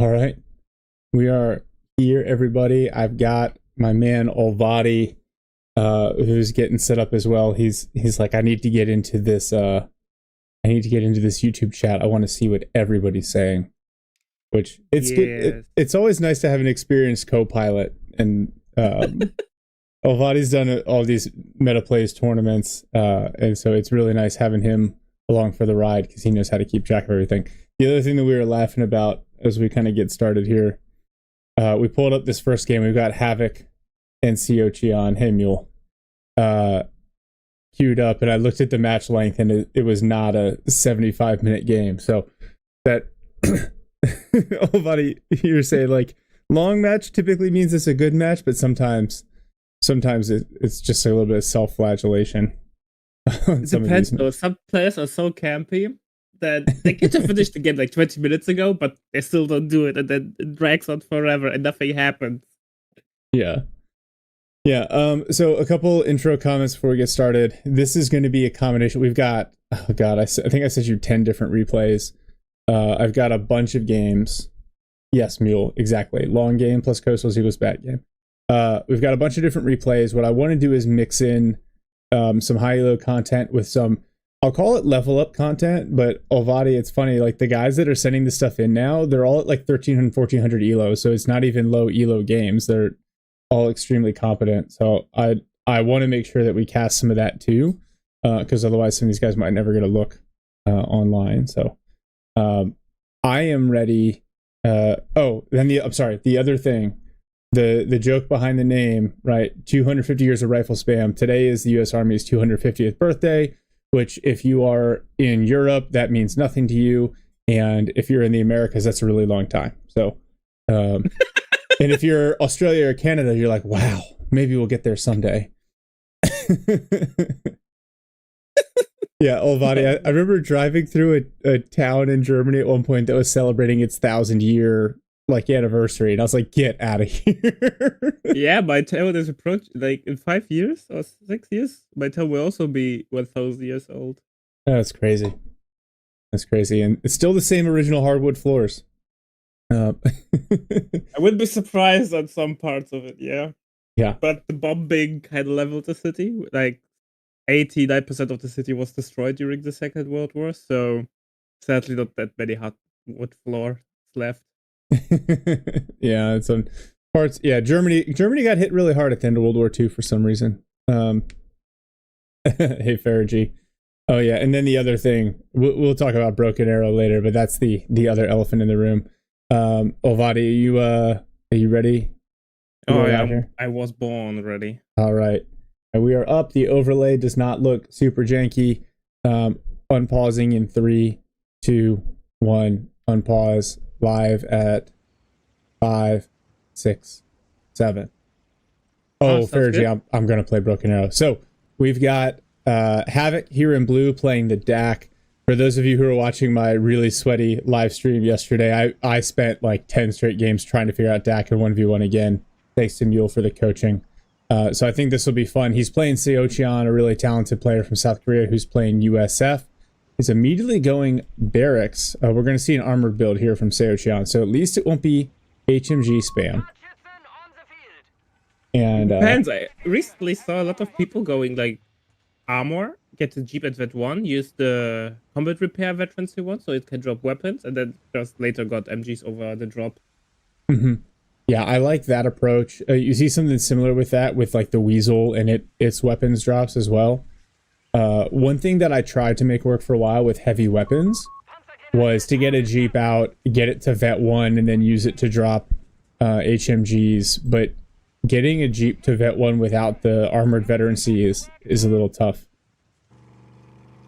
All right. We are here, everybody. I've got my man Olvadi, who's getting set up as well. He's like, I need to get into this YouTube chat. I want to see what everybody's saying. Which it's good. It's always nice to have an experienced co-pilot, and Olvadi's done all these meta plays tournaments, and so it's really nice having him along for the ride because he knows how to keep track of everything. The other thing that we were laughing about as we kind of get started here, we pulled up this first game. We've got Havoc and CoH3 on. Hey, Mule. Queued up, and I looked at the match length, and it was not a 75-minute game. So that, Olvadi, you're saying like long match typically means it's a good match, but sometimes it's just a little bit of self-flagellation. It depends though. Some players are so campy that they get to finish the game like 20 minutes ago, but they still don't do it, and then it drags on forever and nothing happens. Yeah. So a couple intro comments before we get started. This is going to be a combination. We've got, oh god, I think I sent you 10 different replays. I've got a bunch of games. Yes, Mule, exactly. Long game plus Coastals equals bad game. We've got a bunch of different replays. What I want to do is mix in some high elo content with some, I'll call it level up content, but Olvadi, it's funny, like the guys that are sending this stuff in now, they're all at like 1300, 1400 elo, so it's not even low elo games. They're all extremely competent. So I want to make sure that we cast some of that too, because otherwise some of these guys might never get a look online. So I am ready. The other thing, the joke behind the name, right? 250 years of rifle spam. Today is the U.S. Army's 250th birthday, which if you are in Europe, that means nothing to you. And if you're in the Americas, that's a really long time. So, and if you're Australia or Canada, you're like, wow, maybe we'll get there someday. Yeah, Olvadi, I remember driving through a town in Germany at one point that was celebrating its 1,000-year anniversary, and I was like, get out of here. Yeah, my town is approaching, like in 5 years or 6 years, my town will also be 1,000 years old. That's crazy. And it's still the same original hardwood floors. I wouldn't be surprised on some parts of it, yeah. But the bombing kind of leveled the city. Like 89% of the city was destroyed during the Second World War, so sadly not that many hardwood floors left. Yeah, it's some parts. Yeah, Germany got hit really hard at the end of World War II for some reason. Hey, Faragi. Oh yeah, and then the other thing, we'll talk about Broken Arrow later, but that's the other elephant in the room. Olvadi, are you ready? Oh yeah, I was born ready. All right, and we are up. The overlay does not look super janky. Unpausing in 3, 2, 1. Unpause. Live at 5, 6, 7. Oh, Faragi, I'm gonna play Broken Arrow. So we've got Havoc here in blue playing the DAC. For those of you who are watching my really sweaty live stream yesterday, I spent like 10 straight games trying to figure out DAC and 1v1 again. Thanks to Mule for the coaching. So I think this will be fun. He's playing CoH3, a really talented player from South Korea who's playing USF. He's immediately going barracks. We're going to see an armored build here from CoH3, so at least it won't be HMG spam. And depends. I recently saw a lot of people going like armor, get the Jeep at Vet 1, use the combat repair veterancy one so it can drop weapons, and then just later got MGs over the drop. Mm-hmm. Yeah, I like that approach. You see something similar with that, with like the Weasel and its weapons drops as well. One thing that I tried to make work for a while with heavy weapons was to get a Jeep out, get it to Vet 1, and then use it to drop HMGs. But getting a Jeep to Vet 1 without the armored veterancy is a little tough.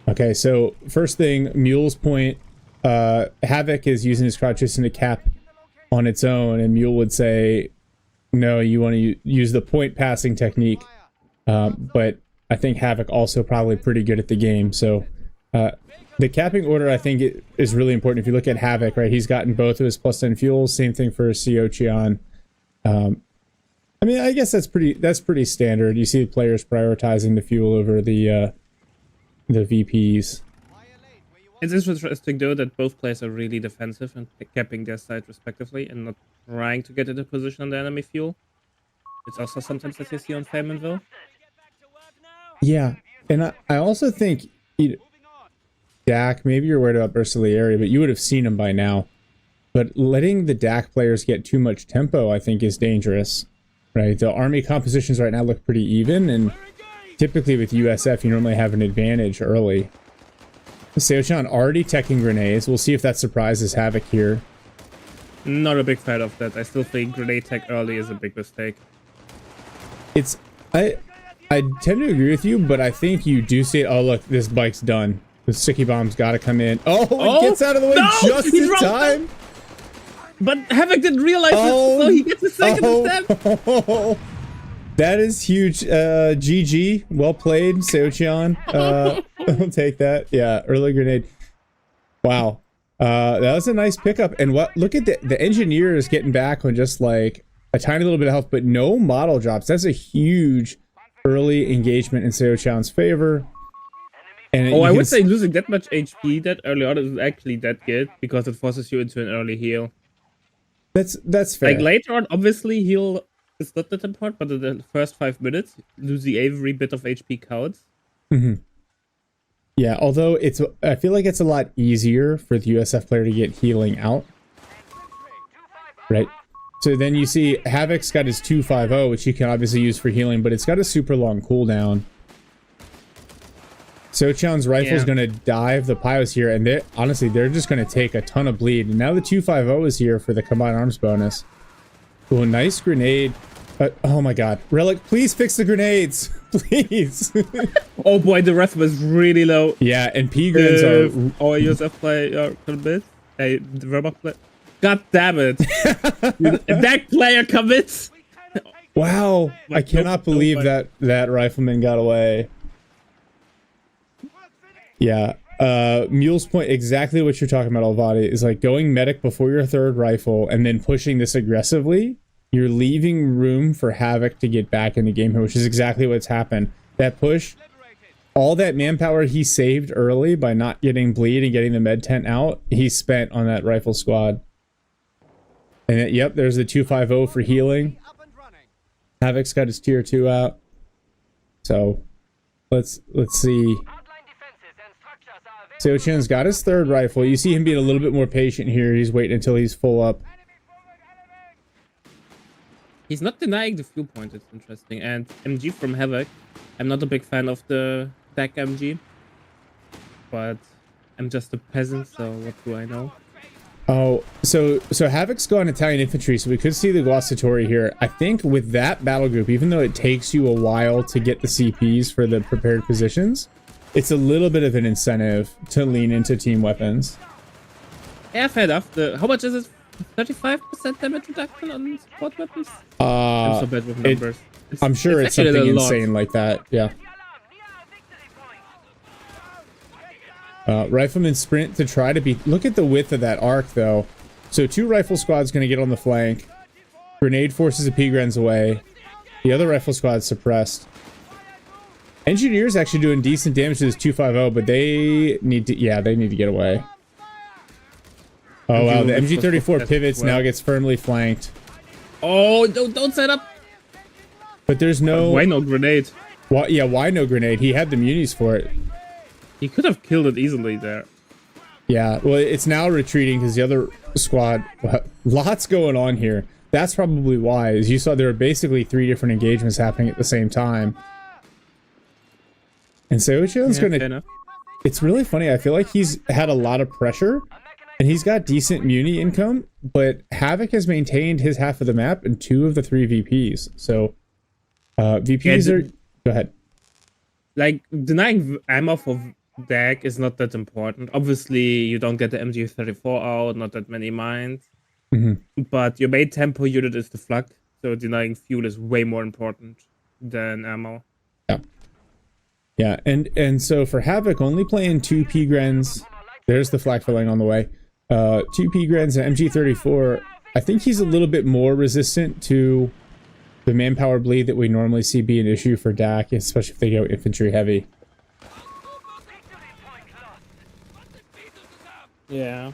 Okay, so first thing, Mule's point. Havoc is using his crouch assist to cap on its own, and Mule would say, no, you want to use the point passing technique. But I think Havoc also probably pretty good at the game. So the capping order, I think, is really important. If you look at Havoc, right, he's gotten both of his +10 fuels. Same thing for CoH3. I mean, I guess that's pretty standard. You see players prioritizing the fuel over the VPs. It's interesting though that both players are really defensive and capping their side respectively and not trying to get into position on the enemy fuel. It's also sometimes that you see on Faymanville. Yeah, and I also think Dak, maybe you're worried about burst of the area, but you would have seen him by now. But letting the Dak players get too much tempo, I think, is dangerous. Right? The army compositions right now look pretty even, and typically with USF, you normally have an advantage early. Seochan already teching grenades. We'll see if that surprises Havoc here. Not a big fan of that. I still think grenade tech early is a big mistake. I tend to agree with you, but I think you do see it. Oh, look, this bike's done. The sticky bomb's got to come in. Oh, it gets out of the way just in time. But Havoc didn't realize it, so he gets a second step. Oh, that is huge. GG. Well played, Seochan. I'll take that. Yeah, early grenade. Wow. That was a nice pickup. And look at the engineers getting back on just like a tiny little bit of health, but no model drops. That's a huge early engagement in Seochan's favor. And I would say losing that much HP that early on is actually that good because it forces you into an early heal. That's fair. Like later on, obviously heal is not that important, but in the first 5 minutes, losing every bit of HP counts. Mm-hmm. Yeah, although I feel like it's a lot easier for the USF player to get healing out. Right? So then you see Havoc's got his 250, which you can obviously use for healing, but it's got a super long cooldown. Seochan's rifle is going to dive the Pyos here, and honestly, they're just going to take a ton of bleed. And now the 250 is here for the combined arms bonus. Oh, nice grenade. Oh my god. Relic, please fix the grenades. Please. Oh boy, the ref was really low. Yeah, and P-grins are... Our USF player commit. Hey, the Wehrmacht player. God damn it. That player commits. Wow. I cannot believe that rifleman got away. Yeah, Mule's point, exactly what you're talking about, Olvadi, is like going medic before your third rifle and then pushing this aggressively. You're leaving room for Havoc to get back in the game here, which is exactly what's happened. That push, all that manpower he saved early by not getting bleed and getting the med tent out, he spent on that rifle squad. And yep, there's the 250 for healing. Havoc's got his tier 2 out. So let's see. Seochan's got his third rifle. You see him being a little bit more patient here. He's waiting until he's full up. He's not denying the fuel point. It's interesting. And MG from Havoc. I'm not a big fan of the DAC MG. But I'm just a peasant, so what do I know? Oh, so Havoc's gone Italian infantry, so we could see the Guastatori here. I think with that battle group, even though it takes you a while to get the CPs for the prepared positions, it's a little bit of an incentive to lean into team weapons. Yeah, fair enough. How much is it? 35% damage reduction on support weapons? I'm so bad with numbers. I'm sure it's something insane like that. Yeah. Rifleman sprint to try to beat. Look at the width of that arc, though. So 2 rifle squads going to get on the flank. Grenade forces the P-grens away. The other rifle squad's suppressed. Engineer's actually doing decent damage to this 250, but they need to, they need to get away. Oh wow, the MG34 pivots now gets firmly flanked. Oh, don't set up. But there's no... Why no grenade? Why no grenade? He had the munis for it. He could have killed it easily there. Yeah, well, it's now retreating because the other squad... Lots going on here. That's probably why. As you saw, there were basically 3 different engagements happening at the same time. And Seochan's gonna... It's really funny. I feel like he's had a lot of pressure, and he's got decent muni income, but Havoc has maintained his half of the map and 2 of the 3 VPs. So, VPs are... Go ahead. Like, denying ammo for DAC is not that important. Obviously, you don't get the MG34 out, not that many mines. Mm-hmm. But your main tempo unit is the flak, so denying fuel is way more important than ammo. Yeah. Yeah, and so for Havoc, only playing 2 P-grens. There's the flak filling on the way. 2 P-grens and MG34. I think he's a little bit more resistant to the manpower bleed that we normally see be an issue for DAC, especially if they go infantry heavy. Yeah.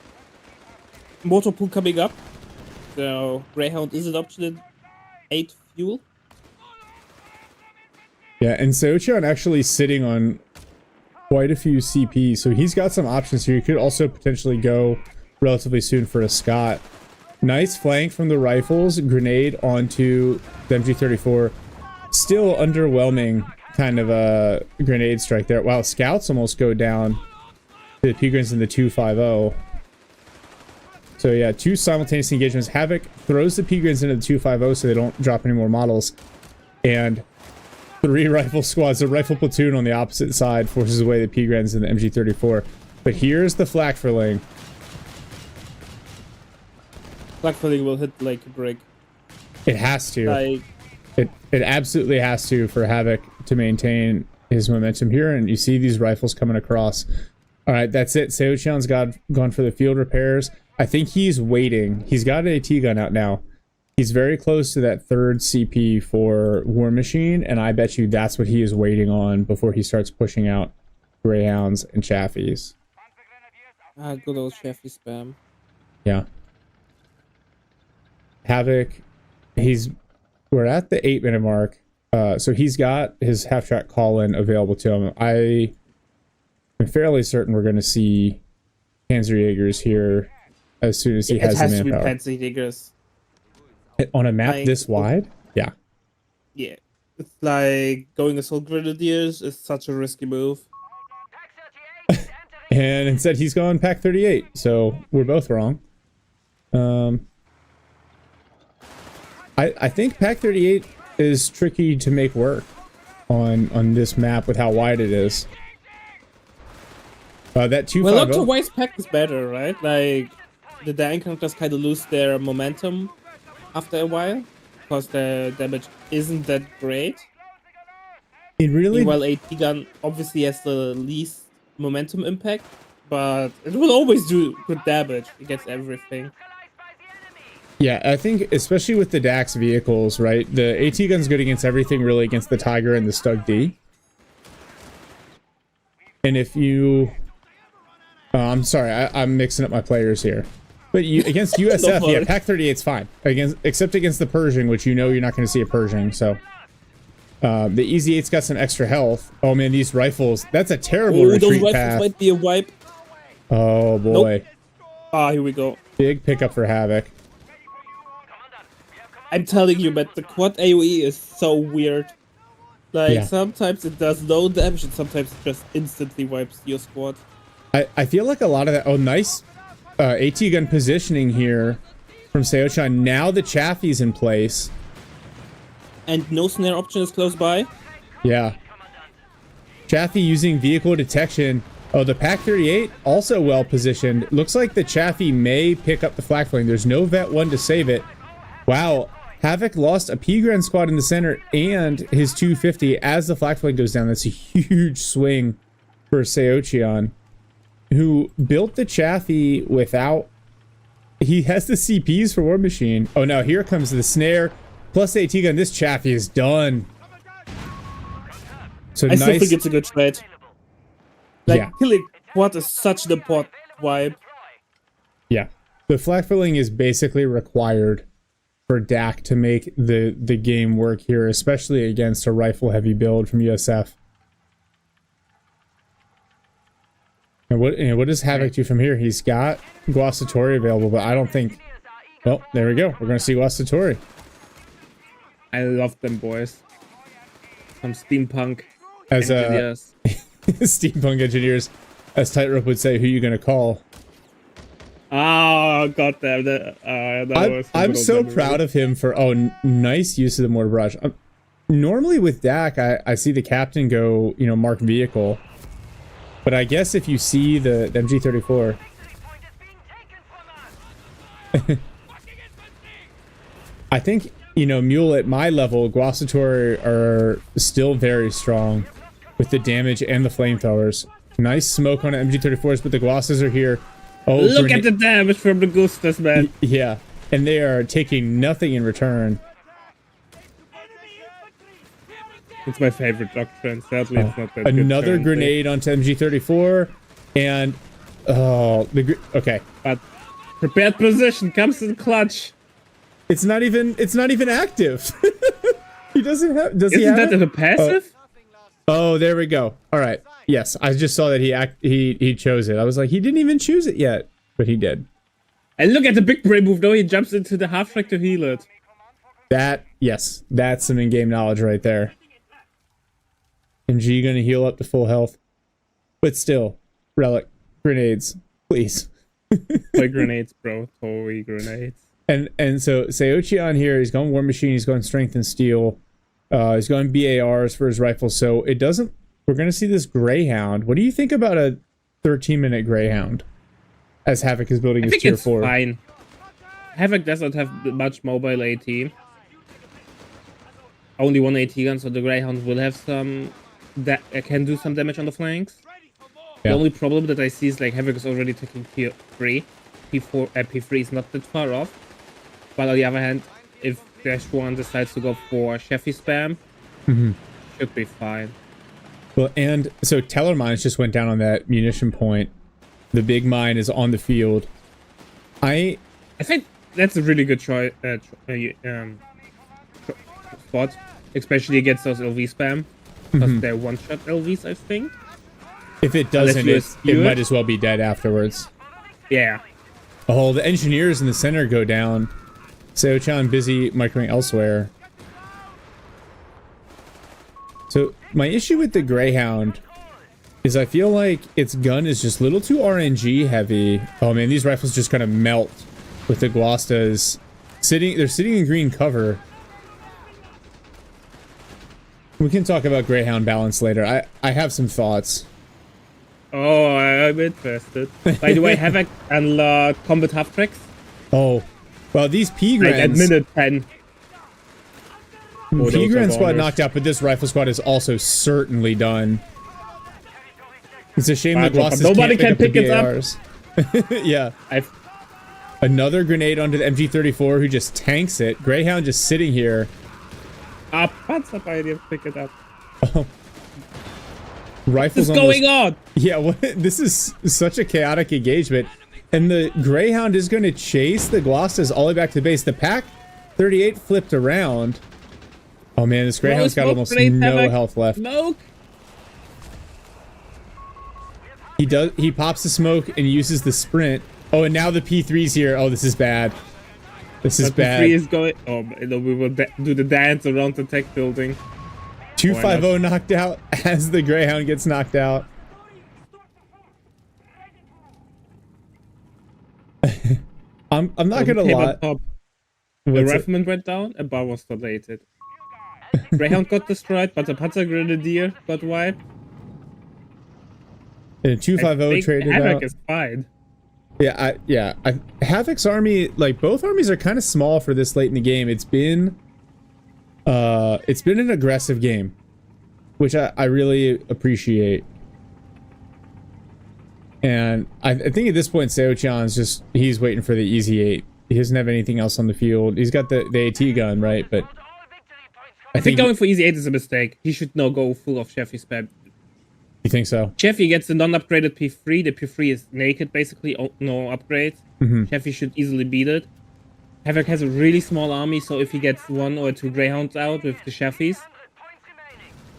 Motor pool coming up. So Greyhound is an option in 8 fuel. Yeah, and Seochan actually sitting on quite a few CPs, so he's got some options here. He could also potentially go relatively soon for a Scott. Nice flank from the rifles, grenade onto the MG34. Still underwhelming kind of a grenade strike there. Wow, scouts almost go down to the Pigrins in the 250. So yeah, 2 simultaneous engagements. Havoc throws the Pigrins into the 250 so they don't drop any more models. And 3 rifle squads, a rifle platoon on the opposite side forces away the Pigrins and the MG34. But here's the Flakverling. Flakverling will hit like a brick. It has to. Like, it absolutely has to for Havoc to maintain his momentum here. And you see these rifles coming across. All right, that's it. Seochan's gone for the field repairs. I think he's waiting. He's got an AT gun out now. He's very close to that 3rd CP for War Machine, and I bet you that's what he is waiting on before he starts pushing out Greyhounds and Chaffies. Good old Chaffee spam. Yeah. Havoc, we're at the 8-minute mark, so he's got his half-track call-in available to him. I'm fairly certain we're going to see Panzerjägers here as soon as he has the manpower. It has to be Panzerjägers. On a map this wide? Yeah. Yeah. It's like going assault grenadiers is such a risky move. And instead he's gone Pack 38, so we're both wrong. I think Pack 38 is tricky to make work on this map with how wide it is. That 250. Well, Dr. White's pack is better, right? Like the Daring characters kind of lose their momentum after a while because the damage isn't that great. It really. Meanwhile, AT gun obviously has the least momentum impact, but it will always do good damage against everything. Yeah, I think especially with the Dax vehicles, right? The AT gun's good against everything really against the Tiger and the Stug D. And if you... I'm sorry, I'm mixing up my players here. But against USF, yeah, Pack 38's fine. Except against the Pershing, which you know you're not going to see a Pershing, so... the Easy 8's got some extra health. Oh man, these rifles, that's a terrible retreat those path. rifles might be a wipe. Oh boy. Nope. Here we go. Big pickup for Havoc. I'm telling you, but the quad AoE is so weird. Like, sometimes it does no damage and sometimes it just instantly wipes your squad. I feel like a lot of that... Oh, nice AT gun positioning here from Seochan. Now the Chaffee's in place. And no snare option is close by. Yeah. Chaffee using vehicle detection. Oh, the Pack 38 also well positioned. Looks like the Chaffee may pick up the flak flame. There's no Vet 1 to save it. Wow. Havoc lost a P-Grand squad in the center and his 250 as the flak flame goes down. That's a huge swing for Seochan, who built the Chaffee without... He has the CPs for War Machine. Oh no, here comes the snare. Plus AT gun, this Chaffee is done. So I still think it's a good trade. Like, killing quad is such an important vibe. Yeah. The flak filling is basically required for Dak to make the game work here, especially against a rifle-heavy build from USF. And what does Havoc do from here? He's got Guasatori available, but I don't think... Well, there we go. We're going to see Guasatori. I love them boys. Some steampunk engineers. Steampunk engineers. As Tightrope would say, who you going to call? Oh, got them. I'm so proud of him for... Oh, nice use of the mortar barrage. Normally with Dak, I see the captain go, mark vehicle. But I guess if you see the MG34... I think... Mule at my level, Guasatori are still very strong with the damage and the flamethrowers. Nice smoke on MG34s, but the Guasas are here. Oh, look at the damage from the Gustas, man. Yeah, and they are taking nothing in return. It's my favorite doctrine. Sadly, it's not that Another good grenade onto MG34, and Oh, okay. But prepared position comes in clutch. It's not even active. He doesn't have. Does he Isn't have that it? a passive? Oh, there we go. All right. Yes, I just saw that he chose it. I was like, he didn't even choose it yet, but he did. And look at the big brain move. No, he jumps into the half track to heal it. Yes, that's some in-game knowledge right there. MG gonna heal up to full health, but still, relic grenades, please. Toy grenades, bro. Toy grenades. And so Seochi on here, he's going War Machine, he's going Strength and Steel, he's going BARs for his rifle. So it doesn't. We're gonna see this Greyhound. What do you think about a 13-minute Greyhound? As Havoc is building his tier 4. Fine. Havoc doesn't have much mobile AT. Only one AT gun, so the Greyhound will have some that can do some damage on the flanks. Yeah. The only problem that I see is like Havoc is already taking tier 3. P3 is not that far off. But on the other hand, if Dash 1 decides to go for Cheffy spam, should be fine. Well, and so Teller Mines just went down on that munition point. The big mine is on the field. I think that's a really good choice spot, especially against those LV spam, because they're one-shot LVs, I think. If it doesn't, it might as well be dead afterwards. Yeah. Oh, the engineers in the center go down. Seo-chan busy microing elsewhere. So my issue with the Greyhound is I feel like its gun is just a little too RNG heavy. Oh man, these rifles just kind of melt with the Guastas they're sitting in green cover. We can talk about Greyhound balance later. I have some thoughts. Oh, I'm interested. By the way, Havoc unlocked combat half tracks. Oh, well, these P-Grans... Like at minute 10. P-Grand squad knocked out, but this rifle squad is also certainly done. It's a shame the Glosses nobody can pick it up. Yeah. Another grenade onto the MG34 who just tanks it. Greyhound just sitting here. What's up? I didn't pick it up. Oh. Rifles what's going on? Yeah, this is such a chaotic engagement. And the Greyhound is going to chase the Glosses all the way back to base. The Pack 38 flipped around. Oh man, this Greyhound's got almost no health left. Smoke. He pops the smoke and uses the sprint. Oh, and now the P3's here. Oh, this is bad. This is bad. P3 is going. Oh, we will do the dance around the tech building. 250 knocked out as the Greyhound gets knocked out. I'm not gonna lie. The rifleman went down, a bar was deleted. Greyhound got destroyed, but the Panzer Grenadier got wiped. And 250 traded Havoc out. is fine. Yeah, Havoc's army, like both armies are kind of small for this late in the game. It's been an aggressive game, which I really appreciate. And I think at this point, Seo-chan's just, he's waiting for the easy 8. He doesn't have anything else on the field. He's got the AT gun, right? But I think going for easy 8 is a mistake. He should not go full of Cheffy spam. You think so? Cheffy gets the non-upgraded P3. The P3 is naked, basically, no upgrades. Cheffy should easily beat it. Havoc has a really small army, so if he gets 1 or 2 Greyhounds out with the Cheffys,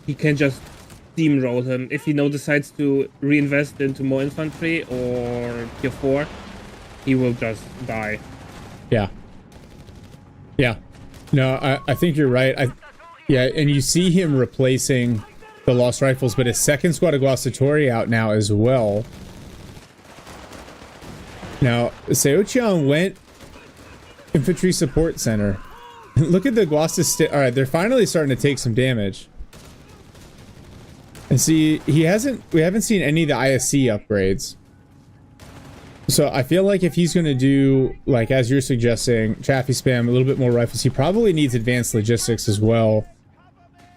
he can just steamroll him. If he now decides to reinvest into more infantry or tier 4, he will just die. Yeah. No, I think you're right. Yeah, and you see him replacing the Lost Rifles, but his second squad of Guastatori out now as well. Now, Seo-chan went Infantry Support Center. Look at the Guasta. Alright, they're finally starting to take some damage. And see, we haven't seen any of the ISC upgrades. So I feel like if he's going to do, like as you're suggesting, Chaffee spam, a little bit more rifles, he probably needs advanced logistics as well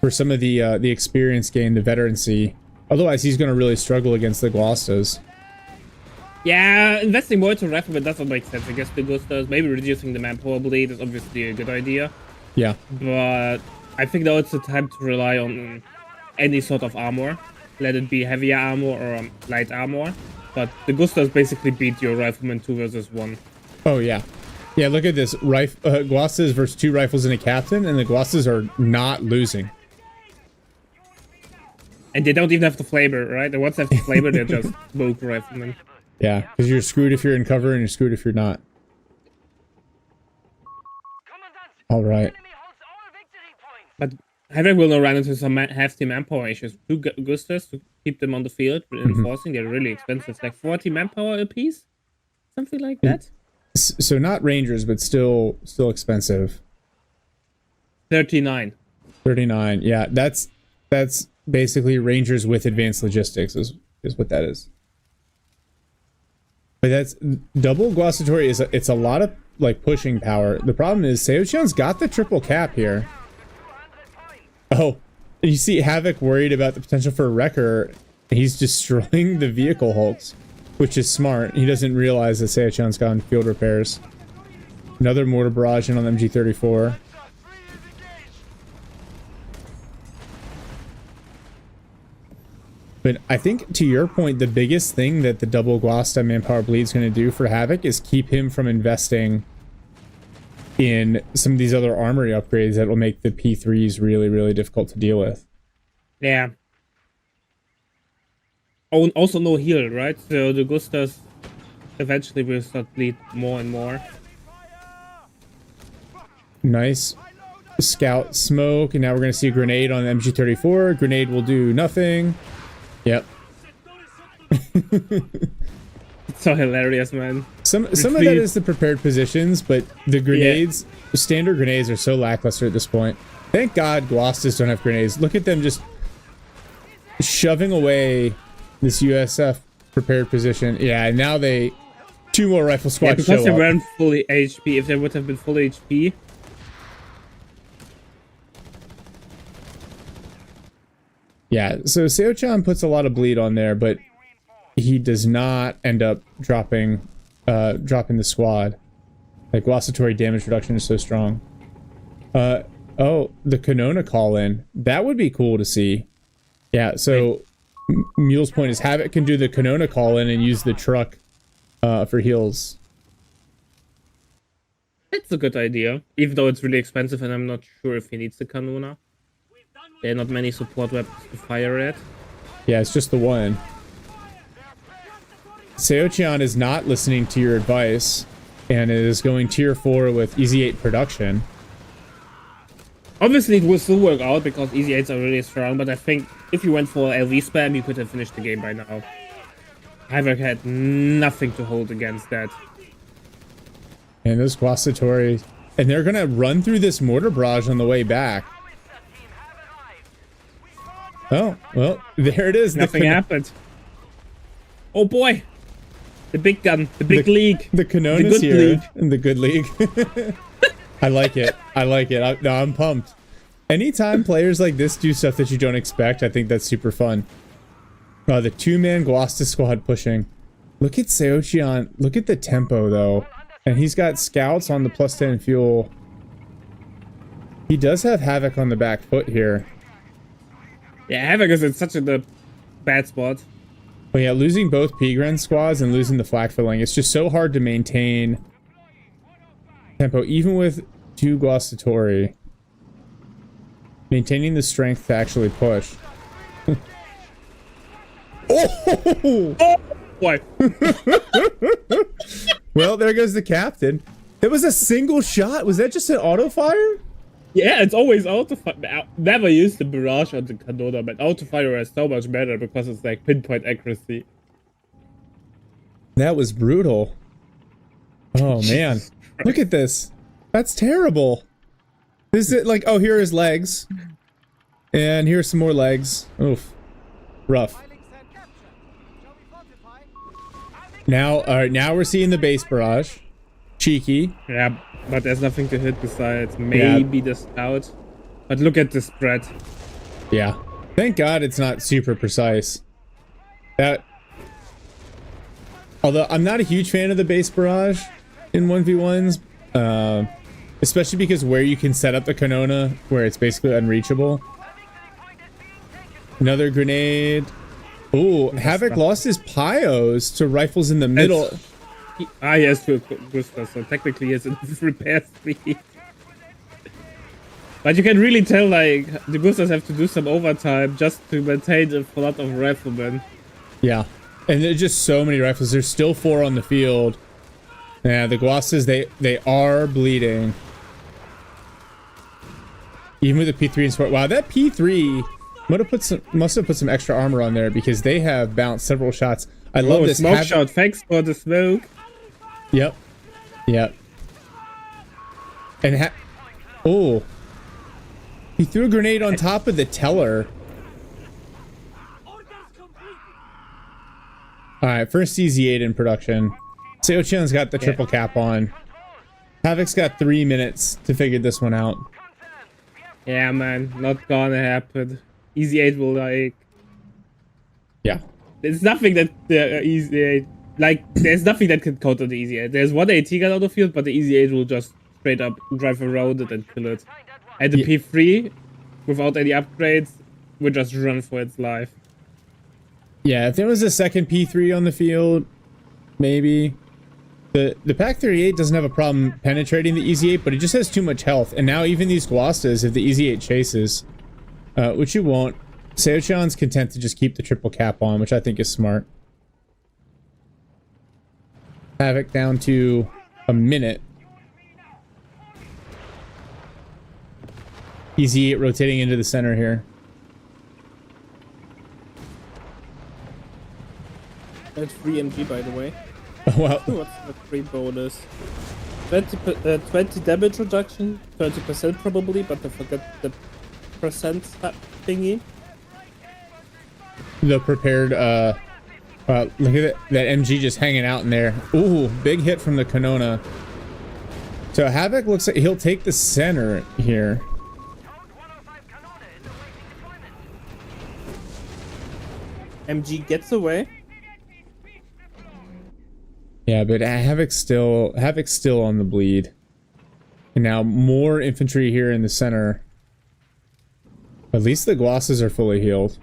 for some of the experience gain, the veterancy. Otherwise, he's going to really struggle against the Guastas. Yeah, investing more into riflemen doesn't make sense against the Guastas. Maybe reducing the manpower bleed is obviously a good idea. Yeah. But I think now it's the time to rely on any sort of armor. Let it be heavier armor or light armor. but the Gustas basically beat your rifleman 2 versus 1. Oh, yeah. Yeah, look at this. Guastas versus 2 rifles and a captain, and the Guastas are not losing. And they don't even have the flavor, right? The ones that have the flavor, they're just woke riflemen. Yeah, because you're screwed if you're in cover and you're screwed if you're not. All right. But Havoc will now run into some hefty manpower issues. 2 Gustas to keep them on the field, reinforcing. They're really expensive. It's like 40 manpower a piece? Something like that? So not Rangers, but still expensive. 39. 39. Yeah, that's basically Rangers with advanced logistics is what that is. But that's double Guastatori it's a lot of like pushing power. The problem is Seochan's got the triple cap here. Oh, you see Havoc worried about the potential for a wrecker. He's destroying the vehicle hulks, which is smart. He doesn't realize that Seochan's gone field repairs. Another mortar barrage in on MG34. But I think, to your point, the biggest thing that the double Guasta manpower bleed is going to do for Havoc is keep him from investing in some of these other armory upgrades that will make the P3s really, really difficult to deal with. Yeah. Oh, and also no heal, right? So the Gustas eventually will start bleed more and more. Nice. Scout smoke, and now we're going to see a grenade on the MG34. Grenade will do nothing. Yep. It's so hilarious, man. Some of that is the prepared positions, but the grenades, standard grenades, are so lackluster at this point. Thank God Guastas don't have grenades. Look at them just shoving away this USF prepared position. Yeah, and now they 2 more rifle squads because show they up. weren't fully HP. If they would have been full HP. Yeah, so Seochan puts a lot of bleed on there, but he does not end up dropping the squad. Like, Guastatori damage reduction is so strong. Oh, the Kanona call-in. That would be cool to see. Yeah, so Mule's point is Havoc can do the Kanona call-in and use the truck for heals. That's a good idea, even though it's really expensive and I'm not sure if he needs the Kanona. There are not many support weapons to fire at. Yeah, it's just the one. Seochan is not listening to your advice and is going tier 4 with Easy 8 production. Obviously, it will still work out because Easy 8s are really strong, but I think if you went for LV spam, you could have finished the game by now. Havoc had nothing to hold against that. And those Guastatori... And they're going to run through this mortar barrage on the way back. Oh, well, there it is. Nothing happened. Oh boy! The big gun, the big league. The Kanona's here in the good league. I like it. I like it. I'm pumped. Anytime players like this do stuff that you don't expect, I think that's super fun. The 2-man Guasta squad pushing. Look at Seochan. Look at the tempo, though. And he's got scouts on the +10 fuel. He does have Havoc on the back foot here. Yeah, Havoc is in such a bad spot. But yeah, losing both Pigren squads and losing the flak filling, it's just so hard to maintain tempo, even with 2 Guastatori. Maintaining the strength to actually push. Oh boy! Well, there goes the captain. It was a single shot. Was that just an auto fire? Yeah, it's always auto fire. I never used the barrage on the Kanona, but auto fire is so much better because it's like pinpoint accuracy. That was brutal. Oh man, look at this. That's terrible. This is like, oh, here are his legs, and here's some more legs. Oof, rough. Now, all right, now we're seeing the base barrage. Cheeky. Yeah, but there's nothing to hit besides maybe the scout. But look at the spread. Yeah. Thank God it's not super precise. Although I'm not a huge fan of the base barrage in 1v1s, especially because where you can set up the Kanona, where it's basically unreachable. Another grenade. Ooh, Havoc lost his Pyos to rifles in the middle. Yes, to Gustav, so technically it's a repair speed. But you can really tell, like, the boosters have to do some overtime just to maintain a flood of riflemen. Yeah. And there's just so many rifles. There's still 4 on the field. Yeah, the Guastas, they are bleeding. Even with the P3 and Sport. Wow, that P3 must have put some extra armor on there because they have bounced several shots. I love this smoke shot. Thanks for the smoke. Yep. Yep. And oh. He threw a grenade on top of the teller. Alright, first CZ8 in production. Seochan's got the triple cap on. Havoc's got 3 minutes to figure this one out. Yeah, man. Not gonna happen. Easy 8 will, like... Yeah. There's nothing that the Easy 8... Like, there's nothing that can counter the Easy 8. There's one AT gun on the field, but the Easy 8 will just straight up drive around it and kill it. And the P3, without any upgrades, will just run for its life. Yeah, if there was a second P3 on the field, maybe. The Pac 38 doesn't have a problem penetrating the Easy 8, but it just has too much health. And now even these Guastas, if the Easy 8 chases, which you won't, Seochan's content to just keep the triple cap on, which I think is smart. Havoc down to a minute. Easy 8 rotating into the center here. That's free MG, by the way. Well, what's the free bonus? 20 damage reduction, 30% probably, but I forget the percent thingy. The prepared, look at that MG just hanging out in there. Ooh, big hit from the Kanona. So Havoc looks like he'll take the center here. MG gets away. Yeah, but Havoc's still on the bleed. And now more infantry here in the center. At least the Guasas are fully healed.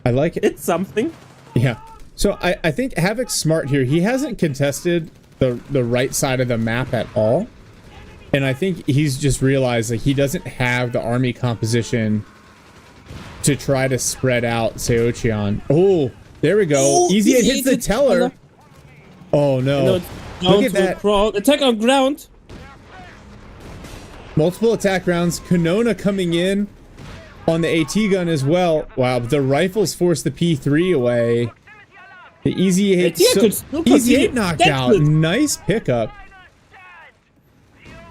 I like it. It's something. Yeah. So I think Havoc's smart here. He hasn't contested the right side of the map at all. And I think he's just realized that he doesn't have the army composition to try to spread out Seochan. Oh, there we go. Easy it hits the teller. Oh no. Look at that. Crawl. Attack on ground. Multiple attack rounds. Kanona coming in on the AT gun as well. Wow, but the rifles force the P3 away. The Easy 8, Easy 8 knocked out. Nice pickup.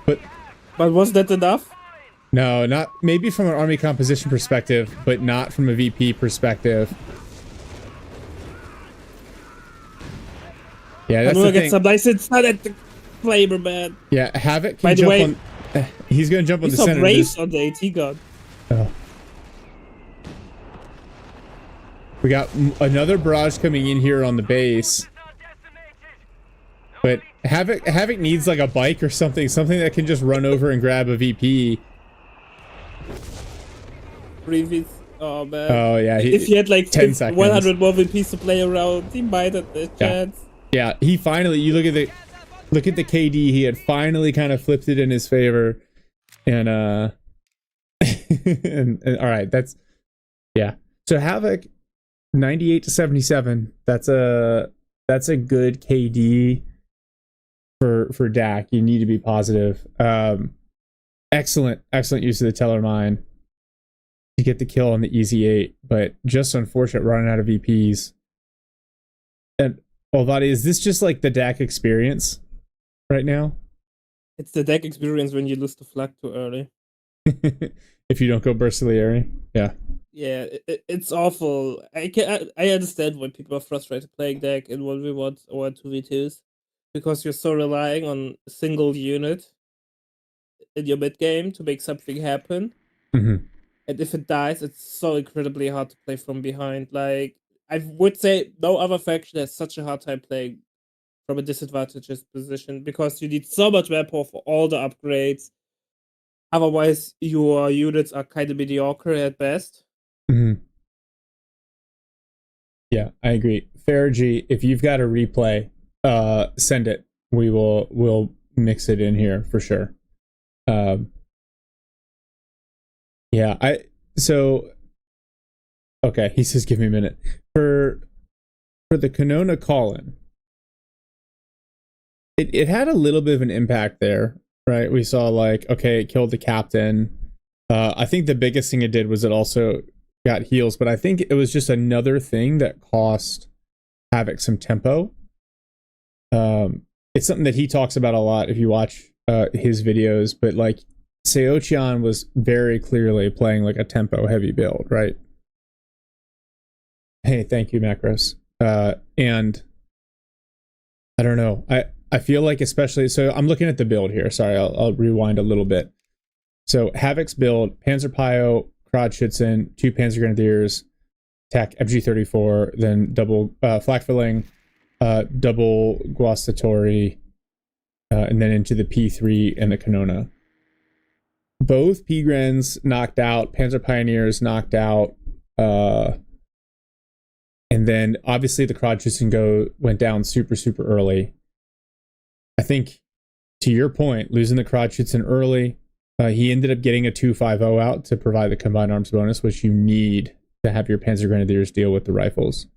But was that enough? No, not maybe from an army composition perspective, but not from a VP perspective. Yeah, that's the thing. Get some nice insight at the flavor, man. Yeah, Havoc can jump on. He's gonna jump on the center. Race on the AT gun. Oh. We got another barrage coming in here on the base. But Havoc needs like a bike or something that can just run over and grab a VP. Oh man. Oh yeah. If he had like 10 seconds. 100 more VPs to play around, he might have the chance. Yeah, he finally. You look at the KD. He had finally kind of flipped it in his favor, and and all right, that's yeah. So Havoc, 98 to 77. That's a good KD for Dak. You need to be positive. Excellent use of the teller mine to get the kill on the Easy 8, but just unfortunate running out of VPs. And Olvadi, is this just like the Dak experience right now? It's the Dak experience when you lose the flag too early. If you don't go Bersaglieri. Yeah. Yeah, it's awful. I understand why people are frustrated playing Dak in 1v1 or 2v2s, because you're so relying on a single unit in your mid game to make something happen. Mm-hmm. And if it dies, it's so incredibly hard to play from behind. Like, I would say no other faction has such a hard time playing from a disadvantaged position, because you need so much manpower for all the upgrades. Otherwise, your units are kind of mediocre at best. Mm-hmm. Yeah, I agree. Faragi, if you've got a replay, send it. We'll mix it in here for sure. Yeah, okay, he says give me a minute. For the Kanona call-in, it had a little bit of an impact there, right? We saw like, okay, it killed the captain. I think the biggest thing it did was it also got heals, but I think it was just another thing that cost Havoc some tempo. It's something that he talks about a lot if you watch his videos, but like Seochian was very clearly playing like a tempo heavy build, right? Hey, thank you, Macros. And I don't know. I feel like especially, so I'm looking at the build here. Sorry, I'll rewind a little bit. So Havoc's build, Panzerpio, Krodschützen, 2 Panzer Grenadiers, attack FG34, then double flak filling, double Guastatori, and then into the P3 and the Kanona. Both P-Grens knocked out, Panzer Pioneers knocked out, and then obviously the Krodschützen went down super, super early. I think, to your point, losing the Krodschützen early, he ended up getting a 250 out to provide the combined arms bonus, which you need to have your Panzer Grenadiers deal with the rifles.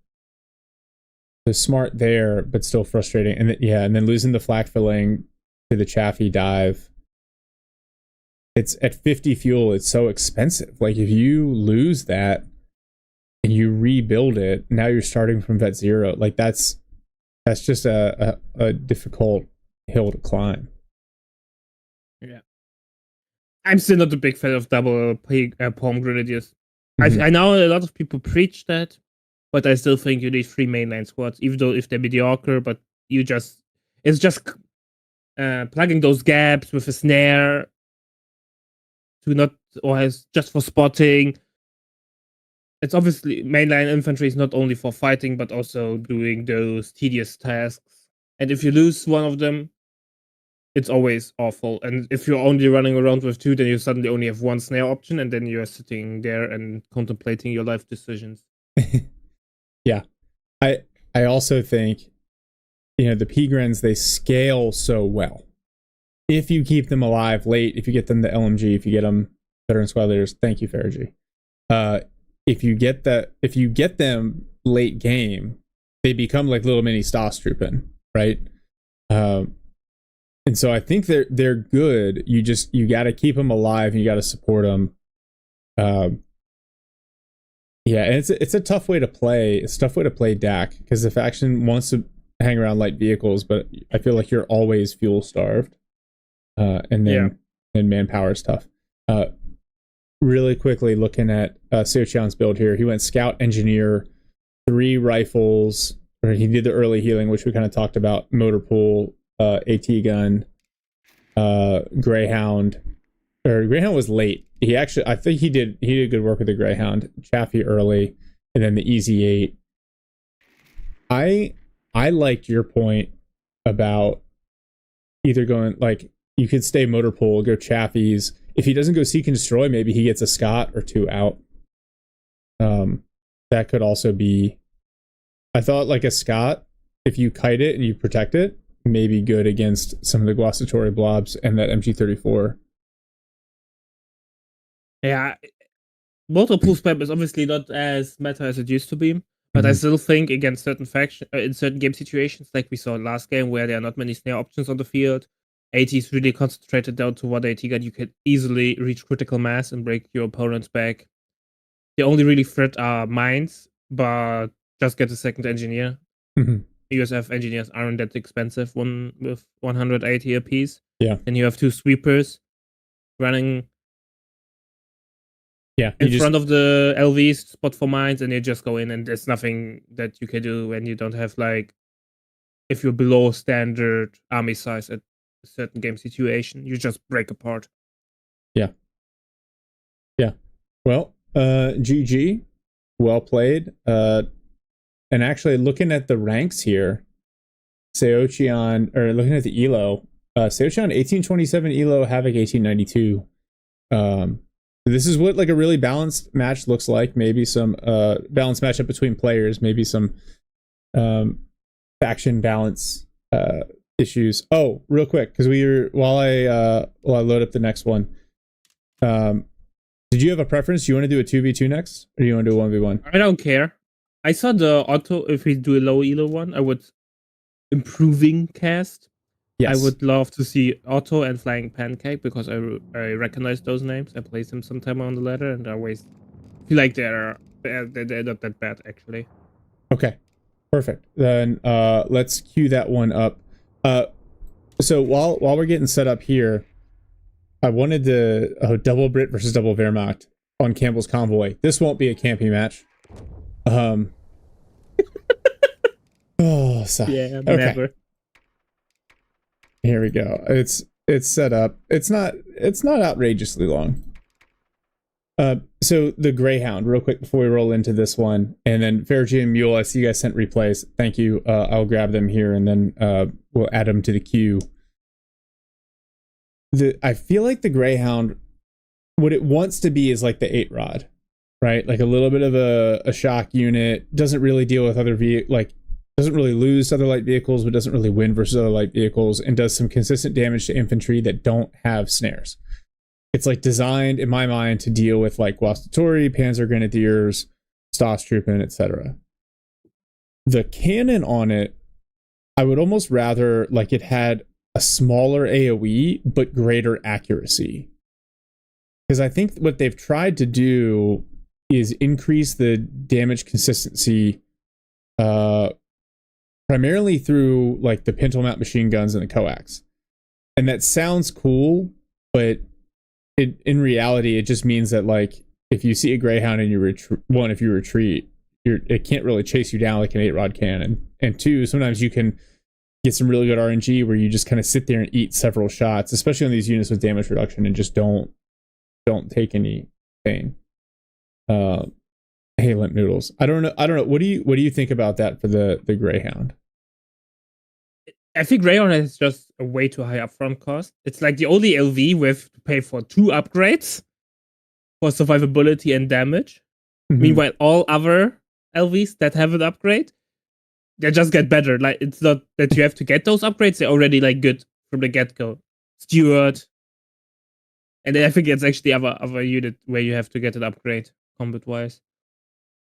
So smart there, but still frustrating. And and then losing the flak filling to the Chaffee dive. It's at 50 fuel, it's so expensive. Like if you lose that and you rebuild it, now you're starting from vet 0. Like that's just a difficult hill to climb. Yeah. I'm still not a big fan of double palm grenadiers. I know a lot of people preach that, but I still think you need 3 mainline squads, even though if they're mediocre, but it's just plugging those gaps with a snare just for spotting. It's obviously mainline infantry is not only for fighting, but also doing those tedious tasks. And if you lose one of them, it's always awful. And if you're only running around with 2, then you suddenly only have 1 snare option, and then you're sitting there and contemplating your life decisions. Yeah. I also think, the P-Grens, they scale so well. If you keep them alive late, if you get them the LMG, if you get them veteran squad leaders, thank you, Faragi. If you get them late game, they become like little mini Staastruppen, right? And so I think they're good. You got to keep them alive and you got to support them. Yeah, and it's a tough way to play. It's a tough way to play DAC because the faction wants to hang around light vehicles, but I feel like you're always fuel starved. And then manpower is tough. Really quickly looking at Seochian's build here, he went Scout Engineer, 3 rifles, or he did the early healing, which we kind of talked about, motor pool, AT gun, Greyhound. Or Greyhound was late. I think he did good work with the Greyhound. Chaffee early, and then the Easy 8. I liked your point about either going like you could stay motor pool, go Chaffee's. If he doesn't go seek and destroy, maybe he gets a Scott or 2 out. That could also be. I thought like a Scott, if you kite it and you protect it, maybe good against some of the Guastatori blobs and that MG34. Yeah, motor pool spam is obviously not as meta as it used to be, but I still think against certain faction in certain game situations, like we saw last game, where there are not many snare options on the field, AT is really concentrated down to 1 AT gun. You can easily reach critical mass and break your opponent's back. The only really threat are mines, but just get a second engineer. USF engineers aren't that expensive, one with 180 apiece. Yeah. And you have 2 sweepers running in front of the LVs spot for mines, and you just go in, and there's nothing that you can do when you don't have like, if you're below standard army size at a certain game situation, you just break apart. Yeah. Well, GG, well played. And actually, looking at the ranks here, Seochian, or looking at the Elo, Seochian 1827 Elo, Havoc 1892. This is what like a really balanced match looks like. Maybe some balanced matchup between players. Maybe some faction balance issues. Oh, real quick, because while I load up the next one. Did you have a preference? Do you want to do a 2v2 next, or do you want to do a 1v1? I don't care. I saw the auto. If we do a low elo one, I would improving cast. Yes. I would love to see Otto and Flying Pancake because I recognize those names. I played them sometime on the ladder, and I always feel like they're not that bad actually. Okay, perfect. Then let's cue that one up. So while we're getting set up here, I wanted to double Brit versus double Wehrmacht on Campbell's Convoy. This won't be a campy match. Oh, sorry. Yeah, okay. Never. Here we go. It's set up. It's not outrageously long. So the Greyhound, real quick before we roll into this one, and then Fergie and Mule. I see you guys sent replays. Thank you. I'll grab them here, and then we'll add them to the queue. I feel like the Greyhound, what it wants to be is like the 8-rod, right? Like a little bit of a shock unit. Doesn't really deal with other doesn't really lose to other light vehicles, but doesn't really win versus other light vehicles, and does some consistent damage to infantry that don't have snares. It's like designed, in my mind, to deal with like Guastatori, Panzer Grenadiers, Stoßtruppen, etc. The cannon on it, I would almost rather like it had a smaller AoE, but greater accuracy. Because I think what they've tried to do is increase the damage consistency primarily through like the pintle mount machine guns and the coax. And that sounds cool, but in reality, it just means that like if you see a Greyhound and you retreat, it can't really chase you down like an 8-rod cannon. And two, sometimes you can get some really good RNG where you just kind of sit there and eat several shots, especially on these units with damage reduction, and just don't take any pain. Hey, Limp Noodles. I don't know. What do you think about that for the Greyhound? I think Greyhound has just a way too high upfront cost. It's like the only LV with to pay for 2 upgrades for survivability and damage. Mm-hmm. Meanwhile, all other LVs that have an upgrade, they just get better. Like it's not that you have to get those upgrades; they're already like good from the get-go. Steward, and then I think it's actually other unit where you have to get an upgrade combat-wise.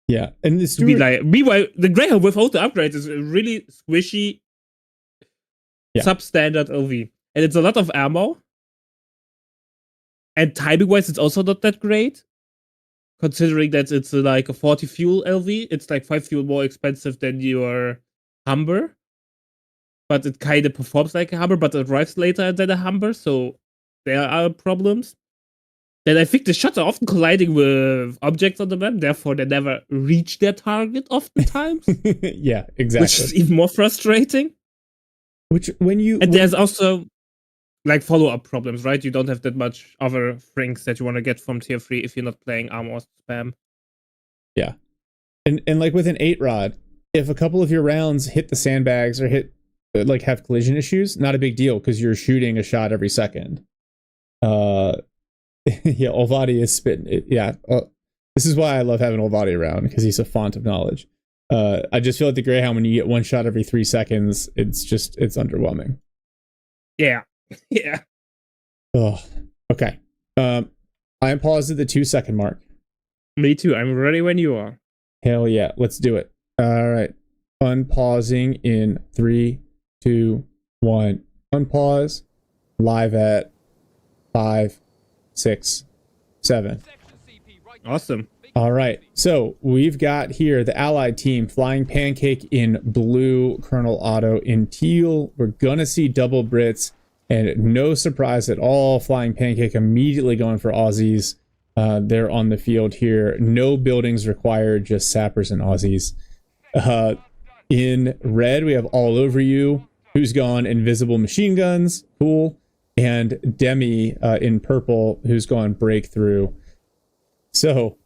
Yeah, and the Steward... meanwhile, the Greyhound without the upgrades is a really squishy, substandard LV, and it's a lot of ammo. And timing-wise, it's also not that great, considering that it's like a 40 fuel LV. It's like 5 fuel more expensive than your Humber, but it kind of performs like a Humber, but it arrives later than a Humber, so there are problems. And I think the shots are often colliding with objects on the map, therefore they never reach their target oftentimes. Yeah, exactly. Which is even more frustrating. There's also like follow-up problems, right? You don't have that much other things that you want to get from tier 3 if you're not playing armor spam. Yeah. And like with an 8-rod, if a couple of your rounds hit the sandbags or like have collision issues, not a big deal because you're shooting a shot every second. Yeah, Olvadi is spitting it. Yeah. This is why I love having Olvadi around, because he's a font of knowledge. I just feel like the Greyhound, when you get one shot every 3 seconds, it's underwhelming. Yeah. Yeah. Oh, okay. I am paused at the 2-second mark. Me too. I'm ready when you are. Hell yeah. Let's do it. All right. Unpausing in 3, 2, 1. Unpause. Live at 5, 6, 7. Awesome. All right. So we've got here the Allied team, Flying Pancake in blue, Colonel Otto in teal. We're going to see double Brits, and no surprise at all, Flying Pancake immediately going for Aussies. They're on the field here. No buildings required, just sappers and Aussies. In red, we have All Over You, who's gone invisible machine guns. Cool. And Demi in purple, who's gone breakthrough. So,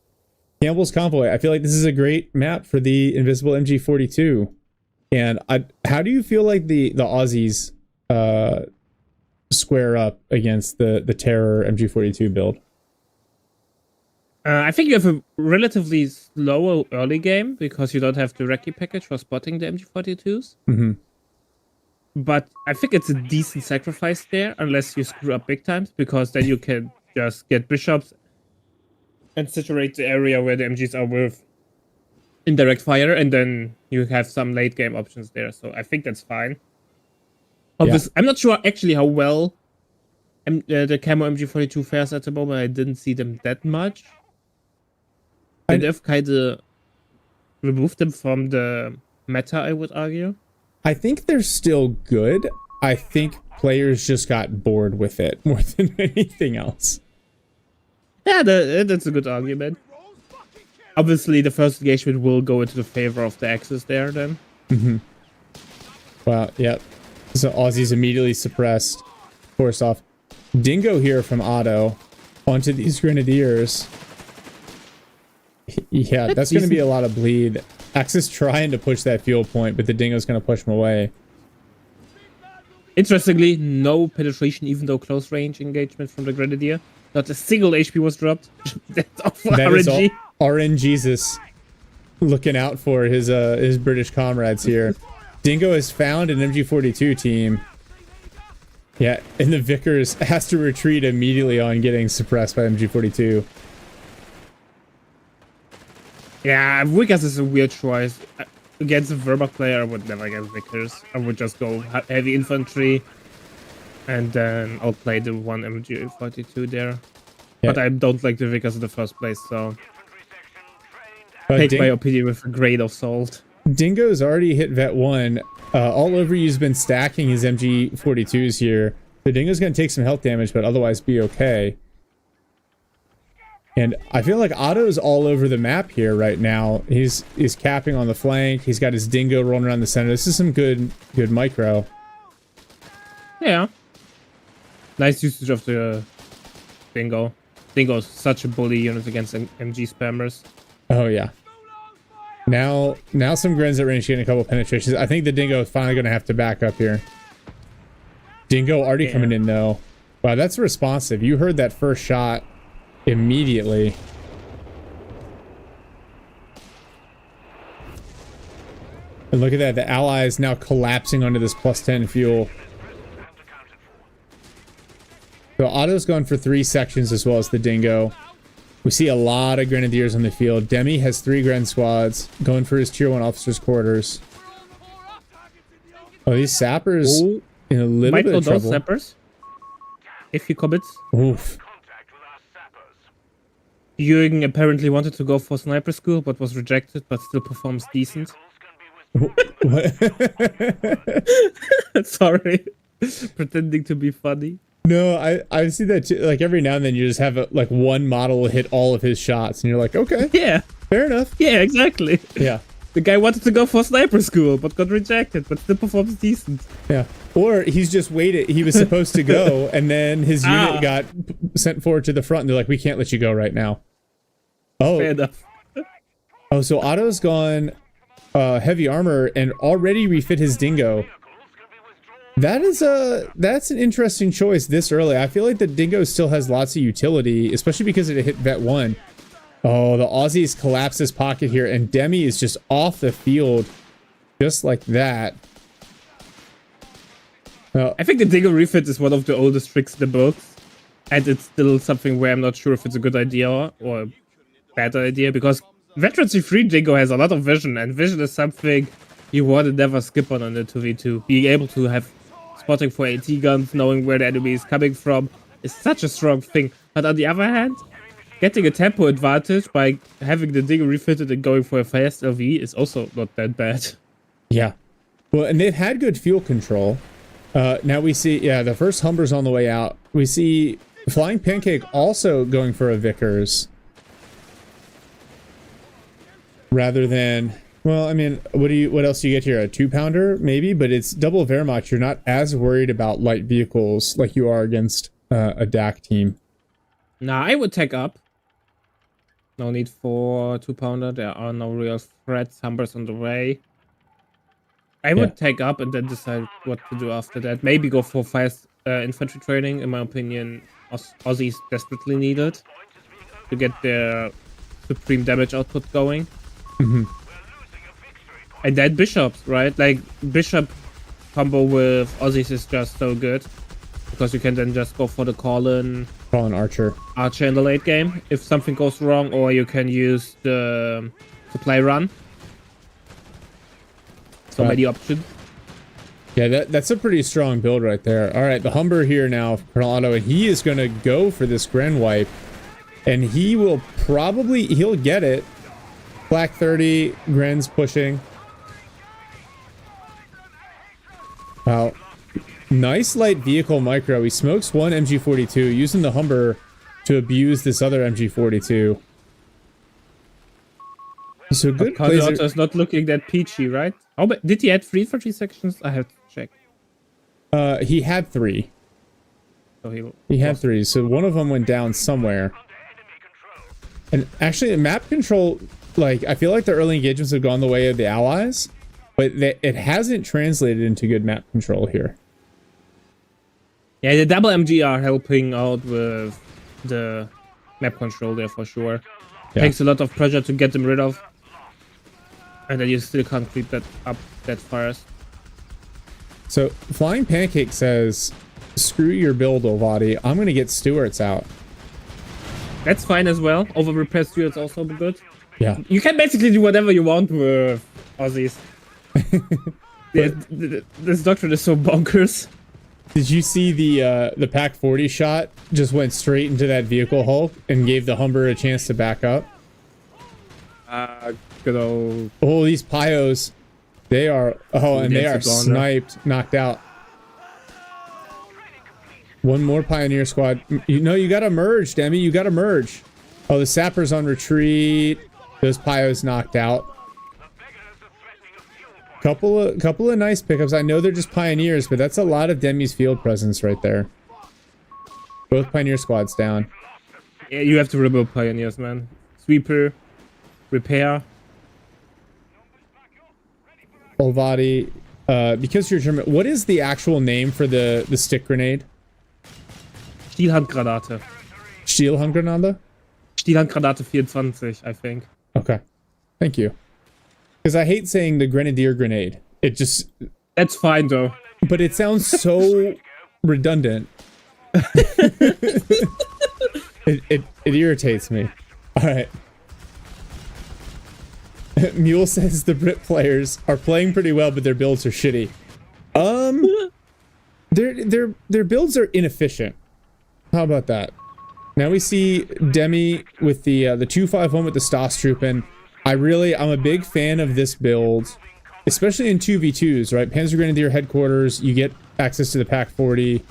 Campbell's Convoy, I feel like this is a great map for the invisible MG42. And how do you feel like the Aussies square up against the Terror MG42 build? I think you have a relatively slower early game because you don't have the recce package for spotting the MG42s. Mm-hmm. But I think it's a decent sacrifice there, unless you screw up big times, because then you can just get bishops and saturate the area where the MGs are with indirect fire, and then you have some late game options there. So I think that's fine. Obviously, I'm not sure actually how well the Camo MG42 fares at the moment. I didn't see them that much. They've kind of removed them from the meta, I would argue. I think they're still good. I think players just got bored with it more than anything else. Yeah, that's a good argument. Obviously, the first engagement will go into the favor of the Axis there then. Mm-hmm. Well, yep. So Aussie's immediately suppressed. Force off. Dingo here from Otto onto these Grenadiers. Yeah, that's going to be a lot of bleed. Axis trying to push that fuel point, but the Dingo's going to push him away. Interestingly, no penetration, even though close range engagement from the Grenadier. Not a single HP was dropped. That's awful. That RNG. Is RNGesus looking out for his British comrades here. Dingo has found an MG42 team. Yeah, and the Vickers has to retreat immediately on getting suppressed by MG42. Yeah, Vickers is a weird choice. Against a Wehrmacht player, I would never get Vickers. I would just go heavy infantry and then I'll play the one MG42 there. Yeah. But I don't like the Vickers in the first place, so take my opinion with a grain of salt. Dingo's already hit Vet 1. All over you's been stacking his MG42s here. The Dingo's going to take some health damage, but otherwise be okay. And I feel like Otto's all over the map here right now. He's capping on the flank. He's got his Dingo rolling around the center. This is some good micro. Yeah. Nice usage of the Dingo. Dingo's such a bully unit against MG spammers. Oh, yeah. Now some Grens at range getting a couple penetrations. I think the Dingo is finally going to have to back up here. Dingo already coming in, though. Wow, that's responsive. You heard that first shot immediately. And look at that. The ally is now collapsing under this +10 fuel. So Otto's going for 3 sections as well as the Dingo. We see a lot of Grenadiers on the field. Demi has 3 Gren squads going for his tier 1 officers' quarters. Oh, these sappers in a little bit of trouble. Those sappers, if he commits. Oof. Jürgen apparently wanted to go for sniper school, but was rejected, but still performs decent. Sorry. Pretending to be funny. No, I see that too. Like every now and then you just have like one model hit all of his shots and you're like, okay. Yeah. Fair enough. Yeah, exactly. Yeah. The guy wanted to go for sniper school, but got rejected, but still performs decent. Yeah. Or he's just waited. He was supposed to go and then his unit got sent forward to the front and they're like, we can't let you go right now. Oh. Fair enough. Oh, so Otto's gone heavy armor and already refit his Dingo. That's an interesting choice this early. I feel like the Dingo still has lots of utility, especially because it hit Vet 1. Oh, the Aussies collapse his pocket here, and Demi is just off the field just like that. I think the Dingo refit is one of the oldest tricks in the books, and it's still something where I'm not sure if it's a good idea or a bad idea, because Veteran C3 Dingo has a lot of vision, and vision is something you want to never skip on the 2v2. Being able to have spotting for AT guns, knowing where the enemy is coming from, is such a strong thing. But on the other hand, getting a tempo advantage by having the Dingo refitted and going for a fast LV is also not that bad. Yeah. Well, and they've had good fuel control. Now we see, yeah, the first Humber's on the way out. We see Flying Pancake also going for a Vickers. Rather than, well, I mean, what else do you get here? A 2-pounder, maybe, but it's double Wehrmacht. You're not as worried about light vehicles like you are against a DAC team. Nah, I would take up. No need for 2-pounder. There are no real threats. Humbers on the way. I would take up and then decide what to do after that. Maybe go for fast infantry training. In my opinion, Aussies desperately need it. to get their supreme damage output going. Mm-hmm. And then bishops, right? Like bishop combo with Aussies is just so good because you can then just go for the call-in Archer in the late game if something goes wrong, or you can use the supply run. So many options. Yeah, that's a pretty strong build right there. All right, the Humber here now, Colonel Otto, and he is going to go for this Grand Wipe, and he will probably, he'll get it. Black 30, Gren's pushing. Wow. Nice light vehicle micro. He smokes one MG42, using the Humber to abuse this other MG42. So good plays. Otto is not looking that peachy, right? Oh, but did he add 3 for 3 sections? I have to check. He had 3. So he had 3. So one of them went down somewhere. And actually, the map control, like, I feel like the early engagements have gone the way of the allies, but it hasn't translated into good map control here. Yeah, the double MG are helping out with the map control there for sure. Yeah. Takes a lot of pressure to get them rid of. And then you still can't creep that up that fast. So, Flying Pancake says, screw your build, Olvadi. I'm going to get Stewart's out. That's fine as well. Over repair Stewart's also good. Yeah. You can basically do whatever you want with Aussies. This doctrine is so bonkers. Did you see the Pack 40 shot just went straight into that vehicle hull and gave the Humber a chance to back up? Good old... Oh, these Pyos. They are... Oh, and they are sniped, knocked out. One more Pioneer squad. You know, you gotta merge, Demi. You gotta merge. Oh, the Sapper's on retreat. Those Pyos knocked out. Couple of nice pickups. I know they're just Pioneers, but that's a lot of Demi's field presence right there. Both Pioneer squads down. Yeah, you have to rebuild Pioneers, man. Sweeper, repair. Olvadi, because you're German, what is the actual name for the stick grenade? Stielhandgranate. Stielhandgranate? Stielhandgranate 24, I think. Okay. Thank you. Because I hate saying the Grenadier grenade. It just... That's fine, though. But it sounds so redundant. It irritates me. Alright. Mule says the Brit players are playing pretty well, but their builds are shitty. Their builds are inefficient. How about that? Now we see Demi with the 251 with the Stas Truppen. I'm a big fan of this build, especially in 2v2s, right? Panzer Grenadier headquarters, you get access to the Pack 40,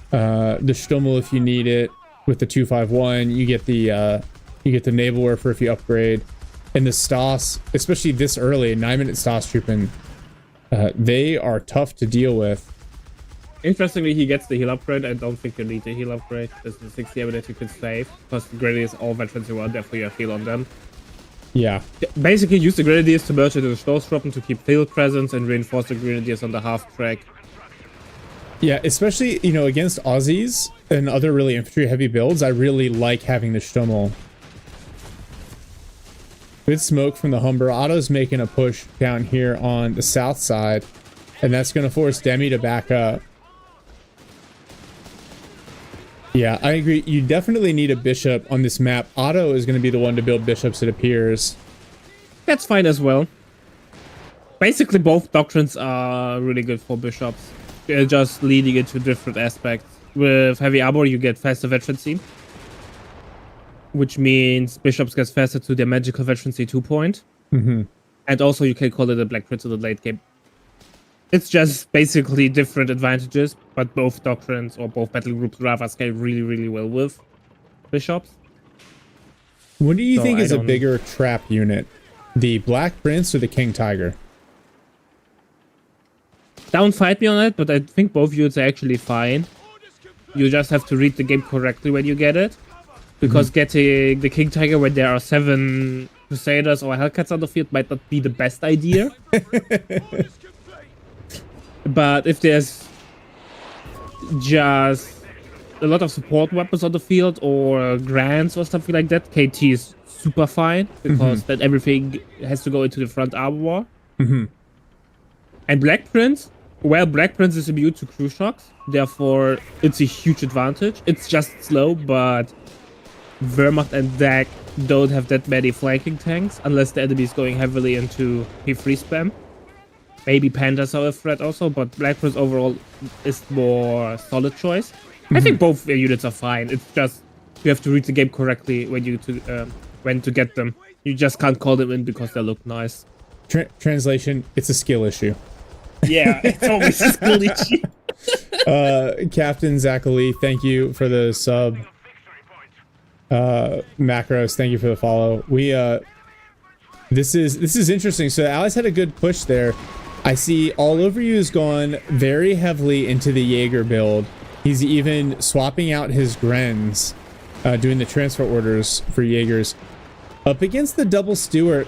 the Stummel if you need it. With the 251, you get the Navalwerfer if you upgrade. And the Stas, especially this early, 9-minute Stas Truppen, they are tough to deal with. Interestingly, he gets the heal upgrade. I don't think you need the heal upgrade. This is the 60 that you could save, because the Grenadiers all veterans you want, therefore you have heal on them. Yeah. Basically, use the Grenadiers to merge into the Stoßtruppen to keep field presence and reinforce the Grenadiers on the half track. Yeah, especially, you know, against Aussies and other really infantry-heavy builds, I really like having the Stummel. Good smoke from the Humber. Otto's making a push down here on the south side, and that's going to force Demi to back up. Yeah, I agree. You definitely need a bishop on this map. Otto is going to be the one to build bishops, it appears. That's fine as well. Basically, both doctrines are really good for bishops. They're just leading into different aspects. With heavy armor, you get faster veterancy, which means bishops get faster to their magical veterancy 2 point. Mm-hmm. And also, you can call it a Black Prince in the late game. It's just basically different advantages, but both doctrines or both battle groups rather scale really, really well with bishops. What do you think is a bigger trap unit? The Black Prince or the King Tiger? Don't fight me on it, but I think both units are actually fine. You just have to read the game correctly when you get it. Because getting the King Tiger when there are 7 Crusaders or Hellcats on the field might not be the best idea. But if there's just a lot of support weapons on the field or grants or something like that, KT is super fine because then everything has to go into the front armor. And Black Prince, well, Black Prince is immune to crew shocks, therefore it's a huge advantage. It's just slow, but Wehrmacht and DAG don't have that many flanking tanks unless the enemy is going heavily into P3 spam. Maybe Pandas are a threat also, but Black Prince overall is more solid choice. I think both units are fine. It's just you have to read the game correctly when to get them. You just can't call them in because they look nice. Translation: it's a skill issue. Yeah, it's always a skill issue. Captain Zachary, thank you for the sub. Macros, thank you for the follow. We this is interesting. So the Allies had a good push there. I see All Over You has gone very heavily into the Jaeger build. He's even swapping out his Grens, doing the transfer orders for Jaegers. Up against the double Stuart,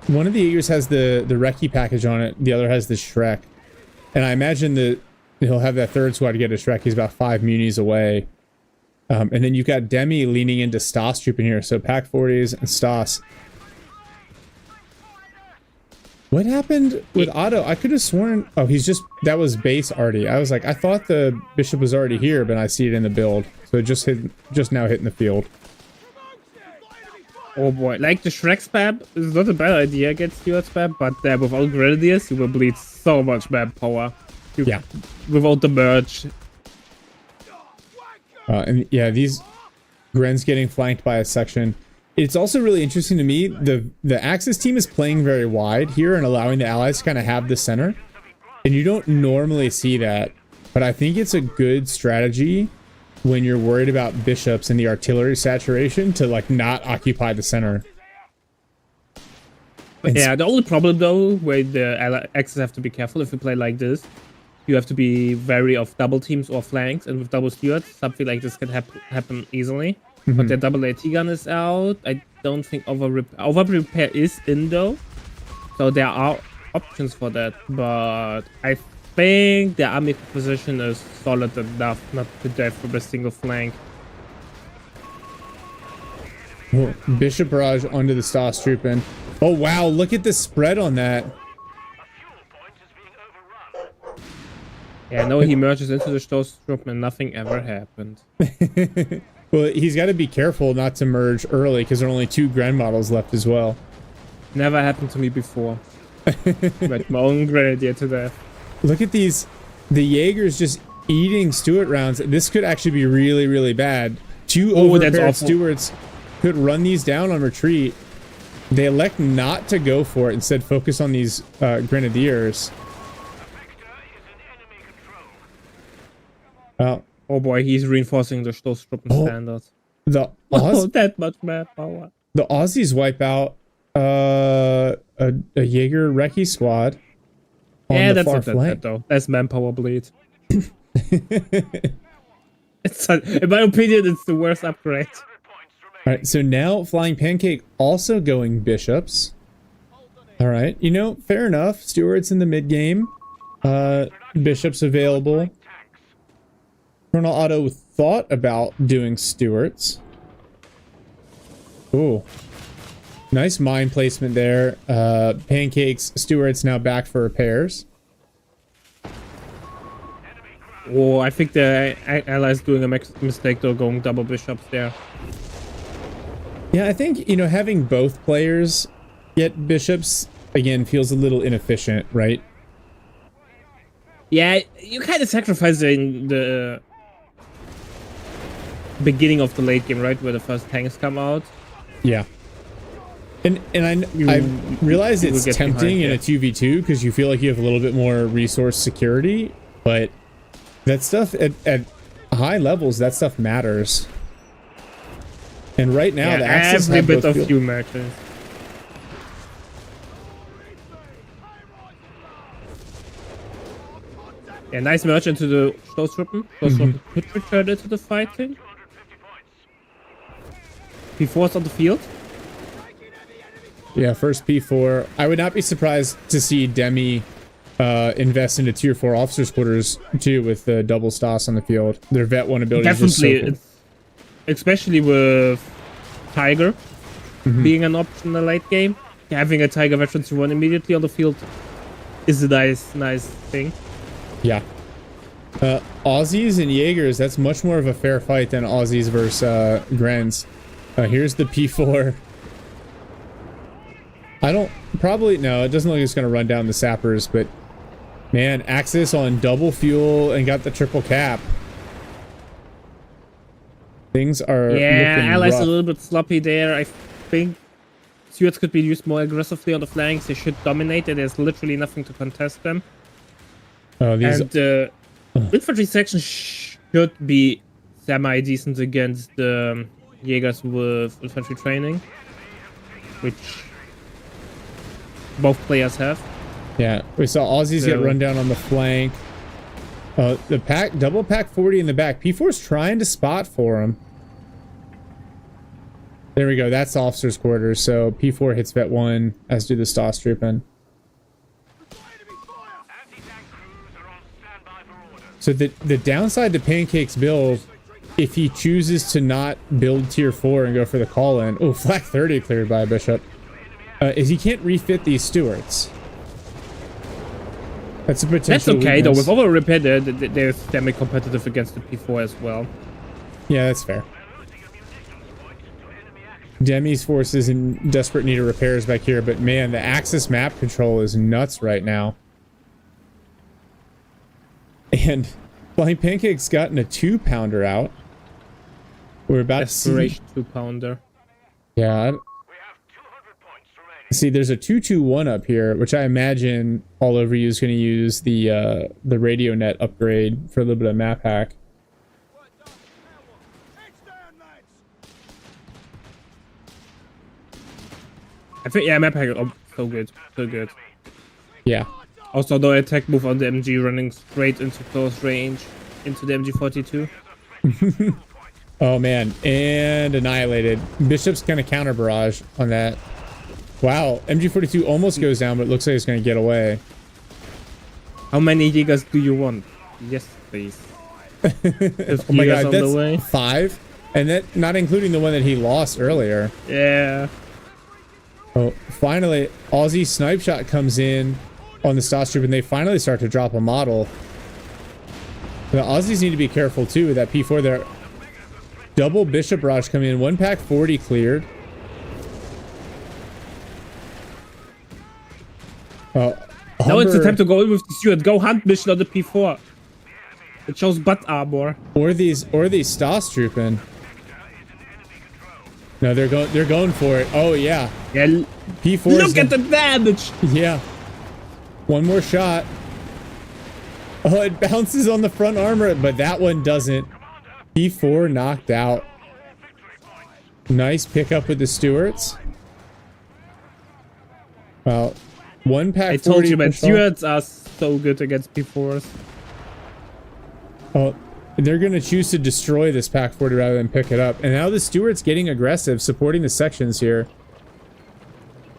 one of the Jaegers has the Recce package on it, the other has the Shrek. And I imagine that he'll have that third squad to get a Shrek. He's about 5 munis away. And then you've got Demi leaning into Stas troop in here. So Pack 40s and Stas. What happened with Otto? I could have sworn... Oh, he's just... That was base already. I was like, I thought the Bishop was already here, but I see it in the build. So it just now hitting the field. Oh boy, like the Shrek spam is not a bad idea against Stuart spam, but without Grenadiers, you will bleed so much manpower. Yeah. Without the merge. And yeah, these Gren's getting flanked by a section. It's also really interesting to me, the Axis team is playing very wide here and allowing the Allies to kind of have the center. And you don't normally see that, but I think it's a good strategy when you're worried about bishops and the artillery saturation to like not occupy the center. But yeah, the only problem though, where the Axis have to be careful if you play like this, you have to be wary of double teams or flanks, and with double Stuarts, something like this can happen easily. But their double AT gun is out. I don't think over repair is in though, so there are options for that. But I think the army position is solid enough not to die from a single flank. Well, Bishop barrage onto the Stas troop in. Oh wow, look at the spread on that. Yeah, no, he merges into the Stoß troop and nothing ever happened. Well, he's got to be careful not to merge early because there are only 2 Grand models left as well. Never happened to me before. But my own Grenadier to death. Look at these. The Jaegers just eating Stuart rounds. This could actually be really, really bad. 2 overpaired Stuarts could run these down on retreat. They elect not to go for it. Instead, focus on these Grenadiers. Oh boy, he's reinforcing the Stoßtruppen standards. That much manpower. The Aussies wipe out a Jaeger Recce squad on the far flank. Though. That's manpower bleed. In my opinion, it's the worst upgrade. Alright, so now Flying Pancake also going bishops. Alright, you know, fair enough. Stuart's in the mid game. Bishops available. Colonel Otto thought about doing Stuarts. Ooh. Nice mine placement there. Pancakes, Stuarts now back for repairs. Oh, I think the Allies doing a mistake though, going double bishops there. Yeah, I think, you know, having both players get bishops, again, feels a little inefficient, right? Yeah, you kind of sacrificing the beginning of the late game, right, where the first tanks come out. Yeah, and I realize it's tempting in a 2v2 because you feel like you have a little bit more resource security, but that stuff at high levels, that stuff matters. And right now, the Axis have every bit of few matches. Yeah, nice merge into the Stoßtruppen. Stoßtruppen could return into the fighting. P4's on the field. Yeah, first P4. I would not be surprised to see Demi invest into tier 4 officers quarters too with the double stas on the field. Their vet 1 ability is just so cool. Especially with Tiger being an option in the late game. Having a Tiger veteran to run immediately on the field is a nice thing. Yeah. Aussies and Jaegers, that's much more of a fair fight than Aussies versus Grens. Here's the P4. No, it doesn't look like it's going to run down the sappers, but man, Axis on double fuel and got the triple cap. Things are looking Allies rough. a little bit sloppy there. I think Stuarts could be used more aggressively on the flanks. They should dominate it. There's literally nothing to contest them. Oh, these... And infantry section should be semi-decent against the Jaegers with infantry training, which both players have. Yeah, we saw Aussies get run down on the flank. The double pack 40 in the back. P4's trying to spot for him. There we go. That's officer's quarters. So P4 hits vet 1, as do the Stas trooping. So the downside to Pancake's build, if he chooses to not build tier 4 and go for the call-in, oh, flak 30 cleared by a bishop, is he can't refit these Stuarts. That's a potential That's okay, weakness. though. With over repair, they're semi-competitive against the P4 as well. Yeah, that's fair. Demi's force is in desperate need of repairs back here, but man, the Axis map control is nuts right now. And Flying Pancake's gotten a 2-pounder out. We're about Desperation 2-pounder. Yeah. See, there's a 221 up here, which I imagine All Over You is going to use the radio net upgrade for a little bit of map hack. I think, yeah, map hack, oh, so good. So good. Yeah. Also, the attack move on the MG running straight into close range into the MG42. Oh, man. And annihilated. Bishop's kind of counter barrage on that. Wow. MG42 almost goes down, but it looks like it's going to get away. How many Jaegers do you want? Yes, please. Oh my god, that's the way. 5? And that not including the one that he lost earlier. Yeah. Oh, finally, Aussie snipe shot comes in on the Stas troop, and they finally start to drop a model. The Aussies need to be careful too with that P4 there. Double Bishop Barrage coming in. 1 pack 40 cleared. Now it's the time to go in with the Stuart. Go hunt mission on the P4. It shows butt armor. Or these Stas trooping. No, they're going for it. Oh yeah. Yeah. P4. Look at the damage. Yeah. One more shot. Oh, it bounces on the front armor, but that one doesn't. P4 knocked out. Nice pickup with the Stuarts. Well, 1 pack 40. I told you, man, Stuarts are so good against P4s. Oh, they're going to choose to destroy this pack 40 rather than pick it up. And now the Stuarts getting aggressive, supporting the sections here.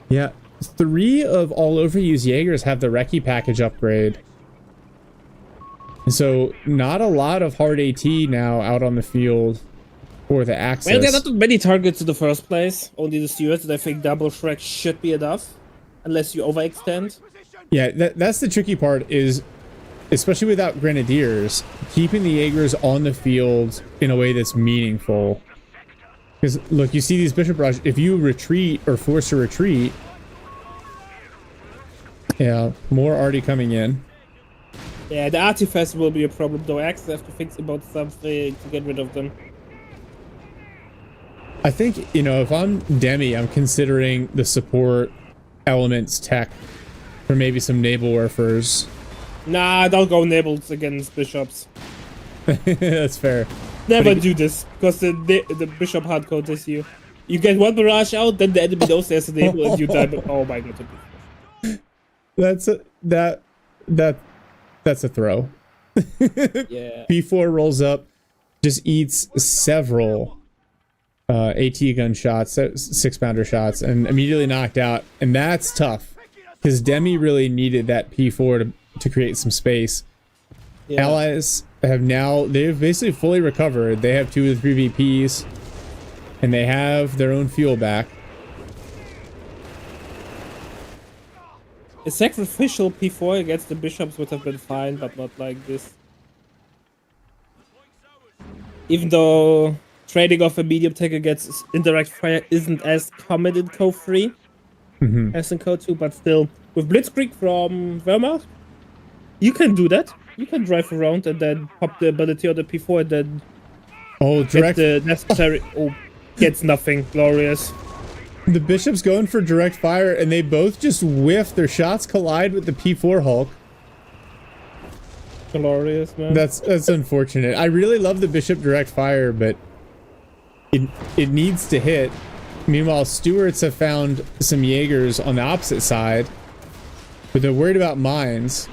Yeah, 3 of All Over You's Jaegers have the Recce package upgrade. So not a lot of hard AT now out on the field for the Axis. Well, there are not many targets in the first place. Only the Stuarts, and I think double Shrek should be enough. Unless you overextend. Yeah, that's the tricky part is, especially without Grenadiers, keeping the Jaegers on the field in a way that's meaningful. Because, look, you see these Bishop Barrage, if you retreat or force a retreat, yeah, more already coming in. Yeah, the artifacts will be a problem, though. Axis have to think about something to get rid of them. I think, you know, if I'm Demi, I'm considering the support elements tech for maybe some naval warfares. Nah, don't go nables against bishops. That's fair. Never do this, because the bishop hardcode is you. You get one barrage out, then the enemy knows there's a naval and you die. Oh my god. That's a throw. Yeah. P4 rolls up, just eats several AT gun shots, 6-pounder shots, and immediately knocked out. And that's tough, because Demi really needed that P4 to create some space. Yeah. Allies they've basically fully recovered. They have 2 of the 3 VPs, and they have their own fuel back. A sacrificial P4 against the bishops would have been fine, but not like this. Even though trading off a medium tech against indirect fire isn't as common in CoH3 as in CoH2, but still, with Blitzkrieg from Wehrmacht, you can do that. You can drive around and then pop the ability on the P4 and then direct get the necessary... gets nothing. Glorious. The bishop's going for direct fire, and they both just whiff. Their shots collide with the P4 Hulk. Glorious, man. That's unfortunate. I really love the bishop direct fire, but it needs to hit. Meanwhile, Stuarts have found some Jaegers on the opposite side, but they're worried about mines.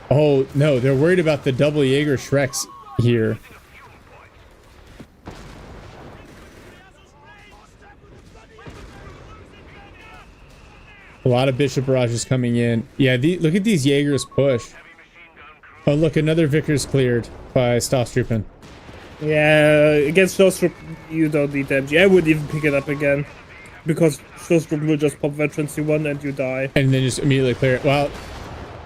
Oh no, they're worried about the double Jaeger Shreks here. A lot of bishop barrages coming in. Yeah, look at these Jaegers push. Oh, look, another Vickers cleared by Stostrupen. Yeah, against Stostrup, you don't need damage. I wouldn't even pick it up again. Because Stostrup will just pop Veterancy 1 and you die. And then just immediately clear it. Wow.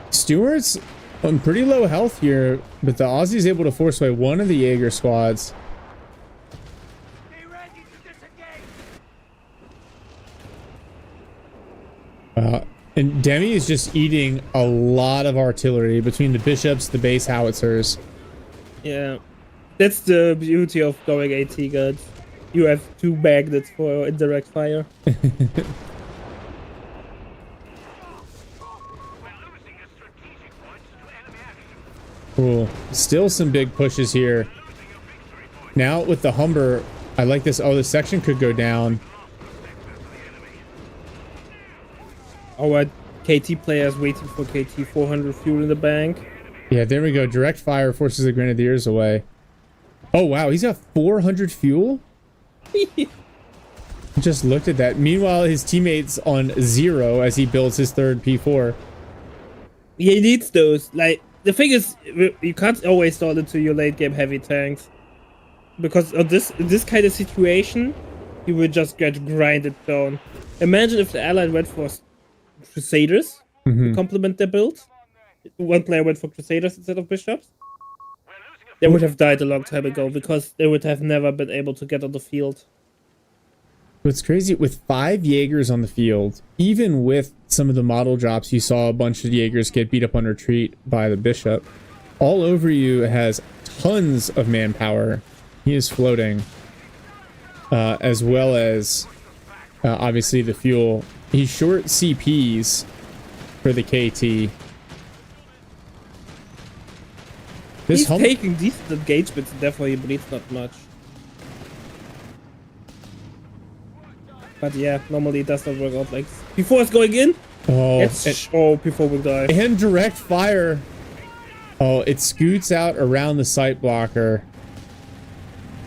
Stuart's on pretty low health here, but the Aussie's able to force away one of the Jaeger squads. And Demi is just eating a lot of artillery between the bishops, the base howitzers. Yeah, that's the beauty of going AT guns. You have 2 magnets for indirect fire. Cool. Still some big pushes here. Now with the Humber, I like this. Oh, this section could go down. Our KT players waiting for KT 400 fuel in the bank. Yeah, there we go. Direct fire forces the Grenadiers away. Oh, wow. He's got 400 fuel? Just looked at that. Meanwhile, his teammate's on 0 as he builds his 3rd P4. He needs those. Like, the thing is, you can't always stall into your late game heavy tanks. Because of this kind of situation, you will just get grinded down. Imagine if the Allied went for Crusaders to complement their build. One player went for Crusaders instead of Bishops. They would have died a long time ago because they would have never been able to get on the field. What's crazy, with 5 Jaegers on the field, even with some of the model drops, you saw a bunch of Jaegers get beat up on retreat by the Bishop. All Over You has tons of manpower. He is floating. As well as, obviously, the fuel. He's short CPs for the KT. He's taking decent engagements, and therefore he bleeds not much. But yeah, normally it does not work out like this. Before it's going in, before we die. And direct fire. Oh, it scoots out around the sight blocker.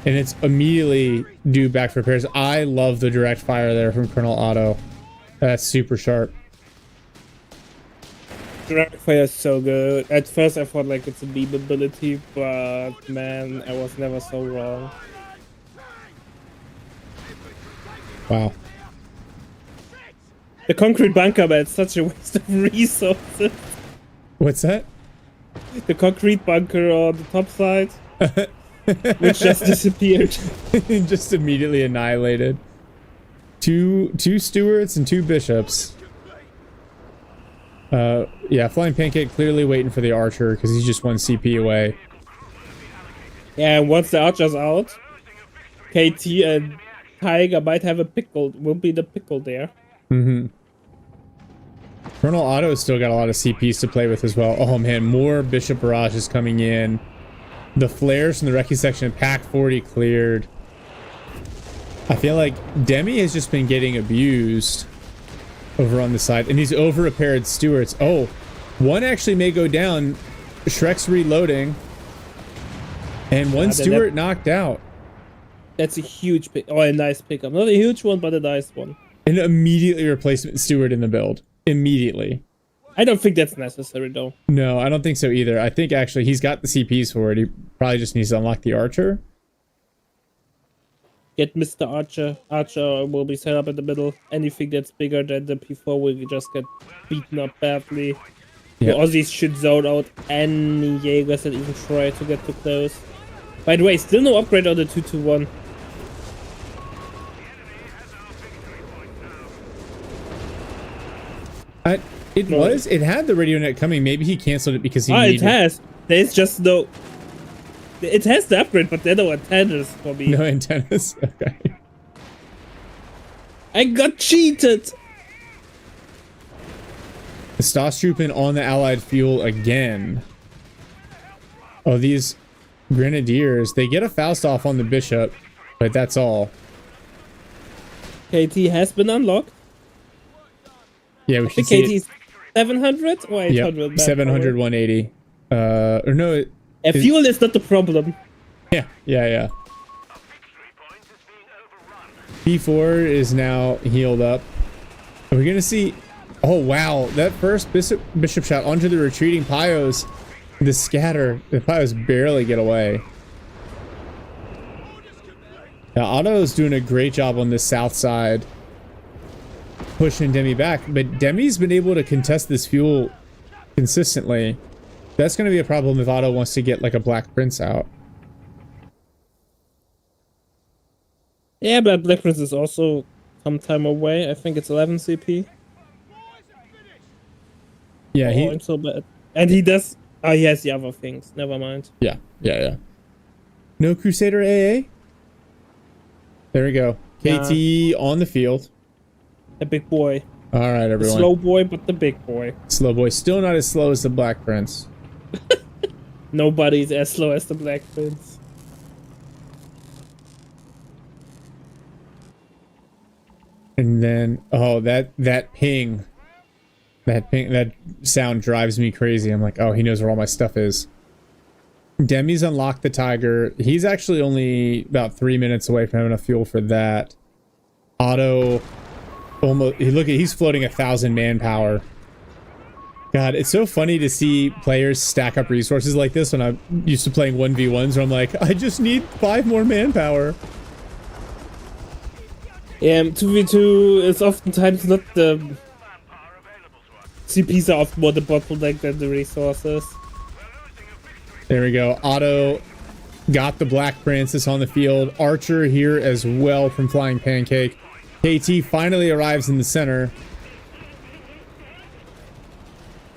And it's immediately due back for repairs. I love the direct fire there from Colonel Otto. That's super sharp. Direct fire is so good. At first I thought like it's a beam ability, but man, I was never so wrong. Wow. The concrete bunker, man, it's such a waste of resources. What's that? The concrete bunker on the top side. Which just disappeared. Just immediately annihilated. Two Stuarts and 2 Bishops. Yeah, Flying Pancake clearly waiting for the Archer because he's just 1 CP away. Yeah, and once the Archer's out, KT and Tiger might have a pickle. Will be the pickle there. Colonel Otto's still got a lot of CPs to play with as well. Oh man, more Bishop barrages coming in. The flares from the Recce section, Pack 40 cleared. I feel like Demi has just been getting abused over on the side. And these over-repaired Stuarts. Oh, one actually may go down. Shrek's reloading. And one Stuart knocked out. That's a huge pick. Oh, a nice pickup. Not a huge one, but a nice one. An immediately replacement Stuart in the build. Immediately. I don't think that's necessary, though. No, I don't think so either. I think actually he's got the CPs for it. He probably just needs to unlock the Archer. Get Mr. Archer. Archer will be set up in the middle. Anything that's bigger than the P4 will just get beaten up badly. The Aussies should zone out any Jaegers that even try to get too close. By the way, still no upgrade on the 221. It had the radio net coming. Maybe he canceled it because he needed... it has. There's just no... It has the upgrade, but there are no antennas for me. No antennas? Okay. I got cheated! The Stas trooping on the Allied fuel again. Oh, these Grenadiers. They get a Faust off on the Bishop, but that's all. KT has been unlocked. Yeah, we should see KT is 700 or 800? Yep, 700, 180. Or no... fuel is not the problem. Yeah. P4 is now healed up. Are we gonna see... Oh, wow. That first Bishop shot onto the retreating Pyos. The scatter. The Pyos barely get away. Now, Otto's doing a great job on the south side. Pushing Demi back. But Demi's been able to contest this fuel consistently. That's going to be a problem if Otto wants to get like a Black Prince out. Yeah, but Black Prince is also some time away. I think it's 11 CP. Yeah, I'm so bad. And he does... Oh, he has the other things. Never mind. Yeah. No Crusader AA? There we go. KT on the field. The big boy. All right, everyone. The slow boy, but the big boy. Slow boy. Still not as slow as the Black Prince. Nobody's as slow as the Black Prince. And then, oh, that ping. That sound drives me crazy. I'm like, oh, he knows where all my stuff is. Demi's unlocked the Tiger. He's actually only about 3 minutes away from having enough fuel for that. Otto, almost. He's floating 1,000 manpower. God, it's so funny to see players stack up resources like this when I'm used to playing 1v1s where I'm like, I just need 5 more manpower. Yeah, 2v2 is oftentimes not the... CPs are often more the bottleneck than the resources. There we go. Otto got the Black Princess on the field. Archer here as well from Flying Pancake. KT finally arrives in the center.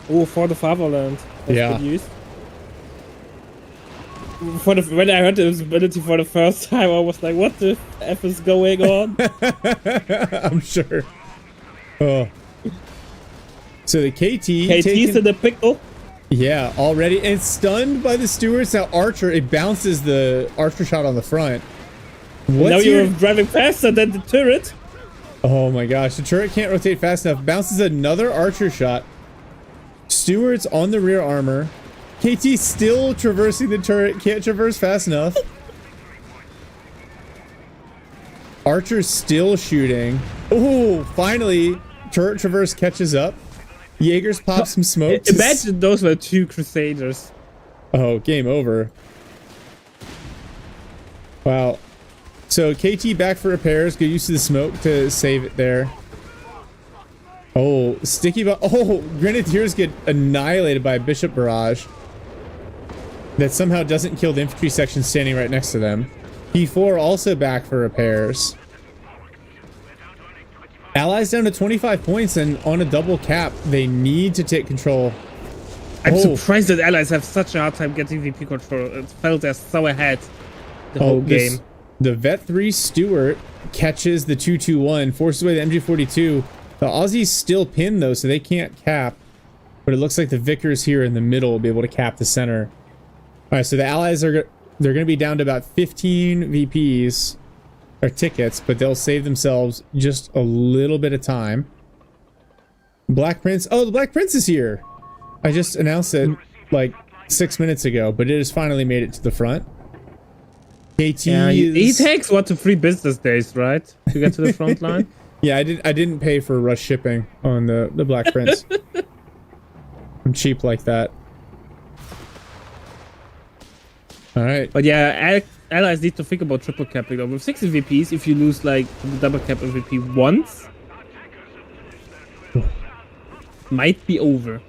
Oh, for the fatherland. That's yeah. good use. When I heard the visibility for the first time, I was like, what the F is going on? I'm sure. Oh. So the KT's in the pickle. Yeah, already. And stunned by the Stewards. Now Archer, it bounces the Archer shot on the front. Now you're driving faster than the turret. Oh my gosh, the turret can't rotate fast enough. Bounces another Archer shot. Stewards on the rear armor. KT still traversing the turret. Can't traverse fast enough. Archer's still shooting. Oh, finally, turret traverse catches up. Jaegers pop some smoke. Imagine those were 2 Crusaders. Oh, game over. Wow. So KT back for repairs. Good use of the smoke to save it there. Oh, sticky bomb. Oh, Grenadiers get annihilated by a Bishop barrage. That somehow doesn't kill the infantry section standing right next to them. P4 also back for repairs. Allies down to 25 points and on a double cap. They need to take control. I'm surprised that Allies have such a hard time getting VP control. It felt they're so ahead the whole game. The Vet 3 Stewart catches the 221, forces away the MG42. The Aussies still pin though, so they can't cap. But it looks like the Vickers here in the middle will be able to cap the center. All right, so the Allies are they're going to be down to about 15 VPs or tickets, but they'll save themselves just a little bit of time. Black Prince. Oh, the Black Prince is here. I just announced it like 6 minutes ago, but it has finally made it to the front. KT he takes 1 to 3 business days, right, to get to the front line. Yeah, I didn't pay for rush shipping on the Black Prince. I'm cheap like that. All right. But yeah, allies need to think about triple capping. Though. With 6 VPs, if you lose like the double cap VP once, might be over.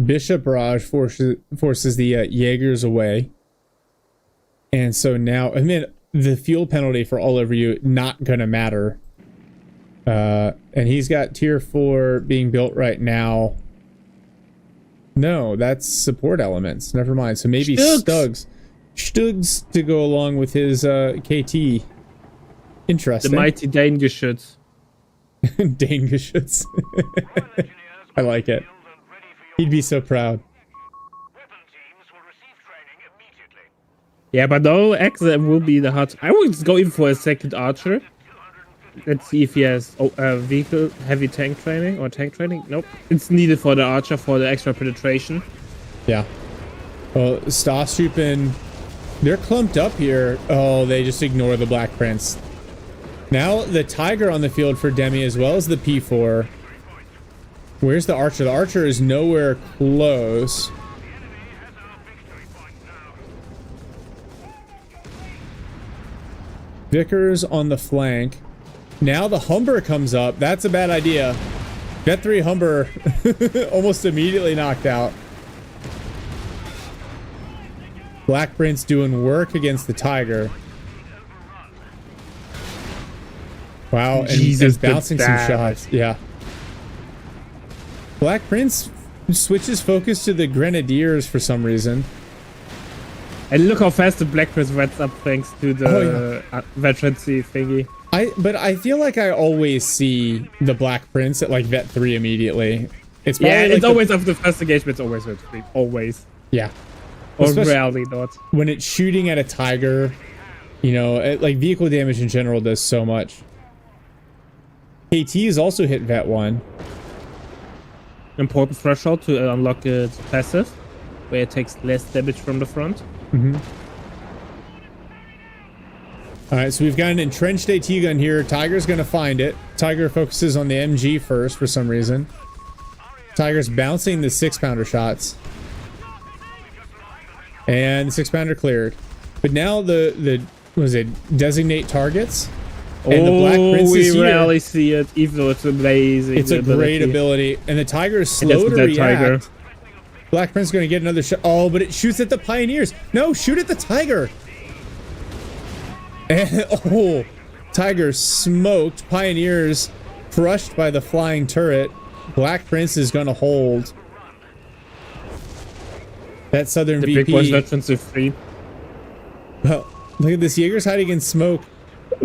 Bishop Barrage forces the Jaegers away. And so now, I mean, the fuel penalty for all over you not gonna matter. And he's got tier 4 being built right now. No, that's support elements. Never mind. So maybe Stugs to go along with his KT. Interesting. The mighty Dangeschütz. Dangeschütz. I like it. He'd be so proud. Yeah, but no, X will be the hot. I would go in for a second archer. Let's see if he has vehicle heavy tank training or tank training. Nope, it's needed for the archer for the extra penetration. Yeah. Well, Starstruppen, they're clumped up here. Oh, they just ignore the Black Prince. Now the Tiger on the field for Demi as well as the P4. Where's the archer? The archer is nowhere close. Vickers on the flank. Now the Humber comes up. That's a bad idea. Vet 3 Humber almost immediately knocked out. Black Prince doing work against the Tiger. Wow, and he's bouncing some shots. Yeah. Black Prince switches focus to the Grenadiers for some reason. And look how fast the Black Prince reds up thanks to the veterancy thingy. But I feel like I always see the Black Prince at like Vet 3 immediately. It's probably it's always after the first engagement. It's always Vet 3. Always. Yeah. Or rarely not. When it's shooting at a Tiger, you know, like vehicle damage in general does so much. KT is also hit Vet 1. Important threshold to unlock its passive, where it takes less damage from the front. Mm-hmm. Alright, so we've got an entrenched AT gun here. Tiger's gonna find it. Tiger focuses on the MG first for some reason. Tiger's bouncing the 6-pounder shots. And the 6-pounder cleared. But now the what was it, designate targets? And the Black Prince is here. We rarely see it, even though it's amazing. It's a great ability. And the Tiger is slow to react. Tiger. Black Prince is going to get another shot. Oh, but it shoots at the Pioneers. No, shoot at the Tiger. And, oh, Tiger smoked. Pioneers crushed by the flying turret. Black Prince is going to hold. That Southern the VP. Big Boys defensive 3. Well, look at this. Jaeger's hiding in smoke.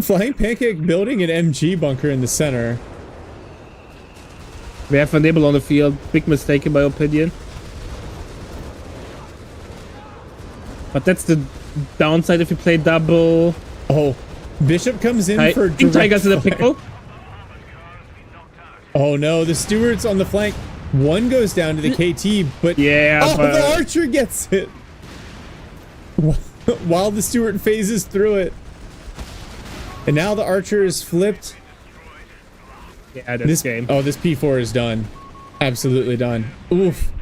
Flying Pancake building an MG bunker in the center. We have a nibble on the field. Big mistake in my opinion. But that's the downside if you play double. Oh, Bishop comes in for direct Tiger's in the pickle. Oh no, the Stewart's on the flank. One goes down to the KT, but the Archer gets it. While the Stewart phases through it. And now the Archer is flipped. Yeah, this game. Oh, this P4 is done. Absolutely done. Oof.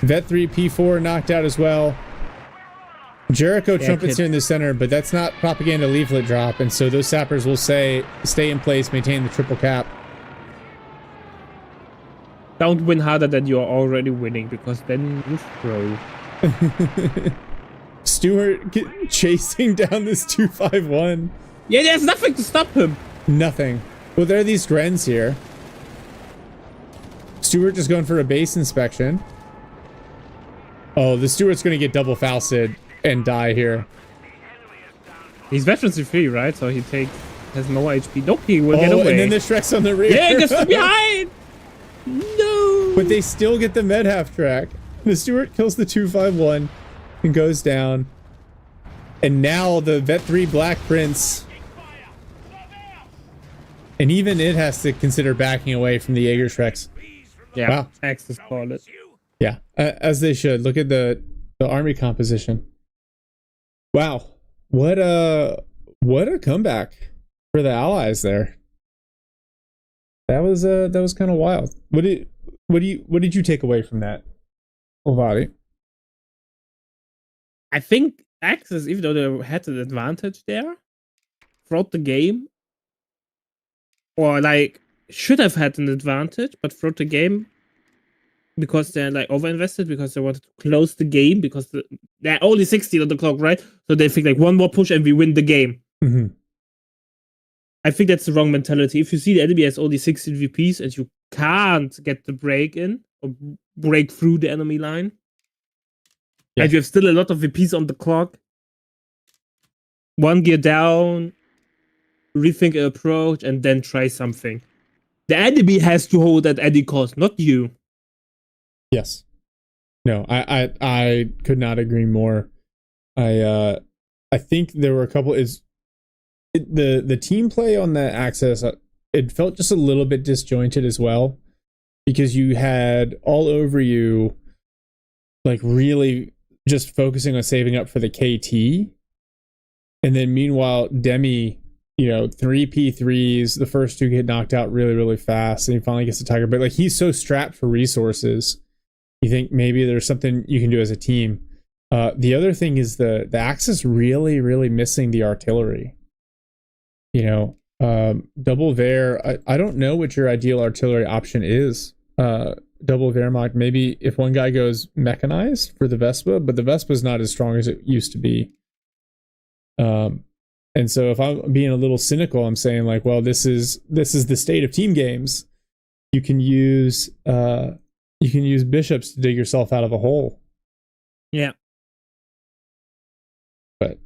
Vet 3 P4 knocked out as well. Jericho trumpets here in the center, but that's not propaganda leaflet drop, and so those sappers will say, stay in place, maintain the triple cap. Don't win harder than you're already winning, because then you throw. Stewart chasing down this 251. Yeah, there's nothing to stop him. Nothing. Well, there are these Grens here. Stewart just going for a base inspection. Oh, the Stewart's going to get double fouled and die here. He's veterancy free, right? So he has no HP. Nope, he will get away. And then the Shrek's on the rear. Yeah, he gets from behind. No. But they still get the med half track. The Stewart kills the 251 and goes down. And now the Vet 3 Black Prince. And even it has to consider backing away from the Jaeger Shreks. Yeah, wow. X is called it. Yeah, as they should. Look at the army composition. Wow, what a comeback for the Allies there. that was kind of wild. What did you take away from that, Olvadi? I think Axis, even though they had an advantage there throughout the game, or like should have had an advantage, but throughout the game, because they're like overinvested, because they wanted to close the game, because they're only 16 on the clock, right? So they think like one more push and we win the game. Mm-hmm. I think that's the wrong mentality. If you see the enemy has only 16 VPs and you can't get the break in or break through the enemy line, and you have still a lot of VPs on the clock, one gear down, rethink an approach, and then try something. The enemy has to hold at any cost, not you. Yes. No, I could not agree more. I think there were a couple the team play on the Access, it felt just a little bit disjointed as well, because you had all over you like really just focusing on saving up for the KT, and then meanwhile Demi, 3P3s, the first two get knocked out really really fast, and he finally gets the Tiger, but like he's so strapped for resources, you think maybe there's something you can do as a team. The other thing is the Axis really really missing the artillery. Double Ver, I don't know what your ideal artillery option is. Double Wehrmacht, maybe if one guy goes mechanized for the Vespa, but the Vespa's not as strong as it used to be. And so if I'm being a little cynical, I'm saying like, well, this is the state of team games. You can use bishops to dig yourself out of a hole. Yeah. But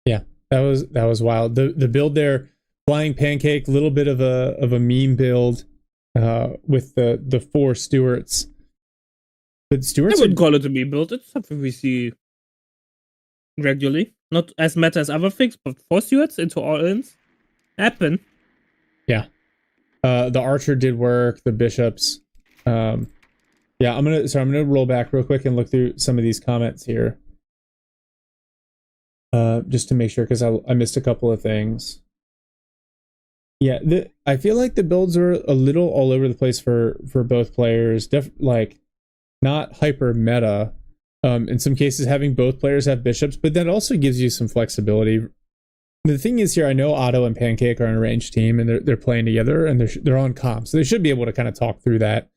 yeah, that was wild. The build there, flying pancake, a little bit of a meme build with the 4 Stuarts. But Stuarts, I wouldn't call it a meme build. It's something we see regularly. Not as meta as other things, but 4 Stuarts into all-ins happen. Yeah. The archer did work, the bishops. Yeah, I'm gonna roll back real quick and look through some of these comments here. Just to make sure, because I missed a couple of things. Yeah, I feel like the builds are a little all over the place for both players. Like not hyper meta. In some cases, having both players have bishops, but that also gives you some flexibility. The thing is here, I know Otto and Pancake are an arranged team, and they're playing together, and they're on comp, so they should be able to kind of talk through that.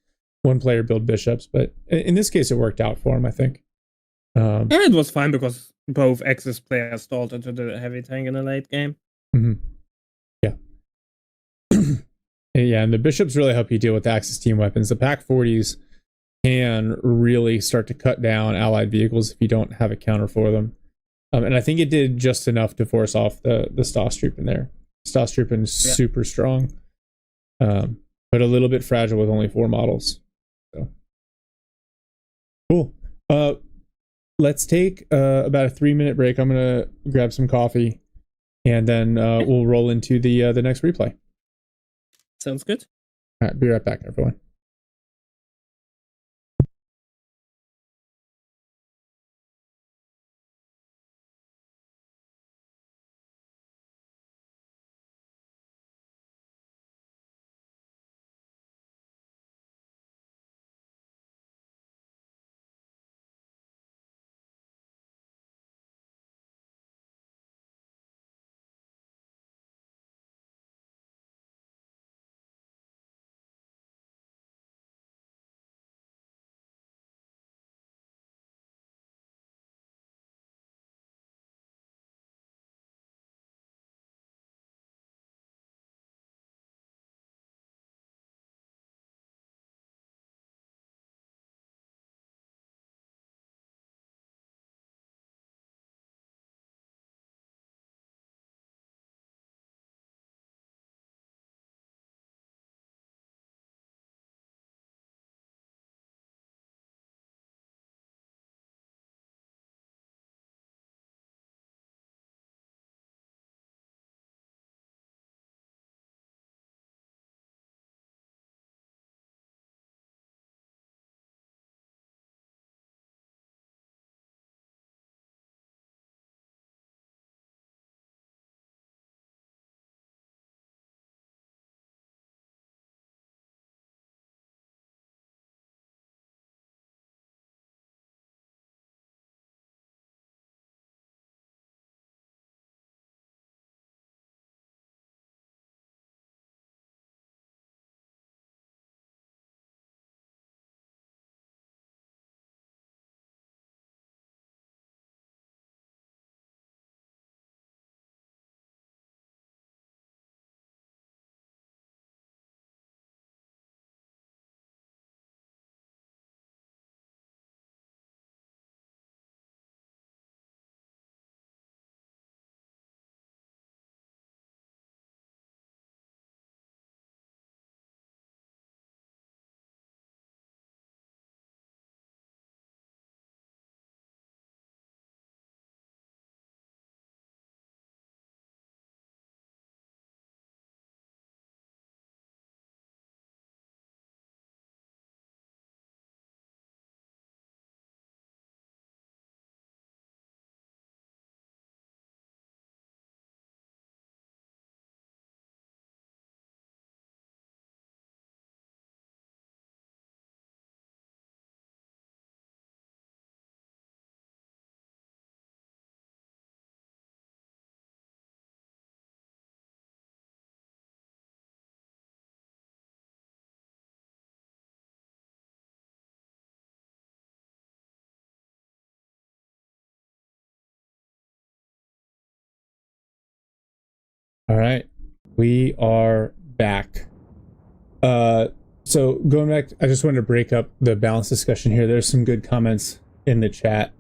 One player build bishops, but in this case, it worked out for him, I think. Yeah, it was fine because both Axis players stalled into the heavy tank in the late game. Mm-hmm. Yeah. Yeah, and the bishops really help you deal with the Axis team weapons. The Pack 40s can really start to cut down allied vehicles if you don't have a counter for them. And I think it did just enough to force off the Stosstroop in there. Stosstroop is super strong, but a little bit fragile with only 4 models. So cool. Let's take about a 3-minute break. I'm gonna grab some coffee, and then we'll roll into the next replay. Sounds good. All right, be right back, everyone. All right, we are back. So going back, I just wanted to break up the balance discussion here. There's some good comments in the chat.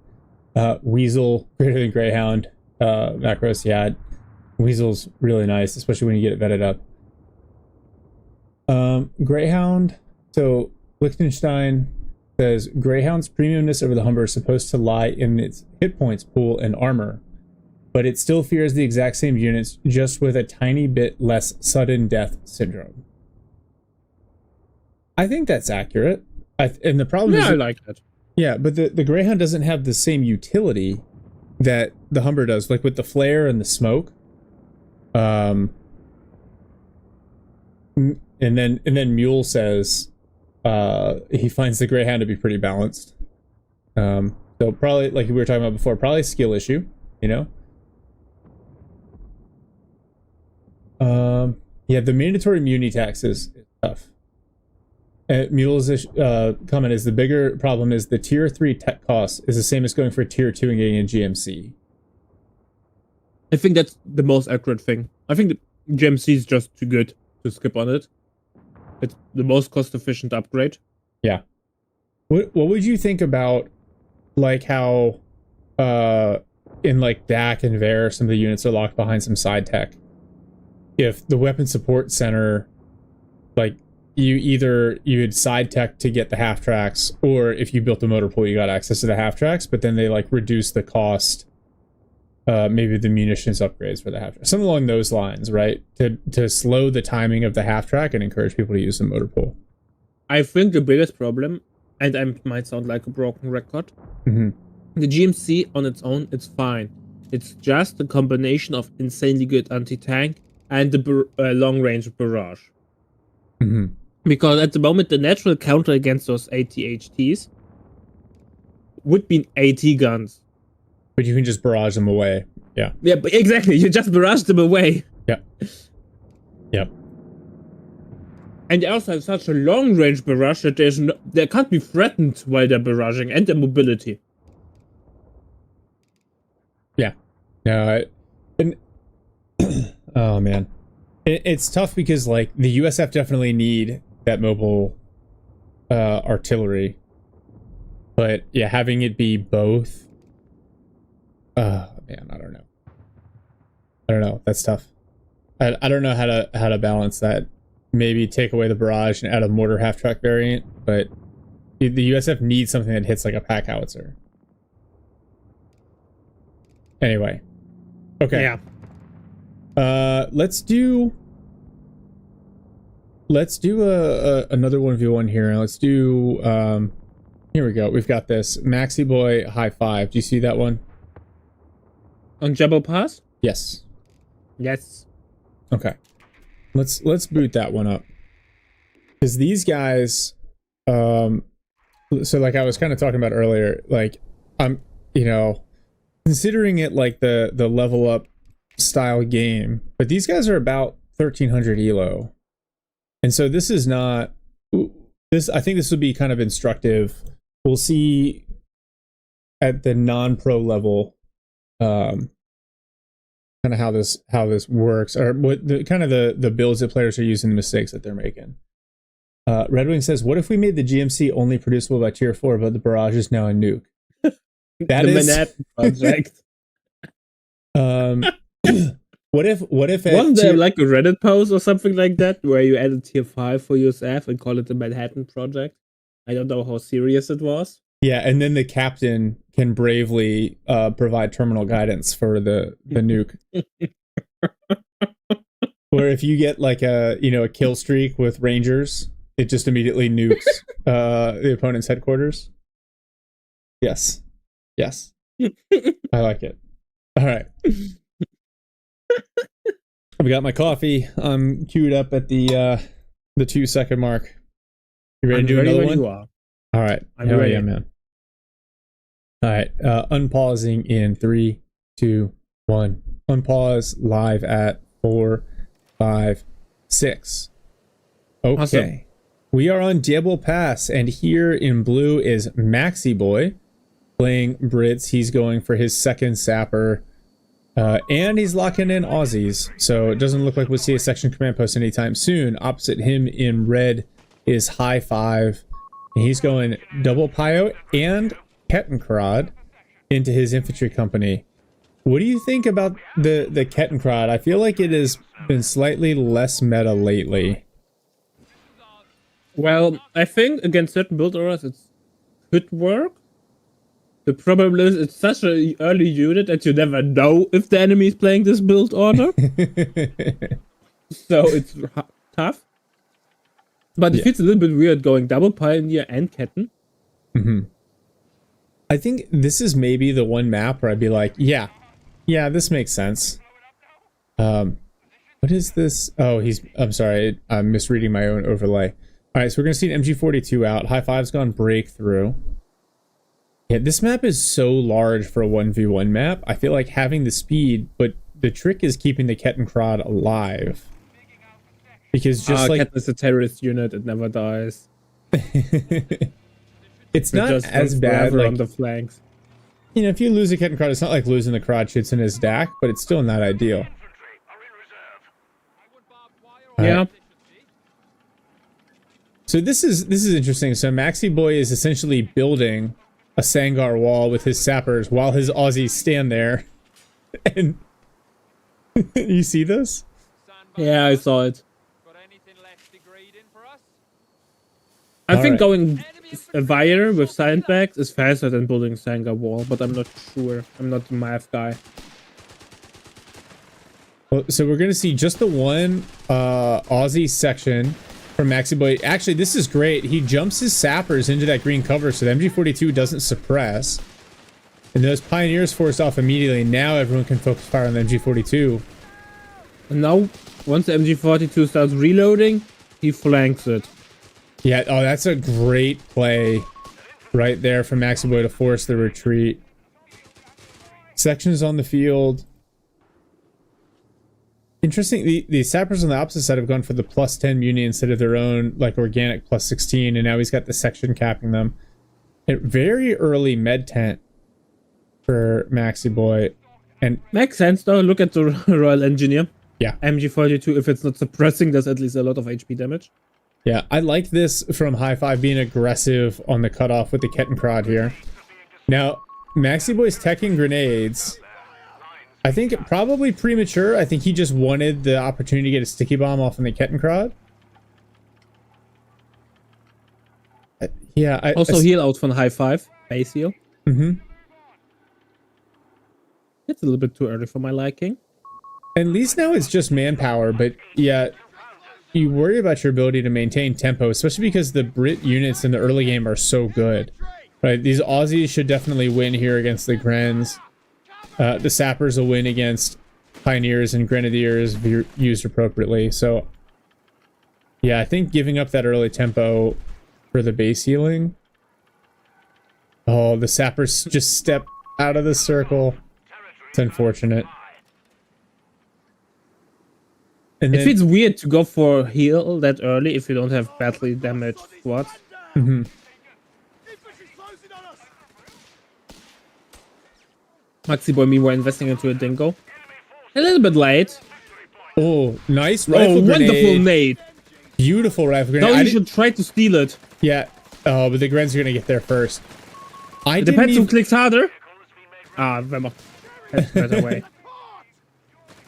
Weasel greater than Greyhound. Macros, yeah, Weasel's really nice, especially when you get it vetted up. Greyhound. So Liechtenstein says Greyhound's premiumness over the Humber is supposed to lie in its hit points pool and armor, but it still fears the exact same units, just with a tiny bit less sudden death syndrome. I think that's accurate. And the problem is... I like that. Yeah, but the Greyhound doesn't have the same utility that the Humber does, like with the flare and the smoke. And then Mule says he finds the Greyhound to be pretty balanced. So probably, like we were talking about before, probably a skill issue, you know? Yeah, the mandatory immunity tax is tough. Mule's comment is the bigger problem is the tier 3 tech cost is the same as going for tier 2 and getting a GMC. I think that's the most accurate thing. I think the GMC is just too good to skip on it. It's the most cost efficient upgrade. Yeah. What would you think about like how in like DAC and VAR some of the units are locked behind some side tech? If the weapon support center, like you'd side tech to get the half tracks, or if you built the motor pool, you got access to the half tracks, but then they like reduce the cost, maybe the munitions upgrades for the half track, something along those lines, right? To slow the timing of the half track and encourage people to use the motor pool. I think the biggest problem, and I might sound like a broken record, the GMC on its own, it's fine. It's just a combination of insanely good anti-tank and the long-range barrage. Because at the moment, the natural counter against those AT-HTs would be AT guns. But you can just barrage them away. Yeah. Yeah, but exactly. You just barrage them away. Yeah. Yep. And they also have such a long-range barrage that they can't be threatened while they're barraging, and their mobility. Yeah. No, oh, man. It's tough because, like, the USF definitely need that mobile artillery. But, yeah, having it be both... man, I don't know. That's tough. I don't know how to balance that. Maybe take away the barrage and add a mortar half-track variant, but the USF needs something that hits like a pack howitzer. Anyway. Okay. Yeah. Let's do another 1v1 here. Let's do here we go. We've got this Maxi Boy high five. Do you see that one? On Jebel Pass? Yes. Yes. Okay. Let's boot that one up. Because these guys so like I was kind of talking about earlier, like I'm considering it like the level up style game, but these guys are about 1300 elo, and so this is not this. I think this would be kind of instructive. We'll see at the non-pro level kind of how this works, or what the kind of the builds that players are using, the mistakes that they're making. Red Wing says, what if we made the GMC only producible by tier 4, but the barrage is now a nuke? That the is Manhattan project. What if wasn't there like a Reddit post or something like that where you added tier 5 for USF and call it the Manhattan project? I don't know how serious it was. Yeah, and then the captain can bravely provide terminal guidance for the nuke. Or if you get like a kill streak with Rangers, it just immediately nukes the opponent's headquarters. Yes. I like it. All right. We got my coffee. I'm queued up at the 2-second mark. You ready to do another one? You are. All right. I'm ready. Yeah, man. All right. Unpausing in 3, 2, 1. Unpause live at 4, 5, 6. Okay. Awesome. We are on Diablo Pass, and here in blue is Maxi Boy playing Brits. He's going for his second sapper. And he's locking in Aussies, so it doesn't look like we'll see a section command post anytime soon. Opposite him in red is High Five. And he's going double Pio and Kettenkrad into his infantry company. What do you think about the Kettenkrad? I feel like it has been slightly less meta lately. Well, I think against certain build orders it could work. The problem is it's such an early unit that you never know if the enemy is playing this build order. So it's tough. But it feels a little bit weird going double Pioneer and Ketten. I think this is maybe the one map where I'd be like, yeah, this makes sense. What is this? Oh, I'm sorry, I'm misreading my own overlay. All right, so we're going to see an MG42 out. High Five's gone breakthrough. Yeah, this map is so large for a 1v1 map. I feel like having the speed, but the trick is keeping the Kettenkrad alive. Because just like... Ketten's a terrorist unit, it never dies. It's not as bad like... on the flanks. You know, if you lose a Kettenkrad, it's not like losing the Krad in his DAC, but it's still not ideal. Yeah. So this is interesting. So Maxi Boy is essentially building a Sangar wall with his sappers while his Aussies stand there. And you see this? Yeah, I saw it. I think going Wire with sandbags is faster than building Sangar wall, but I'm not sure. I'm not the math guy. Well, so we're going to see just the one Aussie section from Maxi Boy. Actually, this is great. He jumps his sappers into that green cover so the MG42 doesn't suppress. And those Pioneers forced off immediately. Now everyone can focus fire on the MG42. And now, once the MG42 starts reloading, he flanks it. Yeah, oh, that's a great play right there from Maxi Boy to force the retreat. Sections on the field. Interesting, the sappers on the opposite side have gone for the +10 muni instead of their own, like, organic +16, and now he's got the section capping them. A very early med tent for Maxi Boy. And makes sense, though. Look at the Royal Engineer. Yeah. MG42, if it's not suppressing, does at least a lot of HP damage. Yeah, I like this from High Five being aggressive on the cutoff with the Kettenkrad here. Now, Maxi Boy's teching grenades... I think probably premature. I think he just wanted the opportunity to get a sticky bomb off on the Kettenkrad. Yeah. Also heal out from High Five. Base heal. It's a little bit too early for my liking. At least now it's just manpower, but yeah, you worry about your ability to maintain tempo, especially because the Brit units in the early game are so good. Right? These Aussies should definitely win here against the Grens. The sappers will win against Pioneers and Grenadiers if you're used appropriately. So, yeah, I think giving up that early tempo for the base healing. Oh, the sappers just step out of the circle. It's unfortunate. And it feels weird to go for heal that early if you don't have badly damaged squads. Maxi Boy, meanwhile, investing into a dingo. A little bit late. Oh, nice rifle grenade. Wonderful nade. Beautiful rifle grenade. Now you should try to steal it. Yeah. Oh, but the Grens are going to get there first. It depends who clicks harder. Ah, Wemmer. That's better way.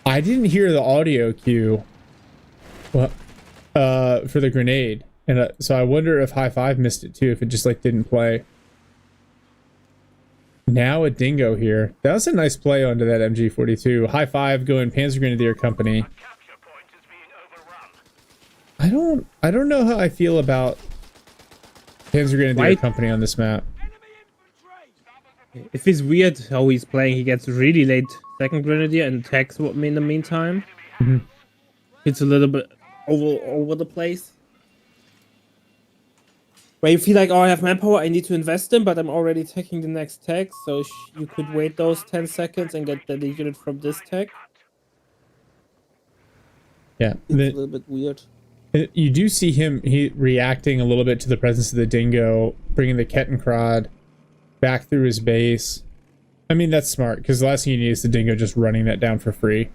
I didn't hear the audio cue. What? For the grenade. And so I wonder if High Five missed it too, if it just like didn't play. Now a dingo here. That was a nice play onto that MG42. High Five going Panzer Grenadier Company. I don't know how I feel about Panzer Grenadier Company on this map. If it's weird how he's playing, he gets really late second Grenadier and attacks me in the meantime. It's a little bit over the place. Where you feel like, oh, I have manpower, I need to invest in, but I'm already taking the next tech, so you could wait those 10 seconds and get the unit from this tech. Yeah. It's a little bit weird. You do see him reacting a little bit to the presence of the dingo, bringing the Kettenkrad back through his base. I mean, that's smart, because the last thing you need is the dingo just running that down for free.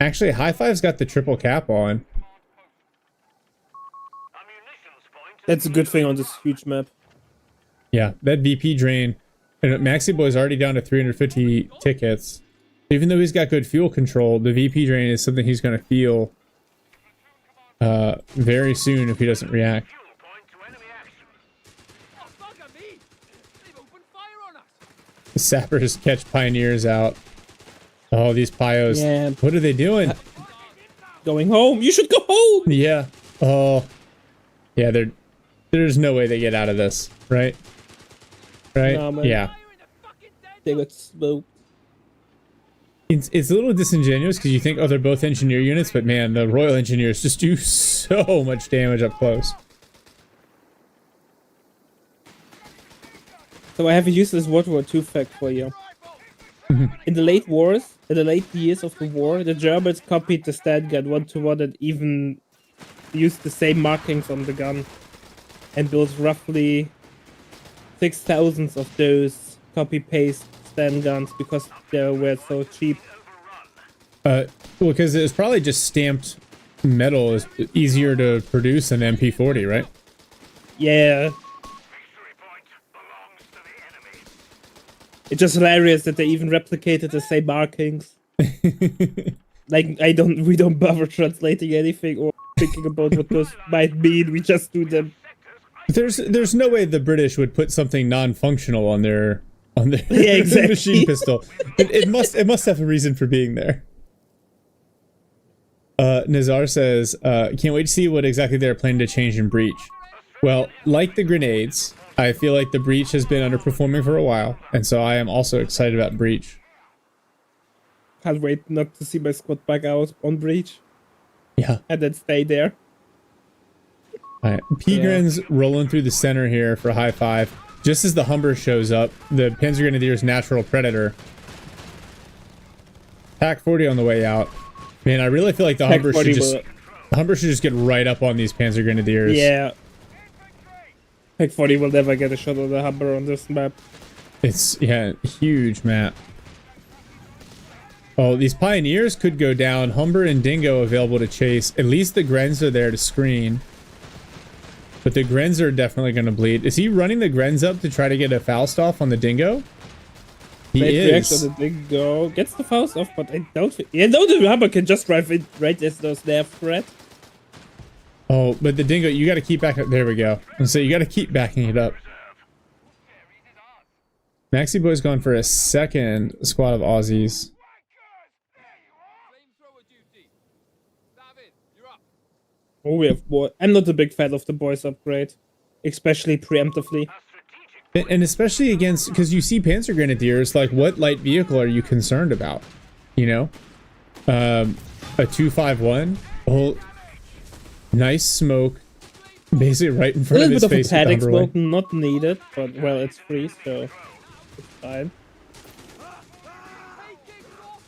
Actually, High Five's got the triple cap on. That's a good thing on this huge map. Yeah, that VP drain. And Maxi Boy's already down to 350 tickets. Even though he's got good fuel control, the VP drain is something he's going to feel very soon if he doesn't react. The sappers catch pioneers out. Oh, these pios. Yeah. What are they doing? Going home. You should go home. Yeah. Oh. Yeah, there's no way they get out of this, right? Right? Nah, yeah. They got smoked. It's a little disingenuous because you think, oh, they're both engineer units, but man, the Royal Engineers just do so much damage up close. So I have a useless World War II fact for you. In the late years of the war, the Germans copied the Stand gun one-to-one and even used the same markings on the gun. And built roughly 6,000 of those copy-paste Stand guns because they were so cheap. Well, because it's probably just stamped metal is easier to produce than MP40, right? Yeah. It's just hilarious that they even replicated the same markings. Like we don't bother translating anything or thinking about what those might mean. We just do them. There's no way the British would put something non-functional on their yeah, exactly. machine pistol. It must have a reason for being there. Nazar says, can't wait to see what exactly they're planning to change in Breach. Well, like the grenades, I feel like the Breach has been underperforming for a while, and so I am also excited about Breach. Can't wait not to see my squad back out on Breach. Yeah. And then stay there. Alright, Pigren's rolling through the center here for High Five. Just as the Humber shows up, the Panzer Grenadier's natural predator. Pack 40 on the way out. Man, I really feel like the Humber should just get right up on these Panzer Grenadiers. Yeah. Pack 40 will never get a shot on the Humber on this map. It's, yeah, huge map. Oh, these Pioneers could go down. Humber and Dingo available to chase. At least the Grens are there to screen. But the Grens are definitely going to bleed. Is he running the Grens up to try to get a Faust off on the Dingo? He is. On the Dingo. Gets the Faust off, but I don't think... Yeah, no, the Humber can just drive in right as those there threat. Oh, but the Dingo, you got to keep back up. There we go. And so you got to keep backing it up. Maxi Boy's going for a second squad of Aussies. Oh, we have boy. I'm not a big fan of the boys upgrade, especially preemptively. And especially against, because you see Panzer Grenadiers, like what light vehicle are you concerned about? You know? A 251? Oh, nice smoke. Basically right in front of his face. A little bit of a panic smoke, not needed, but well, it's free, so it's fine.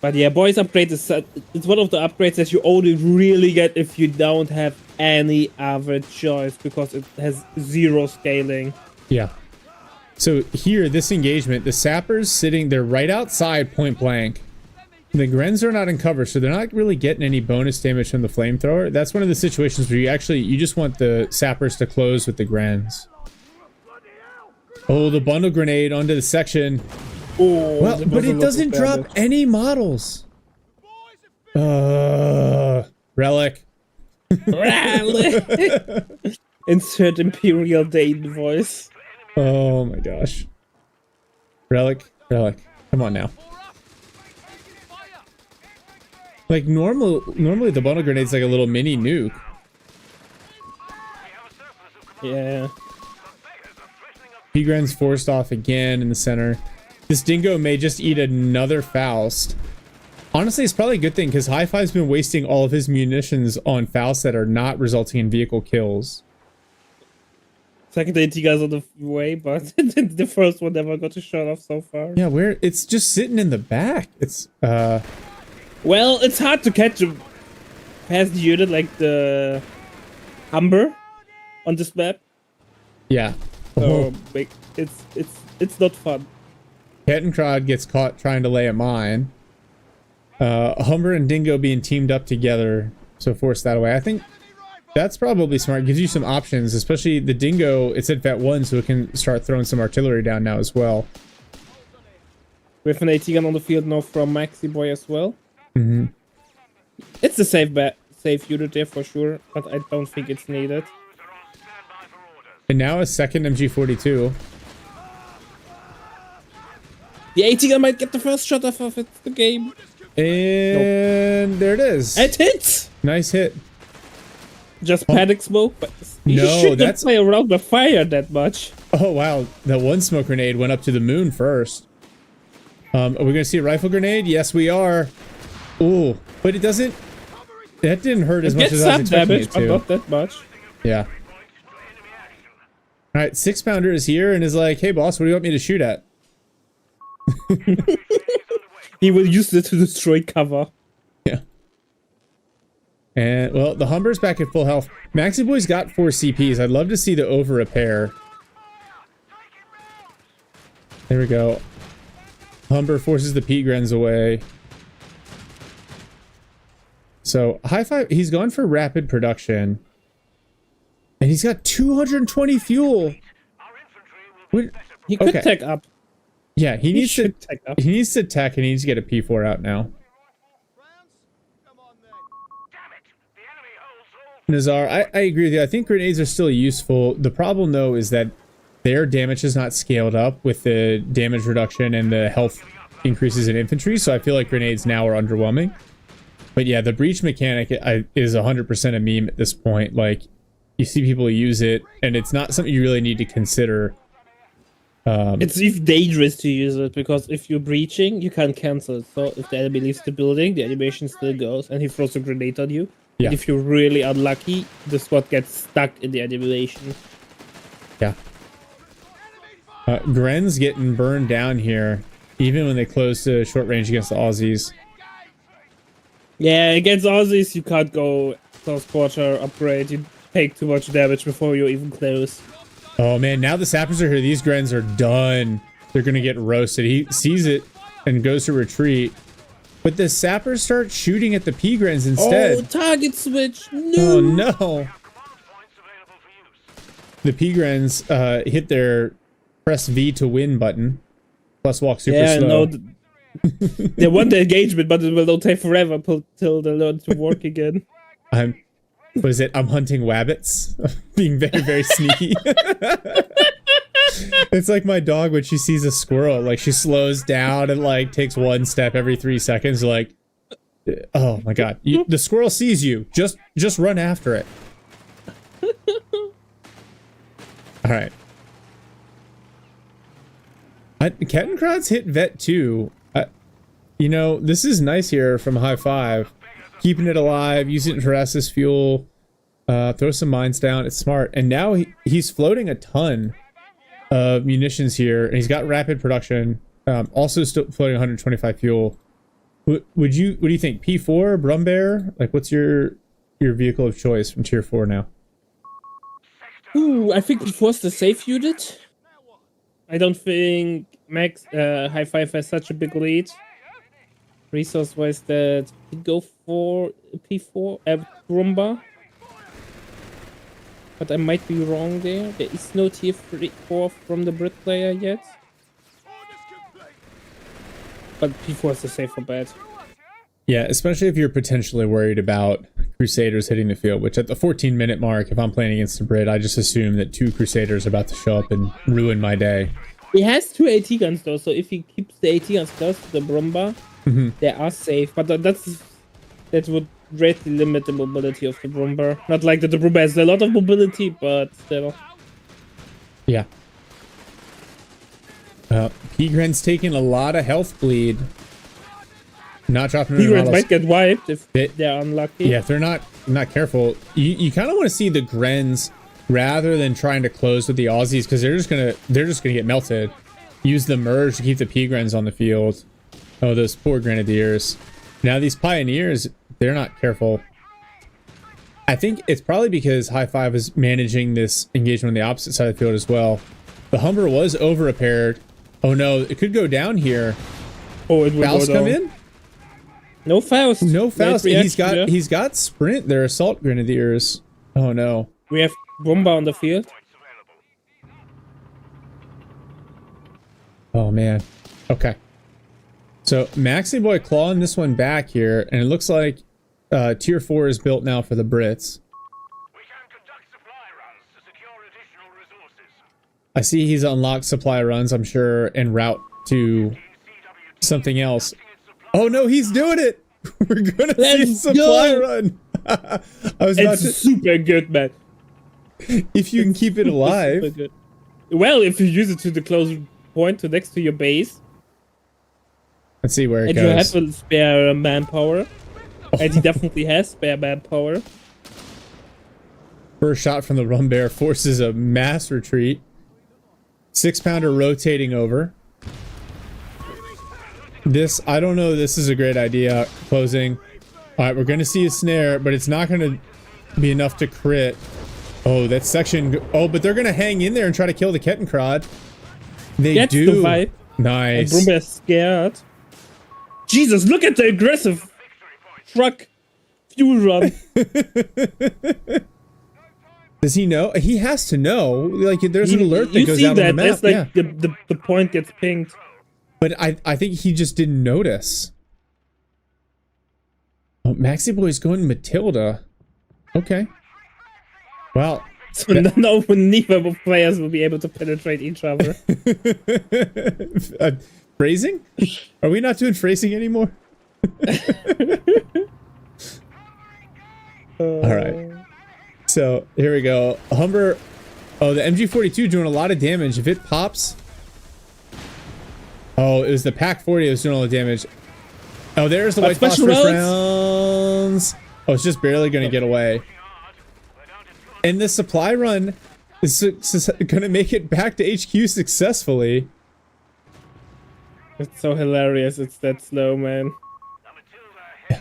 But yeah, boys upgrade is it's one of the upgrades that you only really get if you don't have any other choice, because it has zero scaling. Yeah. So here, this engagement, the sappers they're right outside point blank. The Grens are not in cover, so they're not really getting any bonus damage from the flamethrower. That's one of the situations where you just want the sappers to close with the Grens. Oh, the bundle grenade onto the section. Oh, well, but it doesn't drop any models. Relic. Relic. Insert Imperial Dane voice. Oh my gosh. Relic. Come on now. Like normally the bundle grenade's like a little mini nuke. Yeah. Pigren's forced off again in the center. This Dingo may just eat another Faust. Honestly, it's probably a good thing because High Five's been wasting all of his munitions on Faust that are not resulting in vehicle kills. Second AT guys on the way, but the first one never got a shot off so far. Yeah, it's just sitting in the back. It's well, it's hard to catch a fast unit like the Humber on this map. Yeah. So it's not fun. Kettenkrad gets caught trying to lay a mine. Humber and Dingo being teamed up together, so force that away. I think that's probably smart. Gives you some options, especially the Dingo. It's at vet 1, so it can start throwing some artillery down now as well. We have an AT gun on the field now from Maxi Boy as well. Mm-hmm. It's a safe unit there for sure, but I don't think it's needed. And now a second MG42. The AT gun might get the first shot off of it, the game. And there it is. It hits! Nice hit. Just panic smoke, but no, you shouldn't play around the fire that much. Oh wow, that one smoke grenade went up to the moon first. Are we gonna see a rifle grenade? Yes, we are. Ooh, but it doesn't. That didn't hurt as much as I was expecting it to. But not that much. Yeah. All right, 6-pounder is here and is like, "Hey boss, what do you want me to shoot at?" He will use it to destroy cover. Yeah. And well, the Humber's back at full health. Maxi Boy's got 4 CPs. I'd love to see the over repair. There we go. Humber forces the P-Grens away. So, high five. He's gone for rapid production. And he's got 220 fuel. He could tech up. Yeah, he needs to tech up. He needs to tech and he needs to get a P4 out now. Nazar, I agree with you. I think grenades are still useful. The problem, though, is that their damage is not scaled up with the damage reduction and the health increases in infantry, so I feel like grenades now are underwhelming. But yeah, the breach mechanic is 100% a meme at this point. Like, you see people use it, and it's not something you really need to consider. It's dangerous to use it, because if you're breaching, you can't cancel it. So if the enemy leaves the building, the animation still goes, and he throws a grenade on you. Yeah. And if you're really unlucky, the squad gets stuck in the animation. Yeah. Gren's getting burned down here, even when they close to short range against the Aussies. Yeah, against Aussies, you can't go close quarter upgrade. You take too much damage before you're even close. Oh man, now the sappers are here. These Grens are done. They're gonna get roasted. He sees it and goes to retreat. But the sappers start shooting at the P-Grens instead. Oh, target switch. No. Oh no. The P-Grens hit their press V to win button. Plus walk super slow. No, they won the engagement, but it will take forever till they learn to work again. What is it? I'm hunting wabbits. Being very, very sneaky. It's like my dog when she sees a squirrel. Like, she slows down and, like, takes one step every 3 seconds. Like, oh my god. The squirrel sees you. Just run after it. Alright. Kettenkrad's hit vet 2. You know, this is nice here from High Five. Keeping it alive, using it to harass this fuel, throw some mines down. It's smart. And now he's floating a ton of munitions here, and he's got rapid production. Also still floating 125 fuel. What do you think? P4, Brumbear? Like, what's your vehicle of choice from tier 4 now? Ooh, I think P4 is the safe unit. I don't think High Five has such a big lead. Resource-wise, that we go for P4 Brumba. But I might be wrong there. There is no tier 4 from the Brit player yet. But P4 is a safer bet. Yeah, especially if you're potentially worried about Crusaders hitting the field, which at the 14-minute mark, if I'm playing against the Brit, I just assume that 2 Crusaders are about to show up and ruin my day. He has 2 AT guns though, so if he keeps the AT guns close to the Brumba, they are safe. But that would greatly limit the mobility of the Brumba. Not like that the Brumba has a lot of mobility, but still. Yeah. P-Gren's taking a lot of health bleed. Not dropping. P-Grens might get wiped if they're unlucky. Yeah, if they're not careful. You kind of want to see the Grens rather than trying to close with the Aussies, because they're just gonna get melted. Use the merge to keep the P-Grens on the field. Oh, those poor Grenadiers. Now these Pioneers, they're not careful. I think it's probably because High Five is managing this engagement on the opposite side of the field as well. The Humber was over repaired. Oh no, it could go down here. Oh, it will Faust go down. come in? No Faust. No Faust. Reaction, He's got sprint. They're assault grenadiers. Oh no. We have Bomba on the field. Oh man. Okay. So Maxi Boy clawing this one back here, and it looks like tier 4 is built now for the Brits. We can conduct supply runs to secure additional resources. I see he's unlocked supply runs, I'm sure, en route to something else. Oh no, he's doing it! We're gonna see a supply run! I was about to... super good, man. If you can keep it alive. Super good. Well, if you use it to the close point to next to your base. Let's see where it and goes. You have a spare manpower. And he definitely has spare manpower. First shot from the Rum Bear forces a mass retreat. 6-pounder rotating over. This, I don't know, this is a great idea. Closing. Alright, we're going to see a snare, but it's not going to be enough to crit. Oh, that section. Oh, but they're going to hang in there and try to kill the Kettenkrad. They Gets do. The vibe. Nice. And Brumbear's scared. Jesus, look at the aggressive truck fuel run. Does he know? He has to know. Like, there's an alert that goes out on the map. It's like the point gets pinged. But I think he just didn't notice. Oh, Maxi Boy's going Matilda. Okay. Well. So now neither of players will be able to penetrate each other. Phrasing? Are we not doing phrasing anymore? Alright. So, here we go. Humber. Oh, the MG42 doing a lot of damage. If it pops. Oh, it was the Pack 40 that was doing all the damage. Oh, there's the white phosphorus rounds. Oh, it's just barely going to get away. And the supply run is going to make it back to HQ successfully. It's so hilarious. It's that slow, man.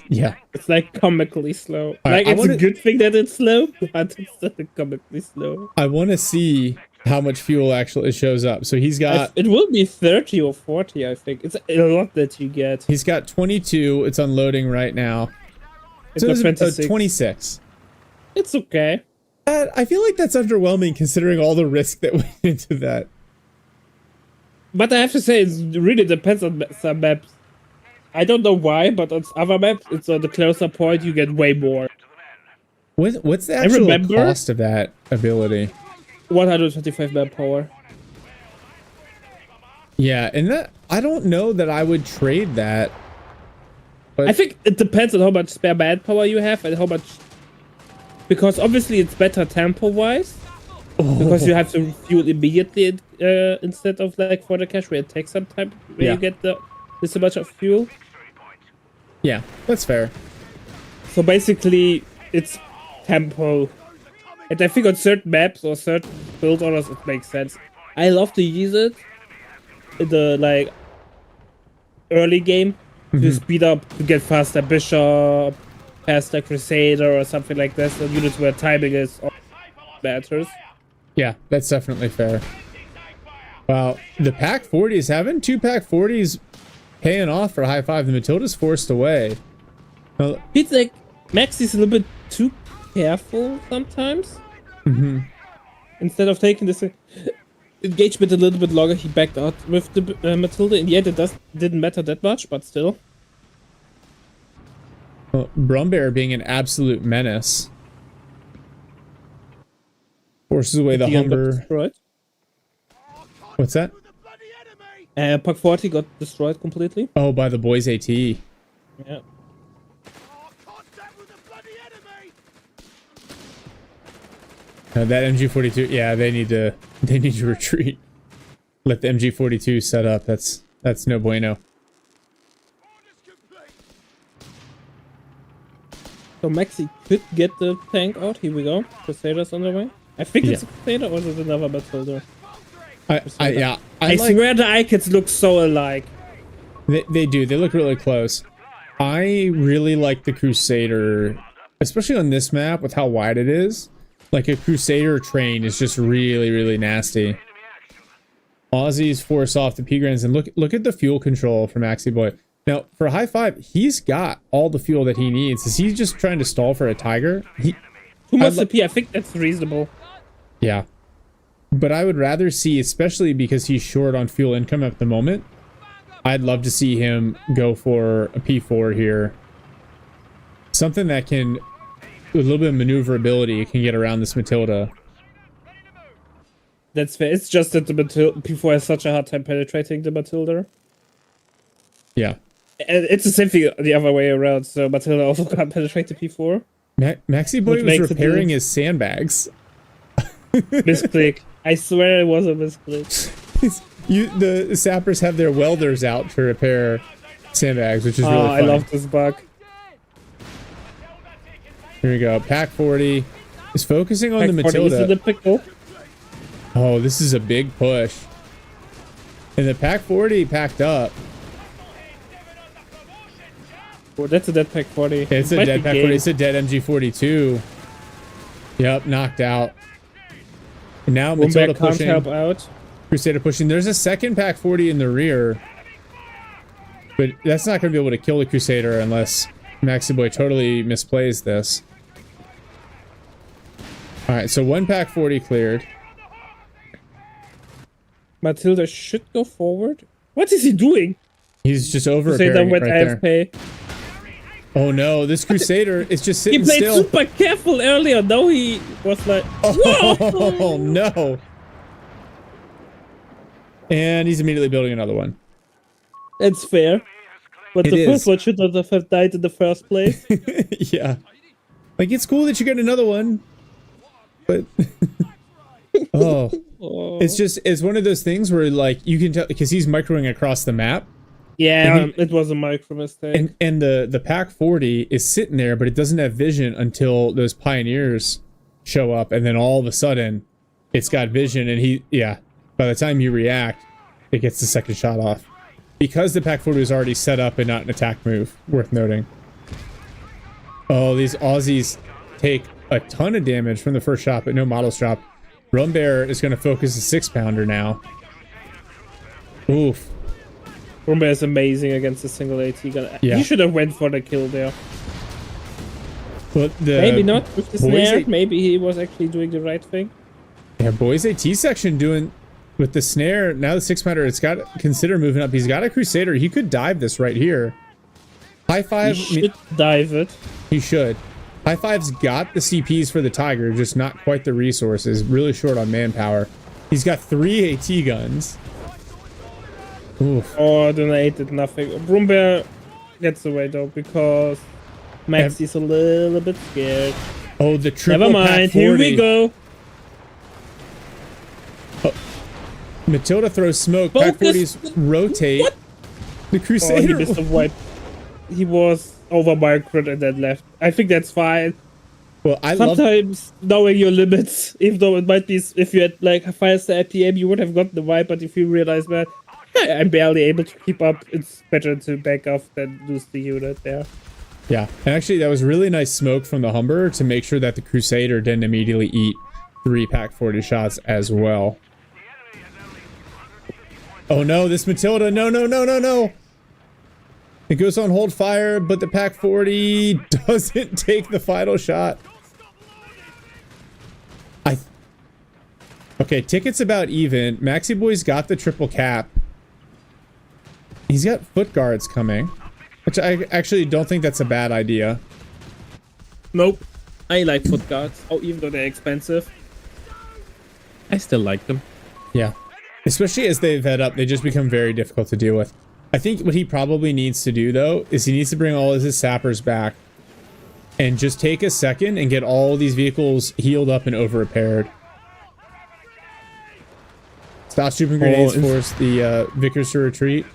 Yeah. It's like comically slow. Right, like, it's a good thing that it's slow, but it's still comically slow. I want to see how much fuel actually shows up. So he's got... It will be 30 or 40, I think. It's a lot that you get. He's got 22. It's unloading right now. It's So a 26. 26. It's okay. I feel like that's underwhelming considering all the risk that went into that. But I have to say, it really depends on some maps. I don't know why, but on other maps, it's on the closer point, you get way more. What's the actual cost of that ability? 125 manpower. Yeah, and that I don't know that I would trade that. But I think it depends on how much spare manpower you have and how much... Because obviously it's better tempo-wise. Oh. Because you have to fuel immediately instead of like for the cache where it takes some time where you get this much of fuel. Yeah, that's fair. So basically it's tempo. And I think on certain maps or certain build orders it makes sense. I love to use it in the like early game to speed up, to get faster Bishop, faster Crusader or something like this. So units where timing is all matters. Yeah, that's definitely fair. Wow, the Pack 40s, having 2 Pack 40s paying off for high 5. The Matilda's forced away. It's like Maxi's a little bit too careful sometimes. Instead of taking this engagement a little bit longer, he backed out with the Matilda. In the end, it didn't matter that much, but still. Well, Brumbear being an absolute menace. Forces away the Humber. What's that? Pack 40 got destroyed completely. Oh, by the boys AT. Yeah. That MG42, yeah, they need to retreat. Let the MG42 set up. That's no bueno. So Maxi could get the tank out. Here we go. Crusader's on the way. I think it's a Crusader or is it another Matilda? I swear the icons look so alike. They do. They look really close. I really like the Crusader, especially on this map with how wide it is. Like a Crusader train is just really, really nasty. Aussies force off the P-Grans, and look at the fuel control for Maxi Boy. Now, for high five, he's got all the fuel that he needs. Is he just trying to stall for a Tiger? Too much CP, I think that's reasonable. Yeah. But I would rather see, especially because he's short on fuel income at the moment, I'd love to see him go for a P4 here. Something that can, with a little bit of maneuverability, can get around this Matilda. That's fair. It's just that the P4 has such a hard time penetrating the Matilda. Yeah. And it's the same thing the other way around, so Matilda also can't penetrate the P4. Maxi Boy was repairing his sandbags. Misclick. I swear it was a misclick. The sappers have their welders out to repair sandbags, which is really funny. I love this bug. Here we go. Pack 40 is focusing on the Matilda. The pickle. Oh, this is a big push. And the Pack 40 packed up. Oh, that's a dead Pack 40. It's a dead Pack 40. It's a dead MG42. Yep, knocked out. And now Matilda pushing. Can't help out. Crusader pushing. There's a second Pack 40 in the rear. But that's not going to be able to kill the Crusader unless Maxi Boy totally misplays this. Alright, so one Pack 40 cleared. Matilda should go forward. What is he doing? He's just over repairing right there. AFK. Oh no, this Crusader is just sitting still. He played super careful earlier. Now he was like, oh no. And he's immediately building another one. That's fair. But the first one should not have died in the first place. Yeah. Like, it's cool that you get another one. But... It's one of those things where, like, you can tell... Because he's microing across the map. Yeah, it was a micro mistake. And the Pack 40 is sitting there, but it doesn't have vision until those Pioneers show up. And then all of a sudden, it's got vision. And by the time you react, it gets the second shot off. Because the Pack 40 was already set up and not an attack move, worth noting. Oh, these Aussies take a ton of damage from the first shot, but no models drop. Rumbear is going to focus a 6-pounder now. Oof. Rumbear is amazing against a single AT gun. Yeah. He should have went for the kill there. But maybe not with the snare. Maybe he was actually doing the right thing. Yeah, boys AT section doing... With the snare, now the 6-pounder, it's got to consider moving up. He's got a Crusader. He could dive this right here. High Five... He should dive it. He should. High Five's got the CPs for the Tiger, just not quite the resources. Really short on manpower. He's got 3 AT guns. Oof. Oh, then I did nothing. Brumbear gets away though, because Maxi's a little bit scared. Oh, the triple Never mind, here we go. Matilda throws smoke. Pack 40s rotate. What? The Crusader. He missed a wipe. He was over microed and then left. I think that's fine. Well, sometimes knowing your limits, even though it might be if you had like a 5-star IPM, you would have gotten the wipe. But if you realize that I'm barely able to keep up, it's better to back off than lose the unit there. Yeah, and actually that was really nice smoke from the Humber to make sure that the Crusader didn't immediately eat 3 Pack 40 shots as well. Oh no, this Matilda, no. It goes on hold fire, but the Pack 40 doesn't take the final shot. Okay, ticket's about even. Maxi Boy's got the triple cap. He's got foot guards coming, which I actually don't think that's a bad idea. Nope. I like foot guards. Oh, even though they're expensive, I still like them. Yeah. Especially as they vet up, they just become very difficult to deal with. I think what he probably needs to do, though, is he needs to bring all of his sappers back and just take a second and get all these vehicles healed up and over-repaired. Stop shooting grenades, force the Vickers to retreat.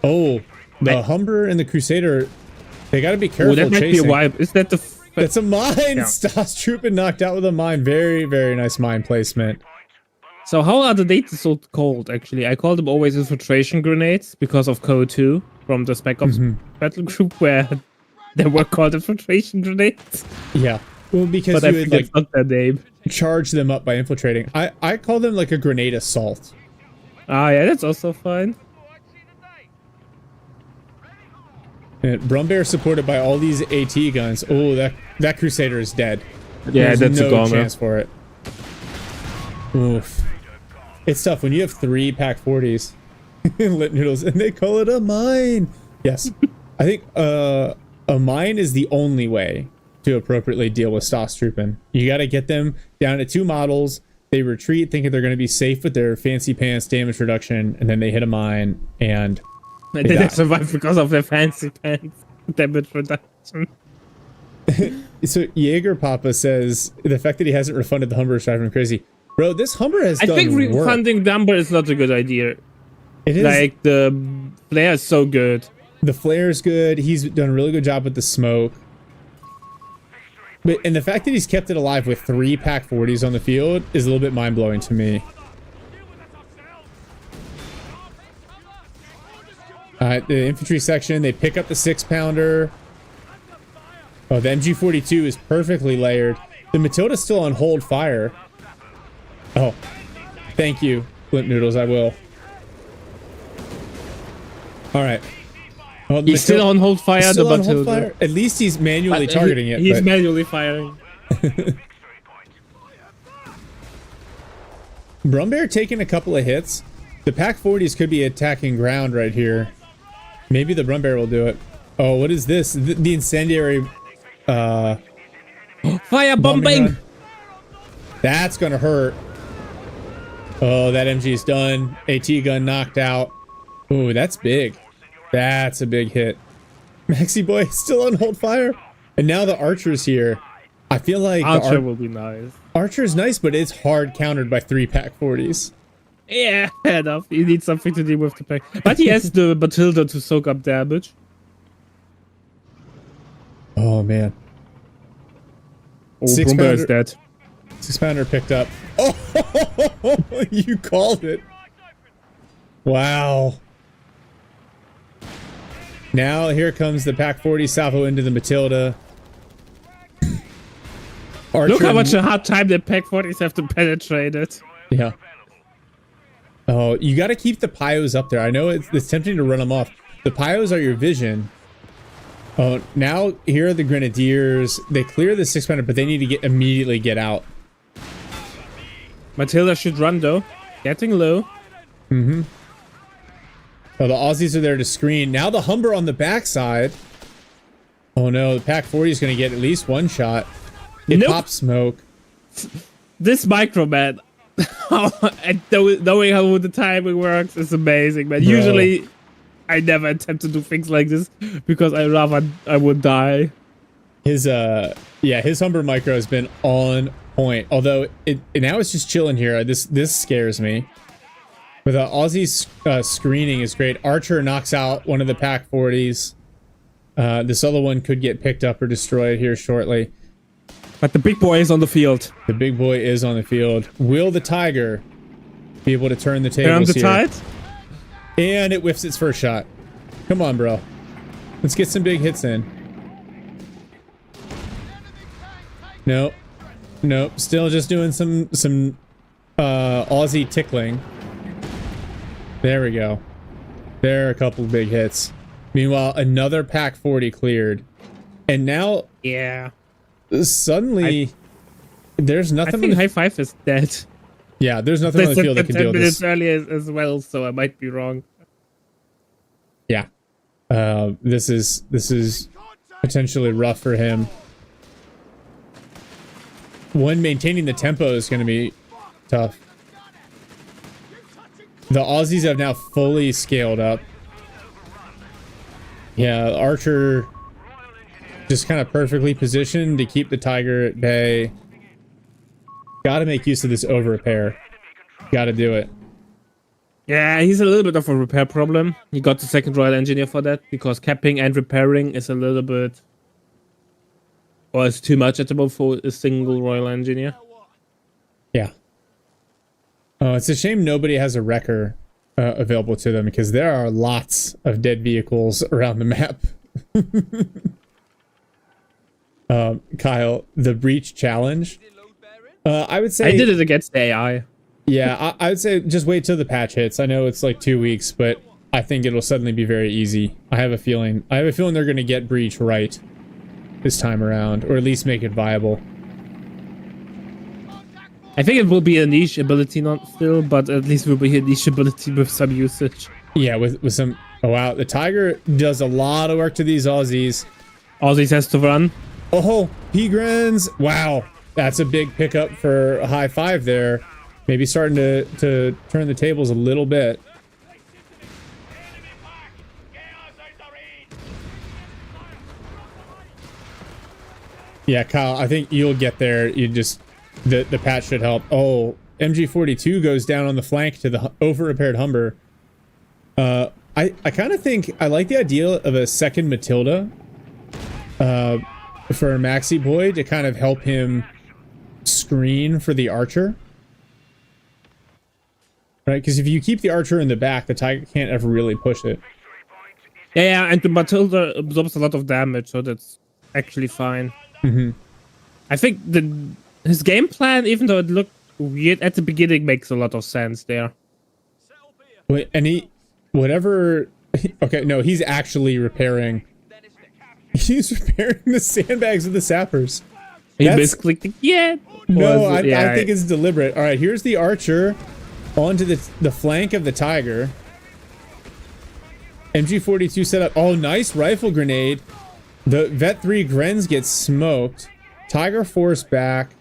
Oh, the Humber and the Crusader, they got to be careful chasing. That might be a wipe. Is that the... That's a mine! Yeah. Stas trooping knocked out with a mine. Very, very nice mine placement. So how are the data so called, actually? I call them always infiltration grenades because of CoH3 from the Spec Ops battle group where they were called infiltration grenades. Yeah. Well, because but you would like not their name. Charge them up by infiltrating. I call them like a grenade assault. Ah, yeah, that's also fine. And Brumbear supported by all these AT guns. Oh, that Crusader is dead. Yeah, There's that's a no goner. chance for it. Oof. It's tough when you have 3 Pac-40s. Lit noodles, and they call it a mine. Yes. I think a mine is the only way to appropriately deal with Stoss trooping. You got to get them down to 2 models. They retreat thinking they're going to be safe with their fancy pants damage reduction, and then they hit a mine and they didn't survive because of their fancy pants damage reduction. So Jaeger Papa says the fact that he hasn't refunded the Humber is driving him crazy. Bro, this Humber has done I think work. refunding Dumber is not a good idea. It is. Like, the flare is so good. The flare is good. He's done a really good job with the smoke. And the fact that he's kept it alive with 3 Pac-40s on the field is a little bit mind-blowing to me. The infantry section, they pick up the 6-pounder. Oh, the MG42 is perfectly layered. The Matilda's still on hold fire. Oh, thank you, Flint Noodles, I will. All right. Oh, He's still on hold fire, still the on hold Matilda. fire? At least he's manually targeting it. He's but... manually firing. Brumbear taking a couple of hits. The Pac-40s could be attacking ground right here. Maybe the Brumbear will do it. Oh, what is this? The incendiary... Fire bombing! That's gonna hurt. Oh, that MG is done. AT gun knocked out. Ooh, that's big. That's a big hit. Maxi Boy still on hold fire. And now the Archer's here. I feel like Archer will be nice. Archer's nice, but it's hard countered by 3 Pac-40s. Yeah, fair enough. He needs something to deal with the pack. But he has the Matilda to soak up damage. Oh, man. Oh, Brumbear is dead. 6-pounder picked up. Oh, you called it. Wow. Now here comes the Pac-40 salvo into the Matilda. Look how much a hard time the Pac-40s have to penetrate it. Yeah. Oh, you got to keep the Pyos up there. I know it's tempting to run them off. The Pyos are your vision. Oh, now here are the Grenadiers. They clear the 6-pounder, but they need to immediately get out. Matilda should run though. Getting low. Mm-hmm. Oh, the Aussies are there to screen. Now the Humber on the backside. Oh no, the Pac-40 is going to get at least 1 shot. It pops smoke. This micro, man. And knowing how the timing works is amazing, man. Bro. Usually, I never attempt to do things like this because I would die. His Humber micro has been on point. Although now it's just chilling here. This scares me. But the Aussie screening is great. Archer knocks out one of the Pac-40s. This other one could get picked up or destroyed here shortly. But the big boy is on the field. The big boy is on the field. Will the Tiger be able to turn the tables here? Tide? And it whiffs its first shot. Come on, bro. Let's get some big hits in. Nope. Nope. Still just doing some Aussie tickling. There we go. There are a couple of big hits. Meanwhile, another Pac-40 cleared. And now... Yeah. Suddenly, there's nothing... I think High Five is dead. Yeah, there's nothing on the field that can deal with this. 10 minutes earlier as well, so I might be wrong. Yeah. This is potentially rough for him. Maintaining the tempo is going to be tough. The Aussies have now fully scaled up. Yeah, Archer just kind of perfectly positioned to keep the Tiger at bay. Got to make use of this over repair. Got to do it. Yeah, he's a little bit of a repair problem. He got the second Royal Engineer for that because capping and repairing is a little bit, or it's too much at the moment for a single Royal Engineer. Yeah. Oh, it's a shame nobody has a wrecker available to them because there are lots of dead vehicles around the map. Kyle, the breach challenge. I would say I did it against the AI. Yeah, I would say just wait till the patch hits. I know it's like 2 weeks, but I think it'll suddenly be very easy. I have a feeling they're going to get Breach right this time around, or at least make it viable. I think it will be a niche ability, not still, but at least will be a niche ability with some usage. Yeah, with some... Oh, wow. The Tiger does a lot of work to these Aussies. Aussies has to run. Oh, P-Grens. Wow. That's a big pickup for a high five there. Maybe starting to turn the tables a little bit. Yeah, Kyle, I think you'll get there. You just... The patch should help. Oh, MG42 goes down on the flank to the over-repaired Humber. I kind of think I like the idea of a second Matilda for Maxi Boy to kind of help him screen for the Archer. Right? Because if you keep the Archer in the back, the Tiger can't ever really push it. Yeah, and the Matilda absorbs a lot of damage, so that's actually fine. Mm-hmm. I think his game plan, even though it looked weird at the beginning, makes a lot of sense there. Wait, and whatever... Okay, no, he's actually repairing... He's repairing the sandbags of the sappers. He basically... Yeah. No, I think it's deliberate. All right, here's the Archer onto the flank of the Tiger. MG42 set up. Oh, nice rifle grenade. The Vet 3 Grens gets smoked. Tiger force back.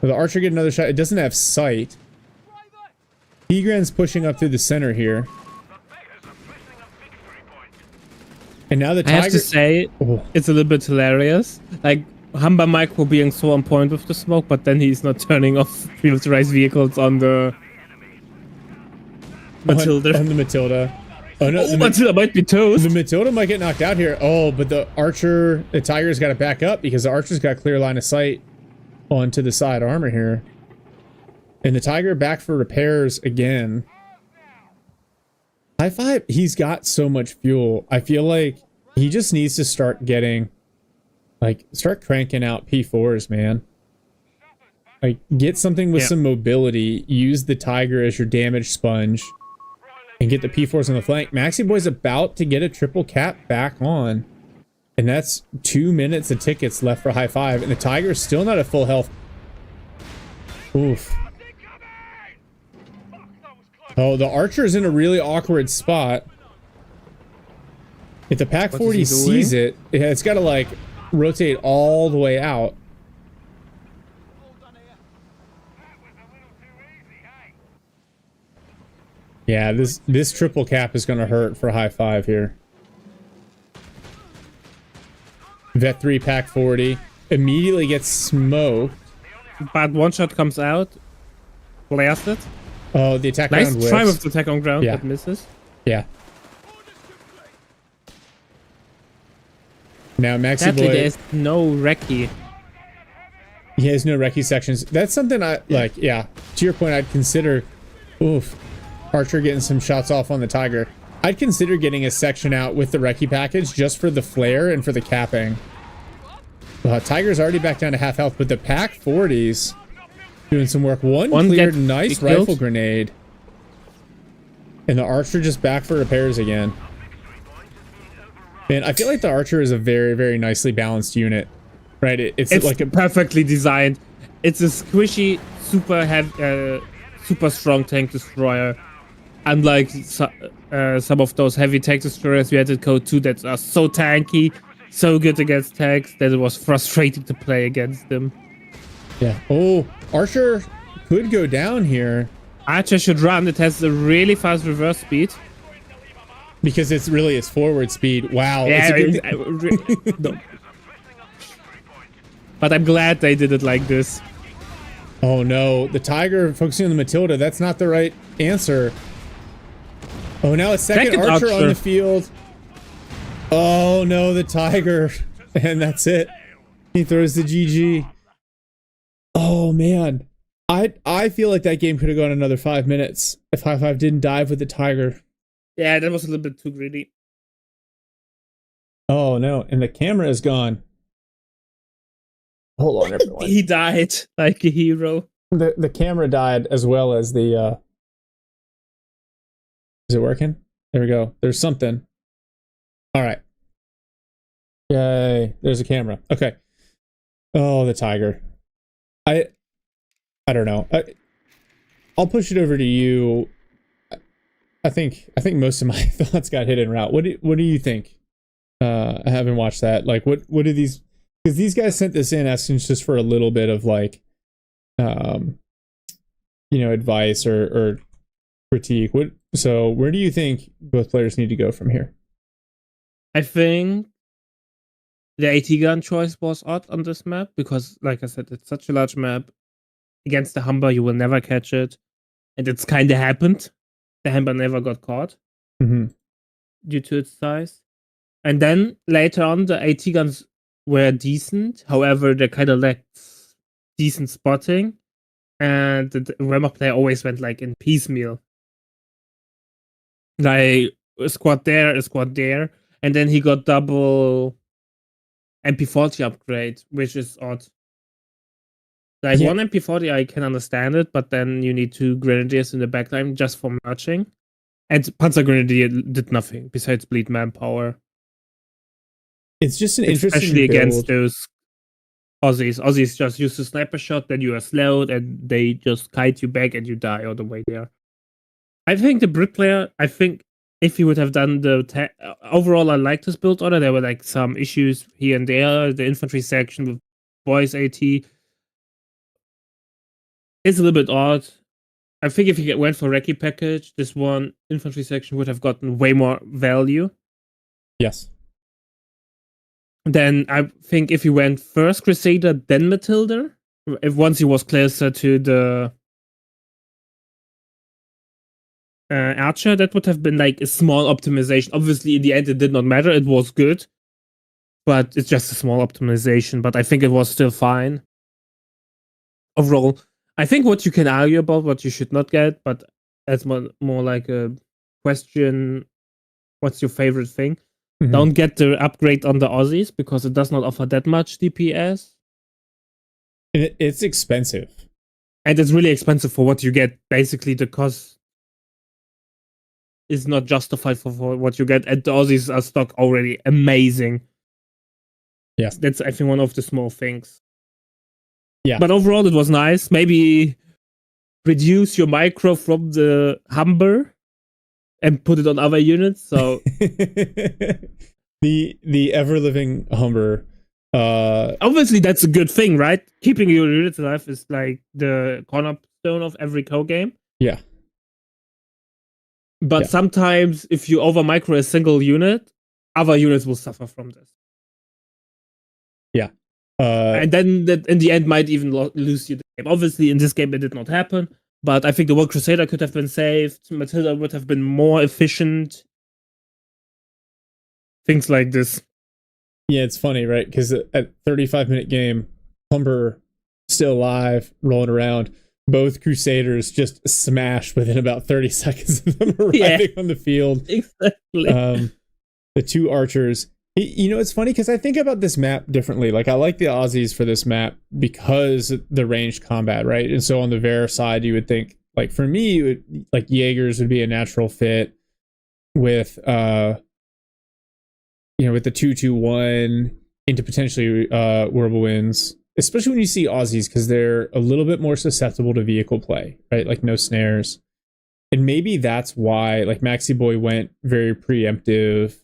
The Archer get another shot. It doesn't have sight. P-Gren's pushing up through the center here. And now the Tiger... I have to say, it's a little bit hilarious. Like, Humber Micro being so on point with the smoke, but then he's not turning off militarized vehicles on the Matilda. On the Matilda. Oh, no, the Matilda might be toast. The Matilda might get knocked out here. Oh, but the Archer... The Tiger's got to back up because the Archer's got clear line of sight onto the side armor here. And the Tiger back for repairs again. High five, he's got so much fuel. I feel like he just needs to start getting... Like, start cranking out P4s, man. Like, get something with some mobility. Use the Tiger as your damage sponge. And get the P4s on the flank. Maxi Boy's about to get a triple cap back on. And that's 2 minutes of tickets left for high five. And the Tiger's still not at full health. Oof. Oh, the Archer's in a really awkward spot. If the Pack 40 sees it, it's got to, like, rotate all the way out. Yeah, this triple cap is going to hurt for high five here. Vet 3 Pack 40 immediately gets smoked. But one shot comes out. Blasted. Oh, the attack nice round whips. try with the attack on ground, but misses. Yeah. Now Maxi Boy... there's no recce. He has no recce sections. That's something I like. Yeah, to your point, I'd consider. Oof, Archer getting some shots off on the Tiger. I'd consider getting a section out with the recce package just for the flare and for the capping. Tiger's already back down to half health, but the Pack 40s doing some work. One cleared, nice rifle grenade, and the Archer just back for repairs again. Man, I feel like the Archer is a very, very nicely balanced unit, right? It's like a perfectly designed. It's a squishy, super heavy, super strong tank destroyer. Unlike some of those heavy tank destroyers we had at CoH3 that are so tanky, so good against tanks that it was frustrating to play against them. Yeah. Oh, Archer could go down here. Archer should run. It has a really fast reverse speed. Because it's really its forward speed. Wow. Yeah, no. But I'm glad they did it like this. Oh no, the Tiger focusing on the Matilda. That's not the right answer. Oh, now a second Archer on the field. Oh no, the Tiger. And that's it. He throws the GG. Oh man. I feel like that game could have gone another 5 minutes if High Five didn't dive with the Tiger. Yeah, that was a little bit too greedy. Oh no, and the camera is gone. Hold on, everyone. He died like a hero. the camera died as well as the is it working? There we go. There's something. All right. Yay. There's a camera. Okay. Oh, the tiger. I don't know. I'll push it over to you. I think most of my thoughts got hit en route. What do you think? I haven't watched that. Like what do these, because these guys sent this in asking just for a little bit of like advice or critique. So where do you think both players need to go from here? I think the AT gun choice was odd on this map because, like I said, it's such a large map. Against the Humber, you will never catch it. And it's kind of happened. The Humber never got caught due to its size. And then later on, the AT guns were decent. However, they kind of lacked decent spotting. And the Remmer player always went like in piecemeal. Like a squad there. And then he got double MP40 upgrade, which is odd. Like one MP40, I can understand it, but then you need 2 Grenadiers in the backline just for matching. And Panzer Grenadier did nothing besides bleed manpower. It's just an interesting especially build. Against those Aussies. Aussies just use a sniper shot, then you are slowed, and they just kite you back and you die all the way there. I think the Brit player, if he would have done overall, I liked his build order. There were like some issues here and there. The infantry section with boys AT is a little bit odd. I think if he went for Recce package, this one infantry section would have gotten way more value. Yes. Then I think if he went first Crusader, then Matilda, once he was closer to the Archer, that would have been like a small optimization. Obviously, in the end, it did not matter. It was good, but it's just a small optimization. But I think it was still fine. Overall, I think what you can argue about, what you should not get, but as more like a question, what's your favorite thing? Mm-hmm. Don't get the upgrade on the Aussies because it does not offer that much DPS. It's expensive. And it's really expensive for what you get. Basically, the cost is not justified for what you get. And the Aussies are stock already amazing. Yes. That's, I think, one of the small things. Yeah. But overall, it was nice. Maybe reduce your micro from the Humber and put it on other units. So the ever living Humber. Obviously, that's a good thing, right? Keeping your units alive is like the cornerstone of every co game. Yeah. But sometimes, if you over micro a single unit, other units will suffer from this. Yeah. And then that in the end might even lose you the game. Obviously, in this game, it did not happen. But I think the World Crusader could have been saved. Matilda would have been more efficient. Things like this. Yeah, it's funny, right? Because at 35-minute game, Humber still alive, rolling around. Both Crusaders just smashed within about 30 seconds of them arriving on the field. Exactly. The 2 archers. It's funny because I think about this map differently. Like, I like the Aussies for this map because the ranged combat, right? And so on the Ver side, you would think, like, for me, like Jaegers would be a natural fit with, with the 2-2-1 into potentially Whirlwinds, especially when you see Aussies because they're a little bit more susceptible to vehicle play, right? Like no snares. And maybe that's why, like, Maxi Boy went very preemptive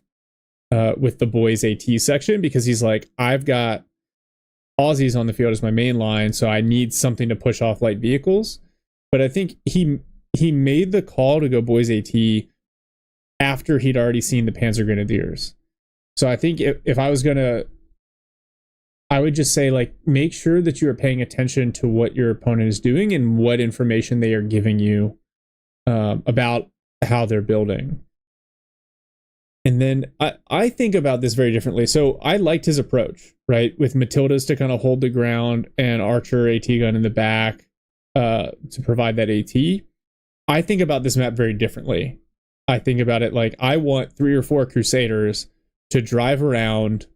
with the boys AT section, because he's like, I've got Aussies on the field as my main line, so I need something to push off light vehicles. But I think he made the call to go boys AT after he'd already seen the Panzer Grenadiers. So I think if I was gonna, I would just say, like, make sure that you are paying attention to what your opponent is doing and what information they are giving you about how they're building. And then I think about this very differently. So I liked his approach, right? With Matildas to kind of hold the ground and Archer AT gun in the back to provide that AT. I think about this map very differently. I think about it like, I want 3 or 4 Crusaders to drive around,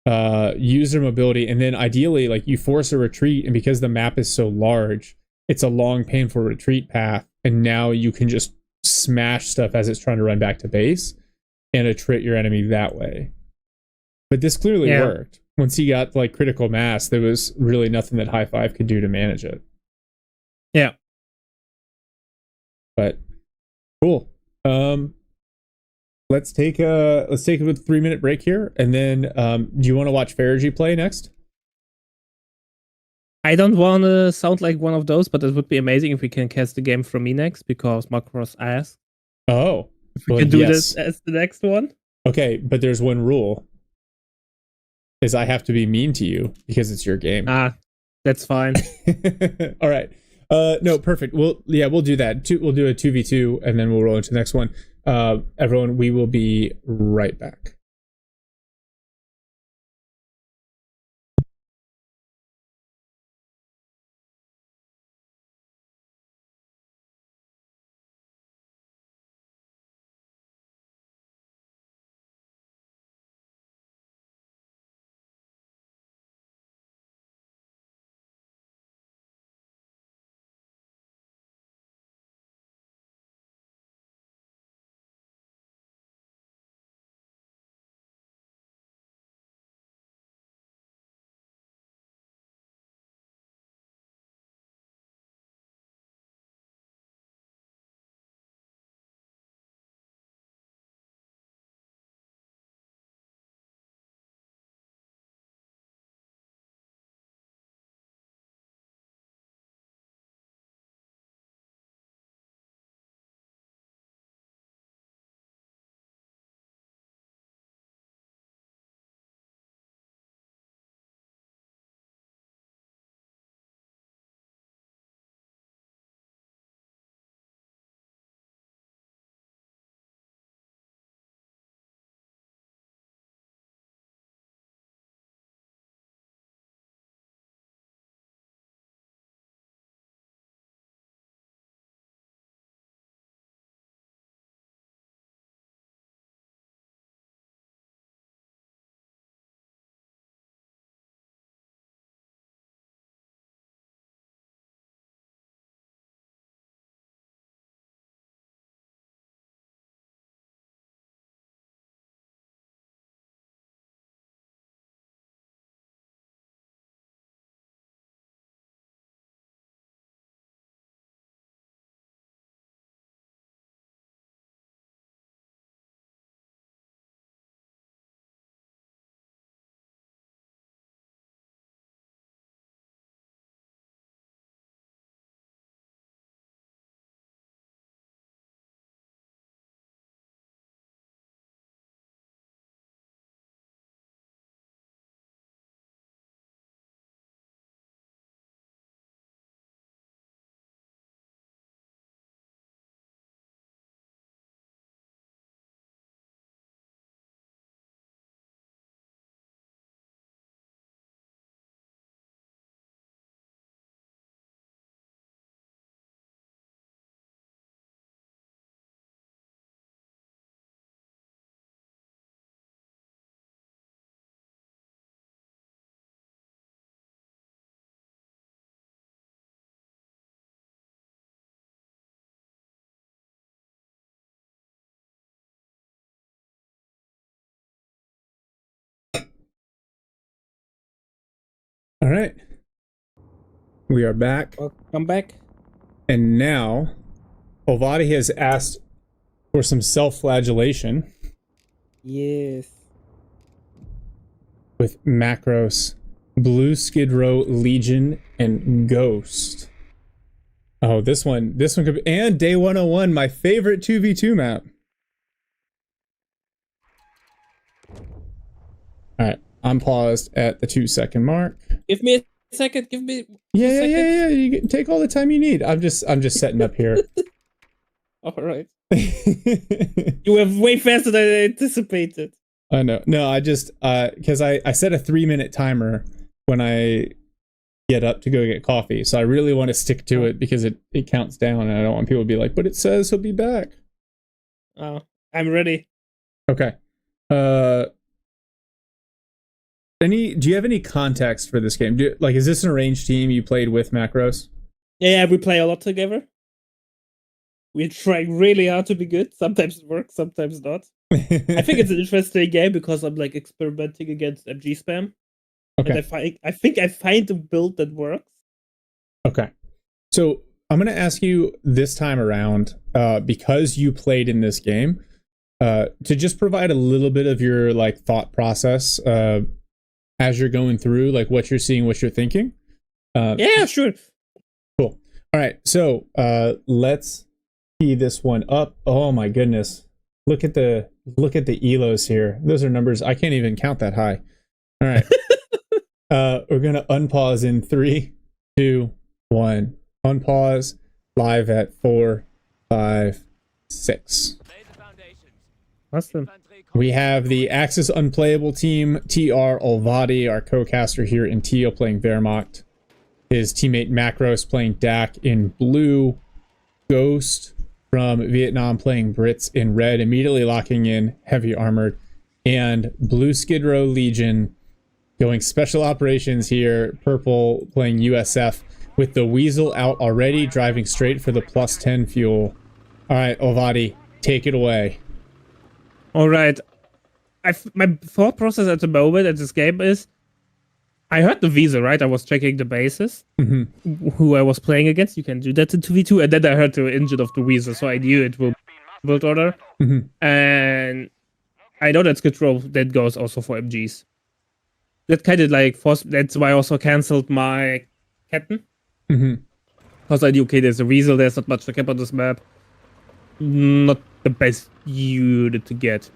use their mobility, and then ideally, like, you force a retreat, and because the map is so large, it's a long, painful retreat path, and now you can just smash stuff as it's trying to run back to base and attrit your enemy that way. But this clearly worked. Once he got like critical mass, there was really nothing that High Five could do to manage it. Yeah. But cool. Let's take a 3-minute break here, and then do you want to watch Fergie play next? I don't want to sound like one of those, but it would be amazing if we can cast the game from me next, because Macros asked. Oh. If we can do this as the next one. Okay, but there's one rule. Is I have to be mean to you because it's your game. That's fine. All right. No, perfect. We'll do that. We'll do a 2v2 and then we'll roll into the next one. Everyone, we will be right back. All right. We are back. Welcome back. And now, Olvadi has asked for some self-flagellation. Yes. With Macros, Blue Skid Row, Legion, and Ghost. Oh, this one could be, and Day 101, my favorite 2v2 map. All right, I'm paused at the 2-second mark. Give me a second. Give me. Yeah. You can take all the time you need. I'm just setting up here. All right. You were way faster than I anticipated. I know. No, I just because I set a 3-minute timer when I get up to go get coffee, so I really want to stick to it because it counts down, and I don't want people to be like, "But it says he'll be back." Oh, I'm ready. Okay. Do you have any context for this game? Is this an arranged team you played with Macros? Yeah, we play a lot together. We're trying really hard to be good. Sometimes it works, sometimes not. I think it's an interesting game because I'm like experimenting against MG spam. Okay. And I think I find a build that works. Okay. So I'm going to ask you this time around, because you played in this game, to just provide a little bit of your like thought process as you're going through, like what you're seeing, what you're thinking. Yeah, sure. Cool. All right. So let's tee this one up. Oh my goodness. Look at the elos here. Those are numbers I can't even count that high. All right. We're gonna unpause in 3, 2, 1. Unpause. Live at 4, 5, 6. Awesome. We have the Axis Unplayable team, TR Olvadi, our co-caster here in teal, playing Wehrmacht. His teammate Macros playing Dak in blue. Ghost from Vietnam playing Brits in red, immediately locking in heavy armored. And Blue Skid Row Legion going special operations here, purple playing USF with the Weasel out already, driving straight for the +10 fuel. All right, Olvadi, take it away. All right. My thought process at the moment at this game is, I heard the Visa, right? I was checking the bases, who I was playing against. You can do that in 2v2. And then I heard the engine of the Visa, so I knew it will build order. And I know that Skid Row that goes also for MGs. That kind of like forced, that's why I also cancelled my Captain. Because I knew, okay, there's a Weasel, there's not much to cap on this map. Not the best unit to get.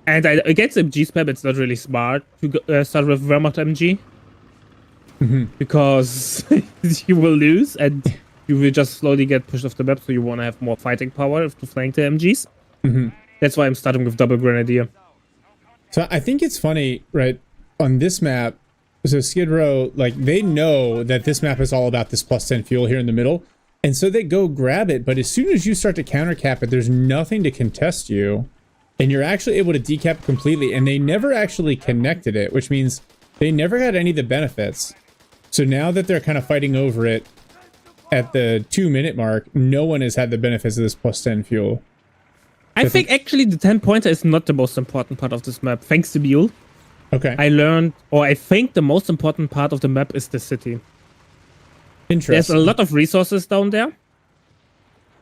And against MG spam, it's not really smart to start with Wehrmacht MG. Because you will lose and you will just slowly get pushed off the map, so you want to have more fighting power to flank the MGs. That's why I'm starting with Double Grenadier. So I think it's funny, right, on this map, so Skid Row, like, they know that this map is all about this +10 fuel here in the middle, and so they go grab it, but as soon as you start to counter cap it, there's nothing to contest you, and you're actually able to decap completely, and they never actually connected it, which means they never had any of the benefits. So now that they're kind of fighting over it at the 2-minute mark, no one has had the benefits of this +10 fuel. I think actually the 10-pointer is not the most important part of this map, thanks to Mule. Okay. I think the most important part of the map is the city. Interesting. There's a lot of resources down there.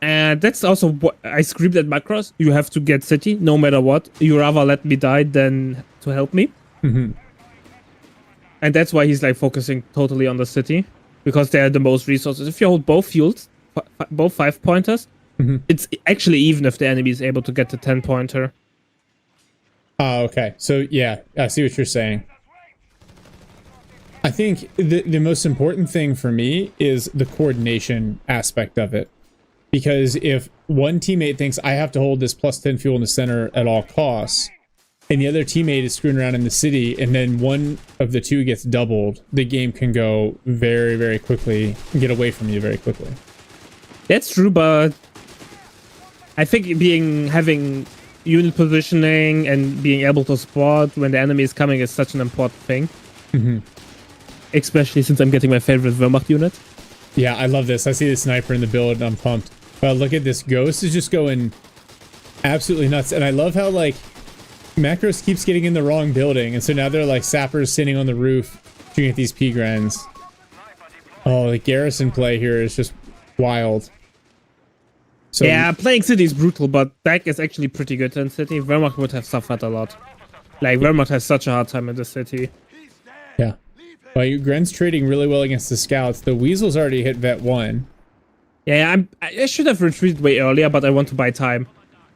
And that's also what I screamed at Macros. You have to get city, no matter what. You rather let me die than to help me. And that's why he's like focusing totally on the city. Because they are the most resources. If you hold both fuels, both 5-pointers, it's actually even if the enemy is able to get the 10-pointer. Oh, okay. So, yeah, I see what you're saying. I think the most important thing for me is the coordination aspect of it. Because if one teammate thinks I have to hold this +10 fuel in the center at all costs, and the other teammate is screwing around in the city, and then one of the two gets doubled, the game can go very, very quickly and get away from you very quickly. That's true, but I think having unit positioning and being able to spot when the enemy is coming is such an important thing. Especially since I'm getting my favorite Wehrmacht unit. Yeah, I love this. I see the sniper in the build and I'm pumped. Well, look at this. Ghost is just going absolutely nuts. And I love how, like, Macros keeps getting in the wrong building. And so now they're like sappers sitting on the roof shooting at these P-Grens. Oh, the garrison play here is just wild. So, yeah, playing city is brutal, but Dak is actually pretty good in city. Wehrmacht would have suffered a lot. Like, Wehrmacht has such a hard time in the city. Yeah. Well, Gren's trading really well against the scouts. The Weasel's already hit Vet 1. Yeah, I should have retreated way earlier, but I want to buy time.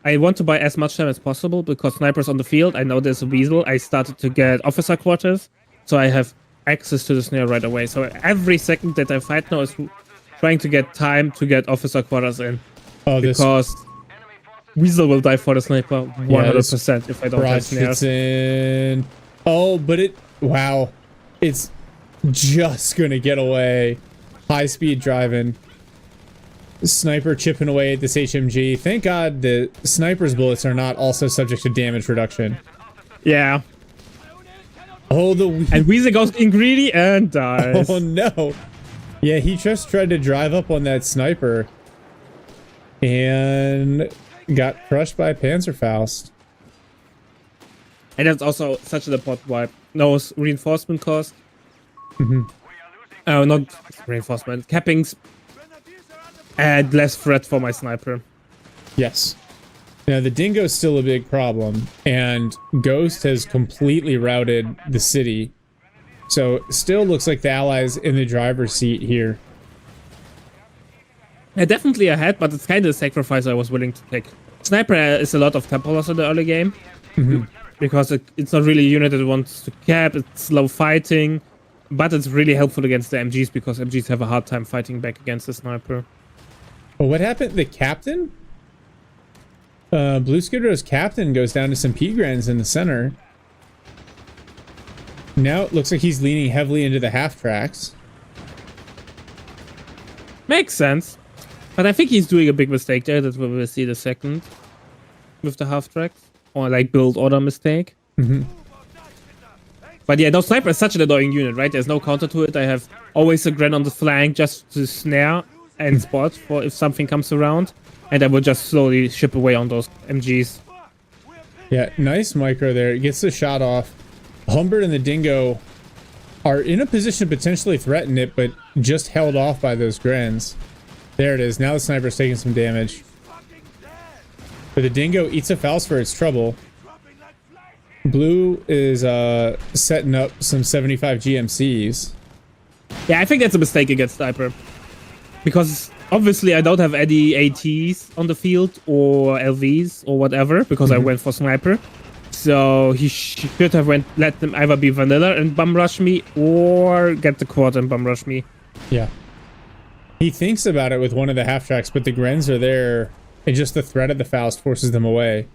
I want to buy as much time as possible because snipers on the field. I know there's a Weasel. I started to get officer quarters, so I have access to the snare right away. So every second that I fight now is trying to get time to get officer quarters in. Oh, because Weasel will die for the sniper 100% if I don't have snares. In. Oh, but wow. It's just gonna get away. High speed driving. Sniper chipping away at this HMG. Thank God the sniper's bullets are not also subject to damage reduction. Yeah. Oh, and Weasel goes in greedy and dies. Oh no. Yeah, he just tried to drive up on that sniper and got crushed by Panzerfaust. And that's also such an important wipe. No reinforcement cost. Oh, not reinforcement. Cappings. And less threat for my sniper. Yes. Now, the Dingo's still a big problem, and Ghost has completely routed the city. So, still looks like the Allies in the driver's seat here. Yeah, definitely ahead, but it's kind of a sacrifice I was willing to take. Sniper is a lot of Templars in the early game. Because it's not really a unit that wants to cap, it's slow fighting. But it's really helpful against the MGs, because MGs have a hard time fighting back against the sniper. Well, what happened? The captain? Blue Skid captain goes down to some P-Grans in the center. Now it looks like he's leaning heavily into the half-tracks. Makes sense. But I think he's doing a big mistake there that we will see the second with the half-tracks. Or like build order mistake. But yeah, no, sniper is such an annoying unit, right? There's no counter to it. I have always a Gren on the flank just to snare and spot for if something comes around. And I will just slowly ship away on those MGs. Yeah, nice micro there. Gets the shot off. Humbert and the Dingo are in a position to potentially threaten it, but just held off by those Grens. There it is. Now the sniper's taking some damage. But the Dingo eats a Faust for its trouble. Blue is setting up some 75 GMCs. Yeah, I think that's a mistake against sniper. Because obviously I don't have any ATs on the field or LVs or whatever, because I went for sniper. So he should have let them either be vanilla and bum rush me or get the quad and bum rush me. Yeah. He thinks about it with one of the half tracks, but the Grens are there and just the threat of the Faust forces them away.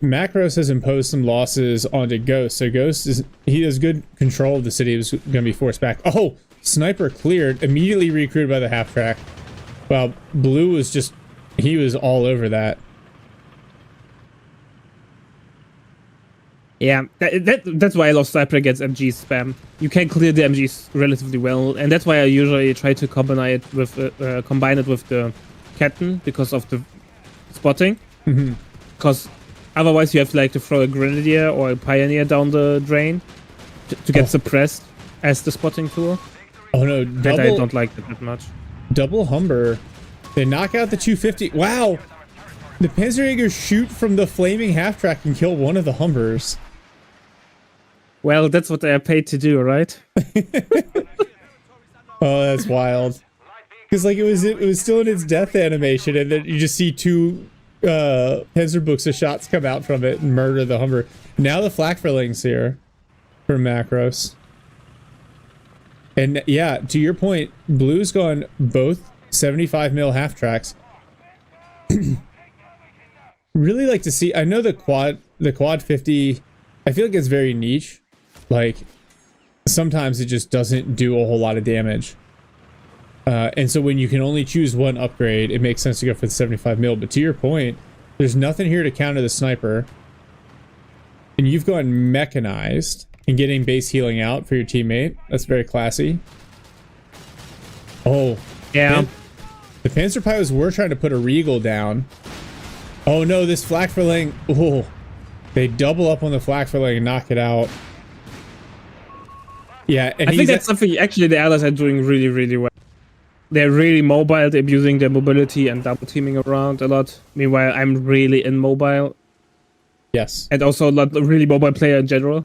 Macros has imposed some losses onto Ghost, so Ghost he has good control of the city. He was going to be forced back. Oh, sniper cleared, immediately recruited by the half track. Well, Blue was just, he was all over that. Yeah, that's why I love sniper against MG spam. You can clear the MGs relatively well, and that's why I usually try to combine it with the Captain because of the spotting. Because otherwise you have like to throw a Grenadier or a Pioneer down the drain to get suppressed as the spotting tool. Oh no, that I don't like that much. Double Humber. They knock out the 250. Wow! The Panzerjägers shoot from the flaming half-track and kill one of the Humbers. Well, that's what they are paid to do, right? Oh, that's wild. Because like it was still in its death animation, and then you just see two Panzerbooks of shots come out from it and murder the Humber. Now the flak filling's here for Macros. And yeah, to your point, Blue's gone both 75 mil half tracks. Really like to see. I know the quad 50. I feel like it's very niche. Like sometimes it just doesn't do a whole lot of damage. And so when you can only choose one upgrade, it makes sense to go for the 75 mil. But to your point, there's nothing here to counter the sniper. And you've gone mechanized and getting base healing out for your teammate. That's very classy. Oh, yeah. The Panzer Pilots were trying to put a Regal down. Oh no, this flak filling. Oh, they double up on the flak filling and knock it out. Yeah, and I think that's something actually the Allies are doing really, really well. They're really mobile, they're abusing their mobility and double teaming around a lot. Meanwhile, I'm really immobile. Yes. And also not a really mobile player in general.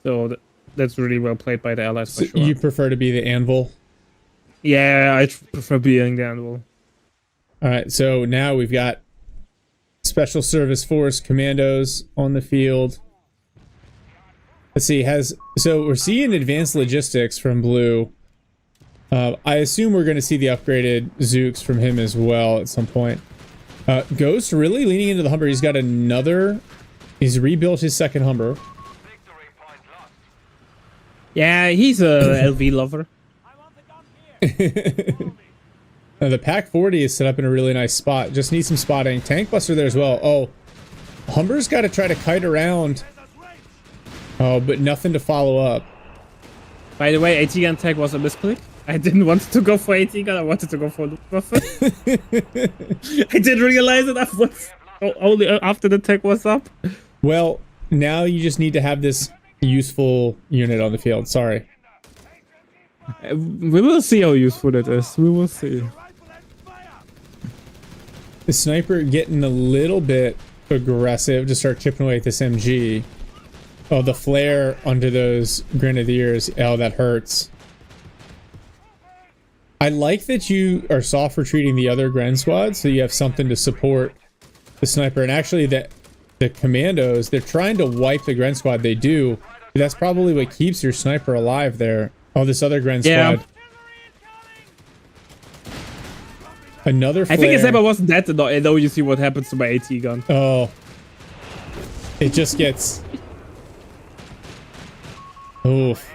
So that's really well played by the Allies for sure. You prefer to be the anvil? Yeah, I prefer being the anvil. Alright, so now we've got Special Service Force commandos on the field. Let's see, so we're seeing advanced logistics from Blue. I assume we're going to see the upgraded Zooks from him as well at some point. Ghost really leaning into the Humber. He's got he's rebuilt his second Humber. Yeah, he's a LV lover. The Pack 40 is set up in a really nice spot. Just needs some spotting. Tank Buster there as well. Oh, Humber's got to try to kite around. Oh, but nothing to follow up. By the way, AT gun tag was a misclick. I didn't want to go for AT gun. I wanted to go for Luftwaffe. I didn't realize it only after the tag was up. Well, now you just need to have this useful unit on the field. Sorry. We will see how useful it is. We will see. The sniper getting a little bit aggressive to start chipping away at this MG. Oh, the flare onto those grenadiers. Oh, that hurts. I like that you are soft retreating the other Gren squad, so you have something to support the sniper. And actually, the commandos, they're trying to wipe the Gren squad. They do. But that's probably what keeps your sniper alive there. Oh, this other Gren squad. Another flare. I think his sniper wasn't that annoying, though. You see what happens to my AT gun. Oh. It just gets... Oof.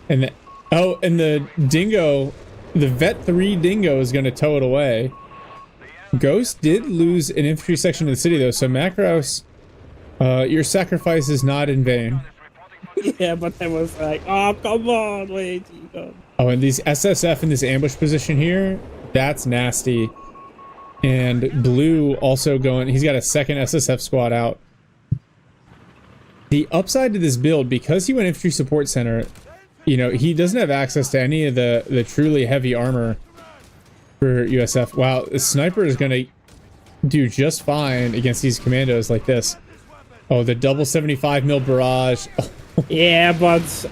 And the dingo, the Vet 3 dingo is going to tow it away. Ghost did lose an infantry section of the city though, so Macros, your sacrifice is not in vain. Yeah, but I was like, oh, come on, wait. Oh, and these SSF in this ambush position here, that's nasty. And Blue also going, he's got a second SSF squad out. The upside to this build, because he went infantry support center, you know, he doesn't have access to any of the truly heavy armor for USF. Wow, the sniper is going to do just fine against these commandos like this. Oh, the double 75 mil barrage. Yeah, but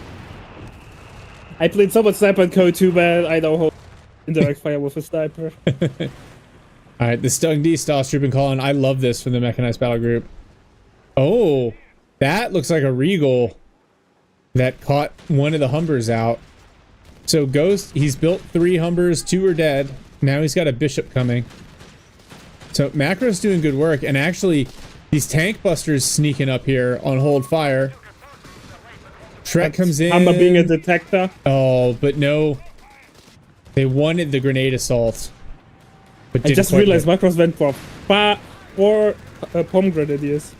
I played so much sniper in CoH3, but I don't hold indirect fire with a sniper. Alright, the Stug D Stas Troop and Colin. I love this from the mechanized battle group. Oh, that looks like a Regal that caught one of the Humbers out. So Ghost, he's built 3 Humbers, 2 are dead. Now he's got a Bishop coming. So Macro's doing good work, and actually these tank busters sneaking up here on hold fire. Shrek comes in. Humber being a detector. Oh, but no. They wanted the grenade assault. But I just realized Macros went for 4 pomegranadiers.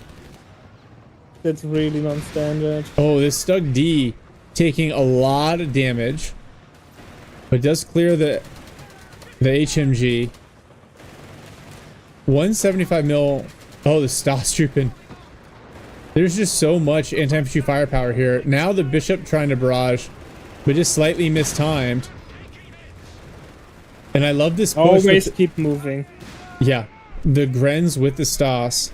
That's really non-standard. Oh, this Stug D taking a lot of damage, but does clear the HMG. 175 mil. Oh, the Stas trooping. There's just so much anti-infantry firepower here. Now the Bishop trying to barrage, but just slightly mistimed. And I love this push. Always keep moving. Yeah, the Grens with the Stas.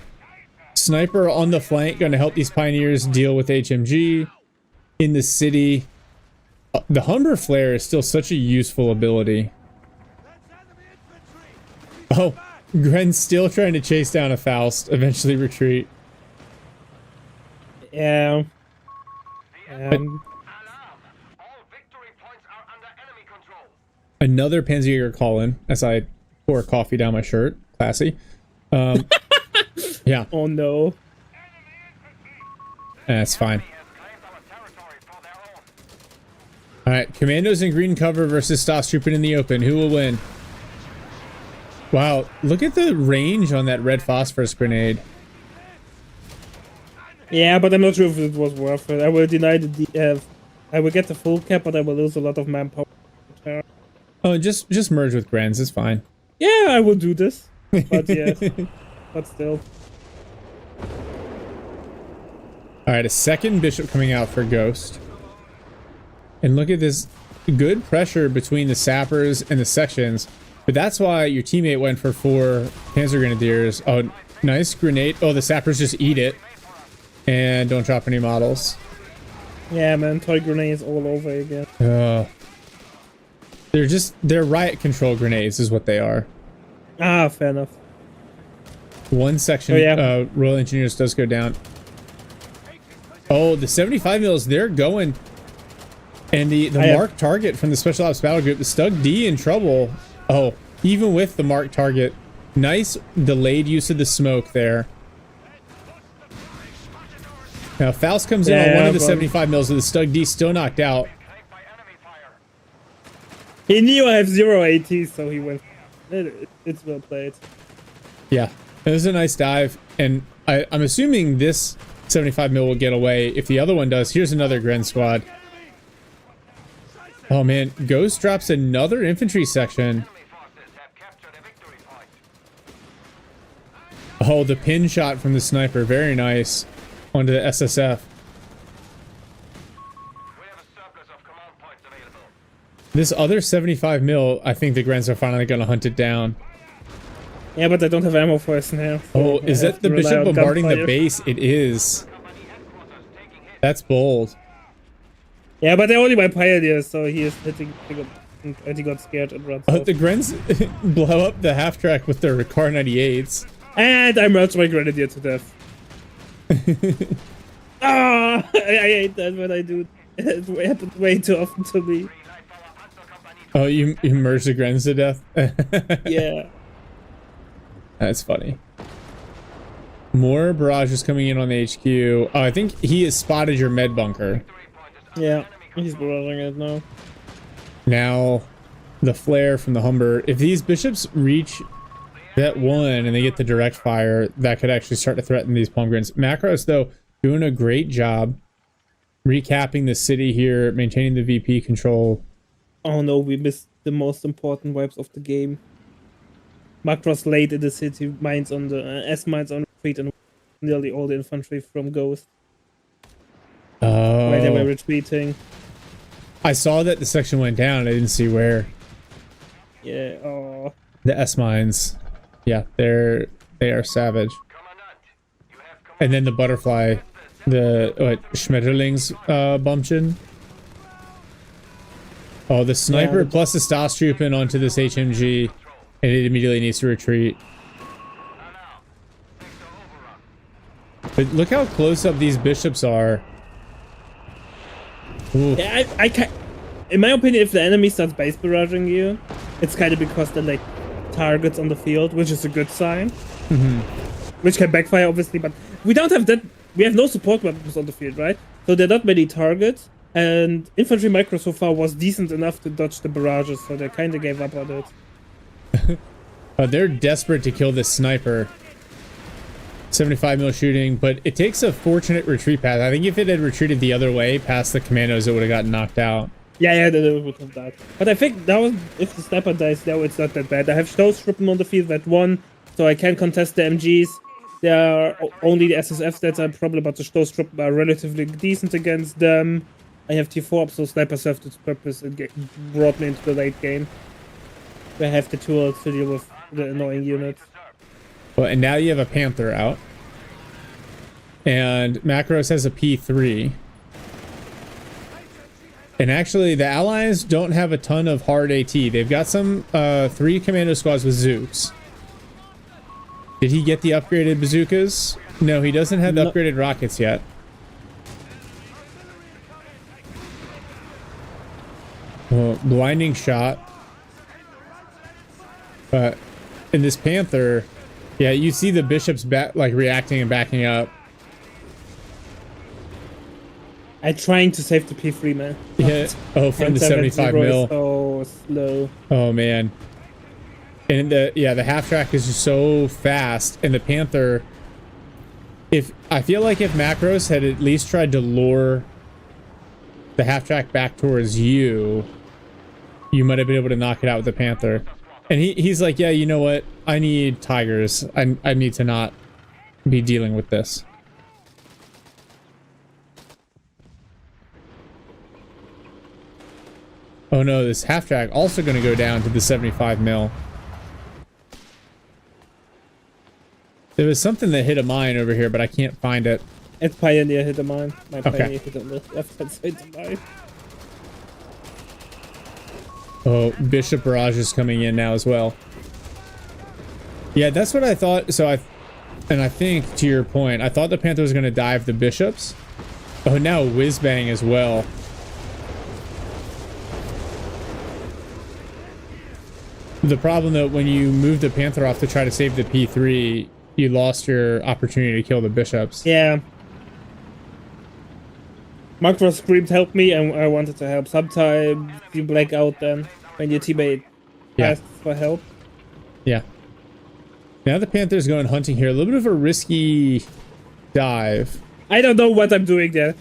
Sniper on the flank, going to help these Pioneers deal with HMG in the city. The Humber Flare is still such a useful ability. Oh, Gren's still trying to chase down a Faust, eventually retreat. Yeah. Another Panzerjäger call-in as I pour coffee down my shirt. Classy. Yeah. Oh no. That's fine. Alright, Commandos in green cover versus Stas trooping in the open. Who will win? Wow, look at the range on that red phosphorus grenade. Yeah, but I'm not sure if it was worth it. I will deny the I will get the full cap, but I will lose a lot of manpower. Oh, just merge with Grens, it's fine. Yeah, I will do this. But yeah, but still. Alright, a second Bishop coming out for Ghost. And look at this good pressure between the sappers and the sections. But that's why your teammate went for 4 Panzer Grenadiers. Oh, nice grenade. Oh, the sappers just eat it. And don't drop any models. Yeah, man, toy grenades all over again. They're riot control grenades is what they are. Ah, fair enough. One section, Royal Engineers does go down. Oh, the 75 mils, they're going. And the marked target from the Special Ops Battle Group, the Stug D in trouble. Oh, even with the marked target. Nice delayed use of the smoke there. Now, Faust comes in on one of the 75 mils with the Stug D still knocked out. He knew I have 0 AT, so he went. It's well played. Yeah, it was a nice dive. And I'm assuming this 75 mil will get away. If the other one does, here's another Gren squad. Oh man, Ghost drops another infantry section. Oh, the pin shot from the sniper, very nice. Onto the SSF. This other 75 mil, I think the Grens are finally going to hunt it down. Yeah, but I don't have ammo for us now. Oh, is that the bishop bombarding the base? It is. That's bold. Yeah, but they're only my pioneers, so he is hitting, and he got scared and runs off. The Grens blow up the half track with their Car 98s. And I merged my grenadier to death. Ah, I hate that when I do. It happens way too often to me. Oh, you merged the Grens to death? Yeah. That's funny. More barrages coming in on the HQ. Oh, I think he has spotted your med bunker. Yeah, he's barraging it now. Now, the flare from the Humber. If these bishops reach that one and they get the direct fire, that could actually start to threaten these Palmgrens. Macros, though, doing a great job recapping the city here, maintaining the VP control. Oh no, we missed the most important wipes of the game. Macros laid in the city, mines on the S-mines on retreat, and nearly all the infantry from Ghost. Oh. While they were retreating. I saw that the section went down. I didn't see where. Yeah, oh. The S-mines. Yeah, they are savage. And then the butterfly, the Schmetterlings Bumpchen. Oh, the sniper plus the Stosstrooping onto this HMG, and it immediately needs to retreat. But look how close up these bishops are. Ooh. Yeah, I can't. In my opinion, if the enemy starts base barraging you, it's kind of because they're like targets on the field, which is a good sign. Which can backfire, obviously, but we don't have that. We have no support weapons on the field, right? So there are not many targets, and infantry micro so far was decent enough to dodge the barrages, so they kind of gave up on it. They're desperate to kill this sniper. 75 mil shooting, but it takes a fortunate retreat path. I think if it had retreated the other way past the commandos, it would have gotten knocked out. Yeah, they would have died. But I think that was, if the sniper dies now, it's not that bad. I have Stoßtruppen on the field that won, so I can contest the MGs. There are only the SSFs that are a problem, but the Stoßtruppen are relatively decent against them. I have T4 up, so snipers served its purpose and brought me into the late game. I have the tools to deal with the annoying units. Well, and now you have a Panther out. And Macros has a P3. And actually, the Allies don't have a ton of hard AT. They've got some 3 commando squads with Zooks. Did he get the upgraded bazookas? No, he doesn't have the upgraded rockets yet. Well, blinding shot. But in this Panther, yeah, you see the bishops like reacting and backing up. I'm trying to save the P3, man. Yeah. Oh, from the 75 mil. So slow. Oh man. And the half track is just so fast, and the Panther. I feel like if Macros had at least tried to lure the half track back towards you, you might have been able to knock it out with the Panther. And he's like, yeah, you know what? I need Tigers. I need to not be dealing with this. Oh no, this half track also going to go down to the 75 mil. There was something that hit a mine over here, but I can't find it. It's Pioneer hit a mine. My Pioneer hit on the left hand side of the mine. Oh, Bishop Barrage is coming in now as well. Yeah, that's what I thought. So I think to your point, I thought the Panther was going to dive the Bishops. Oh, now Whizbang as well. The problem though, when you move the Panther off to try to save the P3, you lost your opportunity to kill the Bishops. Yeah. Macros screamed help me, and I wanted to help. Sometimes you black out then when your teammate asks for help. Yeah. Now the Panther's going hunting here. A little bit of a risky dive. I don't know what I'm doing there.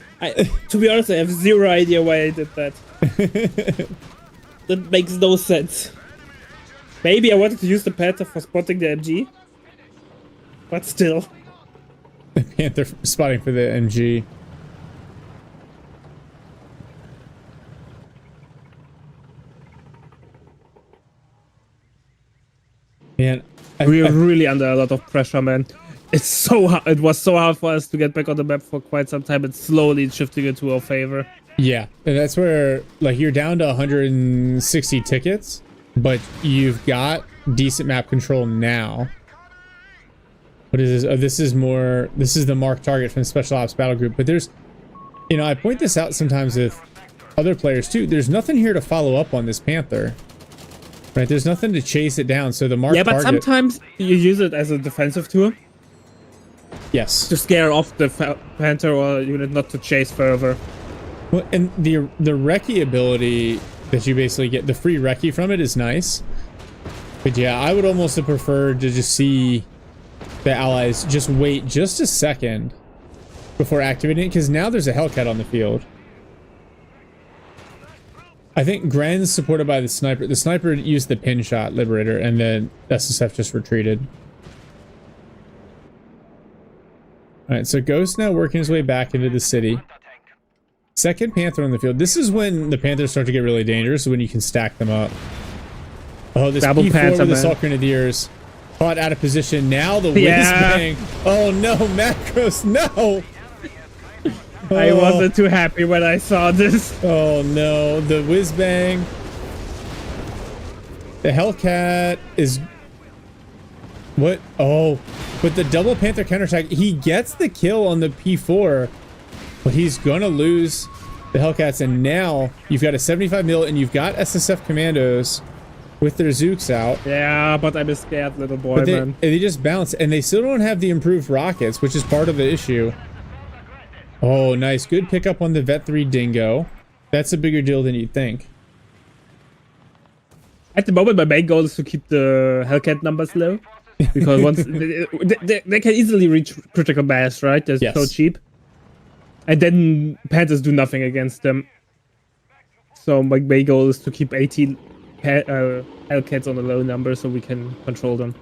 To be honest, I have zero idea why I did that. That makes no sense. Maybe I wanted to use the Panther for spotting the MG. But still. The Panther spotting for the MG. Man, we are really under a lot of pressure, man. It's so hard. It was so hard for us to get back on the map for quite some time. It's slowly shifting into our favor. Yeah, and that's where, like, you're down to 160 tickets, but you've got decent map control now. What is this? Oh, this is the marked target from the Special Ops Battle Group. But there's, you know, I point this out sometimes with other players too. There's nothing here to follow up on this Panther. Right, there's nothing to chase it down, so the marked target... Yeah, but sometimes you use it as a defensive tool. Yes. To scare off the Panther or unit not to chase further. Well, and the recce ability that you basically get, the free recce from it is nice. But yeah, I would almost have preferred to just see the allies just wait just a second before activating it, because now there's a Hellcat on the field. I think Gren's supported by the sniper. The sniper used the pin shot Liberator, and then SSF just retreated. Alright, so Ghost now working his way back into the city. Second Panther on the field. This is when the Panthers start to get really dangerous, when you can stack them up. Oh, this Double P4 Panther, with the man. Assault Grenadiers. Caught out of position. Now the whiz bang. Oh no, Macros, no! I wasn't too happy when I saw this. Oh no, the whiz bang. The Hellcat is... What? Oh, with the double Panther counterattack, he gets the kill on the P4, but he's gonna lose the Hellcats, and now you've got a 75 mil and you've got SSF commandos with their Zooks out. Yeah, but I'm a scared little boy, But man. they just bounce, and they still don't have the improved rockets, which is part of the issue. Oh, nice. Good pickup on the Vet 3 Dingo. That's a bigger deal than you'd think. At the moment, my main goal is to keep the Hellcat numbers low. Because once they can easily reach critical mass, right? They're so cheap. And then Panthers do nothing against them. So my main goal is to keep 18 Hellcats on a low number so we can control them.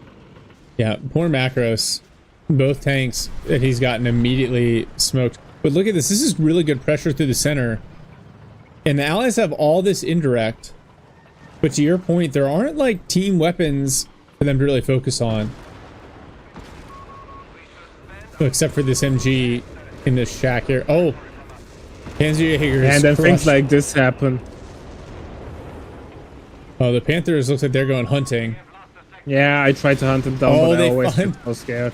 Yeah, poor Macros. Both tanks that he's gotten immediately smoked. But look at this. This is really good pressure through the center. And the allies have all this indirect. But to your point, there aren't like team weapons for them to really focus on. Oh, except for this MG in this shack here. Oh, Panzerjäger. And then things like this happen. Oh, the Panthers looks like they're going hunting. Yeah, I tried to hunt them down, but I always get so scared.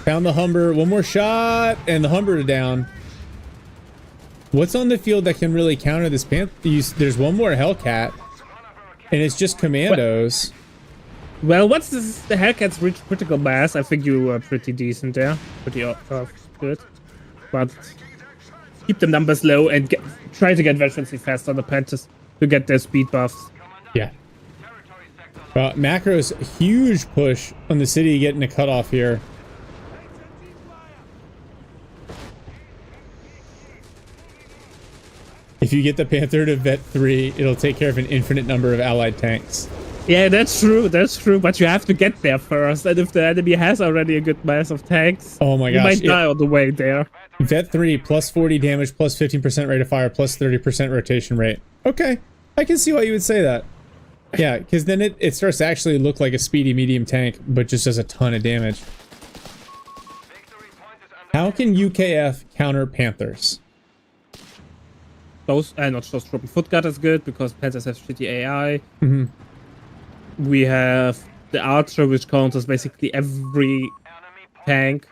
Found the Humber. One more shot, and the Humber is down. What's on the field that can really counter this Panther? There's one more Hellcat, and it's just commandos. Well, once the Hellcats reach critical mass, I think you were pretty decent there. Pretty good. But keep the numbers low and try to get veterancy fast on the Panthers to get their speed buffs. Yeah. Macro's huge push on the city getting a cutoff here. If you get the Panther to Vet 3, it'll take care of an infinite number of allied tanks. Yeah, that's true, but you have to get there first, and if the enemy has already a good mass of tanks, oh my gosh, you might die on the way there. Vet 3, plus 40 damage, plus 15% rate of fire, plus 30% rotation rate. Okay, I can see why you would say that. Yeah, because then it starts to actually look like a speedy medium tank, but just does a ton of damage. How can UKF counter Panthers? Not Stoßtruppen. Footguard is good because Panthers have shitty AI. Mm-hmm. We have the Archer, which counters basically every tank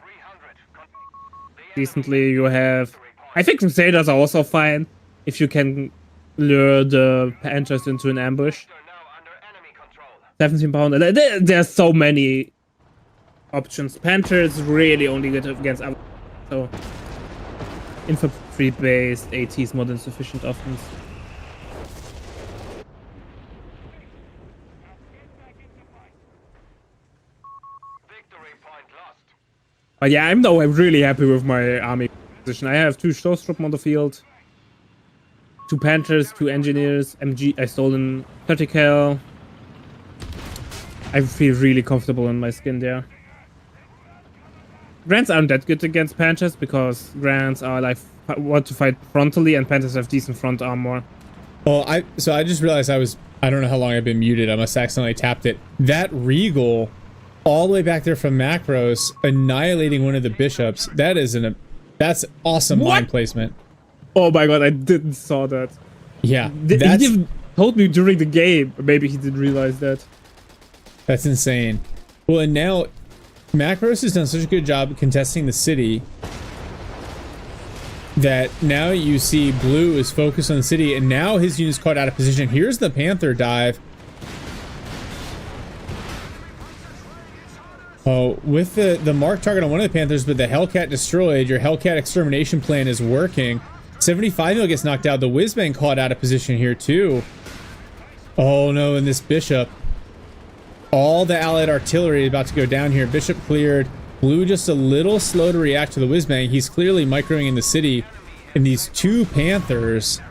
decently. You have... I think Crusaders are also fine if you can lure the Panthers into an ambush. 17 pound. There's so many options. Panthers really only good against... So... Infantry-based AT is more than sufficient offense. But yeah, I'm really happy with my army position. I have 2 Showstrom on the field, 2 Panthers, 2 Engineers, MG. I stolen 30 cal. I feel really comfortable in my skin there. Grants aren't that good against Panthers because Grants are like want to fight frontally, and Panthers have decent front armor. Oh, I just realized I don't know how long I've been muted. I must accidentally tapped it. That Regal, all the way back there from Macros, annihilating one of the bishops. That's awesome line placement. Oh my god, I didn't saw that. Yeah, He even told me during the game. Maybe he didn't realize that. That's insane. Well, and now Macros has done such a good job contesting the city that now you see Blue is focused on the city, and now his unit's caught out of position. Here's the Panther dive. Oh, with the mark target on one of the Panthers, but the Hellcat destroyed. Your Hellcat extermination plan is working. 75 mil gets knocked out. The Whizbang caught out of position here too. Oh no, and this Bishop. All the allied artillery is about to go down here. Bishop cleared. Blue just a little slow to react to the Whizbang. He's clearly microing in the city. And these 2 Panthers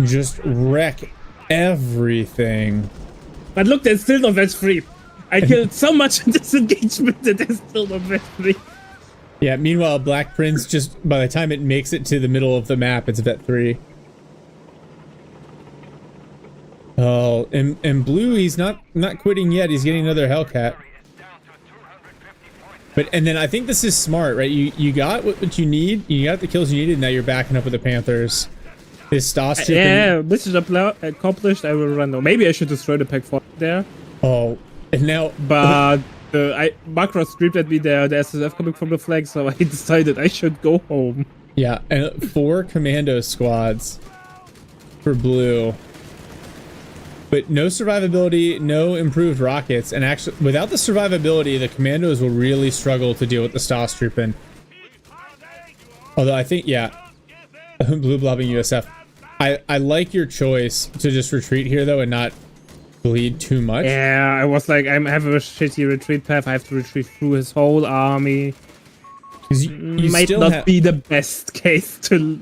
just wreck everything. But look, there's still no Veg 3. I killed so much in this engagement that there's still no Veg 3. Yeah, meanwhile, Black Prince, just by the time it makes it to the middle of the map, it's Vet 3. Oh, and Blue, he's not quitting yet. He's getting another Hellcat. And then I think this is smart, right? You got what you need. You got the kills you needed. Now you're backing up with the Panthers. This Stas chip. Yeah, this is accomplished. I will run though. Maybe I should destroy the Pack 4 there. Oh, and now. But Macro streamed at me there. The SSF coming from the flank, so I decided I should go home. Yeah, and 4 commando squads for Blue. But no survivability, no improved rockets, and actually, without the survivability, the commandos will really struggle to deal with the Stas trooping. Although I think, yeah, Blue blobbing USF. I like your choice to just retreat here though and not bleed too much. Yeah, I was like, I have a shitty retreat path. I have to retreat through his whole army. You might not be the best case to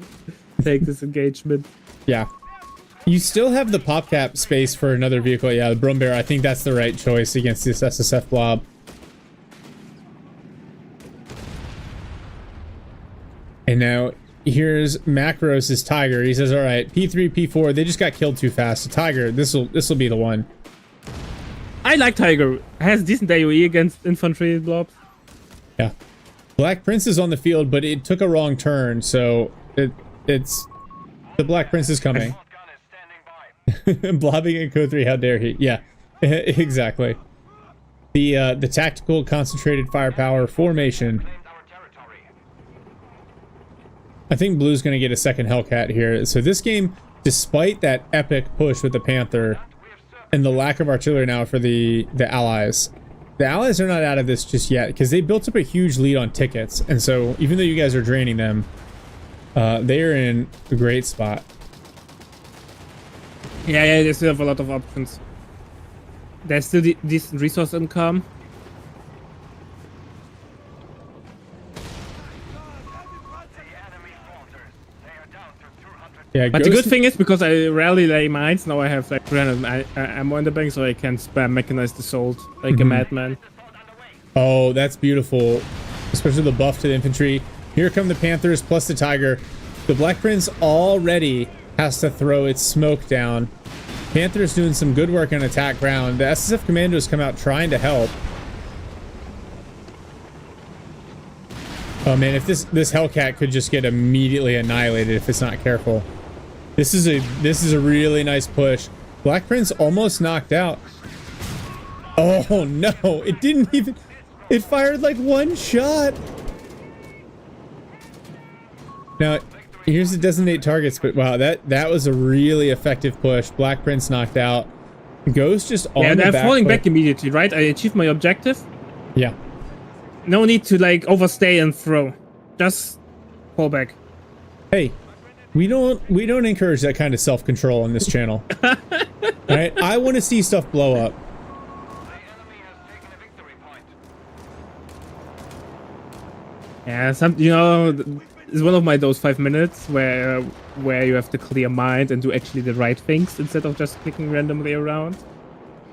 take this engagement. Yeah. You still have the pop cap space for another vehicle. Yeah, the Brumbear, I think that's the right choice against this SSF blob. And now here's Macros' Tiger. He says, all right, P3, P4, they just got killed too fast. So Tiger, this will be the one. I like Tiger. It has decent AoE against infantry blobs. Yeah. Black Prince is on the field, but it took a wrong turn, so it's the Black Prince is coming. Blobbing in CoH3, how dare he? Yeah, exactly. The tactical concentrated firepower formation. I think Blue's going to get a second Hellcat here. So this game, despite that epic push with the Panther and the lack of artillery now for the Allies, the Allies are not out of this just yet because they built up a huge lead on tickets. And so even though you guys are draining them, they are in a great spot. Yeah, they still have a lot of options. There's still decent resource income. Yeah, but the good thing is, because I rarely lay mines, now I have like 300 ammo in the bank, so I can spam mechanized assault like a madman. Oh, that's beautiful. Especially the buff to the infantry. Here come the Panthers plus the Tiger. The Black Prince already has to throw its smoke down. Panther's doing some good work on attack ground. The SSF commandos come out trying to help. Oh man, if this Hellcat could just get immediately annihilated if it's not careful. This is a really nice push. Black Prince almost knocked out. Oh no, it didn't even, it fired like one shot. Now, here's the designate targets, but wow, that was a really effective push. Black Prince knocked out. Ghost just on the back. Yeah, they're falling back immediately, right? I achieved my objective. Yeah. No need to like overstay and throw. Just fall back. Hey, we don't encourage that kind of self-control on this channel. Alright? I want to see stuff blow up. Yeah, you know, is one of those 5 minutes where you have to clear mind and do actually the right things instead of just clicking randomly around.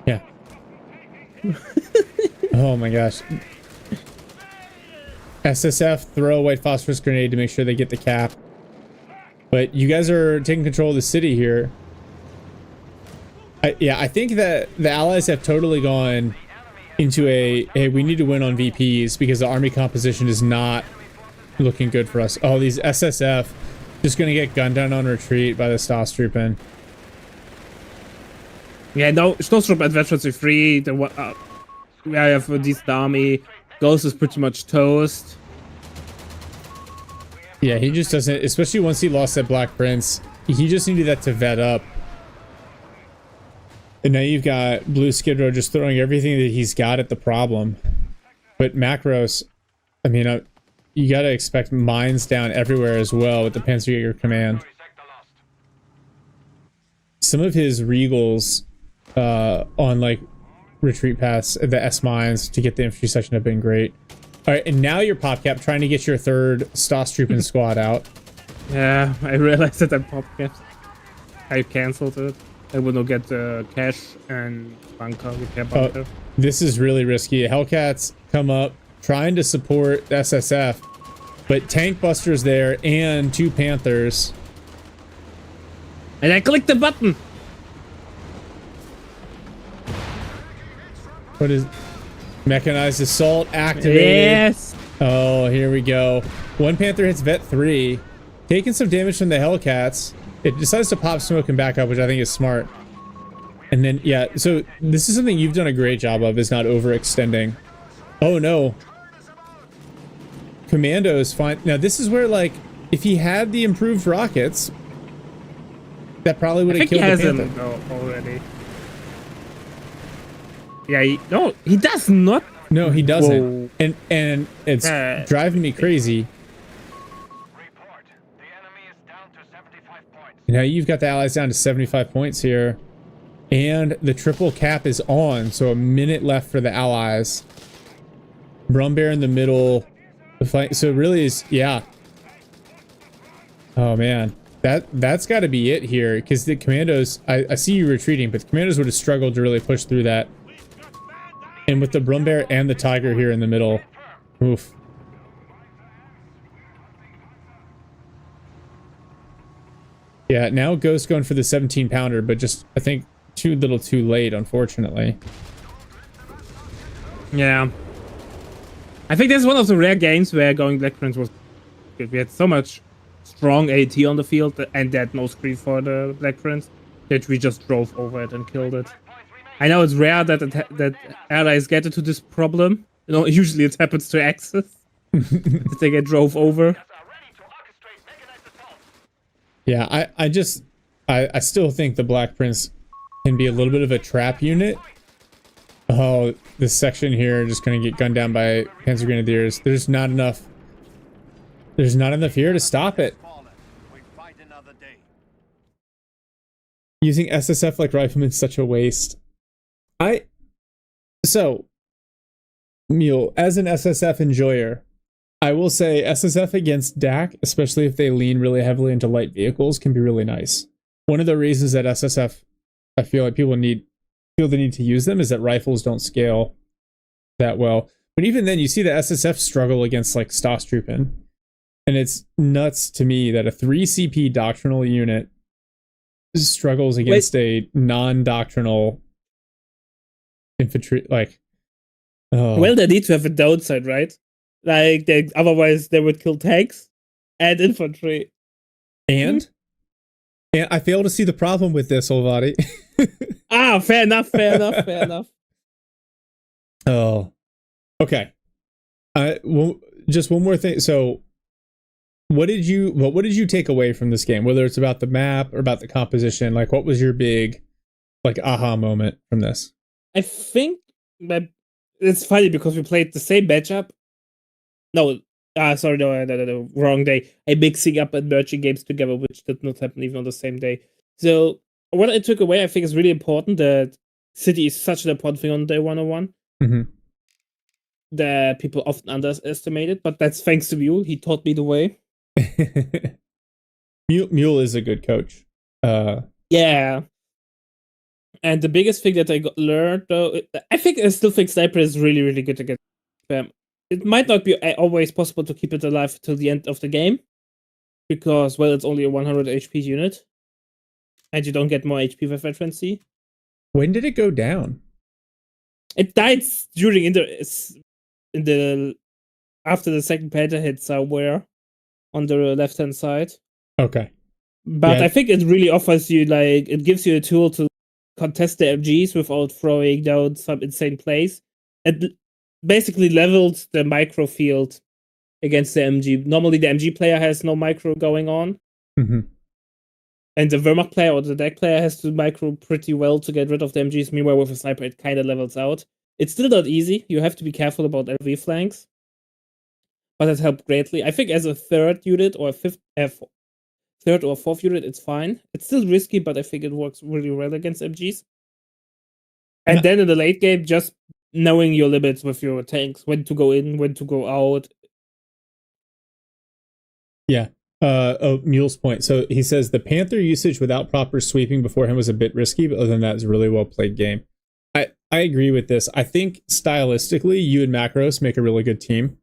Yeah. Oh my gosh. SSF, throw a white phosphorus grenade to make sure they get the cap. But you guys are taking control of the city here. I think that the allies have totally gone into hey, we need to win on VPs because the army composition is not looking good for us. Oh, these SSF just gonna get gunned down on retreat by the Stoßtruppen. Yeah, no, Stoßtruppen adventure free. We have a decent army. Ghost is pretty much toast. Yeah, he just doesn't, especially once he lost that Black Prince, he just needed that to vet up. And now you've got Blue Skid Row just throwing everything that he's got at the problem. But Macros, I mean, you gotta expect mines down everywhere as well with the Panzerjäger command. Some of his Regals on like retreat paths, the S mines to get the infantry section have been great. All right, and now you're PopCap trying to get your third Stoßtruppen squad out. Yeah, I realized that I PopCap. I cancelled it. I will not get cash and bunker, repair bunker. This is really risky. Hellcats come up trying to support SSF, but Tank Buster's there and 2 Panthers. And I clicked the button. What is mechanized assault activated? Yes. Oh, here we go. 1 Panther hits Vet 3, taking some damage from the Hellcats. It decides to pop smoke and back up, which I think is smart. And then, yeah, so this is something you've done a great job of, is not overextending. Oh no. Commando is fine. Now this is where, like, if he had the improved rockets, that probably would have killed the Panther. I think he has him already. Yeah, no, he does not. No, he doesn't. Whoa. And it's driving me crazy. Now you've got the allies down to 75 points here. And the triple cap is on, so a minute left for the allies. Brumbear in the middle. The fight, so it really is, yeah. Oh man, that's got to be it here, because the commandos, I see you retreating, but the commandos would have struggled to really push through that. And with the Brumbear and the Tiger here in the middle, oof. Yeah, now Ghost going for the 17 pounder, but just, I think, too little too late, unfortunately. Yeah. I think this is one of the rare games where going Black Prince was good. We had so much strong AT on the field and that no screen for the Black Prince that we just drove over it and killed it. I know it's rare that allies get into this problem. You know, usually it happens to Axis. That they get drove over. Yeah, I still think the Black Prince can be a little bit of a trap unit. Oh, this section here just gonna get gunned down by Panzer Grenadiers. There's not enough here to stop it. Using SSF like riflemen is such a waste. So, Mule, as an SSF enjoyer, I will say SSF against DAC, especially if they lean really heavily into light vehicles, can be really nice. One of the reasons that SSF, I feel like people feel the need to use them, is that rifles don't scale that well. But even then, you see the SSF struggle against like Stoßtruppen. And it's nuts to me that a 3 CP doctrinal unit struggles against a non-doctrinal infantry, like... Oh. Well, they need to have a downside, right? Like, otherwise they would kill tanks and infantry. And I fail to see the problem with this, Olvadi. Fair enough. Oh, okay. Well, just one more thing. So, what did you take away from this game? Whether it's about the map or about the composition, like what was your big, like, aha moment from this? I think that it's funny because we played the same matchup. No, wrong day. I'm mixing up and merging games together, which did not happen even on the same day. So what I took away, I think, is really important that City is such an important thing on day 101. Mm-hmm. That people often underestimate it, but that's thanks to you. He taught me the way. Mule is a good coach. Yeah. And the biggest thing that I learned, though, I still think Sniper is really, really good against spam. It might not be always possible to keep it alive till the end of the game, because, well, it's only a 100 HP unit, and you don't get more HP with Veterancy. When did it go down? It died during after the second Panther hit somewhere on the left-hand side. Okay. But I think it really offers you, like, it gives you a tool to contest the MGs without throwing down some insane plays. It basically levels the micro field against the MG. Normally, the MG player has no micro going on. Mm-hmm. And the Wehrmacht player or the deck player has to micro pretty well to get rid of the MGs. Meanwhile, with a sniper, it kind of levels out. It's still not easy. You have to be careful about LV flanks. But it helped greatly. I think as a third unit or third or fourth unit, it's fine. It's still risky, but I think it works really well against MGs. And then in the late game, just knowing your limits with your tanks, when to go in, when to go out. Yeah. Mule's point. So he says the Panther usage without proper sweeping before him was a bit risky, but other than that, it's a really well played game. I agree with this. I think stylistically, you and Macros make a really good team.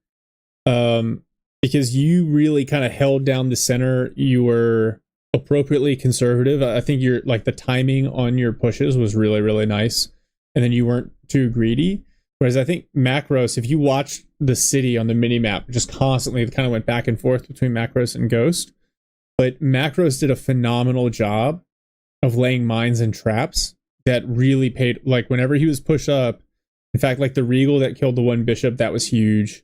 Because you really kind of held down the center. You were appropriately conservative. I think your like the timing on your pushes was really, really nice. And then you weren't too greedy. Whereas I think Macros, if you watch the city on the minimap, just constantly kind of went back and forth between Macros and Ghost. But Macros did a phenomenal job of laying mines and traps that really paid. Like whenever he was pushed up, in fact, like the Regal that killed the one bishop, that was huge.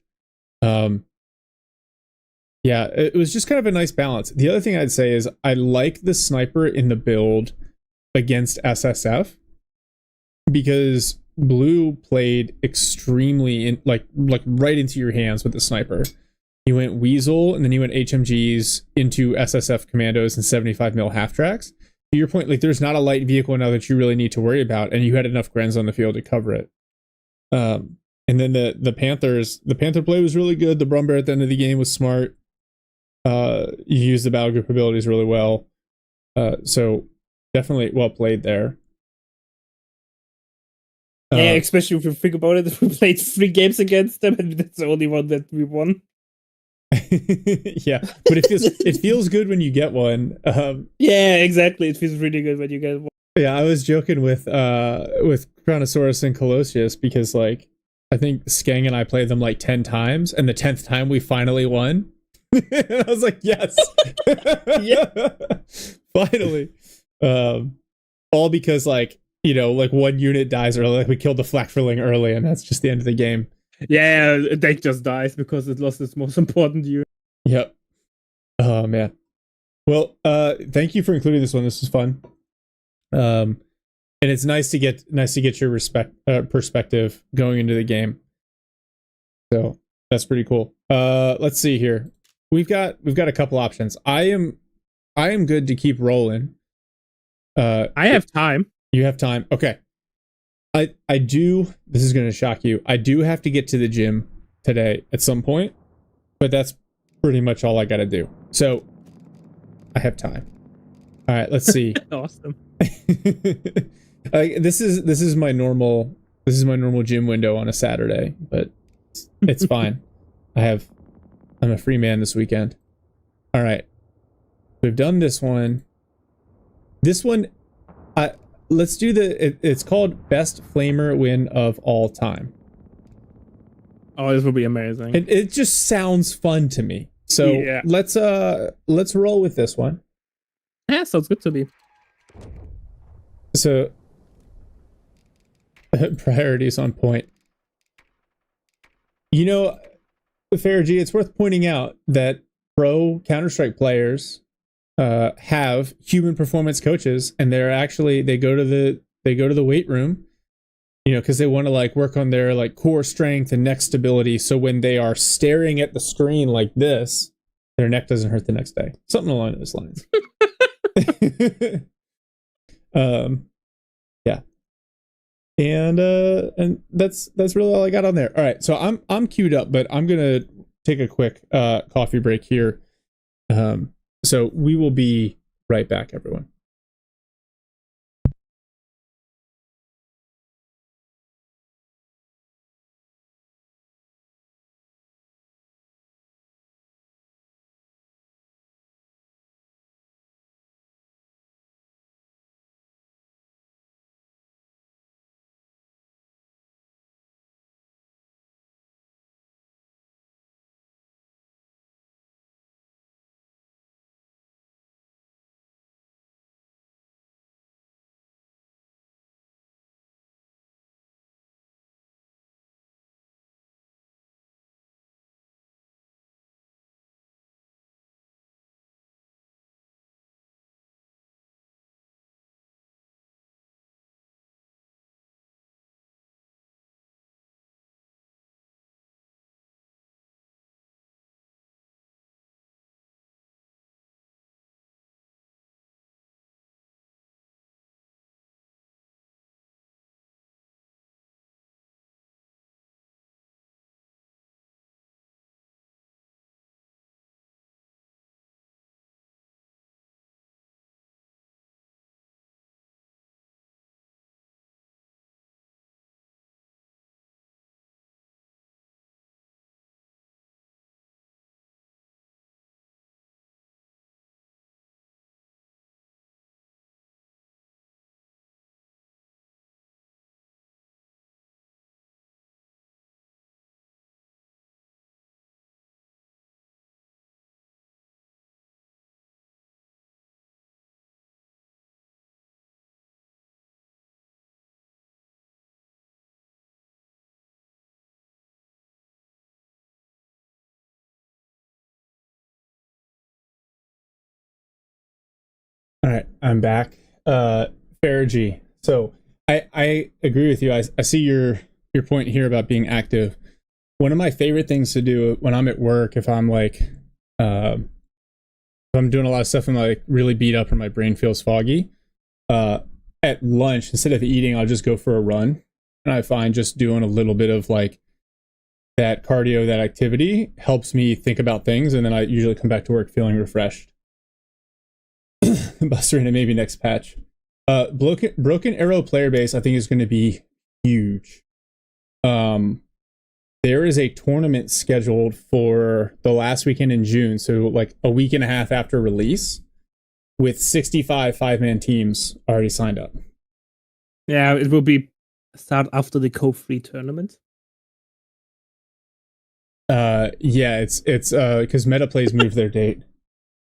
Yeah, it was just kind of a nice balance. The other thing I'd say is I like the sniper in the build against SSF because Blue played extremely like right into your hands with the sniper. He went Weasel and then he went HMGs into SSF commandos and 75 mil half tracks. To your point, like there's not a light vehicle now that you really need to worry about, and you had enough Grens on the field to cover it. And then the Panther play was really good. The Brumbear at the end of the game was smart. You used the battle group abilities really well. So definitely well played there. Yeah, especially if you think about it, we played 3 games against them, and that's the only one that we won. Yeah, but it feels good when you get one. Yeah, exactly. It feels really good when you get one. Yeah, I was joking with Chronosaurus and Colossus because like I think Skeng and I played them like 10 times, and the 10th time we finally won. I was like, yes. Yeah. Finally. All because like, you know, like one unit dies early, like we killed the Flakferling early, and that's just the end of the game. Yeah, the deck just dies because it lost its most important unit. Yep. Oh man. Well, thank you for including this one. This was fun. And it's nice to get your perspective going into the game. So that's pretty cool. Let's see here. We've got a couple options. I am good to keep rolling. I have time. You have time. Okay. I do. This is going to shock you. I do have to get to the gym today at some point, but that's pretty much all I got to do. So I have time. All right. Let's see. Awesome. This is my normal gym window on a Saturday, but it's fine. I'm a free man this weekend. All right. We've done this one. This one, let's do it's called Best Flamer Win of All Time. Oh, this will be amazing. It just sounds fun to me. So yeah. Let's roll with this one. Yeah, sounds good to me. So priorities on point. You know, Farah, it's worth pointing out that pro Counter-Strike players have human performance coaches, and they go to the weight room, you know, because they want to like work on their like core strength and neck stability. So when they are staring at the screen like this, their neck doesn't hurt the next day. Something along those lines. Yeah. And that's really all I got on there. All right, so I'm queued up, but I'm gonna take a quick coffee break here. So we will be right back, everyone. All right, I'm back. Faragi. So I agree with you. I see your point here about being active. One of my favorite things to do when I'm at work, if I'm like, if I'm doing a lot of stuff and like really beat up or my brain feels foggy, at lunch instead of eating, I'll just go for a run. And I find just doing a little bit of like that cardio, that activity helps me think about things, and then I usually come back to work feeling refreshed. Buster in it, maybe next patch. Broken Arrow player base, I think, is going to be huge. There is a tournament scheduled for the last weekend in June, so like a week and a half after release, with 65 5-man teams already signed up. Yeah, it will be start after the CoH3 tournament. Yeah, it's because MetaPlays moved their date.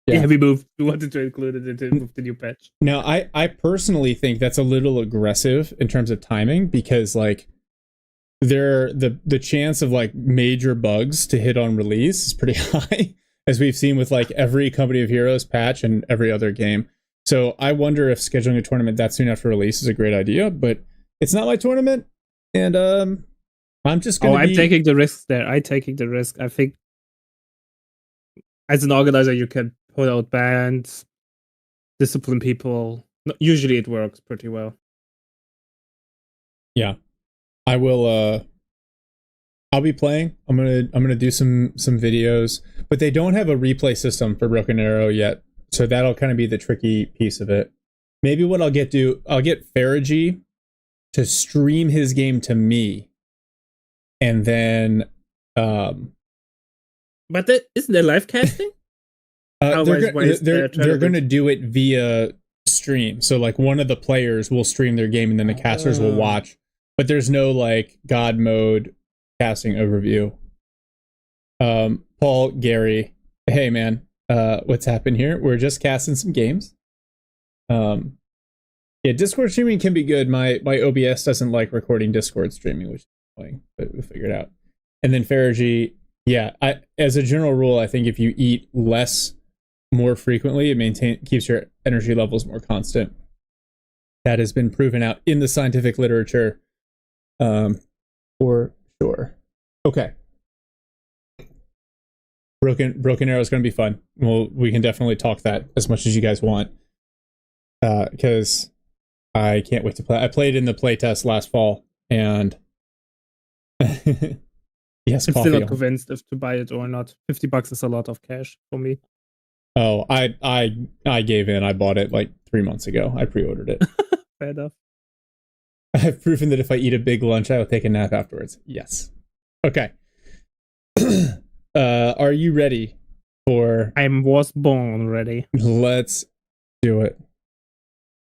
Yeah, we wanted to include it into the new patch. Now, I personally think that's a little aggressive in terms of timing, because like the chance of like major bugs to hit on release is pretty high, as we've seen with like every Company of Heroes patch and every other game. So I wonder if scheduling a tournament that soon after release is a great idea, but it's not my tournament, and I'm just gonna I'm taking the risks there. I'm taking the risk. I think as an organizer, you can put out bans, discipline people. Usually it works pretty well. Yeah. I will I'll be playing. I'm gonna do some videos, but they don't have a replay system for Broken Arrow yet, so that'll kind of be the tricky piece of it. Maybe what I'll get Faragi to stream his game to me, and then but isn't there live casting? They're going to do it via stream. So like one of the players will stream their game, and then the casters will watch. But there's no like God mode casting overview. Paul, Gary, hey man, what's happened here? We're just casting some games. Yeah, Discord streaming can be good. My OBS doesn't like recording Discord streaming, which is annoying, but we'll figure it out. And then Faragi, yeah, as a general rule, I think if you eat less more frequently, it keeps your energy levels more constant. That has been proven out in the scientific literature, for sure. Okay. Broken Arrow is going to be fun. Well, we can definitely talk that as much as you guys want, because I can't wait to play. I played in the playtest last fall, and yes, I'm still not convinced if to buy it or not. $50 is a lot of cash for me. Oh, I gave in. I bought it like 3 months ago. I pre-ordered it. Fair enough. I've proven that if I eat a big lunch, I will take a nap afterwards. Yes. Okay. Are you ready for... I was born ready. Let's do it.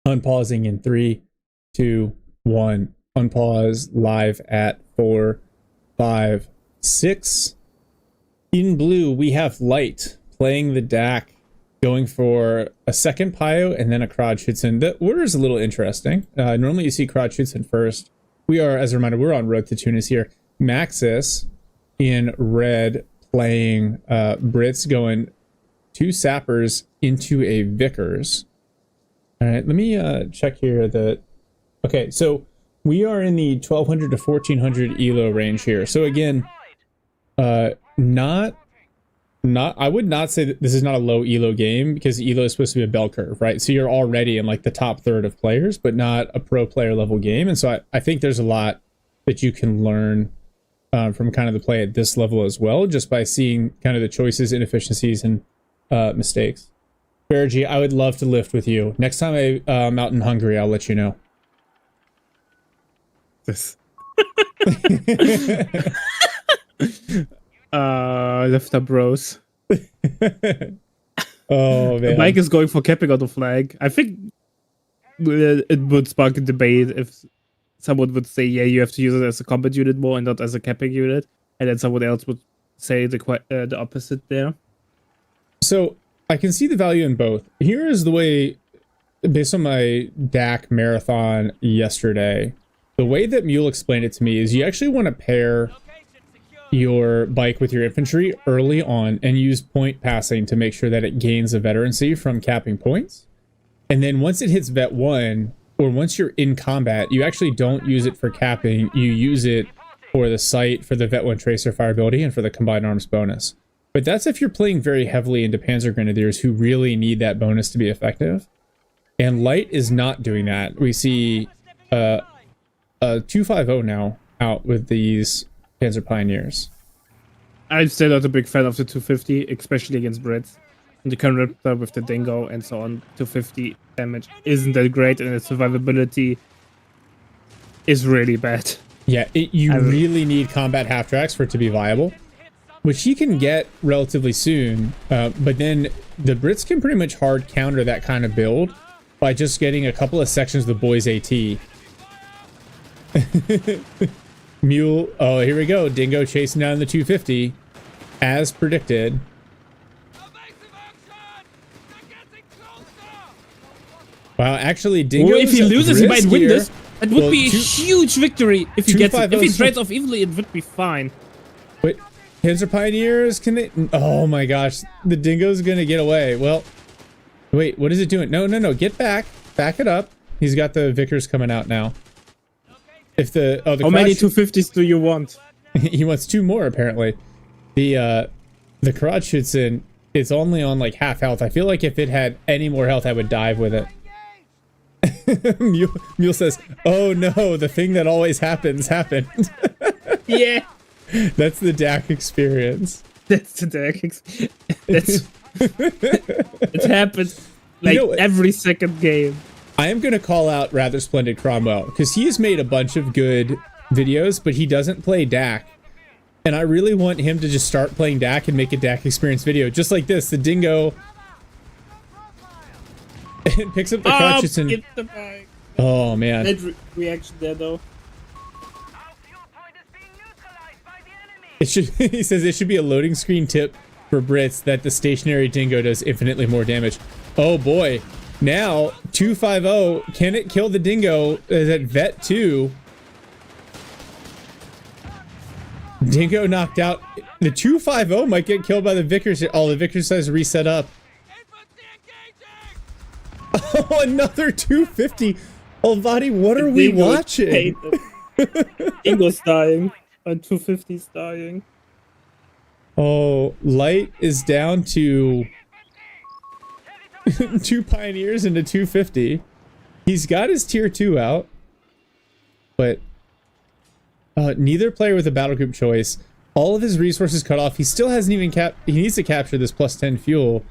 Unpausing in 3, 2, 1. Unpause live at 4, 5, 6. In blue, we have Light playing the DAC, going for a second Pio and then a Krodschützen. The order is a little interesting. Normally you see Krodschützen first. We are, as a reminder, we're on Road to Tunis here. Maxis in red playing Brits, going 2 Sappers into a Vickers. All right, let me check here. Okay, so we are in the 1200 to 1400 ELO range here. So again, not I would not say that this is not a low ELO game, because ELO is supposed to be a bell curve, right? So you're already in like the top third of players, but not a pro player level game. And so I think there's a lot that you can learn from kind of the play at this level as well, just by seeing kind of the choices, inefficiencies, and mistakes. Bergy, I would love to lift with you. Next time I'm out in Hungary, I'll let you know. This. Lifter bros. Oh man, Mike is going for capping on the flag. I think it would spark a debate if someone would say, yeah, you have to use it as a combat unit more and not as a capping unit, and then someone else would say the opposite there. So I can see the value in both. Here is the way, based on my DAC marathon yesterday, the way that Mule explained it to me is you actually want to pair your bike with your infantry early on and use point passing to make sure that it gains a veterancy from capping points. And then once it hits vet 1, or once you're in combat, you actually don't use it for capping. You use it for the sight, for the vet 1 tracer fire ability, and for the combined arms bonus. But that's if you're playing very heavily into Panzer Grenadiers who really need that bonus to be effective. And Light is not doing that. We see a 250 now out with these Panzer Pioneers. I'm still not a big fan of the 250, especially against Brits. And the current Ripper with the Dingo and so on, 250 damage isn't that great, and its survivability is really bad. Yeah, you really need combat half-tracks for it to be viable, which you can get relatively soon, but then the Brits can pretty much hard counter that kind of build by just getting a couple of sections of the boys AT. Mule, oh, here we go. Dingo chasing down the 250, as predicted. Wow, actually, Dingo. If he loses, he might win this. It would be a huge victory if he gets it. If he trades off evenly, it would be fine. Wait, Panzer Pioneers, can they? Oh my gosh, the Dingo's gonna get away. Well, wait, what is it doing? No, get back. Back it up. He's got the Vickers coming out now. If the how many 250s do you want? He wants 2 more apparently. The Krodschützen, it's only on like half health. I feel like if it had any more health, I would dive with it. Mule says, "Oh no, the thing that always happens happened." Yeah, that's the DAC experience. That's the DAC experience. It happens like every second game. I am going to call out Rather Splendid Cromwell, because he has made a bunch of good videos, but he doesn't play DAC. And I really want him to just start playing DAC and make a DAC experience video. Just like this, the Dingo it picks up the Krodschützen. Oh, man. That reaction there, though. It should, he says it should be a loading screen tip for Brits that the stationary Dingo does infinitely more damage. Oh, boy. Now, 250, can it kill the Dingo? Is at vet 2. Dingo knocked out. The 250 might get killed by the Vickers. Oh, the Vickers says reset up. Oh, another 250. Olvadi, what are we watching? Dingo's dying. And 250's dying. Oh, Light is down to 2 Pioneers into 250. He's got his tier 2 out, but neither player with a battle group choice. All of his resources cut off. He still hasn't even he needs to capture this +10 fuel.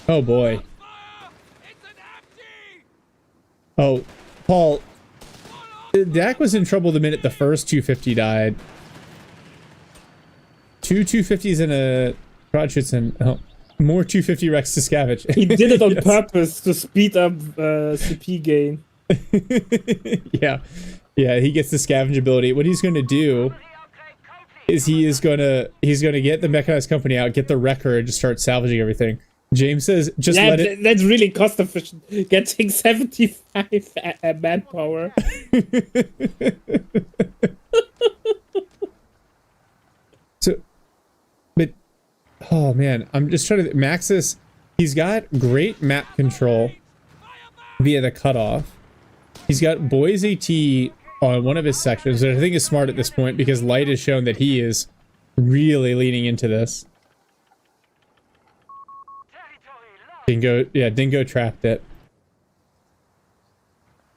Oh boy. Oh, Paul. Dak was in trouble the minute the first 250 died. Two 250s and a Crotchets and more 250 Rex to scavenge. He did it on purpose to speed up CP gain. Yeah. Yeah, he gets the scavenge ability. What he's gonna do is he's gonna get the mechanized company out, get the wrecker, and just start salvaging everything. James says, just let it. That's really cost efficient. Getting 75 manpower. So, but oh man, I'm just trying to. Maxis, he's got great map control via the cutoff. He's got Boys AT on one of his sections, which I think is smart at this point because Light has shown that he is really leaning into this. Dingo trapped it.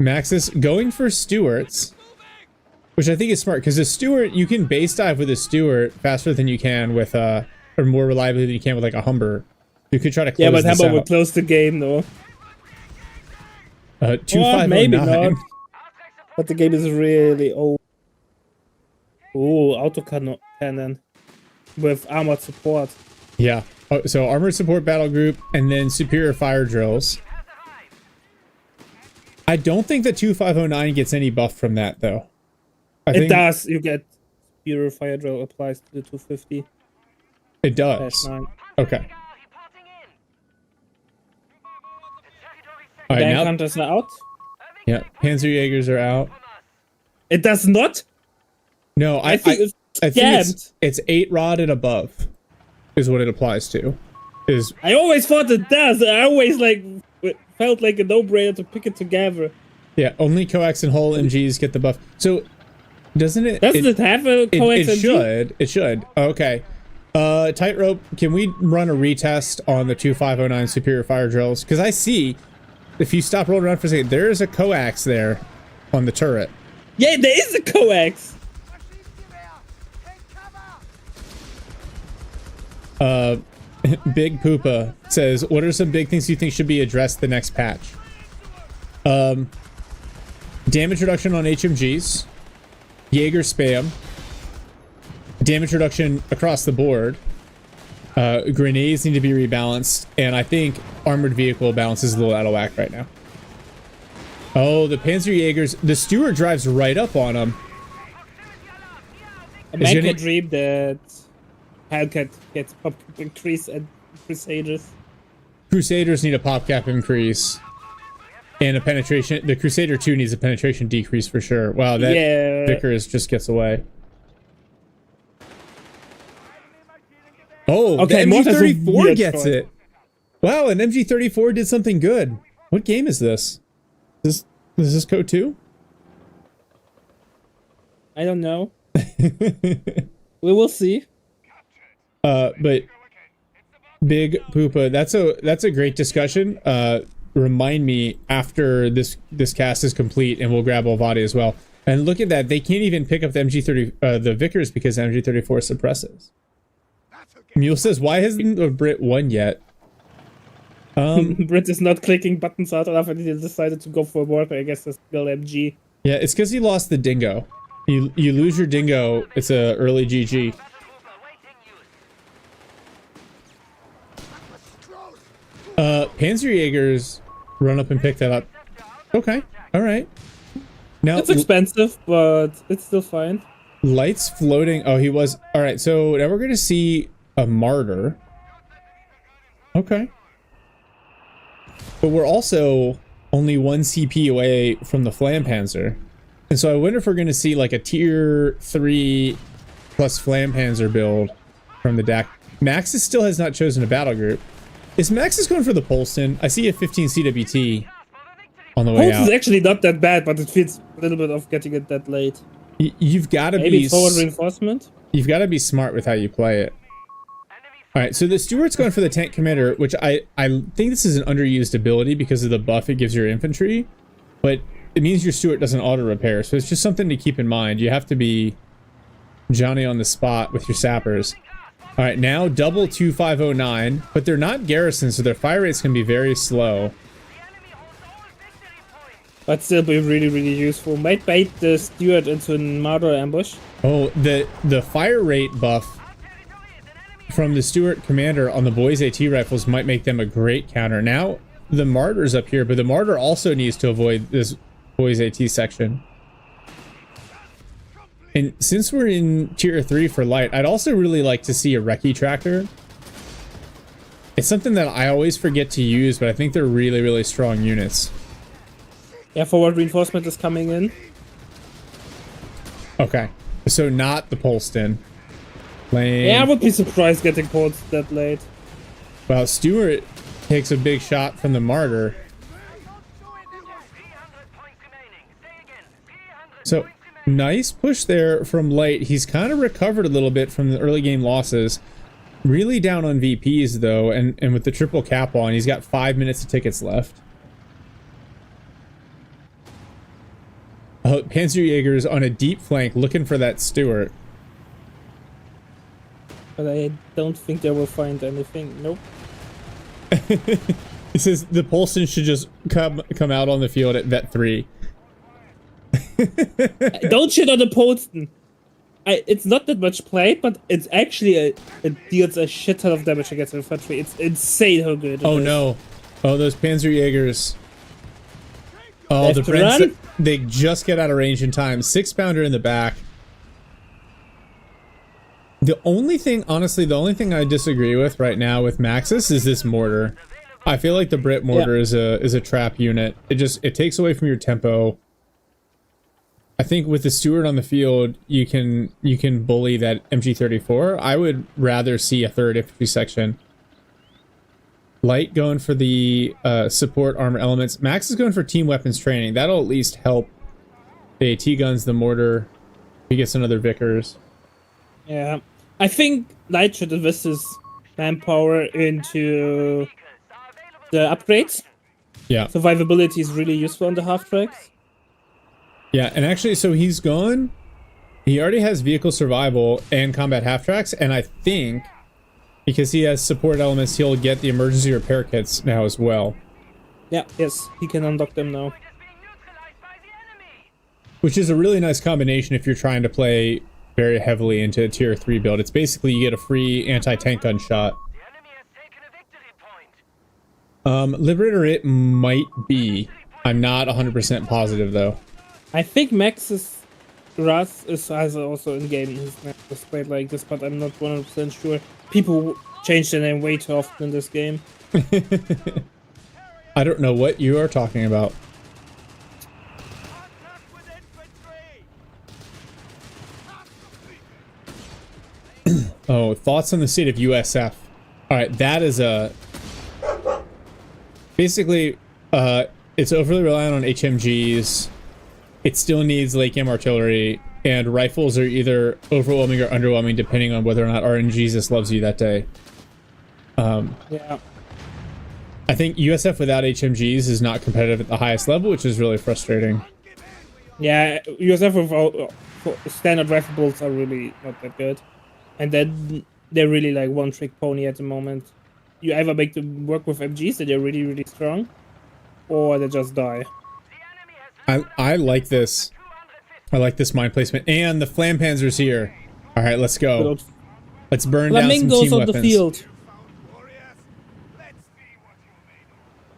Maxis going for Stewarts, which I think is smart because a Stewart, you can base dive with a Stewart faster than you can with or more reliably than you can with like a Humber. You could try to close but Humber would close the game though. 2509. Maybe not. But the game is really old. Oh, autocannon with armored support. Yeah. Oh, so armored support battle group and then superior fire drills. I don't think the 2509 gets any buff from that though. It does. You get superior fire drill applies to the 250. It does. Okay. All right, Bank hunters are out. Yeah, Panzerjägers are out. It does not. No, I think it's 8 rod and above is what it applies to. I always thought it does. I always felt like a no-brainer to pick it together. Yeah, only coax and whole MGs get the buff. So doesn't it? Doesn't it have a coax MG? It should. Okay. Tightrope. Can we run a retest on the 2509 superior fire drills? Because I see. If you stop rolling around for a second, there is a coax there on the turret. Yeah, there is a coax. Big Poopa says, what are some big things you think should be addressed the next patch? Damage reduction on HMGs. Jaeger spam. Damage reduction across the board. Grenades need to be rebalanced, and I think armored vehicle balance is a little out of whack right now. Oh, the Panzerjägers. The Stewart drives right up on them. A man could dream that Hellcat gets pop cap increase and Crusaders. Crusaders need a pop cap increase. And a penetration. The Crusader 2 needs a penetration decrease for sure. Wow, that Vickers just gets away. Oh, okay, the MG34 gets it. Wow, an MG34 did something good. What game is this? Is this CoH 2? I don't know. We will see. But Big Poopa, that's a great discussion. Remind me after this cast is complete, and we'll grab Olvadi as well. And look at that, they can't even pick up the MG30, the Vickers because MG34 suppresses. Mule says, why hasn't a Brit won yet? Brit is not clicking buttons out enough and he decided to go for Mortar. I guess that's still MG. Yeah, it's because he lost the Dingo. You lose your Dingo, it's a early GG. Panzerjägers run up and pick that up. Okay, alright. Now it's expensive, but it's still fine. Light's floating. Oh, he was. Alright, so now we're gonna see a martyr. Okay. But we're also only 1 CP away from the Flampanzer. And so I wonder if we're going to see like a tier 3 plus Flampanzer build from the DAC. Maxis still has not chosen a battle group. Is Maxis going for the Polston? I see a 15 CWT on the way out. Polston's actually not that bad, but it feels a little bit of getting it that late. You've got to be forward reinforcement. You've got to be smart with how you play it. All right, so the Stewart's going for the tank commander, which I think this is an underused ability because of the buff it gives your infantry, but it means your Stewart doesn't auto repair, so it's just something to keep in mind. You have to be Johnny on the spot with your sappers. All right, now double 2509, but they're not garrisons, so their fire rates can be very slow. But still be really, really useful. Might bait the Steward into a Marder ambush. Oh, the fire rate buff from the Stewart commander on the Boys AT rifles might make them a great counter. Now the Martyr's up here, but the Martyr also needs to avoid this Boys AT section. And since we're in tier 3 for light, I'd also really like to see a Recce Tractor. It's something that I always forget to use, but I think they're really, really strong units. Yeah, forward reinforcement is coming in. Okay, so not the Polston. Lane. Yeah, I would be surprised getting ports that late. Well, Stewart takes a big shot from the Martyr. So, nice push there from Light. He's kind of recovered a little bit from the early game losses. Really down on VPs, though, and with the triple cap on, he's got 5 minutes of tickets left. Panzerjägers on a deep flank looking for that Stewart. But I don't think they will find anything. Nope. It says the Polston should just come out on the field at vet 3. Don't shit on the Polston. It's not that much play, but it's actually it deals a shit ton of damage against infantry. It's insane how good it is. No. Oh, those Panzerjägers. Oh, the Brents, they just get out of range in time. 6-pounder in the back. The only thing, honestly, the only thing I disagree with right now with Maxis is this mortar. I feel like the Brit mortar is a trap unit. It takes away from your tempo. I think with the Stewart on the field, you can bully that MG34. I would rather see a third infantry section. Light going for the support armor elements. Max is going for team weapons training. That'll at least help the AT guns, the mortar. He gets another Vickers. Yeah, I think Light should invest his manpower into the upgrades. Yeah. Survivability is really useful on the half tracks. Yeah, and actually, so he's gone. He already has vehicle survival and combat half tracks, and I think because he has support elements, he'll get the emergency repair kits now as well. Yeah, yes, he can unlock them now. Which is a really nice combination if you're trying to play very heavily into a tier 3 build. It's basically you get a free anti-tank gun shot. Liberator it might be. I'm not 100% positive though. I think Max's Russ is also in game. His name is played like this, but I'm not 100% sure. People change their name way too often in this game. I don't know what you are talking about. Oh, thoughts on the state of USF? All right, that is a basically it's overly reliant on HMGs. It still needs late game artillery, and rifles are either overwhelming or underwhelming depending on whether or not RNGesus loves you that day. Yeah. I think USF without HMGs is not competitive at the highest level, which is really frustrating. Yeah, USF with standard rifle bolts are really not that good. And then they're really like one-trick pony at the moment. You either make them work with MGs that they're really, really strong, or they just die. I like this. I like this mine placement. And the Flampanzer's here. All right, let's go. Let's burn down some team on weapons. The field.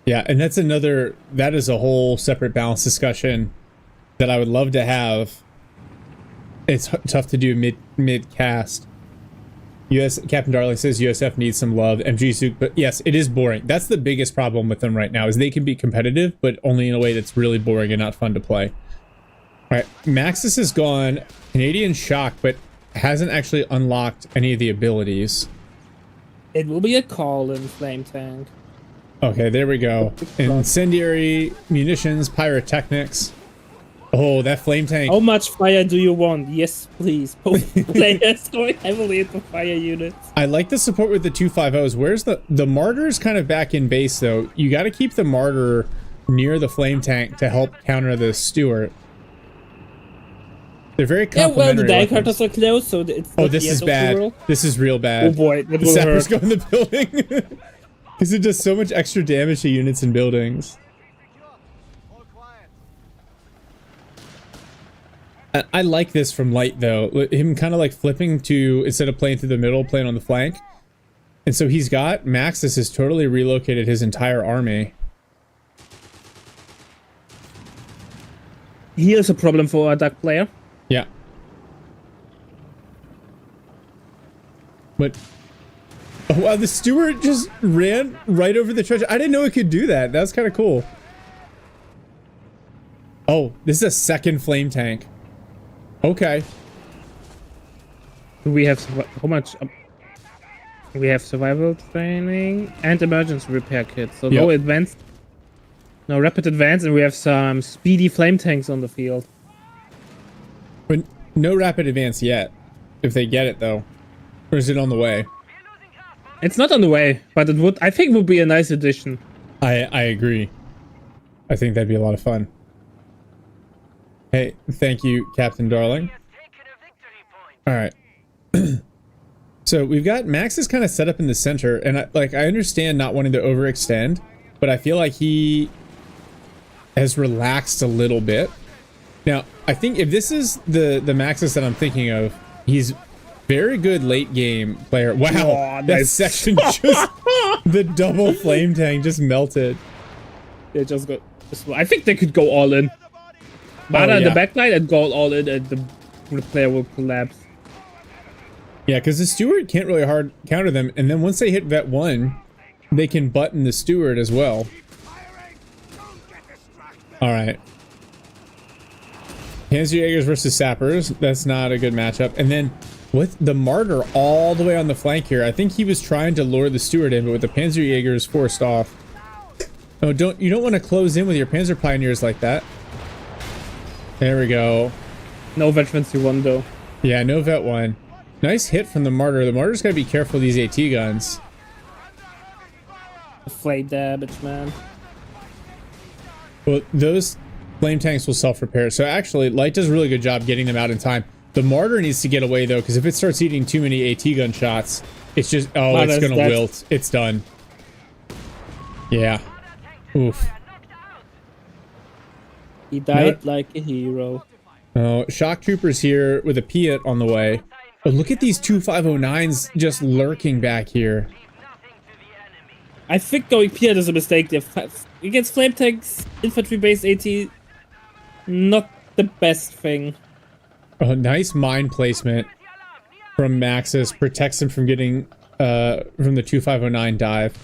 Yeah, and that's that is a whole separate balance discussion that I would love to have. It's tough to do mid cast. Captain Darling says USF needs some love. MG Zook, but yes, it is boring. That's the biggest problem with them right now, is they can be competitive, but only in a way that's really boring and not fun to play. All right, Maxis is gone. Canadian Shock, but hasn't actually unlocked any of the abilities. It will be a call in Flame Tank. Okay, there we go. Incendiary munitions, pyrotechnics. Oh, that flame tank. How much fire do you want? Yes, please. Both players going heavily into fire units. I like the support with the 250s. Where's the Martyr's kind of back in base, though. You got to keep the Martyr near the flame tank to help counter the Stewart. They're very Yeah, well, the complementary. die cutters are close, so it's Oh, not this the is end of the bad. world. This is real bad. Oh boy, that The will sappers hurt. go in the building. Because it does so much extra damage to units and buildings. I like this from Light, though. Him kind of like flipping to, instead of playing through the middle, playing on the flank. And so he's got, Maxis has totally relocated his entire army. Here's a problem for a duck player. Yeah. But, oh wow, the steward just ran right over the treasure. I didn't know it could do that. That's kind of cool. Oh, this is a second flame tank. Okay. We have how much? We have survival training and emergency repair kits. So no advanced, no rapid advance, and we have some speedy flame tanks on the field. But no rapid advance yet. If they get it though, or is it on the way? It's not on the way, but it would. I think would be a nice addition. I agree. I think that'd be a lot of fun. Hey, thank you, Captain Darling. All right. So we've got Max is kind of set up in the center, and I understand not wanting to overextend, but I feel like he has relaxed a little bit. Now, I think if this is the Maxis that I'm thinking of, he's very good late game player. Wow, oh, that section just the double flame tank just melted. They just got. I think they could go all in. Mana in the backline and go all in, and the player will collapse. Yeah, because the steward can't really hard counter them, and then once they hit vet 1, they can button the steward as well. Alright. Panzerjägers versus sappers. That's not a good matchup. And then with the martyr all the way on the flank here, I think he was trying to lure the steward in, but with the Panzerjägers forced off. Oh, you don't want to close in with your Panzer Pioneers like that. There we go. No veterans you won though. Yeah, no vet 1. Nice hit from the martyr. The martyr's gotta be careful of these AT guns. Flame damage, man. Well, those flame tanks will self-repair. So actually, Light does a really good job getting them out in time. The martyr needs to get away though, because if it starts eating too many AT gun shots, it's just, oh, it's gonna wilt. It's done. Yeah. Oof. He died like a hero. Oh, shock troopers here with a Piat on the way. But look at these 2509s just lurking back here. I think going Piat is a mistake. Against flame tanks, infantry-based AT, not the best thing. Oh, nice mine placement from Maxis. Protects him from getting from the 2509 dive.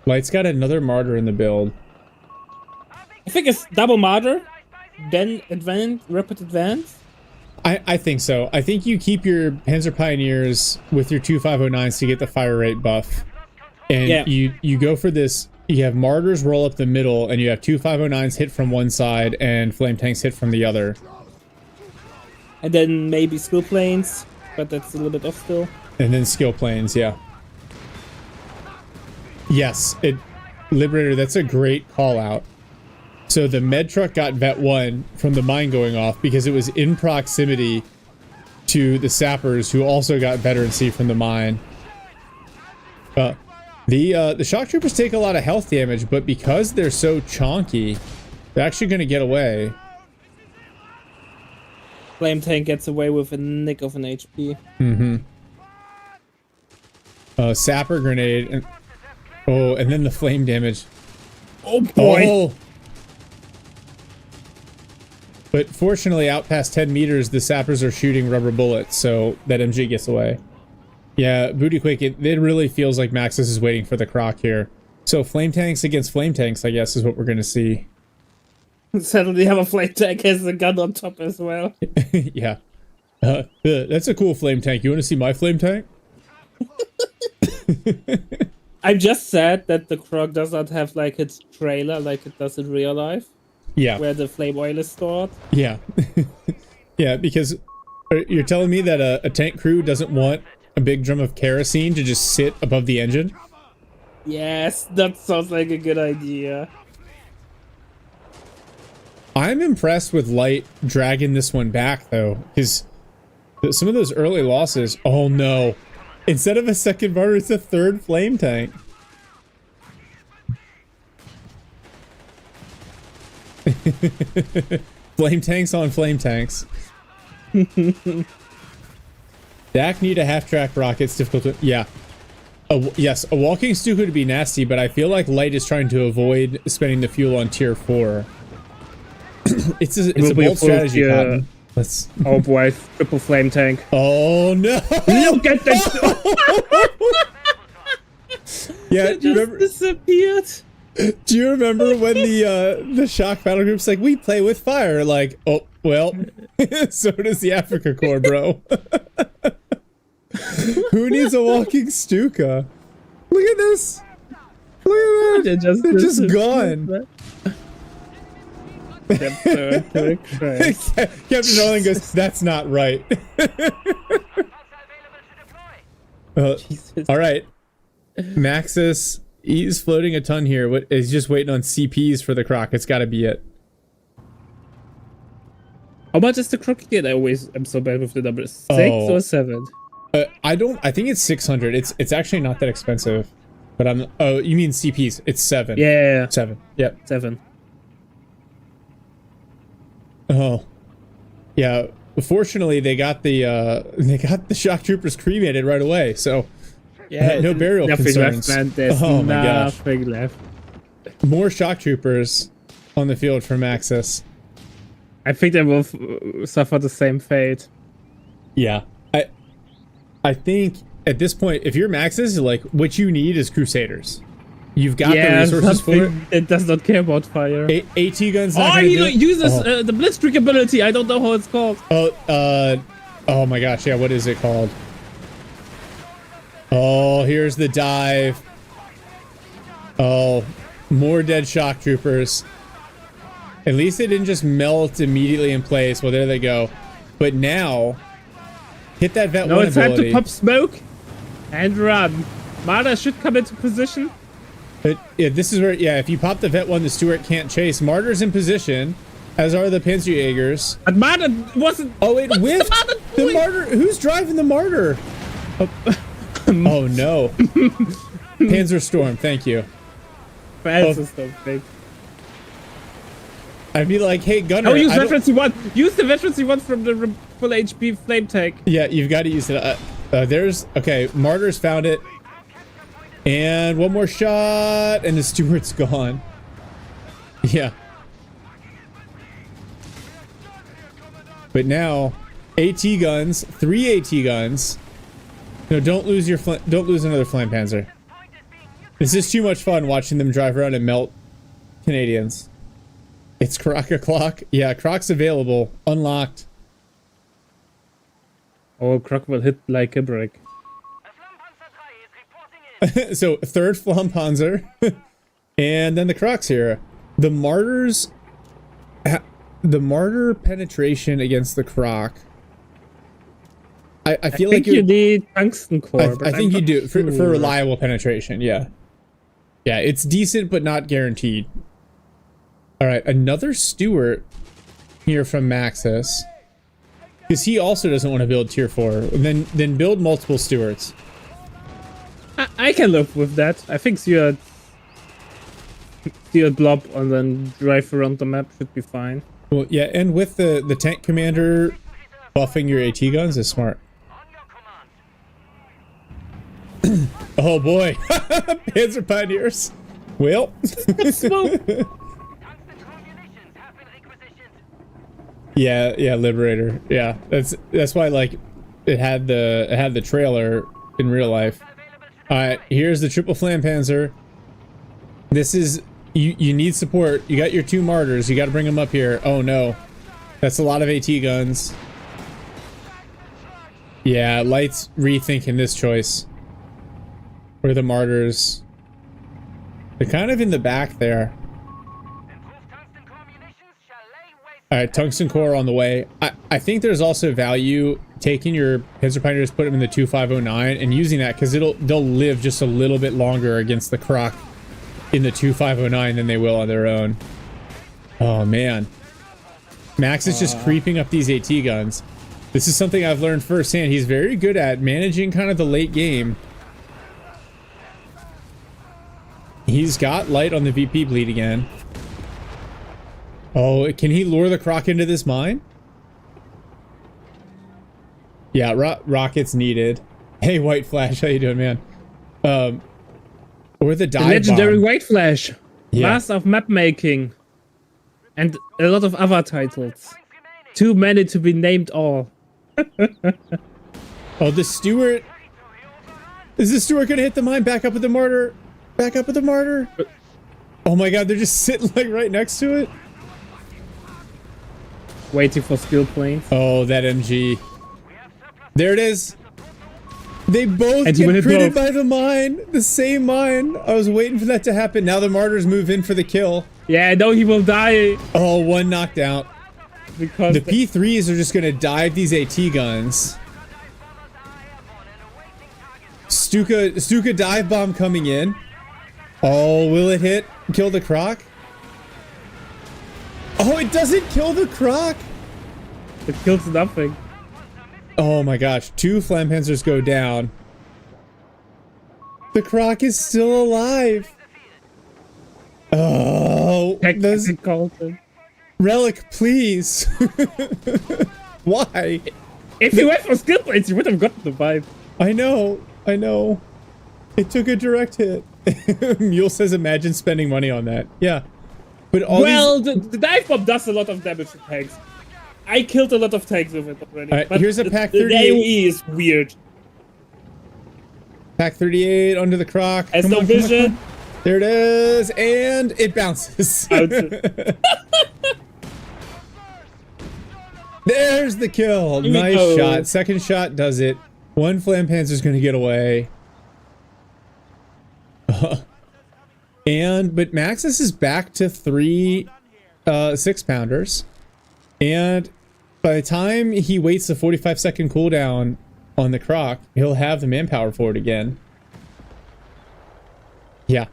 Light's got another martyr in the build. I think it's double martyr, then rapid advance. I think so. I think you keep your Panzer Pioneers with your 2509s to get the fire rate buff. And you go for this. You have martyrs roll up the middle, and you have 2509s hit from one side and flame tanks hit from the other. And then maybe skill planes, but that's a little bit off still. And then skill planes, yeah. Yes, Liberator, that's a great call out. So the med truck got vet 1 from the mine going off because it was in proximity to the sappers who also got veterancy from the mine. The shock troopers take a lot of health damage, but because they're so chonky, they're actually going to get away. Flame tank gets away with a nick of an HP. Sapper grenade. And then the flame damage. Oh boy! Oh. But fortunately, out past 10 meters, the sappers are shooting rubber bullets, so that MG gets away. Yeah, Bootyquake, it really feels like Maxis is waiting for the croc here. So flame tanks against flame tanks, I guess, is what we're going to see. Suddenly have a flame tank has a gun on top as well. Yeah. That's a cool flame tank. You want to see my flame tank? I'm just sad that the croc does not have like its trailer like it does in real life. Yeah. Where the flame oil is stored. Yeah. Yeah, because you're telling me that a tank crew doesn't want a big drum of kerosene to just sit above the engine? Yes, that sounds like a good idea. I'm impressed with Light dragging this one back, though, because some of those early losses... Oh, no. Instead of a second martyr, it's a third flame tank. Flame tanks on flame tanks. Dak need a half-track rockets. Difficult to... Yeah. Yes, a walking Stuka would be nasty, but I feel like Light is trying to avoid spending the fuel on tier 4. it's a bold strategy, Cotton. Let's... Oh boy, triple flame tank. Oh no! Look at this! Yeah, It just disappeared. Do you remember when the shock battle group's like, we play with fire? Like, oh well, so does the Africa Corps, bro. Who needs a walking Stuka? Look at this. Look at that. They're just gone. Captain Darling goes, that's not right. All right. Maxis, he's floating a ton here. He's just waiting on CPs for the Croc. It's got to be it. How much is the Croc get? I always am so bad with the numbers. 6 or 7? I think it's 600. It's actually not that expensive. But oh, you mean CPs. It's 7. Yeah. 7. Yep. 7. Oh, yeah. Fortunately, they got the shock troopers cremated right away, so yeah, no burial concerns. Left, man. There's nothing left. More shock troopers on the field for Maxis. I think they will suffer the same fate. Yeah, I think at this point, if you're Maxis, like what you need is Crusaders. You've got the resources for it. It does not care about fire. AT guns. Oh, he uses the blitzkrieg ability. I don't know how it's called. Oh my gosh, yeah. What is it called? Oh, here's the dive. Oh, more dead shock troopers. At least they didn't just melt immediately in place. Well, there they go. But now, hit that vet 1 ability. No, it's time to pop smoke and run. Marder should come into position. Yeah, this is where, yeah, if you pop the vet 1, the Stuart can't chase. Martyr's in position, as are the Panzerjägers. But Marder wasn't... Oh, it whiffed! The Martyr... Who's driving the Martyr? Oh, no. Panzer Storm, thank you. Panzer Storm, thank you. I'd be like, hey, Gunner... Oh, use Veteran C1! Use the Veteran C1 from the full HP flame tank. Yeah, you've got to use it. There's... Okay, Martyr's found it. And one more shot, and the Stuart's gone. Yeah. But now, AT guns, 3 AT guns. No, don't lose another Flame Panzer. This is too much fun watching them drive around and melt Canadians. It's Croc o'clock. Yeah, Croc's available, unlocked. Oh, Croc will hit like a brick. So, third Flampanzer. And then the Croc's here. The Martyrs... The Martyr penetration against the Croc. I feel like you need tungsten core. I think you do for reliable penetration. Yeah, yeah, it's decent but not guaranteed. All right, another Stuart here from Maxis, because he also doesn't want to build tier 4. Then build multiple Stuarts. I can live with that. I think Stuart blob and then drive around the map should be fine. Well, yeah, and with the tank commander buffing your AT guns is smart. Oh boy, Panzer Pioneers. Well, smoke. Yeah, Liberator. Yeah, that's why like it had the trailer in real life. All right, here's the triple Flam Panzer. This is you need support. You got your 2 Martyrs. You got to bring them up here. Oh no, that's a lot of AT guns. Yeah, Light's rethinking this choice. Where the Martyrs? They're kind of in the back there. Alright, tungsten core on the way. I think there's also value taking your Panzer Pioneers, put them in the 2509 and using that because they'll live just a little bit longer against the Croc in the 2509 than they will on their own. Oh man. Max is just creeping up these AT guns. This is something I've learned firsthand. He's very good at managing kind of the late game. He's got light on the VP bleed again. Oh, can he lure the Croc into this mine? Yeah, rockets needed. Hey, White Flash, how you doing, man? Or the dive legendary bomb. White Flash. Yeah. Master of map making. And a lot of other titles. Too many to be named all. Oh, the Stewart. Is the Stewart gonna hit the mine? Back up with the mortar. Back up with the mortar. Oh my god, they're just sitting like right next to it. Waiting for skill planes. Oh, that MG. There it is. They both And get you hit critted both. by the mine. The same mine. I was waiting for that to happen. Now the martyrs move in for the kill. Yeah, I know he will die. Oh, one knocked out. Because The P3s are just gonna dive these AT guns. Stuka dive bomb coming in. Oh, will it hit? Kill the Croc? Oh, it doesn't kill the Croc. it kills nothing. Oh my gosh, 2 Flampanzers go down. The Croc is still alive. Oh, those Colton. Relic, please. Why? If you went for skill plates, you would have gotten the vibe. I know. It took a direct hit. Mule says, imagine spending money on that. Yeah. But all the dive bomb does a lot of damage to tanks. I killed a lot of tanks with it already. Alright, but here's a pack the 38. AoE is weird. Pack 38 under the Croc. Has Come no on, come on, vision. come on. There it is, and it bounces. There's the kill. Here we Nice go. shot. Second shot does it. 1 Flampanzer's gonna get away. But Maxis is back to 3 6-pounders. And by the time he waits the 45-second cooldown on the Croc, he'll have the manpower for it again. Yeah.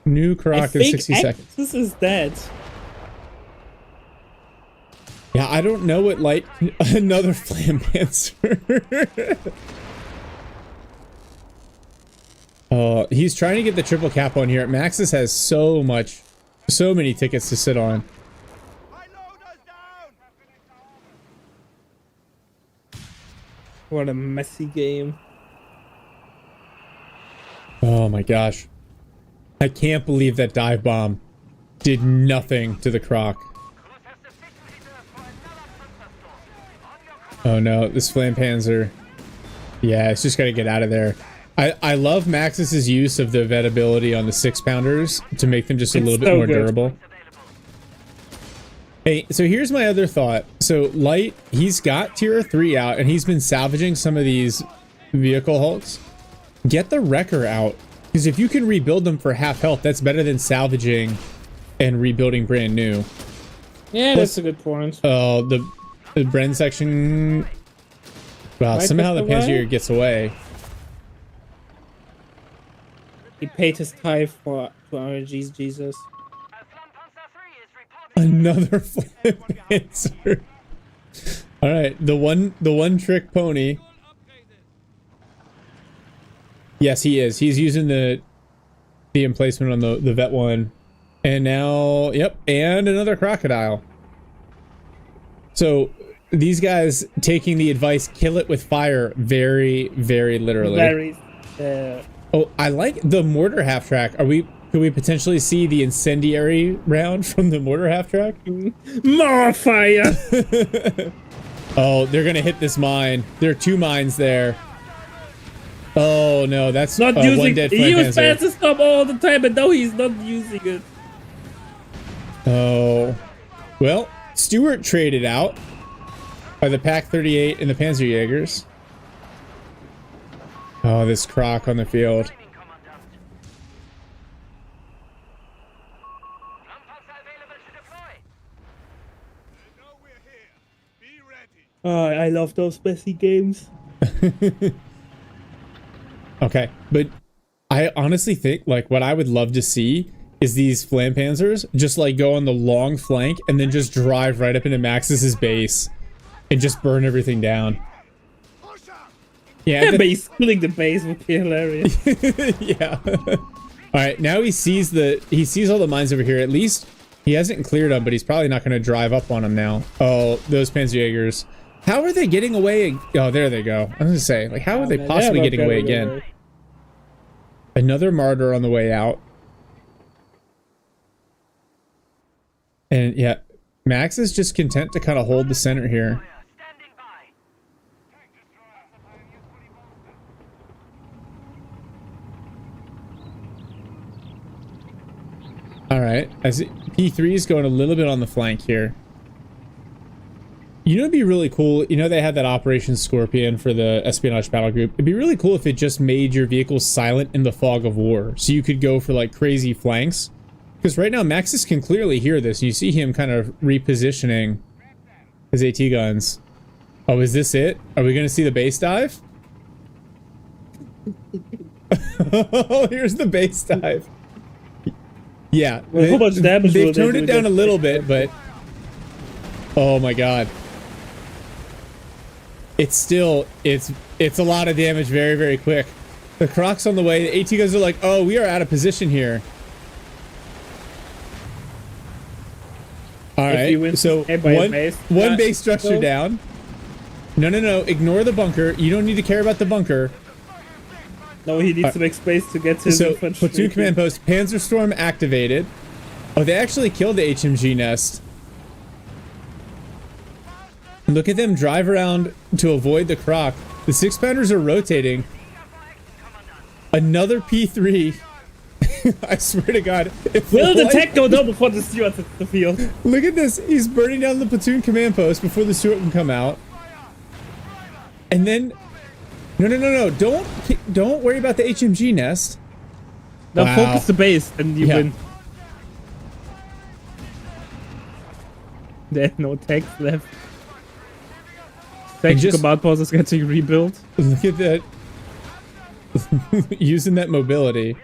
New Croc in 60 seconds. This is dead. Yeah, I don't know what light... Another Flampanzer. He's trying to get the triple cap on here. Maxis has so many tickets to sit on. What a messy game. Oh my gosh. I can't believe that dive bomb did nothing to the Croc. Oh no, this Flampanzer. Yeah, it's just gotta get out of there. I love Maxis's use of the vet ability on the 6-pounders to make them just a little bit more durable. Hey, so here's my other thought. So Light, he's got tier 3 out and he's been salvaging some of these vehicle hulks. Get the wrecker out, because if you can rebuild them for half health, that's better than salvaging and rebuilding brand new. Yeah, that's a good point. Oh, the Bren section. Wow, Right, somehow the gets away? Panzer gets away. He paid his tithe for RNG's Jesus. Another Flampanzer. All right, the one trick pony. Yes, he is. He's using the emplacement on the vet one, and now yep, and another crocodile. So these guys taking the advice, kill it with fire, very, very literally. Very. Oh, I like the mortar half track. Could we potentially see the incendiary round from the mortar half track? More fire! Oh, they're gonna hit this mine. There are 2 mines there. Oh no, that's Not one using. dead He used Flampanzer. fast stop all the time, but now he's not using it. Oh, well, Stewart traded out by the Pack 38 and the Panzerjägers. Oh, this Croc on the field. Oh, I love those messy games. Okay, but I honestly think like what I would love to see is these Flampanzers just like go on the long flank and then just drive right up into Maxis's base and just burn everything down. Yeah, base killing the base would be hilarious. Yeah. All right, now he sees all the mines over here. At least he hasn't cleared them, but he's probably not going to drive up on them now. Oh, those Panzerjägers. How are they getting away? Oh, there they go. I was going to say, like, how are they possibly getting away again? Another martyr on the way out. And yeah, Max is just content to kind of hold the center here. All right, as P3 is going a little bit on the flank here. You know, it'd be really cool. You know, they had that Operation Scorpion for the espionage battle group. It'd be really cool if it just made your vehicles silent in the fog of war, so you could go for like crazy flanks. Because right now, Maxis can clearly hear this. You see him kind of repositioning his AT guns. Oh, is this it? Are we going to see the base dive? Oh, here's the base dive. Yeah, well, how much damage they've toned it down a little bit, but oh my god, it's still it's a lot of damage very, very quick. The Croc's on the way. The AT guns are like, oh, we are out of position here. All right, so one base structure down. No, ignore the bunker. You don't need to care about the bunker. No, he needs to make space to get to his infantry. Platoon command post, Panzerstorm activated. Oh, they actually killed the HMG nest. Look at them drive around to avoid the Croc. The 6-pounders are rotating. Another P3. I swear to God. Will the tech go down before the Stuart hits the field? Look at this. He's burning down the platoon command post before the Stuart can come out. And then... No. Don't worry about the HMG nest. Now focus the base and you win. There's no text left. Section command post is getting rebuilt. Look at that. Using that mobility.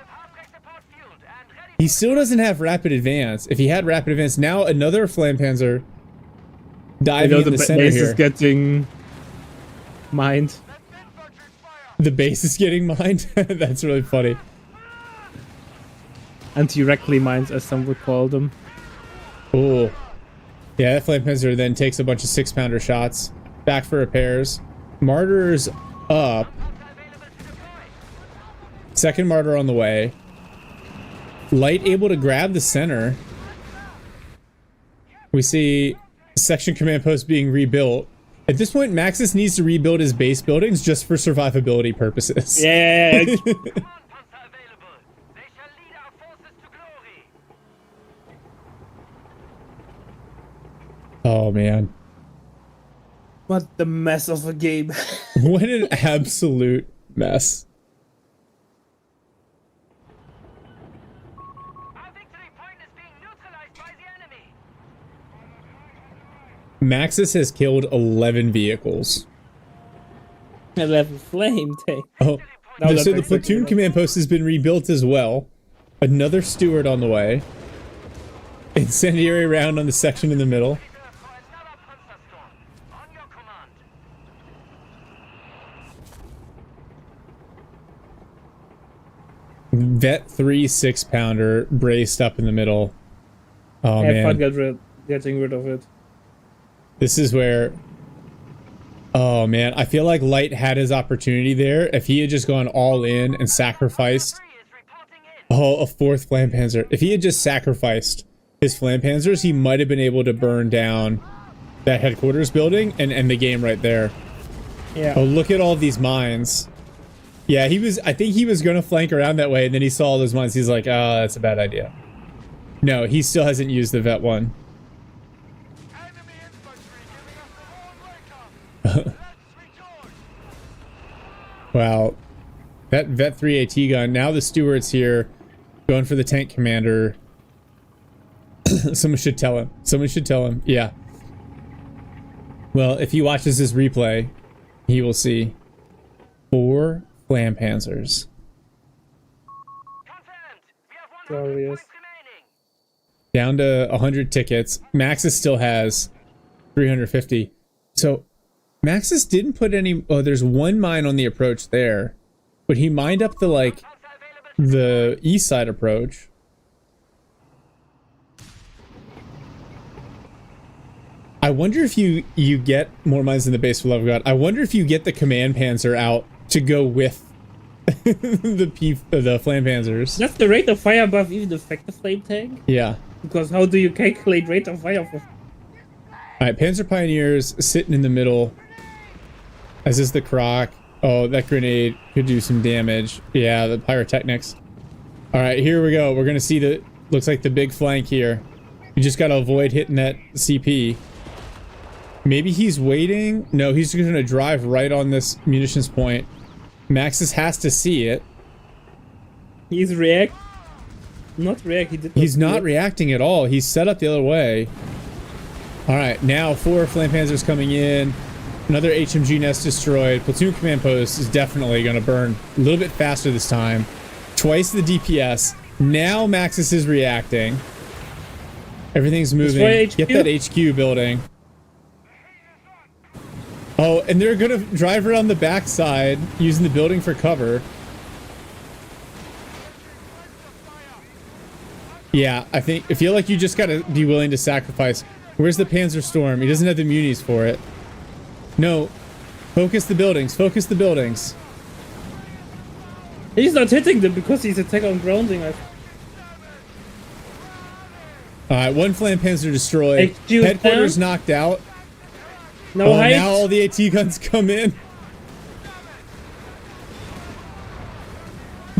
He still doesn't have rapid advance. If he had rapid advance, now another Flampanzer diving in the center here. The base is getting mined. The base is getting mined? That's really funny. Anti-rectly mines, as some would call them. Oh. Yeah, that Flampanzer then takes a bunch of 6-pounder shots. Back for repairs. Martyrs up. Second martyr on the way. Light able to grab the center. We see section command post being rebuilt. At this point, Maxis needs to rebuild his base buildings just for survivability purposes. Yeah. Oh, man. What the mess of a game. What an absolute mess. Our victory point is being neutralized by the enemy. Maxis has killed 11 vehicles. 11 flame tank. Oh, so the platoon command post has been rebuilt as well. Another Steward on the way. Incendiary round on the section in the middle. Vet 3 6-pounder braced up in the middle. Oh, man. Have fun getting rid of it. This is where... Oh, man. I feel like Light had his opportunity there. If he had just gone all in and sacrificed... Oh, a 4th Flampanzer. If he had just sacrificed his Flampanzers, he might have been able to burn down that headquarters building and end the game right there. Yeah. Oh, look at all these mines. Yeah, I think he was going to flank around that way, and then he saw all those mines. He's like, oh, that's a bad idea. No, he still hasn't used the Vet 1. Wow. That Vet 3 AT gun. Now the Stewart's here, going for the tank commander. Someone should tell him. Someone should tell him. Yeah. Well, if he watches this replay, he will see 4 Flampanzers. Glorious. Down to 100 tickets. Maxis still has 350. So Maxis didn't put any... Oh, there's one mine on the approach there. But he mined up the east side approach. I wonder if you get more mines in the base for Love of God. I wonder if you get the command panzer out to go with the flame panzers. That's the rate of fire above even the effective flame tank? Yeah. Because how do you calculate rate of fire for... Alright, Panzer Pioneers sitting in the middle. As is the Croc. Oh, that grenade could do some damage. Yeah, the pyrotechnics. Alright, here we go. We're gonna see the... Looks like the big flank here. You just gotta avoid hitting that CP. Maybe he's waiting. No, he's just gonna drive right on this munitions point. Maxis has to see it. He's react. Not react. He's not reacting at all. He's set up the other way. All right, now 4 flame panzers coming in. Another HMG nest destroyed. Platoon command post is definitely gonna burn a little bit faster this time. Twice the DPS. Now Maxis is reacting. Everything's moving. Get that HQ building. Oh, and they're gonna drive around the backside using the building for cover. Yeah, I feel like you just gotta be willing to sacrifice. Where's the Panzer Storm? He doesn't have the munis for it. No. Focus the buildings. Focus the buildings. He's not hitting them because he's attack on grounding. Alright, 1 flame panzer destroyed. Headquarters knocked out. No height. Now all the AT guns come in.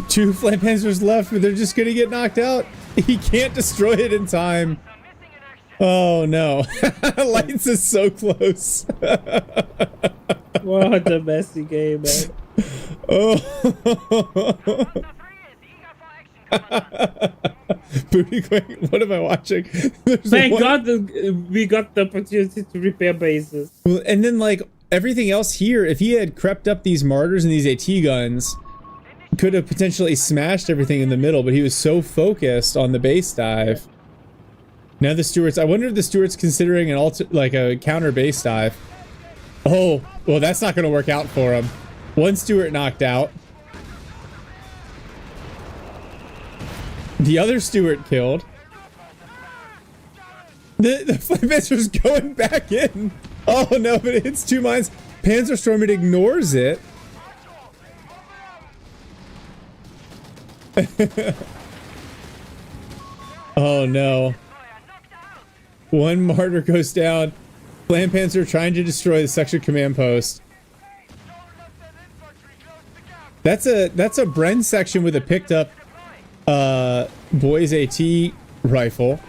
2 flame panzers left, but they're just gonna get knocked out. He can't destroy it in time. Oh no. Lights is so close. What a messy game, man. Oh. Booty Quake, what am I watching? Thank God we got the opportunity to repair bases. Well, and then like everything else here, if he had crept up these martyrs and these AT guns, could have potentially smashed everything in the middle, but he was so focused on the base dive. Now the Stuarts, I wonder if the Stuarts considering an a counter base dive. Oh, well that's not going to work out for him. 1 Stuart knocked out. The other Stuart killed. The flame panzer's going back in. Oh no, but it hits 2 mines. Panzerstorm, it ignores it. Oh no. 1 martyr goes down. Flame Panzer trying to destroy the section command post. That's a Bren section with a picked up boys AT rifle.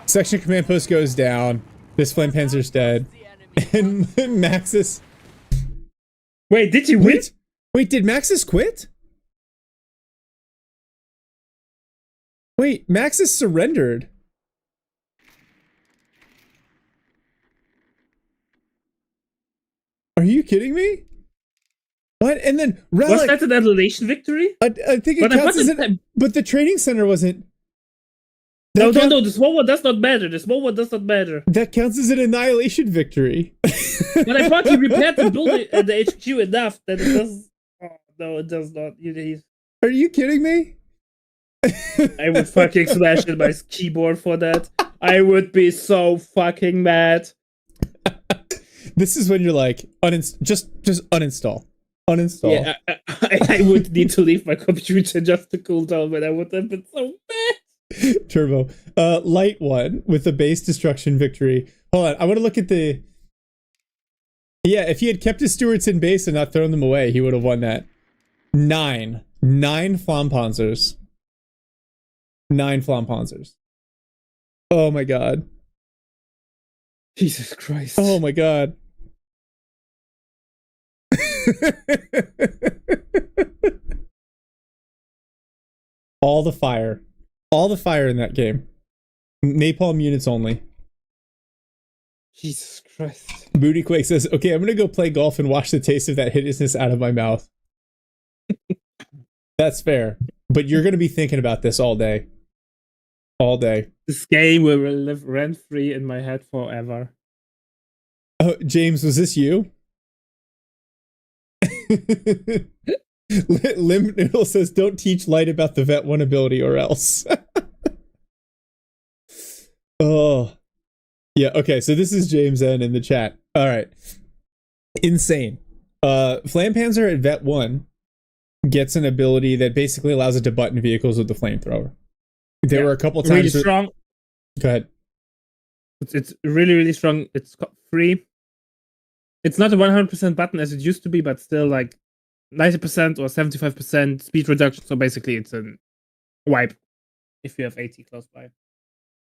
Section command post goes down. This flame panzer's dead. And Maxis. Wait, did he win? Wait, did Maxis quit? Wait, Maxis surrendered. Are you kidding me? What? And then Relic. Was that an annihilation victory? I think it counts as an, but the training center wasn't. No, the small one does not matter. The small one does not matter. That counts as an annihilation victory. But I thought he repaired the building and the HQ enough that it does. Oh, no, it does not. Are you kidding me? I would fucking smash in my keyboard for that. I would be so fucking mad. This is when you're like, just uninstall. Uninstall. Yeah, I would need to leave my computer just to cool down, but I would have been so mad. Turbo. Light one with the base destruction victory. Hold on, I want to look at the... Yeah, if he had kept his Stuarts in base and not thrown them away, he would have won that. 9 Flampanzers. 9 Flampanzers. Oh my god. Jesus Christ. Oh my god. All the fire. All the fire in that game. Napalm units only. Jesus Christ. Booty Quake says, okay, I'm gonna go play golf and wash the taste of that hideousness out of my mouth. That's fair. But you're gonna be thinking about this all day. All day. This game will live rent-free in my head forever. Oh, James, was this you? Limb Noodle says, "Don't teach Light about the Vet 1 ability or else." Oh, yeah. Okay, so this is James N in the chat. All right, insane. Flampanzer at Vet 1 gets an ability that basically allows it to button vehicles with the flamethrower. There were a couple times. Really strong. Go ahead. It's really, really strong. It's free. It's not a 100% button as it used to be, but still like 90% or 75% speed reduction. So basically, it's a wipe if you have AT close by.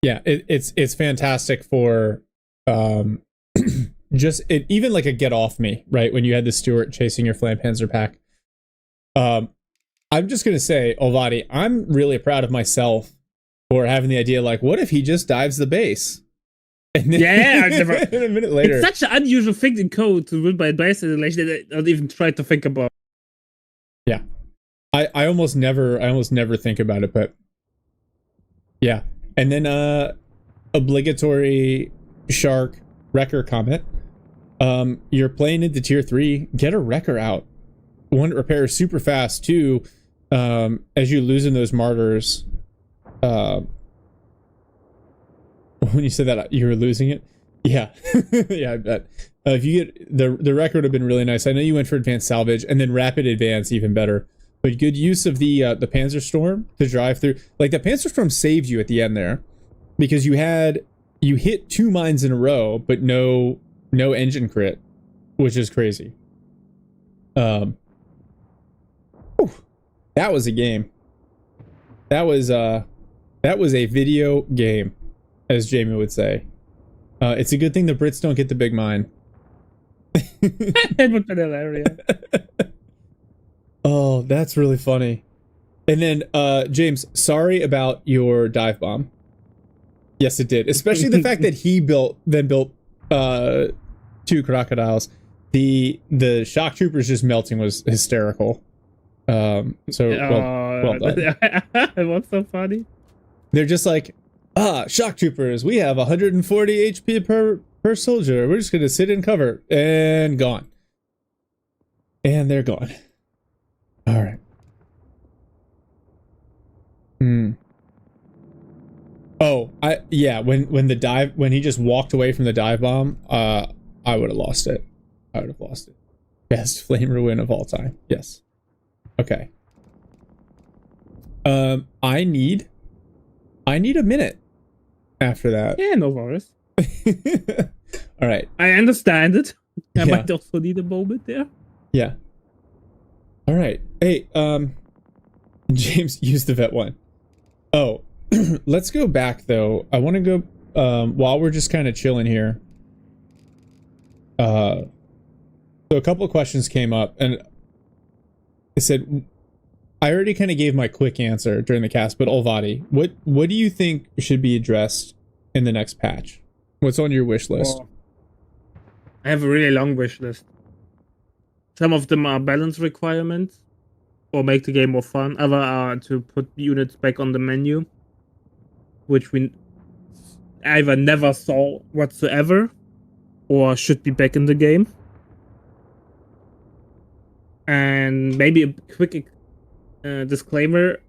Yeah, it's fantastic for just it, even like a get off me, right? When you had the Stewart chasing your Flampanzer pack. I'm just gonna say, Olvadi, I'm really proud of myself for having the idea, like, what if he just dives the base? And then, I've never. a minute later, it's such an unusual thing in code to win by base annihilation that I don't even try to think about. Yeah, I almost never think about it, but yeah. And then obligatory Shark Wrecker comment. You're playing into tier 3, get a Wrecker out. 1, repair super fast. 2, as you losing those martyrs, when you said that you were losing it, yeah. Yeah, I bet. If you get the Wrecker would have been really nice. I know you went for advanced salvage and then rapid advance, even better. But good use of the Panzer Storm to drive through. Like, the Panzer Storm saved you at the end there, because you hit 2 mines in a row, but no engine crit, which is crazy. Whew, that was a game. That was a video game, as Jamie would say. It's a good thing the Brits don't get the big mine. It would be hilarious. Oh, that's really funny. And then, James, sorry about your dive bomb. Yes, it did. Especially the fact that he built 2 crocodiles. The shock troopers just melting was hysterical. Well done. What's so funny? They're just like, shock troopers, we have 140 HP per soldier. We're just gonna sit in cover, and gone. And they're gone. All right. Oh, when he just walked away from the dive bomb, I would have lost it. Best flamer win of all time. Yes. Okay. I need a minute after that. Yeah, no worries. All right. I understand it. I might also need a moment there. Yeah. All right. Hey, James, use the vet 1. Oh, let's go back though. I want to go while we're just kind of chilling here. So a couple of questions came up, and I said I already kind of gave my quick answer during the cast, but Olvadi, what do you think should be addressed in the next patch? What's on your wish list? Oh, I have a really long wish list. Some of them are balance requirements, or make the game more fun. Other are to put units back on the menu, which we either never saw whatsoever, or should be back in the game. And maybe a quick disclaimer: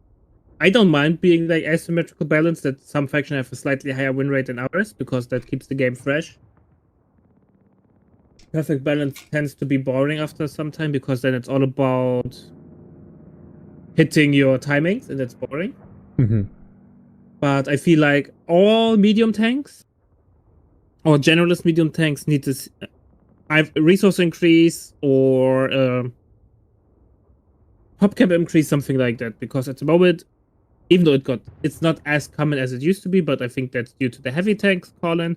I don't mind being like asymmetrical balance, that some factions have a slightly higher win rate than others, because that keeps the game fresh. Perfect balance tends to be boring after some time, because then it's all about hitting your timings, and that's boring. Mm-hmm. But I feel like all medium tanks, or generalist medium tanks, need to either resource increase or pop cap increase, something like that. Because at the moment, even though it's not as common as it used to be, but I think that's due to the heavy tanks calling.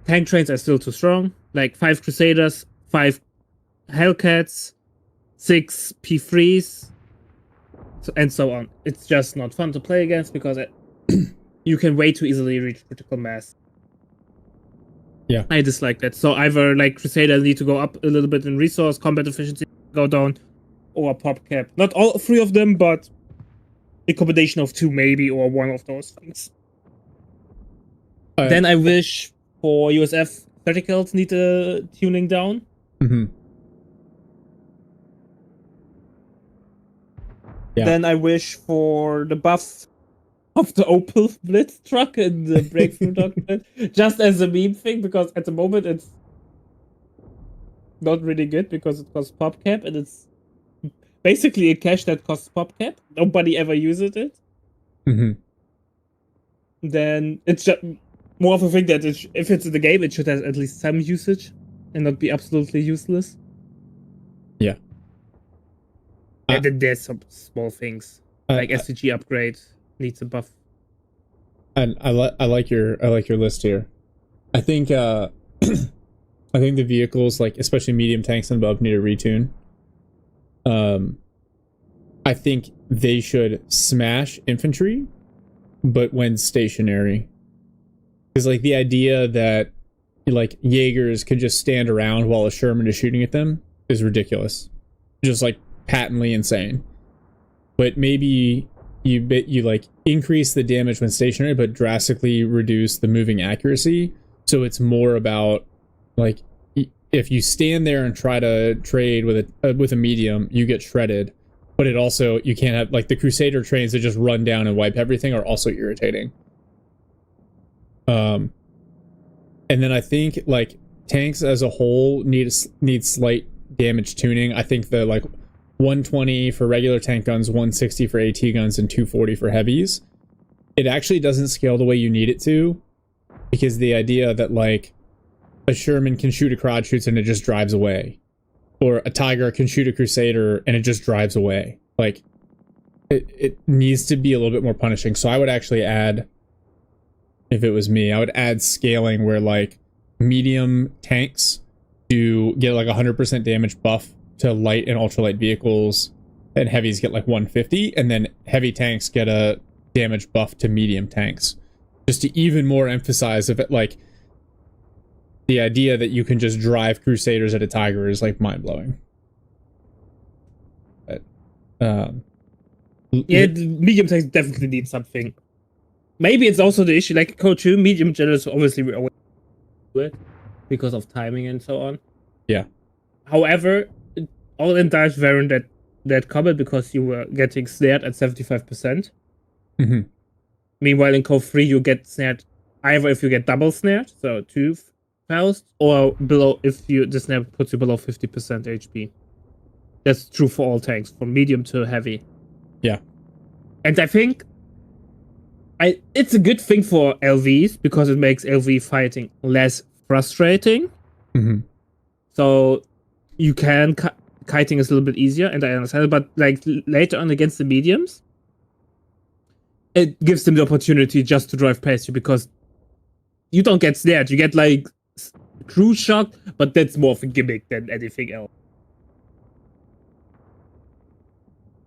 Tank trains are still too strong. Like 5 Crusaders, 5 Hellcats, 6 P3s, and so on. It's just not fun to play against, because you can way too easily reach critical mass. Yeah. I dislike that. So either like Crusaders need to go up a little bit in resource, combat efficiency go down, or pop cap. Not all 3 of them, but a combination of 2 maybe, or one of those things. Then I wish for USF verticals need a tuning down. Mm-hmm. Yeah. Then I wish for the buff of the Opel Blitz truck and the Breakthrough Doctrine, just as a meme thing, because at the moment it's not really good because it costs PopCap and it's basically a cache that costs PopCap. Nobody ever uses it. Mm-hmm. Then it's just more of a thing that if it's in the game, it should have at least some usage and not be absolutely useless. Yeah. And then there's some small things like SCG upgrade needs a buff. And I like your list here. I think I think the vehicles, like especially medium tanks and above, need a retune. I think they should smash infantry, but when stationary. Because like the idea that like Jaegers could just stand around while a Sherman is shooting at them is ridiculous. Just like patently insane. But maybe you like increase the damage when stationary, but drastically reduce the moving accuracy. So it's more about like if you stand there and try to trade with a medium, you get shredded. But it also, you can't have like the Crusader trains that just run down and wipe everything are also irritating. And then I think like tanks as a whole need slight damage tuning. I think the like 120 for regular tank guns, 160 for AT guns, and 240 for heavies. It actually doesn't scale the way you need it to, because the idea that like a Sherman can shoot a quad shoots and it just drives away, or a Tiger can shoot a Crusader and it just drives away. Like it needs to be a little bit more punishing. So I would actually add, if it was me, I would add scaling where like medium tanks do get like 100% damage buff to light and ultralight vehicles, and heavies get like 150, and then heavy tanks get a damage buff to medium tanks, just to even more emphasize if it like the idea that you can just drive Crusaders at a Tiger is like mind-blowing. But yeah, the medium tanks definitely need something. Maybe it's also the issue like CoH3 medium generals obviously we always do it because of timing and so on. Yeah. However, all entires weren't that common because you were getting snared at 75%. Mm-hmm. Meanwhile, in CoH3 you get snared either if you get double snared, so 2 fouls, or below if the snare puts you below 50% HP. That's true for all tanks, from medium to heavy. Yeah. And I think it's a good thing for LVs because it makes LV fighting less frustrating. Mm-hmm. So you can kiting is a little bit easier, and I understand it, but like later on against the mediums, it gives them the opportunity just to drive past you because you don't get snared. You get like cruise shot, but that's more of a gimmick than anything else.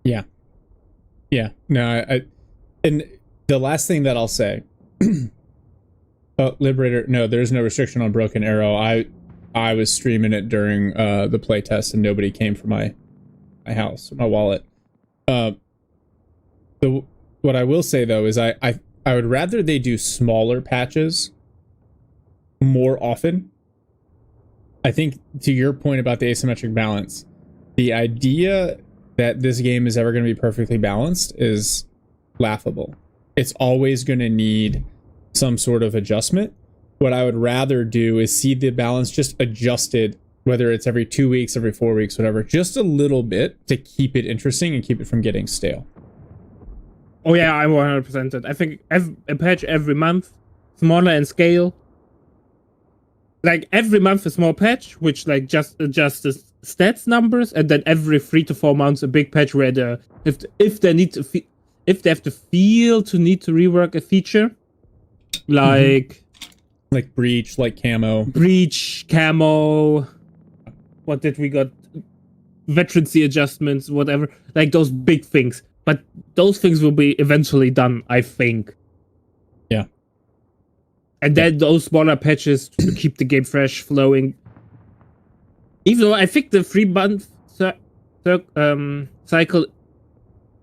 Yeah. Yeah. No, and the last thing that I'll say, Liberator, no, there's no restriction on Broken Arrow. I was streaming it during the playtest and nobody came for my house, my wallet. What I will say though is I would rather they do smaller patches more often. I think to your point about the asymmetric balance, the idea that this game is ever going to be perfectly balanced is laughable. It's always going to need some sort of adjustment. What I would rather do is see the balance just adjusted, whether it's every 2 weeks, every 4 weeks, whatever, just a little bit to keep it interesting and keep it from getting stale. Oh yeah, I'm 100%. I think a patch every month, smaller in scale. Like every month a small patch, which like just adjusts the stats numbers, and then every 3 to 4 months a big patch where if they have to feel to need to rework a feature, like like breach, like camo. Breach, camo. What did we got? Veterancy adjustments, whatever. Like those big things. But those things will be eventually done, I think. Yeah. And then those smaller patches to keep the game fresh, flowing. Even though I think the 3-month cycle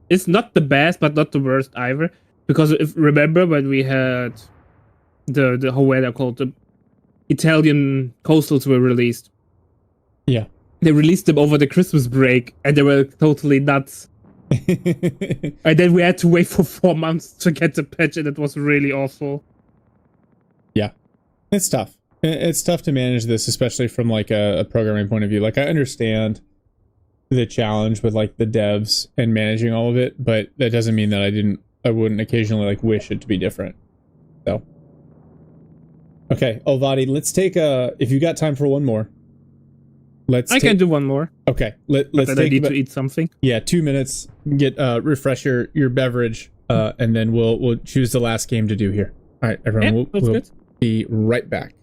is not the best, but not the worst either. Because if remember when we had the how were they called, the Italian coastals were released. Yeah. They released them over the Christmas break, and they were totally nuts. And then we had to wait for 4 months to get the patch, and it was really awful. Yeah, it's tough. It's tough to manage this, especially from like a programming point of view. Like I understand the challenge with like the devs and managing all of it, but that doesn't mean that I wouldn't occasionally like wish it to be different. So, okay, Olvadi, let's take if you got time for one more. I can do one more. Okay, let's take. I need to eat something. Yeah, 2 minutes. Get refresh your beverage, and then we'll choose the last game to do here. All right, everyone. Yeah, we'll be right back.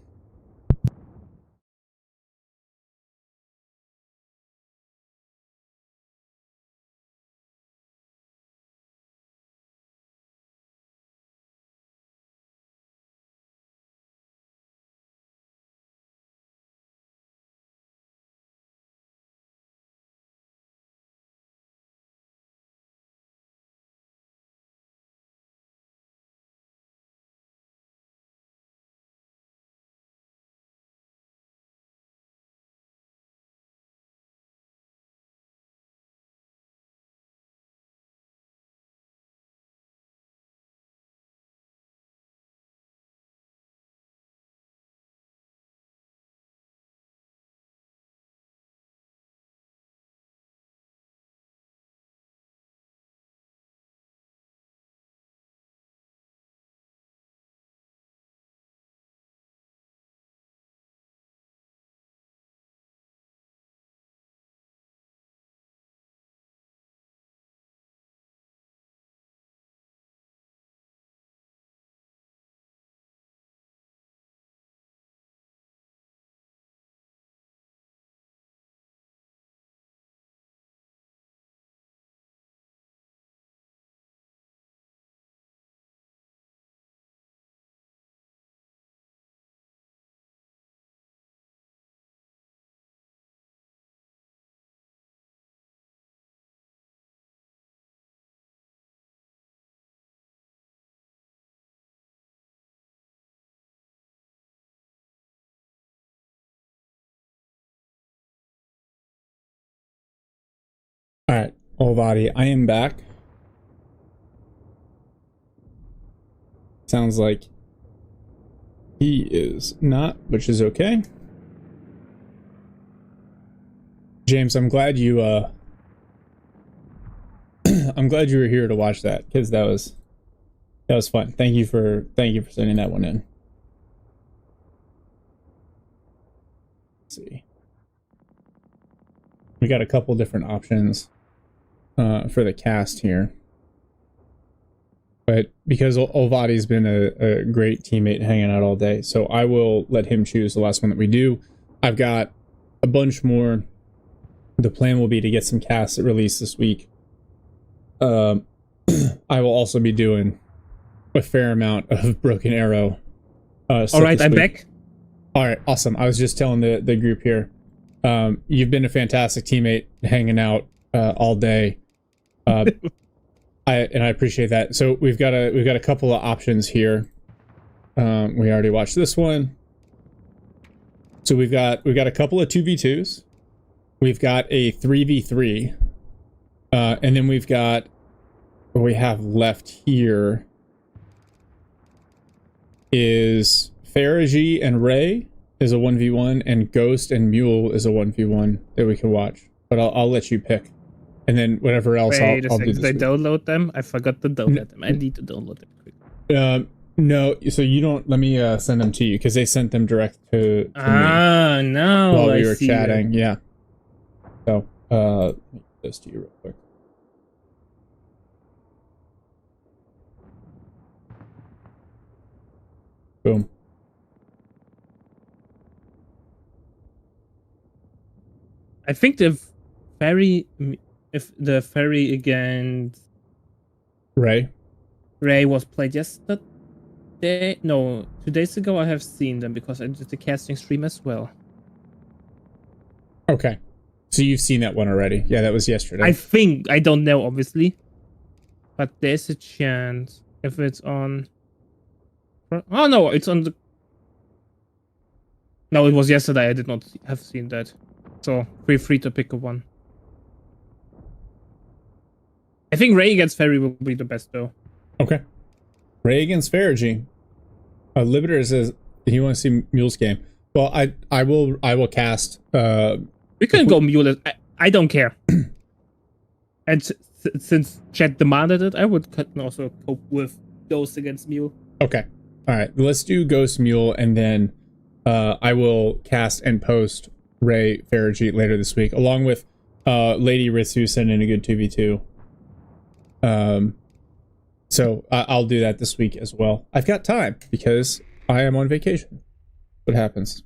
All right, Olvadi, I am back. Sounds like he is not, which is okay. James, I'm glad you I'm glad you were here to watch that, because that was fun. Thank you for sending that one in. Let's see. We got a couple different options for the cast here. But because Olvadi's been a great teammate hanging out all day, so I will let him choose the last one that we do. I've got a bunch more. The plan will be to get some casts released this week. I will also be doing a fair amount of Broken Arrow. All right, I'm back. All right, awesome. I was just telling the group here. You've been a fantastic teammate hanging out all day. I appreciate that. So we've got a couple of options here. We already watched this one. So we've got a couple of 2v2s. We've got a 3v3. And then we've got what we have left here is Faragi and Ray is a 1v1, and Ghost and Mule is a 1v1 that we can watch. But I'll let you pick. And then whatever else I'll do this Did I download them? I forgot to download them. I need to download them quick. No, so you don't. Let me send them to you, because they sent them direct to me. No. While we were chatting, yeah. So, let me do this to you real quick. Boom. I think the ferry against Ray was played yesterday. No, 2 days ago. I have seen them because I did the casting stream as well. Okay, so you've seen that one already? Yeah, that was yesterday. I think. I don't know, obviously, but there's a chance if it's on. Oh no, it's on the. No, it was yesterday. I did not have seen that. So feel free to pick a one. I think Ray against Ferry will be the best though. Okay. Ray against Ferrigy. Liberator says he wants to see Mule's game. Well, I will cast. We can go Mule. I don't care. And since chat demanded it, I would also cope with Ghost against Mule. Okay. All right. Let's do Ghost Mule, and then I will cast and post Ray Ferrigy later this week, along with Lady Ritsu sending a good 2v2. So I'll do that this week as well. I've got time because I am on vacation. What happens?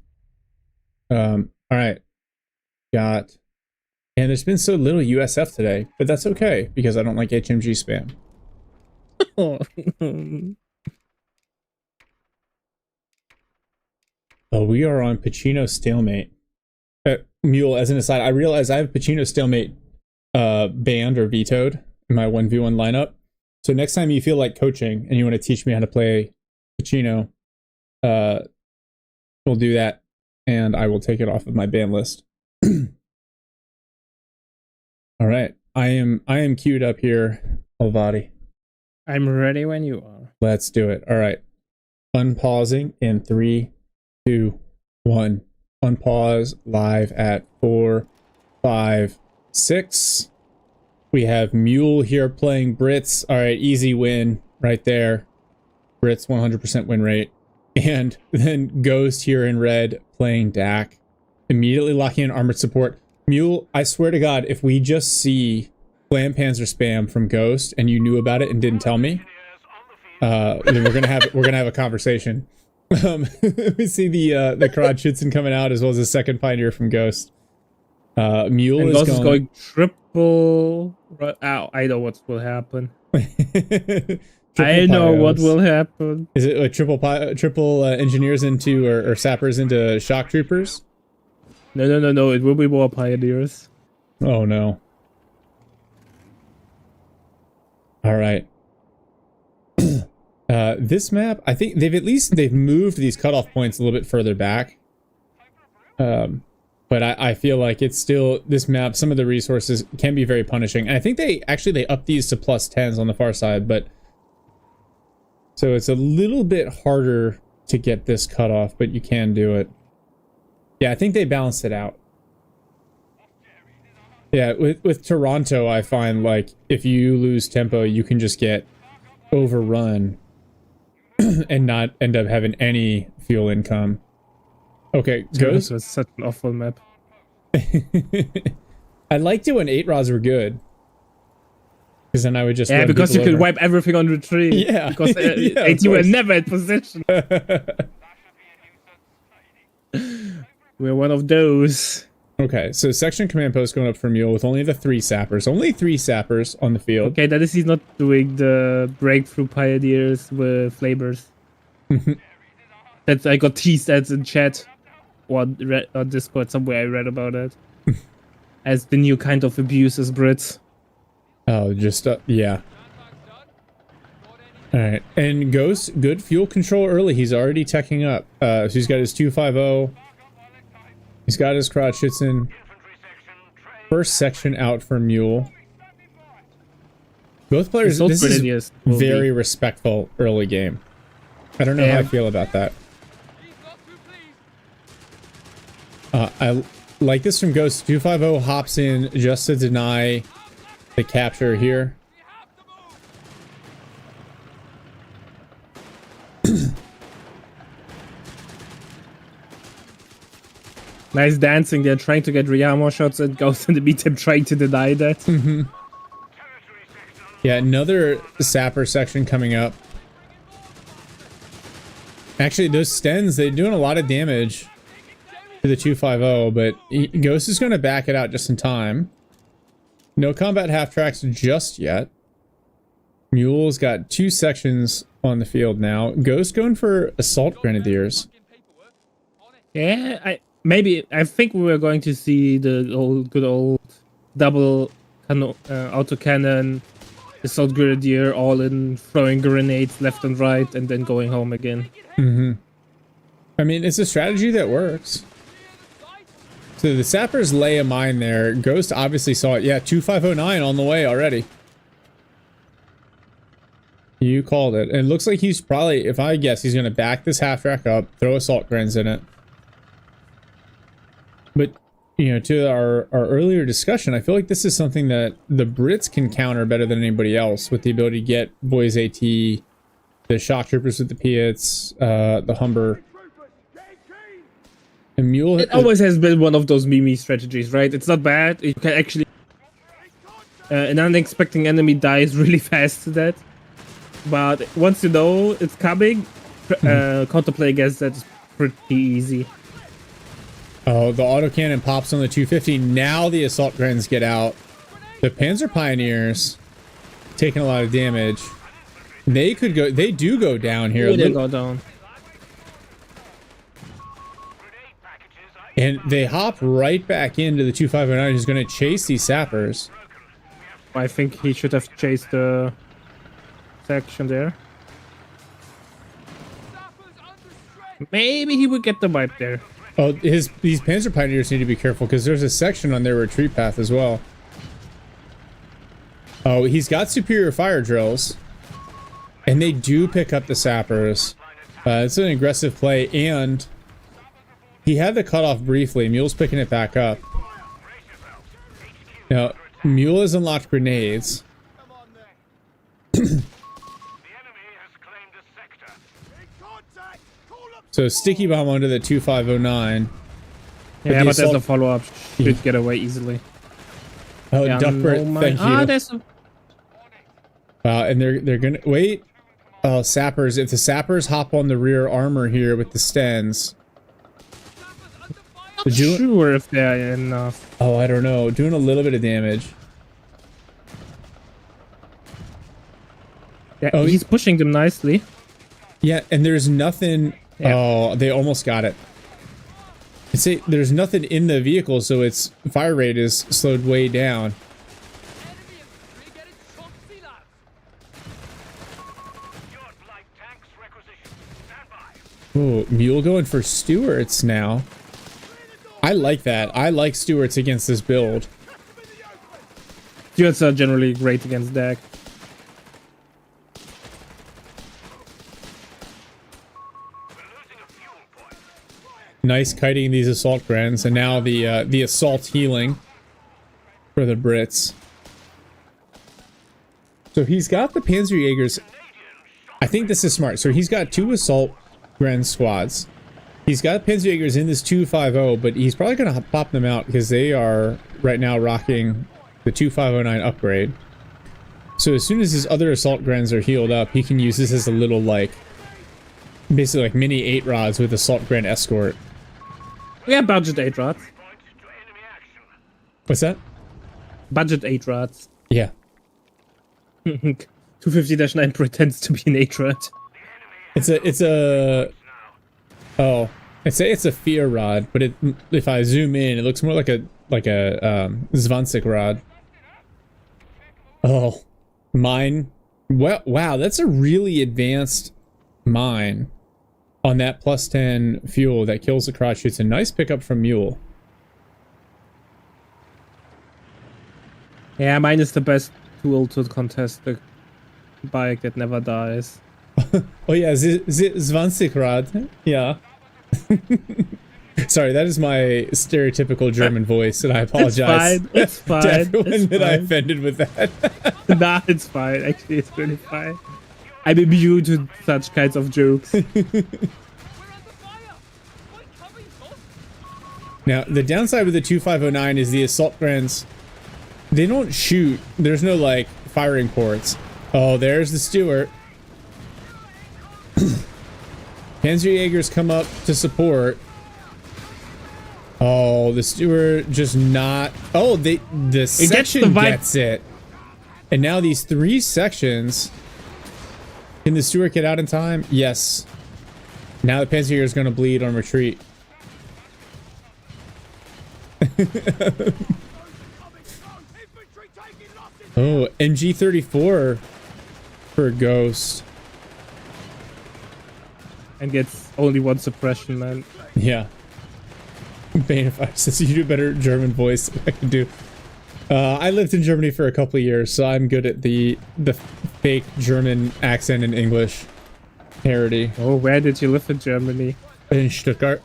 All right. And there's been so little USF today, but that's okay because I don't like HMG spam. Oh, we are on Pacino Stalemate. Mule, as an aside, I realize I have Pacino Stalemate banned or vetoed in my 1v1 lineup. So next time you feel like coaching and you want to teach me how to play Pacino, we'll do that, and I will take it off of my ban list. All right, I am queued up here, Olvadi. I'm ready when you are. Let's do it. All right, unpausing in 3, 2, 1. Unpause live at 4, 5, 6. We have Mule here playing Brits. All right, easy win right there. Brits 100% win rate. And then Ghost here in red playing Dak. Immediately locking in armored support. Mule, I swear to God, if we just see Flam Panzer spam from Ghost and you knew about it and didn't tell me, then we're gonna have a conversation. We see the CoH3 coming out as well as a second pioneer from Ghost. Mule and is Ghost is going triple. Ow, I know what will happen. I know what will happen. Is it a triple engineers into or sappers into shock troopers? No. It will be more pioneers. Oh no. All right. This map, I think they've moved these cutoff points a little bit further back. But I feel like it's still, this map, some of the resources can be very punishing. And I think they upped these to +10s on the far side, but so it's a little bit harder to get this cutoff, but you can do it. Yeah, I think they balanced it out. Yeah, with Toronto, I find like if you lose tempo, you can just get overrun and not end up having any fuel income. Okay, Ghost. Was such an awful map. I liked it when 8 rods were good. Because then I would just because you could wipe everything on retreat. Yeah. Because yeah, 80 were never in position. We're one of those. Okay, so section command post going up for Mule with only the 3 sappers. Only 3 sappers on the field. Okay, that is he's not doing the breakthrough pioneers with flavors. That I got teased at in chat or on Discord somewhere. I read about it as the new kind of abuses Brits. Oh, just yeah. All right, and Ghost, good fuel control early. He's already teching up. So he's got his 250. He's got his CoH3. First section out for Mule. Both players. This is very respectful early game. I don't know how I feel about that. I like this from Ghost. 250 hops in just to deny the capture here. Nice dancing. They're trying to get Ryamo shots and Ghost in the meantime trying to deny that. Yeah, another sapper section coming up. Actually, those Stens, they're doing a lot of damage to the 250, but Ghost is going to back it out just in time. No combat half tracks just yet. Mule's got 2 sections on the field now. Ghost going for assault grenadiers. Yeah, I think we were going to see the good old double autocannon assault grenadier all in, throwing grenades left and right, and then going home again. I mean, it's a strategy that works. So the sappers lay a mine there. Ghost obviously saw it. Yeah, 2509 on the way already. You called it. And it looks like he's probably, if I guess, he's going to back this half rack up, throw assault grens in it. But, you know, to our earlier discussion, I feel like this is something that the Brits can counter better than anybody else, with the ability to get Boys AT, the shock troopers with the Piats, the Humber. And Mule... It always has been one of those meme strategies, right? It's not bad. You can actually... an unexpected enemy dies really fast to that. But once you know it's coming, counterplay against that is pretty easy. Oh, the autocannon pops on the 250. Now the assault grens get out. The Panzer Pioneers taking a lot of damage. They could go... They do go down here. They go down. And they hop right back into the 2509, who's going to chase these sappers. I think he should have chased the section there. Maybe he would get the wipe there. Oh, these Panzer Pioneers need to be careful, because there's a section on their retreat path as well. Oh, he's got superior fire drills. And they do pick up the sappers. It's an aggressive play, and... he had the cutoff briefly. Mule's picking it back up. Now, Mule has unlocked grenades. So sticky bomb onto the 2509. Yeah, but there's no follow-up. Should get away easily. Oh, yeah, Duckbird, thank you. Ah, there's some... and they're gonna wait. Oh, sappers! If the sappers hop on the rear armor here with the Stens. Not sure if they're enough. Oh, I don't know. Doing a little bit of damage. Yeah, oh, he's pushing them nicely. Yeah, and there's nothing... Yeah. Oh, they almost got it. There's nothing in the vehicle, so its fire rate is slowed way down. Oh, Mule going for Stewarts now. I like that. I like Stewarts against this build. Stewarts are generally great against deck. Nice kiting these assault grens, and now the assault healing for the Brits. So he's got the Panzerjägers. I think this is smart. So he's got 2 assault gren squads. He's got Panzerjägers in this 250, but he's probably going to pop them out because they are right now rocking the 2509 upgrade. So as soon as his other assault grens are healed up, he can use this as a little, like, basically like mini 8 rods with assault gren escort. Yeah, budget 8 rods. What's that? Budget 8 rods. Yeah. 250-9 pretends to be an 8 rod. It's a fear rod, but if I zoom in, it looks more like a Zvansik rod. Oh, mine. Well, wow, that's a really advanced mine on that +10 fuel that kills the cross shoots. A nice pickup from Mule. Yeah, mine is the best tool to contest the bike that never dies. Oh yeah, Zvansik rod. Yeah. Sorry, that is my stereotypical German voice, and I apologize. It's fine. To everyone that I offended with that. Nah, it's fine. Actually, it's really fine. I'm immune to such kinds of jokes. Now, the downside with the 2509 is the assault grens. They don't shoot. There's no, like, firing ports. Oh, there's the Stewart. Panzerjägers come up to support. Oh, the Stewart just not... Oh, the section gets it. And now these 3 sections... Can the Stewart get out in time? Yes. Now the Panzerjäger is going to bleed on retreat. Oh, MG34 for Ghost. And gets only 1 suppression, man. Yeah. Banify says you do better German voice than I can do. I lived in Germany for a couple of years, so I'm good at the fake German accent in English parody. Oh, where did you live in Germany? In Stuttgart.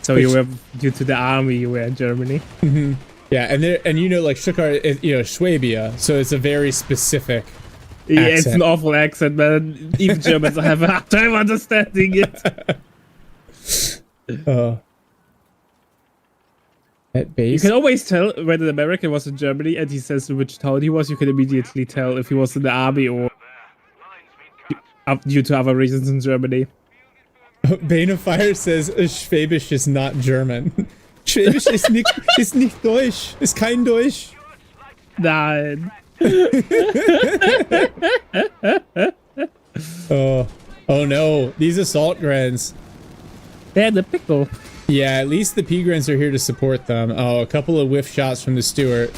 So you were, due to the army, you were in Germany. Mm-hmm. Yeah, and you know, like Stuttgart is, you know, Schwabia, so it's a very specific Yeah, accent. it's an awful accent, man. Even Germans have a hard time understanding it. At base. You can always tell when an American was in Germany and he says which town he was. You can immediately tell if he was in the army or due to other reasons in Germany. Bane of Fire says Schwäbisch is not German. Schwäbisch ist nicht Deutsch. Ist kein Deutsch. Nein. Oh no, these assault grens. They're the pickle. Yeah, at least the P-grens are here to support them. Oh, a couple of whiff shots from the Stewart.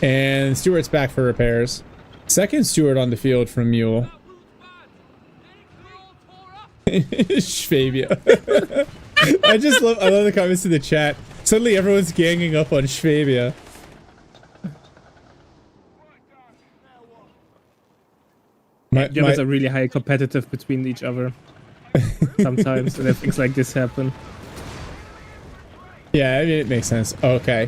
And Stewart's back for repairs. Second Stewart on the field from Mule. Schwabia. I love the comments in the chat. Suddenly everyone's ganging up on Schwabia. Germans are really high competitive between each other. Sometimes, and things like this happen. Yeah, I mean, it makes sense. Okay.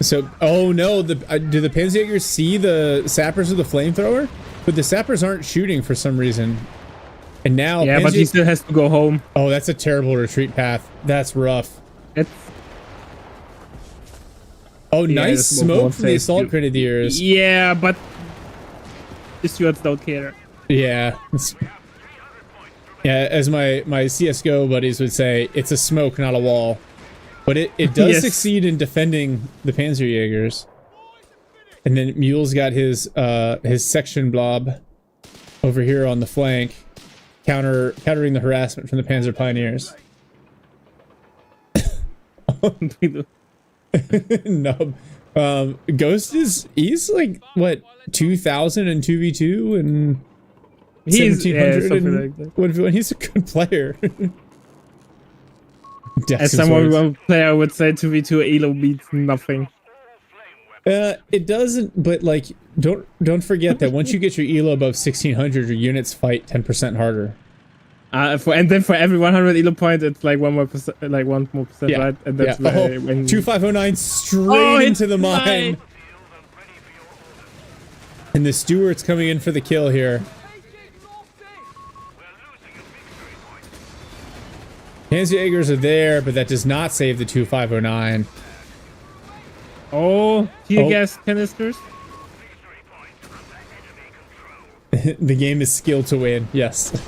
So, oh no, do the Panzerjägers see the sappers with the flamethrower? But the sappers aren't shooting for some reason. And now... Yeah, but he still has to go home. Oh, that's a terrible retreat path. That's rough. Oh, yeah, nice smoke from the assault grenadiers. Yeah, but the Stuarts don't care. Yeah. Yeah, as my CSGO buddies would say, it's a smoke, not a wall. But it does succeed in defending the Panzerjägers. And then Mule's got his section blob over here on the flank, countering the harassment from the Panzer Pioneers. No. Ghost he's like what 2000 and 2v2 and 1700 and like that. 1v1. He's a good player. As someone player would say, 2v2 elo means nothing. It doesn't, but like don't forget that once you get your elo above 1600, your units fight 10% harder. And then for every 100 elo point, it's like 1 more percent, like 1 more percent, yeah. right? And that's when 2509 straight into the mine. And the Stewart's coming in for the kill here. Panzerjägers are there, but that does not save the 2509. Oh, tear gas canisters. The game is skill to win. Yes.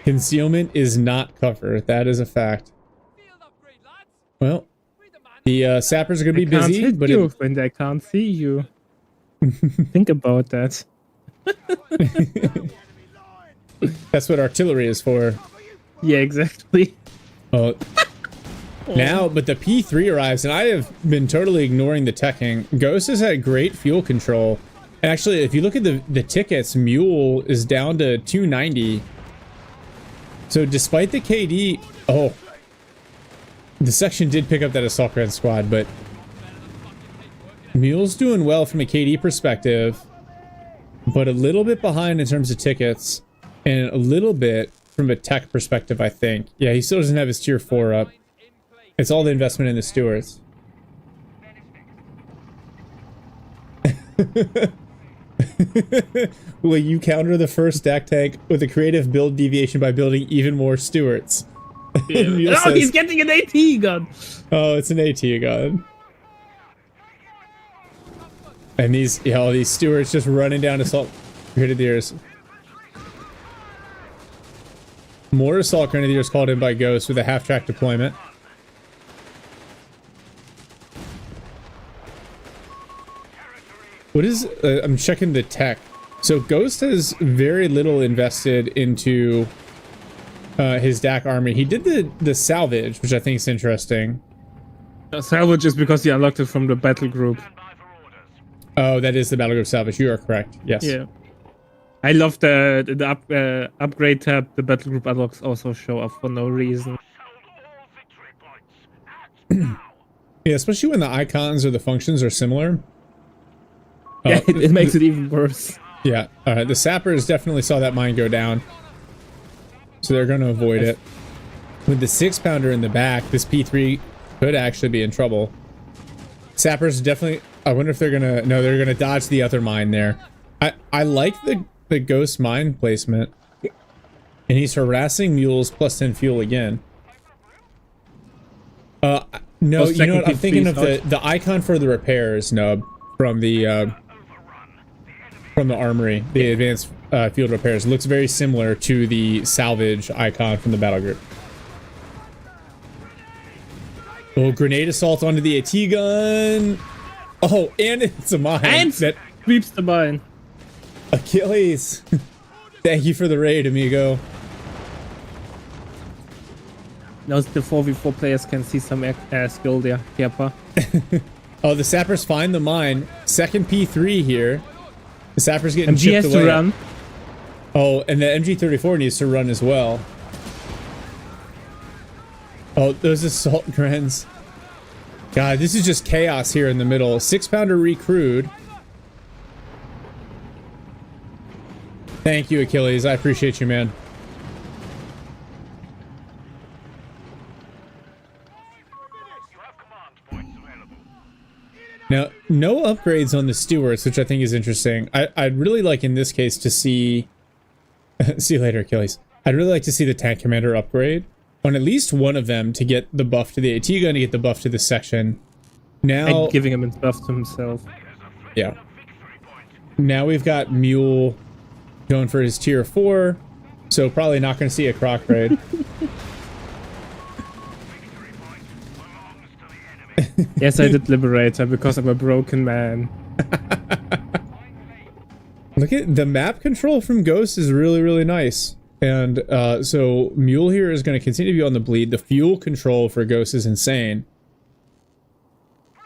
Concealment is not cover. That is a fact. Well, the sappers are going to be busy, but when they can't see you. Think about that. That's what artillery is for. Yeah, exactly. Oh. Now, but the P3 arrives, and I have been totally ignoring the teching. Ghost has had great fuel control. And actually, if you look at the tickets, Mule is down to 290. So despite the KD... Oh. The section did pick up that assault grand squad, but... Mule's doing well from a KD perspective, but a little bit behind in terms of tickets. And a little bit from a tech perspective, I think. Yeah, he still doesn't have his tier 4 up. It's all the investment in the Stewarts. Will you counter the first stack tank with a creative build deviation by building even more Stewarts? Yeah. Oh, he's getting an AT gun! Oh, it's an AT gun. And these Stewarts just running down assault grenadiers. More assault grenadiers called in by Ghost with a half-track deployment. What is... I'm checking the tech. So Ghost has very little invested into his DAC army. He did the salvage, which I think is interesting. Salvage is because you unlocked it from the battle group. Oh, that is the battle group salvage. You are correct. Yes. Yeah. I love the upgrade tab. The battle group unlocks also show up for no reason. Yeah, especially when the icons or the functions are similar. Yeah, it makes it even worse. Yeah. All right. The sappers definitely saw that mine go down, so they're going to avoid it. With the 6-pounder in the back, this P3 could actually be in trouble. Sappers definitely. I wonder if they're gonna. No, they're gonna dodge the other mine there. I like the ghost mine placement, and he's harassing mules plus 10 fuel again. No, you know what? I'm thinking of the icon for the repairs nub from the armory, the advanced field repairs. It looks very similar to the salvage icon from the battle group. Oh, grenade assault onto the AT gun. Oh, and it's a mine. And that sweeps the mine. Achilles. Thank you for the raid, amigo. Now the 4v4 players can see some skill there. Keppa. Oh, the sappers find the mine. Second P3 here. The sappers getting MG chipped has away. to run. Oh, and the MG34 needs to run as well. Oh, those assault grens. God, this is just chaos here in the middle. 6-pounder recruit. Thank you, Achilles. I appreciate you, man. Now, no upgrades on the stewards, which I think is interesting. I'd really like in this case to see... see you later, Achilles. I'd really like to see the tank commander upgrade on at least one of them to get the buff to the AT gun, to get the buff to this section. Now... And giving him a buff to himself. Yeah. Now we've got Mule going for his tier 4, so probably not going to see a croc raid. Yes, I did Liberator because I'm a broken man. Look at the map control from Ghost is really, really nice. And so Mule here is going to continue to be on the bleed. The fuel control for Ghost is insane.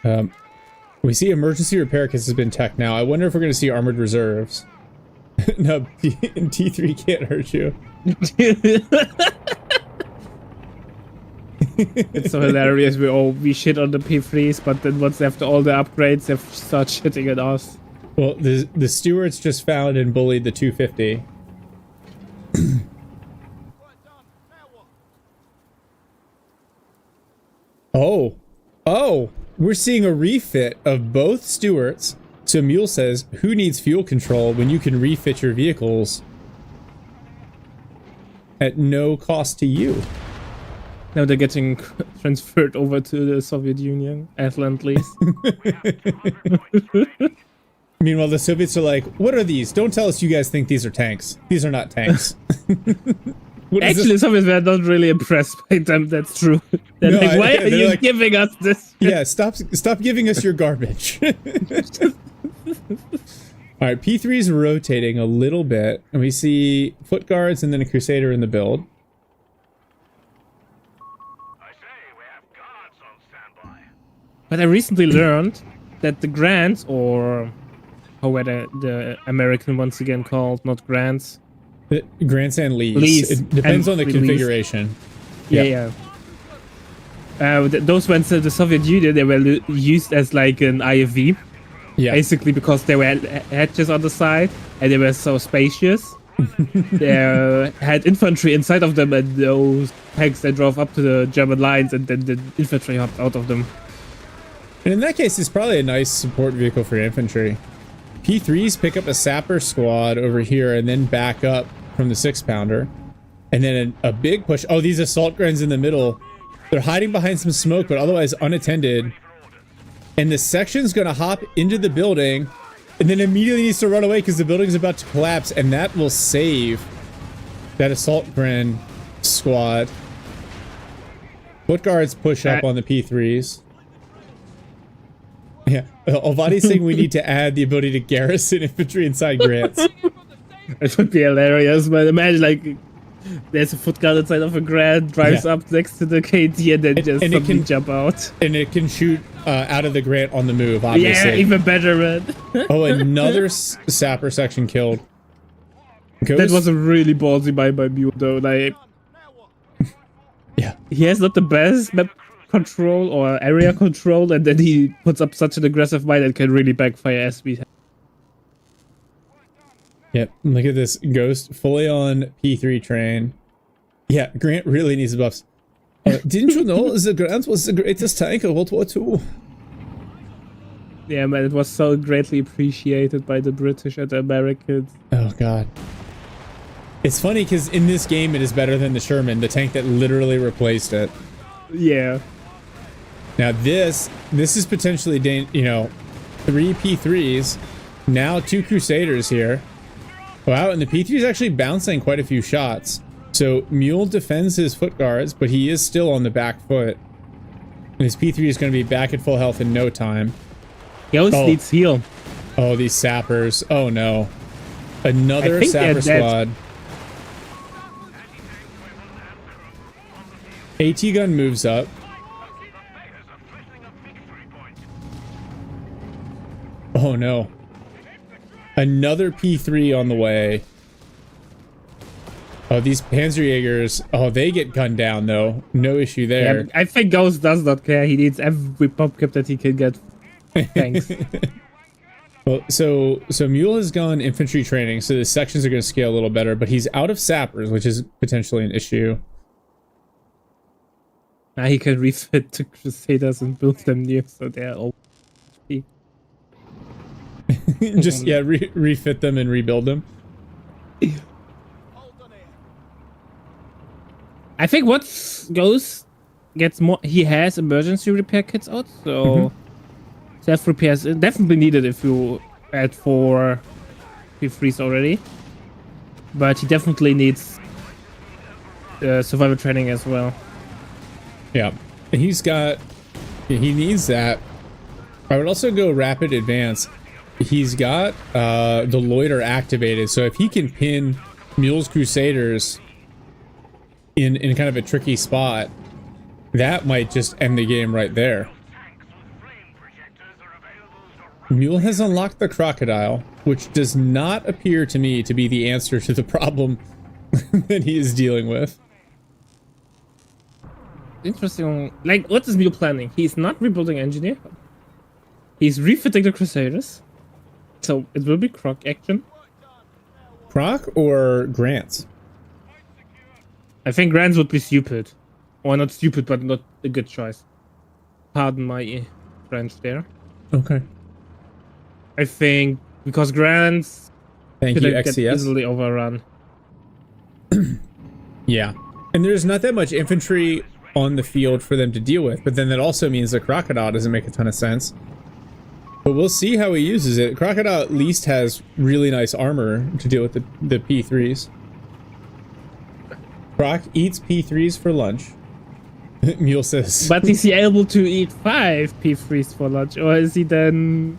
We see emergency repair kits has been tech now. I wonder if we're going to see armored reserves. No, T3 can't hurt you. It's so hilarious. We shit on the P3s, but then once after all the upgrades, they start shitting at us. Well, the stewards just found and bullied the 250. Oh, we're seeing a refit of both stewards. So Mule says, who needs fuel control when you can refit your vehicles at no cost to you? Now they're getting transferred over to the Soviet Union as Lend-Lease. Meanwhile, the Soviets are like, what are these? Don't tell us you guys think these are tanks. These are not tanks. Actually, the Soviets were not really impressed by them. That's true. They're No, like, why are you like, giving us this? Yeah, stop giving us your garbage. All right, P3's rotating a little bit, and we see foot guards and then a Crusader in the build. I say, we have guards on standby. But I recently learned that the grants, or how were the American once again called, not grants. Grants and lease. Lease. It depends on the Lease. configuration. Yeah. Those ones in the Soviet Union, they were used as like an IFV. Yeah. Basically because they were hatches on the side and they were so spacious. They had infantry inside of them, and those tanks that drove up to the German lines, and then the infantry hopped out of them. And in that case, it's probably a nice support vehicle for infantry. P3s pick up a sapper squad over here and then back up from the 6-pounder. And then a big push. Oh, these assault grens in the middle. They're hiding behind some smoke, but otherwise unattended. And the section's going to hop into the building and then immediately needs to run away because the building's about to collapse. And that will save that assault gren squad. Foot guards push up on the P3s. Yeah, Olvadi's saying we need to add the ability to garrison infantry inside grants. It would be hilarious, but imagine like There's a foot guard inside of a Grant, drives up next to the KT, and then just and suddenly jump out. And it can shoot out of the Grant on the move, obviously. Yeah, even better, man. Oh, another sapper section killed. Ghost? That was a really ballsy by Mew, though. Like, yeah, he has not the best map control or area control, and then he puts up such an aggressive mind that can really backfire as we have. Yep, look at this Ghost fully on P3 train. Yeah, Grant really needs buffs. Didn't you know the Grant was the greatest tank of World War II? Yeah, man, it was so greatly appreciated by the British and the Americans. Oh, God. It's funny because in this game it is better than the Sherman, the tank that literally replaced it. Yeah. Now this is potentially, you know, 3 P3s, now 2 Crusaders here. Wow, and the P3 is actually bouncing quite a few shots. So Mule defends his foot guards, but he is still on the back foot. And his P3 is going to be back at full health in no time. He always needs heal. Oh, these sappers. Oh no. Another sapper squad. AT gun moves up. Oh no. Another P3 on the way. Oh, these Panzerjägers. Oh, they get gunned down though. No issue there. Yeah, I think Ghost does not care. He needs every pop cap that he can get. Thanks. Well, so Mule has gone infantry training, so the sections are going to scale a little better, but he's out of sappers, which is potentially an issue. Now he can refit the Crusaders and build them new, so they're all. Just refit them and rebuild them. I think what Ghost gets more, he has emergency repair kits out, so self repairs is definitely needed if you add 4 P3s already. But he definitely needs survival training as well. Yeah, he needs that. I would also go rapid advance. He's got the loiter activated, so if he can pin Mule's Crusaders in kind of a tricky spot, that might just end the game right there. Mule has unlocked the Crocodile, which does not appear to me to be the answer to the problem that he is dealing with. Interesting. Like, what is Mule planning? He's not rebuilding Engineer. He's refitting the Crusaders. So it will be Croc action. Croc or Grants? I think Grants would be stupid. Or not stupid, but not a good choice. Pardon my French there. Okay. I think because Grants get easily overrun. Yeah. And there's not that much infantry on the field for them to deal with, but then that also means the Crocodile doesn't make a ton of sense. But we'll see how he uses it. Crocodile at least has really nice armor to deal with the P3s. Croc eats P3s for lunch. Mule says. But is he able to eat 5 P3s for lunch? Or is he then...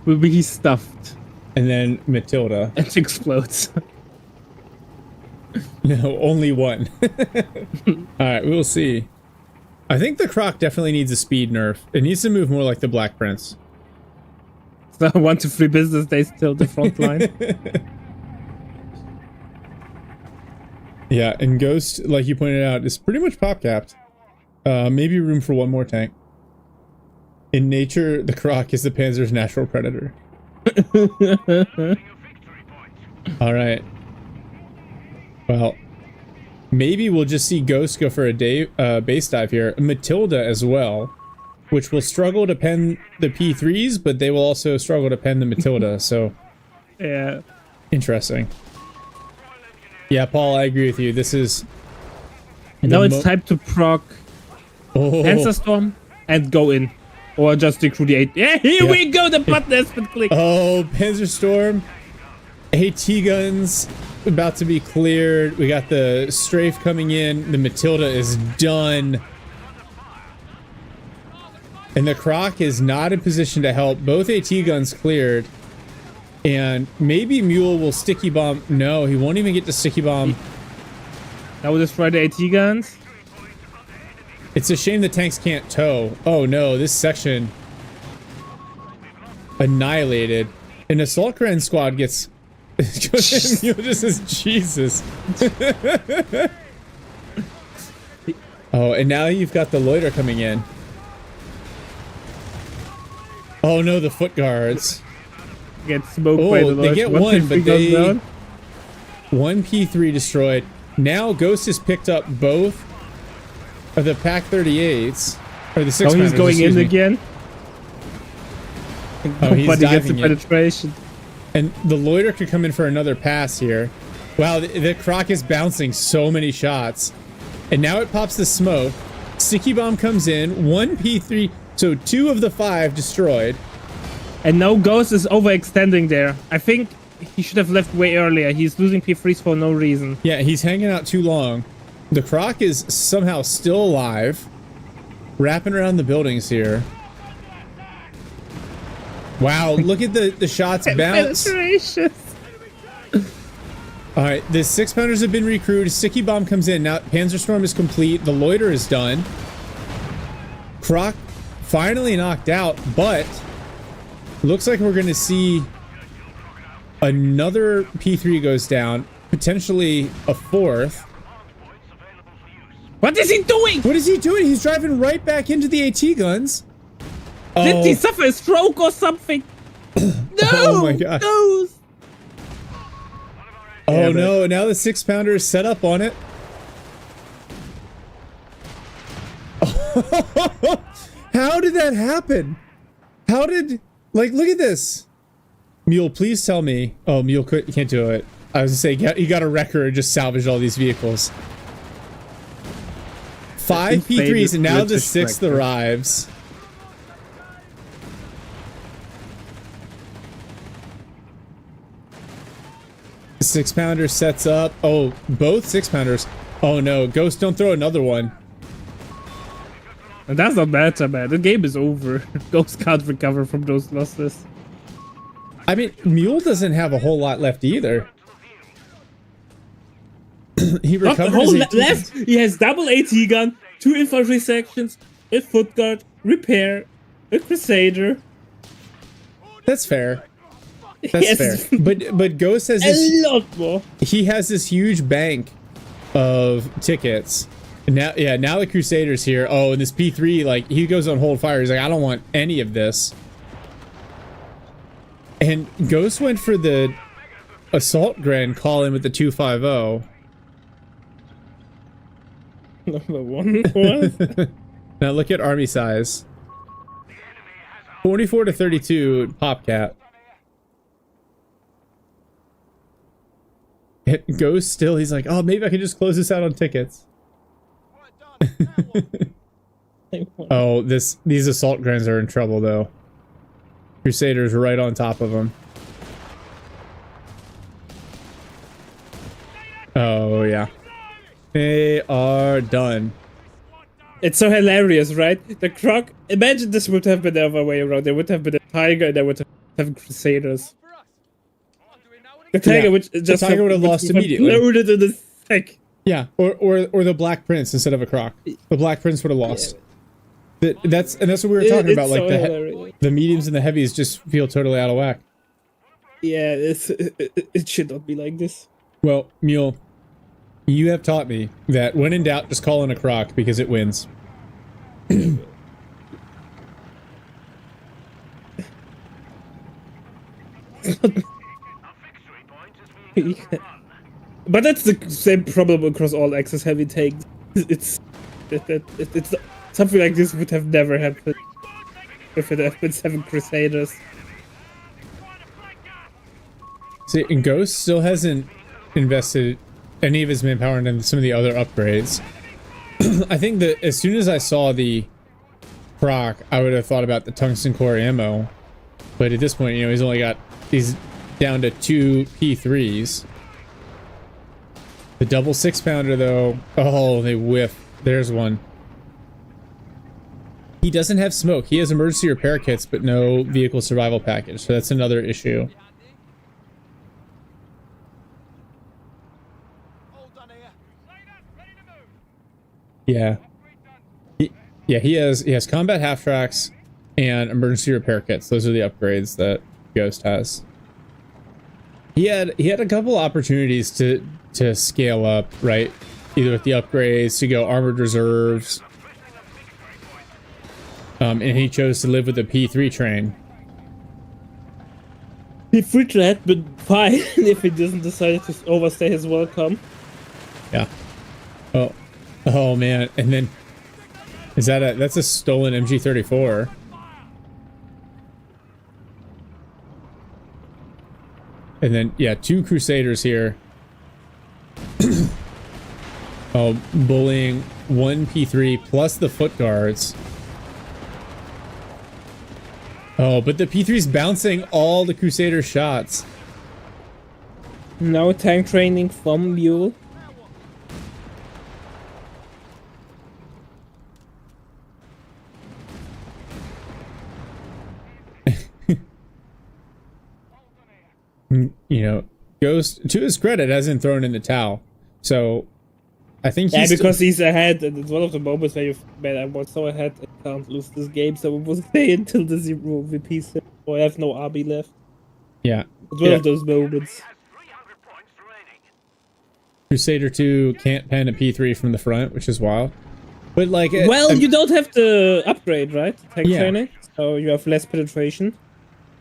will be he stuffed? And then Matilda. And explodes. No, only one. Alright, we'll see. I think the Croc definitely needs a speed nerf. It needs to move more like the Black Prince. So 1 to 3 business days till the front line. Yeah, and Ghost, like you pointed out, is pretty much pop capped. Maybe room for one more tank. In nature, the Croc is the Panzer's natural predator. Alright. Well, maybe we'll just see Ghost go for a base dive here. Matilda as well, which will struggle to pen the P3s, but they will also struggle to pen the Matilda, so... Yeah. Interesting. Yeah, Paul, I agree with you. This is... Now it's time to proc Panzer Storm and go in. Or just recruit the 8. Yeah, here we go! The button has been clicked! Oh, Panzer Storm. AT guns about to be cleared. We got the strafe coming in. The Matilda is done. And the Croc is not in position to help. Both AT guns cleared. And maybe Mule will sticky bomb. No, he won't even get to sticky bomb. Now we'll destroy the AT guns. It's a shame the tanks can't tow. Oh no, this section annihilated. An assault grand squad gets. Mule just says Jesus. Oh, and now you've got the loiter coming in. Oh no, the foot guards get smoked by the they get one, but they one P3 destroyed. Now Ghost has picked up both of the Pack 38s or the 6 he's going in again. Oh, he's Nobody gets the diving penetration. And the loiter could come in for another pass here. Wow, the Croc is bouncing so many shots. And now it pops the smoke. Sticky bomb comes in. One P3. So 2 of the 5 destroyed. And now Ghost is overextending there. I think he should have left way earlier. He's losing P3s for no reason. Yeah, he's hanging out too long. The Croc is somehow still alive. Wrapping around the buildings here. Wow, look at the shots bounce. Alright, the 6-pounders have been recruited. Sticky bomb comes in. Now Panzerstorm is complete. The loiter is done. Croc finally knocked out, but looks like we're going to see another P3 goes down. Potentially a 4th. What is he doing? What is he doing? He's driving right back into the AT guns. Did he suffer a stroke or something? No! Oh my god. No! Oh no, now the 6-pounder is set up on it. How did that happen? How did... Like, look at this. Mule, please tell me... Oh, Mule can't do it. I was gonna say, he got a wrecker and just salvaged all these vehicles. 5 P3s and now the 6th arrives. The 6-pounder sets up. Oh, both 6-pounders. Oh no, Ghost, don't throw another one. And that's not matter, man. The game is over. Ghost can't recover from those losses. I mean, Mule doesn't have a whole lot left either. He recovered his AT left. He has double AT gun, 2 infantry sections, a foot guard, repair, a crusader. That's fair. That's fair. But Ghost has this, a lot more. He has this huge bank of tickets. Now, yeah, now the Crusader's here. Oh, and this P3, like, he goes on hold fire. He's like, I don't want any of this. And Ghost went for the assault grand call in with the 250. Number 1. Now look at army size. 44 to 32 Popcat. Ghost still, he's like, oh, maybe I can just close this out on tickets. Oh, these assault grands are in trouble though. Crusaders right on top of them. Oh yeah, they are done. It's so hilarious, right? The Croc. Imagine this would have been the other way around. There would have been a tiger, and there would have Crusaders. The tiger would just would have lost immediately. Loaded in the sack. Yeah, or the Black Prince instead of a Croc. The Black Prince would have lost. Yeah. That's what we were talking about. Like so the mediums and the heavies just feel totally out of whack. Yeah, it should not be like this. Well, Mule, you have taught me that when in doubt, just call in a Croc because it wins. But that's the same problem across all Axis heavy tanks. It's something like this would have never happened if it had been 7 Crusaders. See, and Ghost still hasn't invested any of his manpower into some of the other upgrades. I think that as soon as I saw the Croc, I would have thought about the tungsten core ammo. But at this point, you know, he's down to 2 P3s. The double 6-pounder though, oh, they whiff. There's one. He doesn't have smoke. He has emergency repair kits, but no vehicle survival package. So that's another issue. Yeah. He has combat half tracks and emergency repair kits. Those are the upgrades that Ghost has. He had a couple opportunities to scale up, right? Either with the upgrades to go armored reserves. And he chose to live with the P3 train. P3 train had been fine if he doesn't decide to overstay his welcome. Yeah. Oh man, and then that's a stolen MG34. And then yeah, 2 Crusaders here. Oh, bullying 1 P3 plus the foot guards. Oh, but the P3's bouncing all the Crusader shots. Now tank training from Mule. You know, Ghost, to his credit, hasn't thrown in the towel. So, I think he's... Yeah, because he's ahead, and it's one of the moments where I was so ahead, I can't lose this game, so it will stay until the 0 VP set, or I have no RB left. Yeah. It's one of those moments. Crusader 2 can't pen a P3 from the front, which is wild. But like... Well, you don't have to upgrade, right? Tank training, so you have less penetration.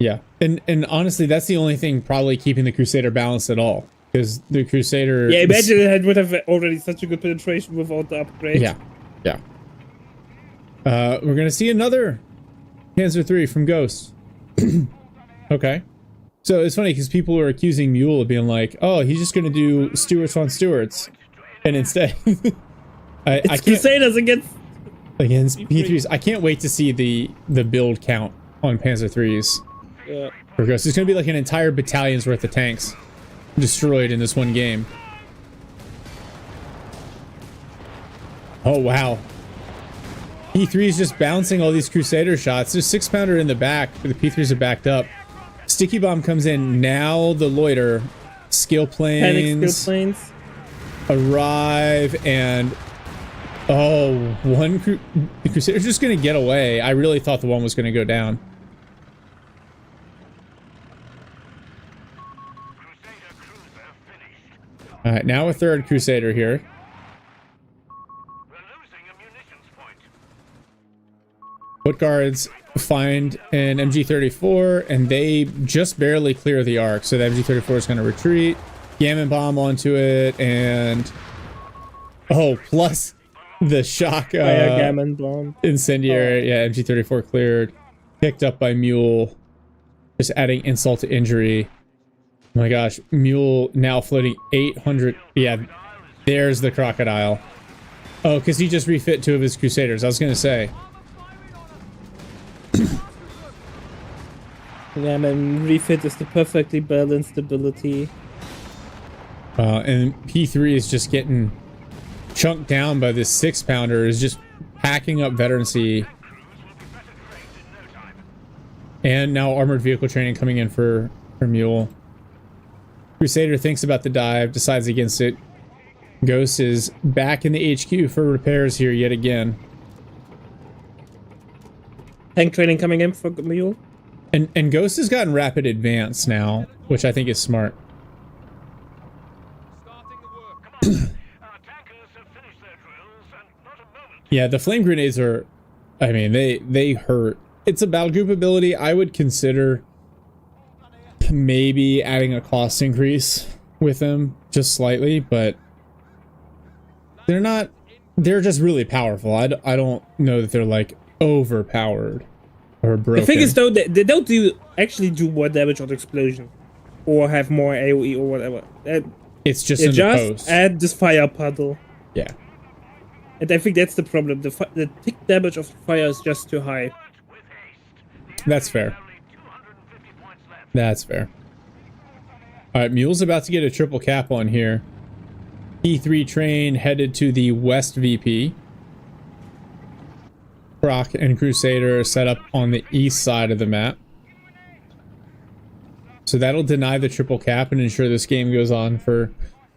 Yeah, and honestly, that's the only thing probably keeping the Crusader balanced at all. Because the Crusader... Yeah, imagine it would have already such a good penetration without the upgrade. Yeah. We're gonna see another Panzer III from Ghost. Okay. So it's funny because people were accusing Mule of being like, oh, he's just gonna do Stewarts on Stewarts. And instead... it's Crusaders against P3s. I can't wait to see the build count on Panzer IIIs. Yeah. For Ghost. It's gonna be like an entire battalion's worth of tanks destroyed in this one game. Oh wow. P3 is just bouncing all these Crusader shots. There's 6-pounder in the back, but the P3s are backed up. Sticky bomb comes in. Now the loiter. Skill planes arrive, and the Crusader's just gonna get away. I really thought the one was gonna go down. All right, now a 3rd Crusader here. Foot guards find an MG34, and they just barely clear the arc. So the MG34 is going to retreat, gammon bomb onto it, and plus the shock gammon bomb incendiary. Yeah, MG34 cleared, picked up by Mule, just adding insult to injury. Oh my gosh, Mule now floating 800. Yeah, there's the crocodile. Oh, because he just refit 2 of his Crusaders. I was going to say. Yeah, man, refit is the perfectly balanced ability. And P3 is just getting chunked down by this 6-pounder. Is just packing up veterancy. And now armored vehicle training coming in for Mule. Crusader thinks about the dive, decides against it. Ghost is back in the HQ for repairs here yet again. Tank training coming in for Mule. And Ghost has gotten rapid advance now, which I think is smart. Yeah, the flame grenades are, I mean, they hurt. It's a battle group ability. I would consider maybe adding a cost increase with them just slightly, but they're just really powerful. I don't know that they're like overpowered or broken. The thing is though, they don't actually do more damage on explosion or have more AoE or whatever. It's just in the post. Add this fire puddle. Yeah. And I think that's the problem. The tick damage of fire is just too high. That's fair. That's fair. Alright, Mule's about to get a triple cap on here. P3 train headed to the West VP. Croc and Crusader are set up on the east side of the map. So that'll deny the triple cap and ensure this game goes on for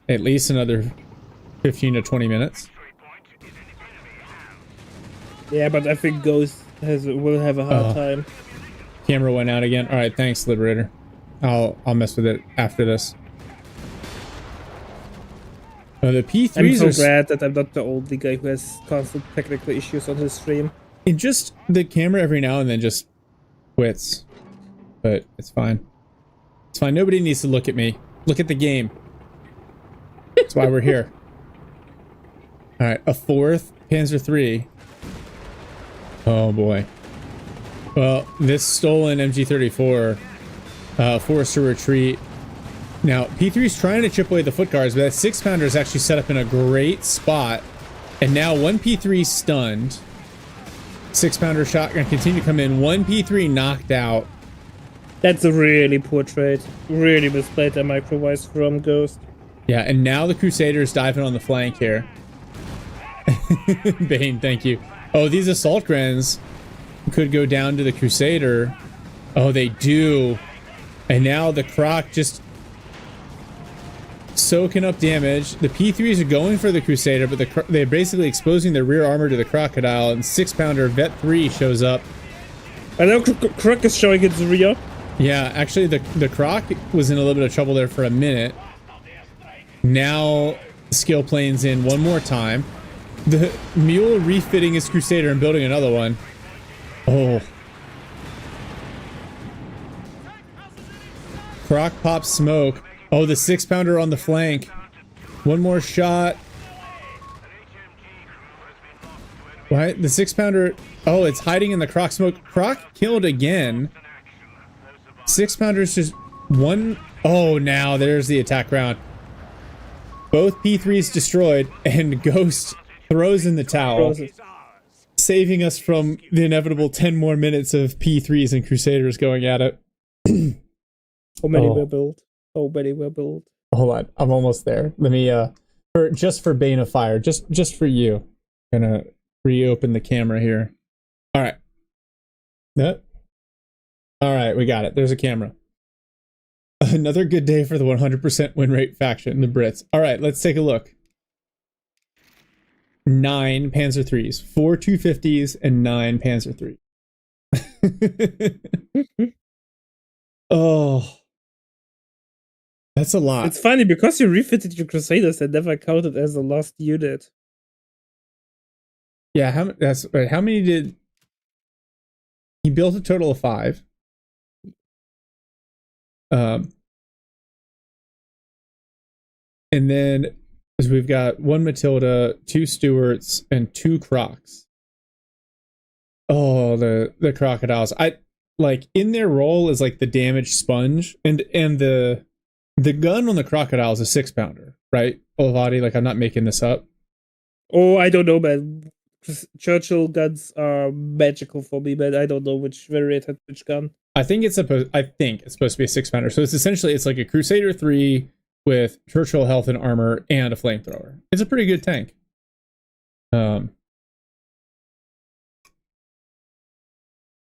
at least another 15 to 20 minutes. Yeah, but I think Ghost will have a hard time. Camera went out again. All right, thanks, Liberator. I'll mess with it after this. The P3s I'm so glad that I'm not the only guy who has constant technical issues on his stream. And just the camera every now and then just quits. But it's fine. It's fine. Nobody needs to look at me. Look at the game. That's why we're here. Alright, a 4th Panzer III. Oh boy. Well, this stolen MG34 forced to retreat. Now, P3's trying to chip away the foot guards, but that 6-pounder is actually set up in a great spot. And now one P3 stunned. 6-pounder shotgun continue to come in. One P3 knocked out. That's a really poor trade. Really misplayed that micro-wise from Ghost. Yeah, and now the Crusaders diving on the flank here. Bane, thank you. Oh, these assault grens could go down to the Crusader. Oh, they do. And now the Croc just soaking up damage. The P3s are going for the Crusader, but they're basically exposing their rear armor to the Crocodile, and 6-pounder Vet 3 shows up. I know Croc is showing its rear. Yeah, actually the Croc was in a little bit of trouble there for a minute. Now skill planes in one more time. The Mule refitting his Crusader and building another one. Oh. Croc pops smoke. Oh, the 6-pounder on the flank. One more shot. What? The 6-pounder. Oh, it's hiding in the Croc smoke. Croc killed again. 6-pounder's just one. Oh, now there's the attack round. Both P3s destroyed, and Ghost throws in the towel, saving us from the inevitable 10 more minutes of P3s and Crusaders going at it. How many were built? Oh, many were built. Hold on, I'm almost there. Let me for Bane of Fire, just for you. Gonna reopen the camera here. All right. Yep. All right, we got it. There's a camera. Another good day for the 100% win rate faction, the Brits. All right, let's take a look. 9 Panzer IIIs, 4 250s, and 9 Panzer III. Oh. That's a lot. It's funny because you refitted your Crusaders and never counted as a lost unit. Yeah, how many did he built? A total of 5. And then we've got 1 Matilda, 2 Stuarts, and 2 Crocs. Oh, the Crocodiles. I like in their role is like the damage sponge, and the gun on the Crocodile is a 6-pounder, right? Olvadi, like I'm not making this up. Oh, I don't know, man. Churchill guns are magical for me, but I don't know which variant had which gun. I think it's supposed to be a 6-pounder. So it's like a Crusader 3 with Churchill health and armor and a flamethrower. It's a pretty good tank.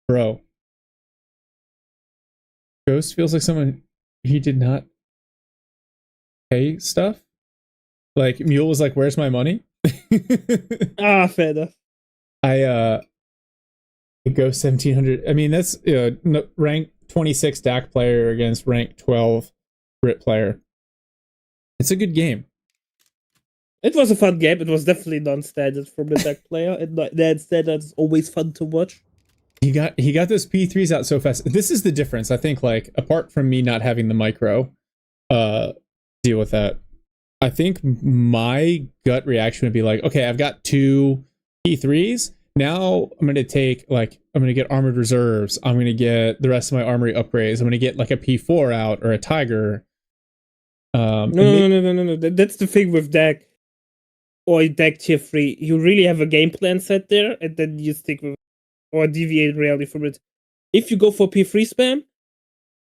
Bro. Ghost feels like someone he did not pay stuff. Like Mule was like, "Where's my money?" Fair enough. Ghost 1700. I mean, that's rank 26 DAC player against rank 12 Brit player. It's a good game. It was a fun game. It was definitely non-standard from the DAC player, and that standard's always fun to watch. He got those P3s out so fast. This is the difference, I think. Like, apart from me not having the micro deal with that, I think my gut reaction would be like, okay, I've got 2 P3s. Now I'm going to get armored reserves. I'm going to get the rest of my armory upgrades. I'm going to get like a P4 out or a Tiger. No. That's the thing with DAC or DAC tier 3. You really have a game plan set there, and then you stick with or deviate rarely from it. If you go for P3 spam,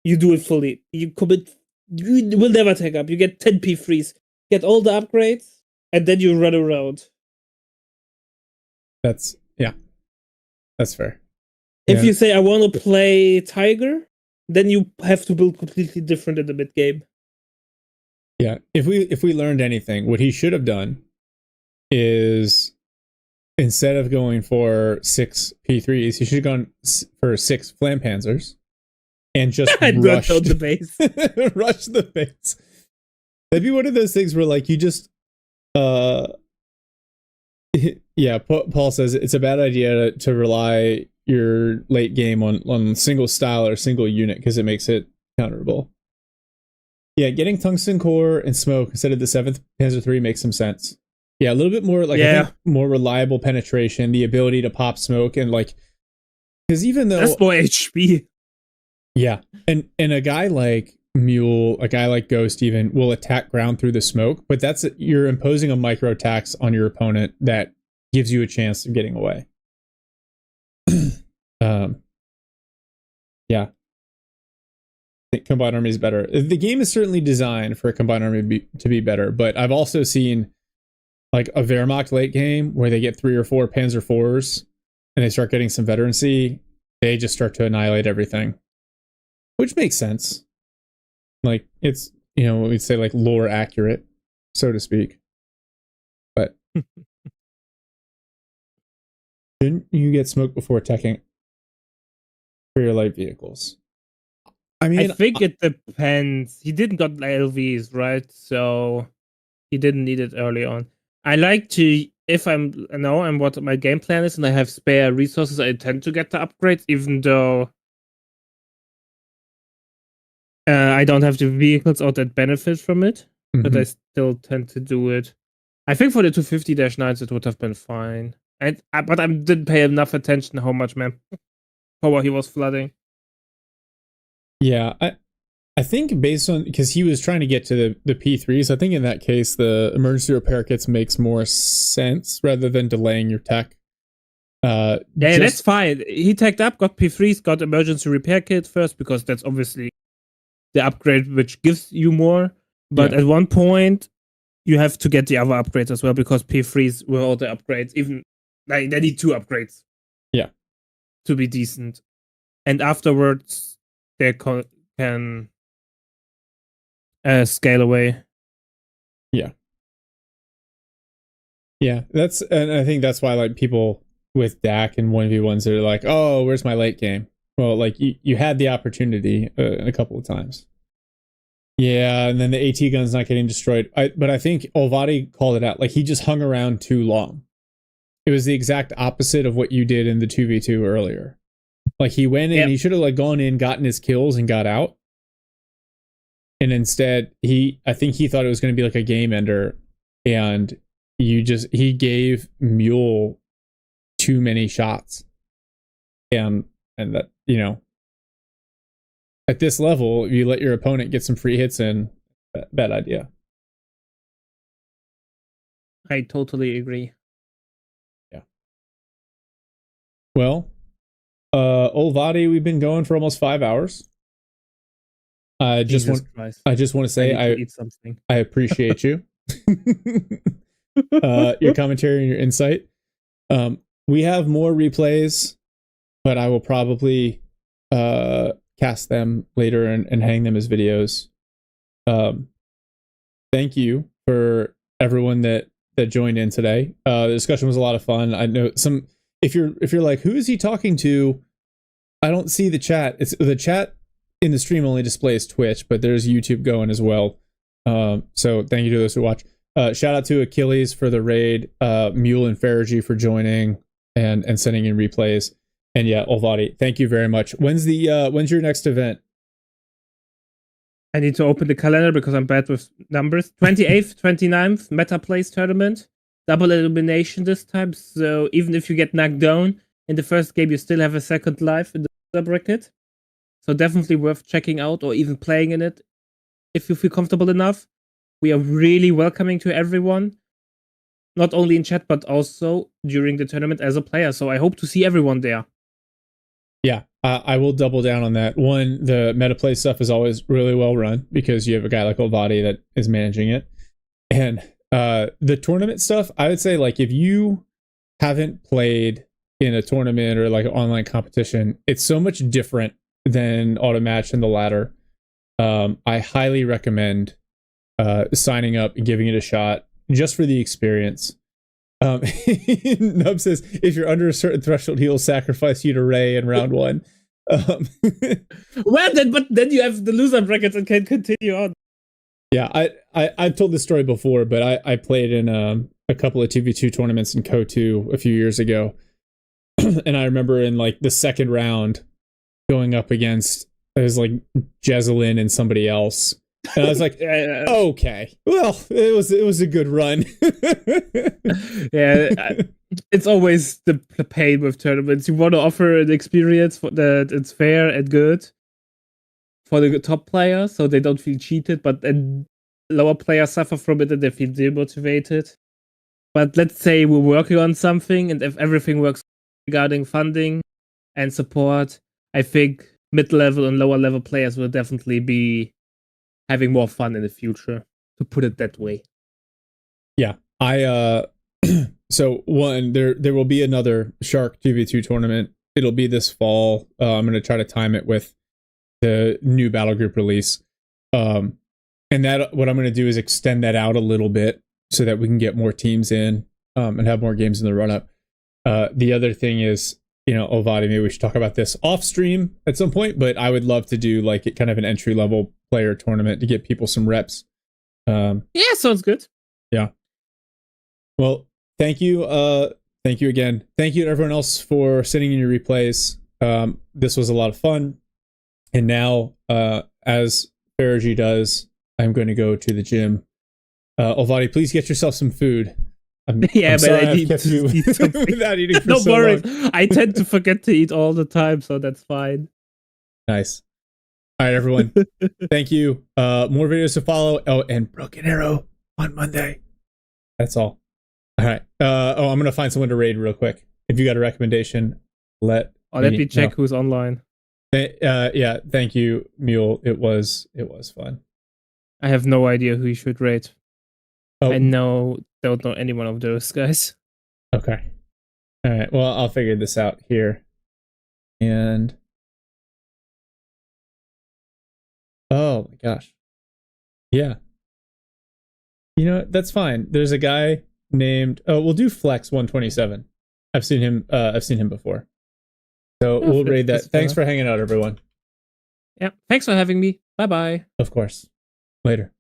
you do it fully. You commit. You will never take up. You get 10 P3s, get all the upgrades, and then you run around. That's fair. If you say I want to play Tiger, then you have to build completely different in the mid game. Yeah, if we learned anything, what he should have done is instead of going for 6 P3s, he should have gone for 6 Flampanzers and just rushed the base. rush the base. That'd be one of those things where like you just yeah, Paul says it's a bad idea to rely your late game on single style or single unit because it makes it counterable. Yeah, getting tungsten core and smoke instead of the 7th Panzer III makes some sense. Yeah, a little bit more like I think more reliable penetration, the ability to pop smoke and like because even though that's more HP. Yeah, and a guy like Mule, a guy like Ghost even will attack ground through the smoke, but you're imposing a micro attacks on your opponent that gives you a chance of getting away. Yeah. I think Combined Army is better. The game is certainly designed for a Combined Army to be better, but I've also seen like a Wehrmacht late game where they get 3 or 4 Panzer IVs and they start getting some veterancy. They just start to annihilate everything, which makes sense. Like it's, we'd say like lore accurate, so to speak. But didn't you get smoked before attacking for your light vehicles? I mean, I think it depends. He didn't got LVs, right? So he didn't need it early on. I like to, if I'm what my game plan is and I have spare resources, I tend to get the upgrades, even though I don't have the vehicles out that benefit from it, but I still tend to do it. I think for the 250-9s it would have been fine. But I didn't pay enough attention to how much power he was flooding. Yeah, I think based on because he was trying to get to the P3s, I think in that case the emergency repair kits makes more sense rather than delaying your tech. That's fine. He teched up, got P3s, got emergency repair kit first because that's obviously the upgrade which gives you more. But at one point you have to get the other upgrades as well because P3s were all the upgrades. Even like they need 2 upgrades. Yeah. To be decent. And afterwards they can scale away. Yeah. Yeah, and I think that's why like people with DAC and 1v1s are like, oh, where's my late game? Well, like you had the opportunity a couple of times. Yeah, and then the AT gun's not getting destroyed. But I think Olvadi called it out. Like he just hung around too long. It was the exact opposite of what you did in the 2v2 earlier. Like he went in, he should have like gone in, gotten his kills, and got out. And instead, I think he thought it was going to be like a game ender, and he gave Mule too many shots, and that at this level, you let your opponent get some free hits in, bad idea. I totally agree. Yeah. Well, Olvadi, we've been going for almost 5 hours. I just want to say I appreciate you. Your commentary and your insight. We have more replays, but I will probably cast them later and hang them as videos. Thank you for everyone that joined in today. The discussion was a lot of fun. I know if you're like, who is he talking to? I don't see the chat. It's the chat in the stream only displays Twitch, but there's YouTube going as well. So thank you to those who watch. Shout out to Achilles for the raid, Mule and Faragi for joining and sending in replays. And yeah, Olvadi, thank you very much. When's your next event? I need to open the calendar because I'm bad with numbers. 28th, 29th, Meta Plays tournament. Double elimination this time. So even if you get knocked down in the first game, you still have a second life in the bracket. So definitely worth checking out or even playing in it if you feel comfortable enough. We are really welcoming to everyone, not only in chat, but also during the tournament as a player. So I hope to see everyone there. Yeah, I will double down on that. One, the meta play stuff is always really well run because you have a guy like Olvadi that is managing it. And the tournament stuff, I would say, like, if you haven't played in a tournament or like an online competition, it's so much different than auto match and the ladder. I highly recommend signing up and giving it a shot just for the experience. Nub says, if you're under a certain threshold, he'll sacrifice you to Ray in round 1. Well, but then you have the loser brackets and can continue on. Yeah, I've told this story before, but I played in a couple of 2v2 tournaments in CoH3 a few years ago. And I remember in like the second round going up against, it was like Jezelyn and somebody else. And I was like, okay, well, it was a good run. Yeah, it's always the pain with tournaments. You want to offer an experience that it's fair and good for the top player, so they don't feel cheated, but then lower players suffer from it and they feel demotivated. But let's say we're working on something, and if everything works regarding funding and support, I think mid-level and lower-level players will definitely be having more fun in the future, to put it that way. Yeah, so one, there will be another Shark 2v2 tournament. It'll be this fall. I'm going to try to time it with the new battle group release. And that, what I'm going to do is extend that out a little bit so that we can get more teams in and have more games in the run-up. The other thing is, Olvadi, maybe we should talk about this off stream at some point, but I would love to do like kind of an entry-level player tournament to get people some reps. Yeah, sounds good. Yeah. Well, thank you. Thank you again. Thank you to everyone else for sending in your replays. This was a lot of fun. And now, as Faragi does, I'm going to go to the gym. Olvadi, please get yourself some food. I'm but I need to eat something without eating for no so worries. long. I tend to forget to eat all the time, so that's fine. Nice. All right, everyone. Thank you. More videos to follow. Oh, and Broken Arrow on Monday. That's all. All right. I'm going to find someone to raid real quick. If you got a recommendation, let me check who's online. Yeah, thank you, Mule. It was fun. I have no idea who you should raid. Oh. I don't know any one of those guys. Okay. All right. Well, I'll figure this out here. And oh my gosh. Yeah. That's fine. There's a guy named we'll do Flex 127. I've seen him before. So we'll raid that. Thanks for hanging out, everyone. Yeah. Thanks for having me. Bye-bye. Of course. Later.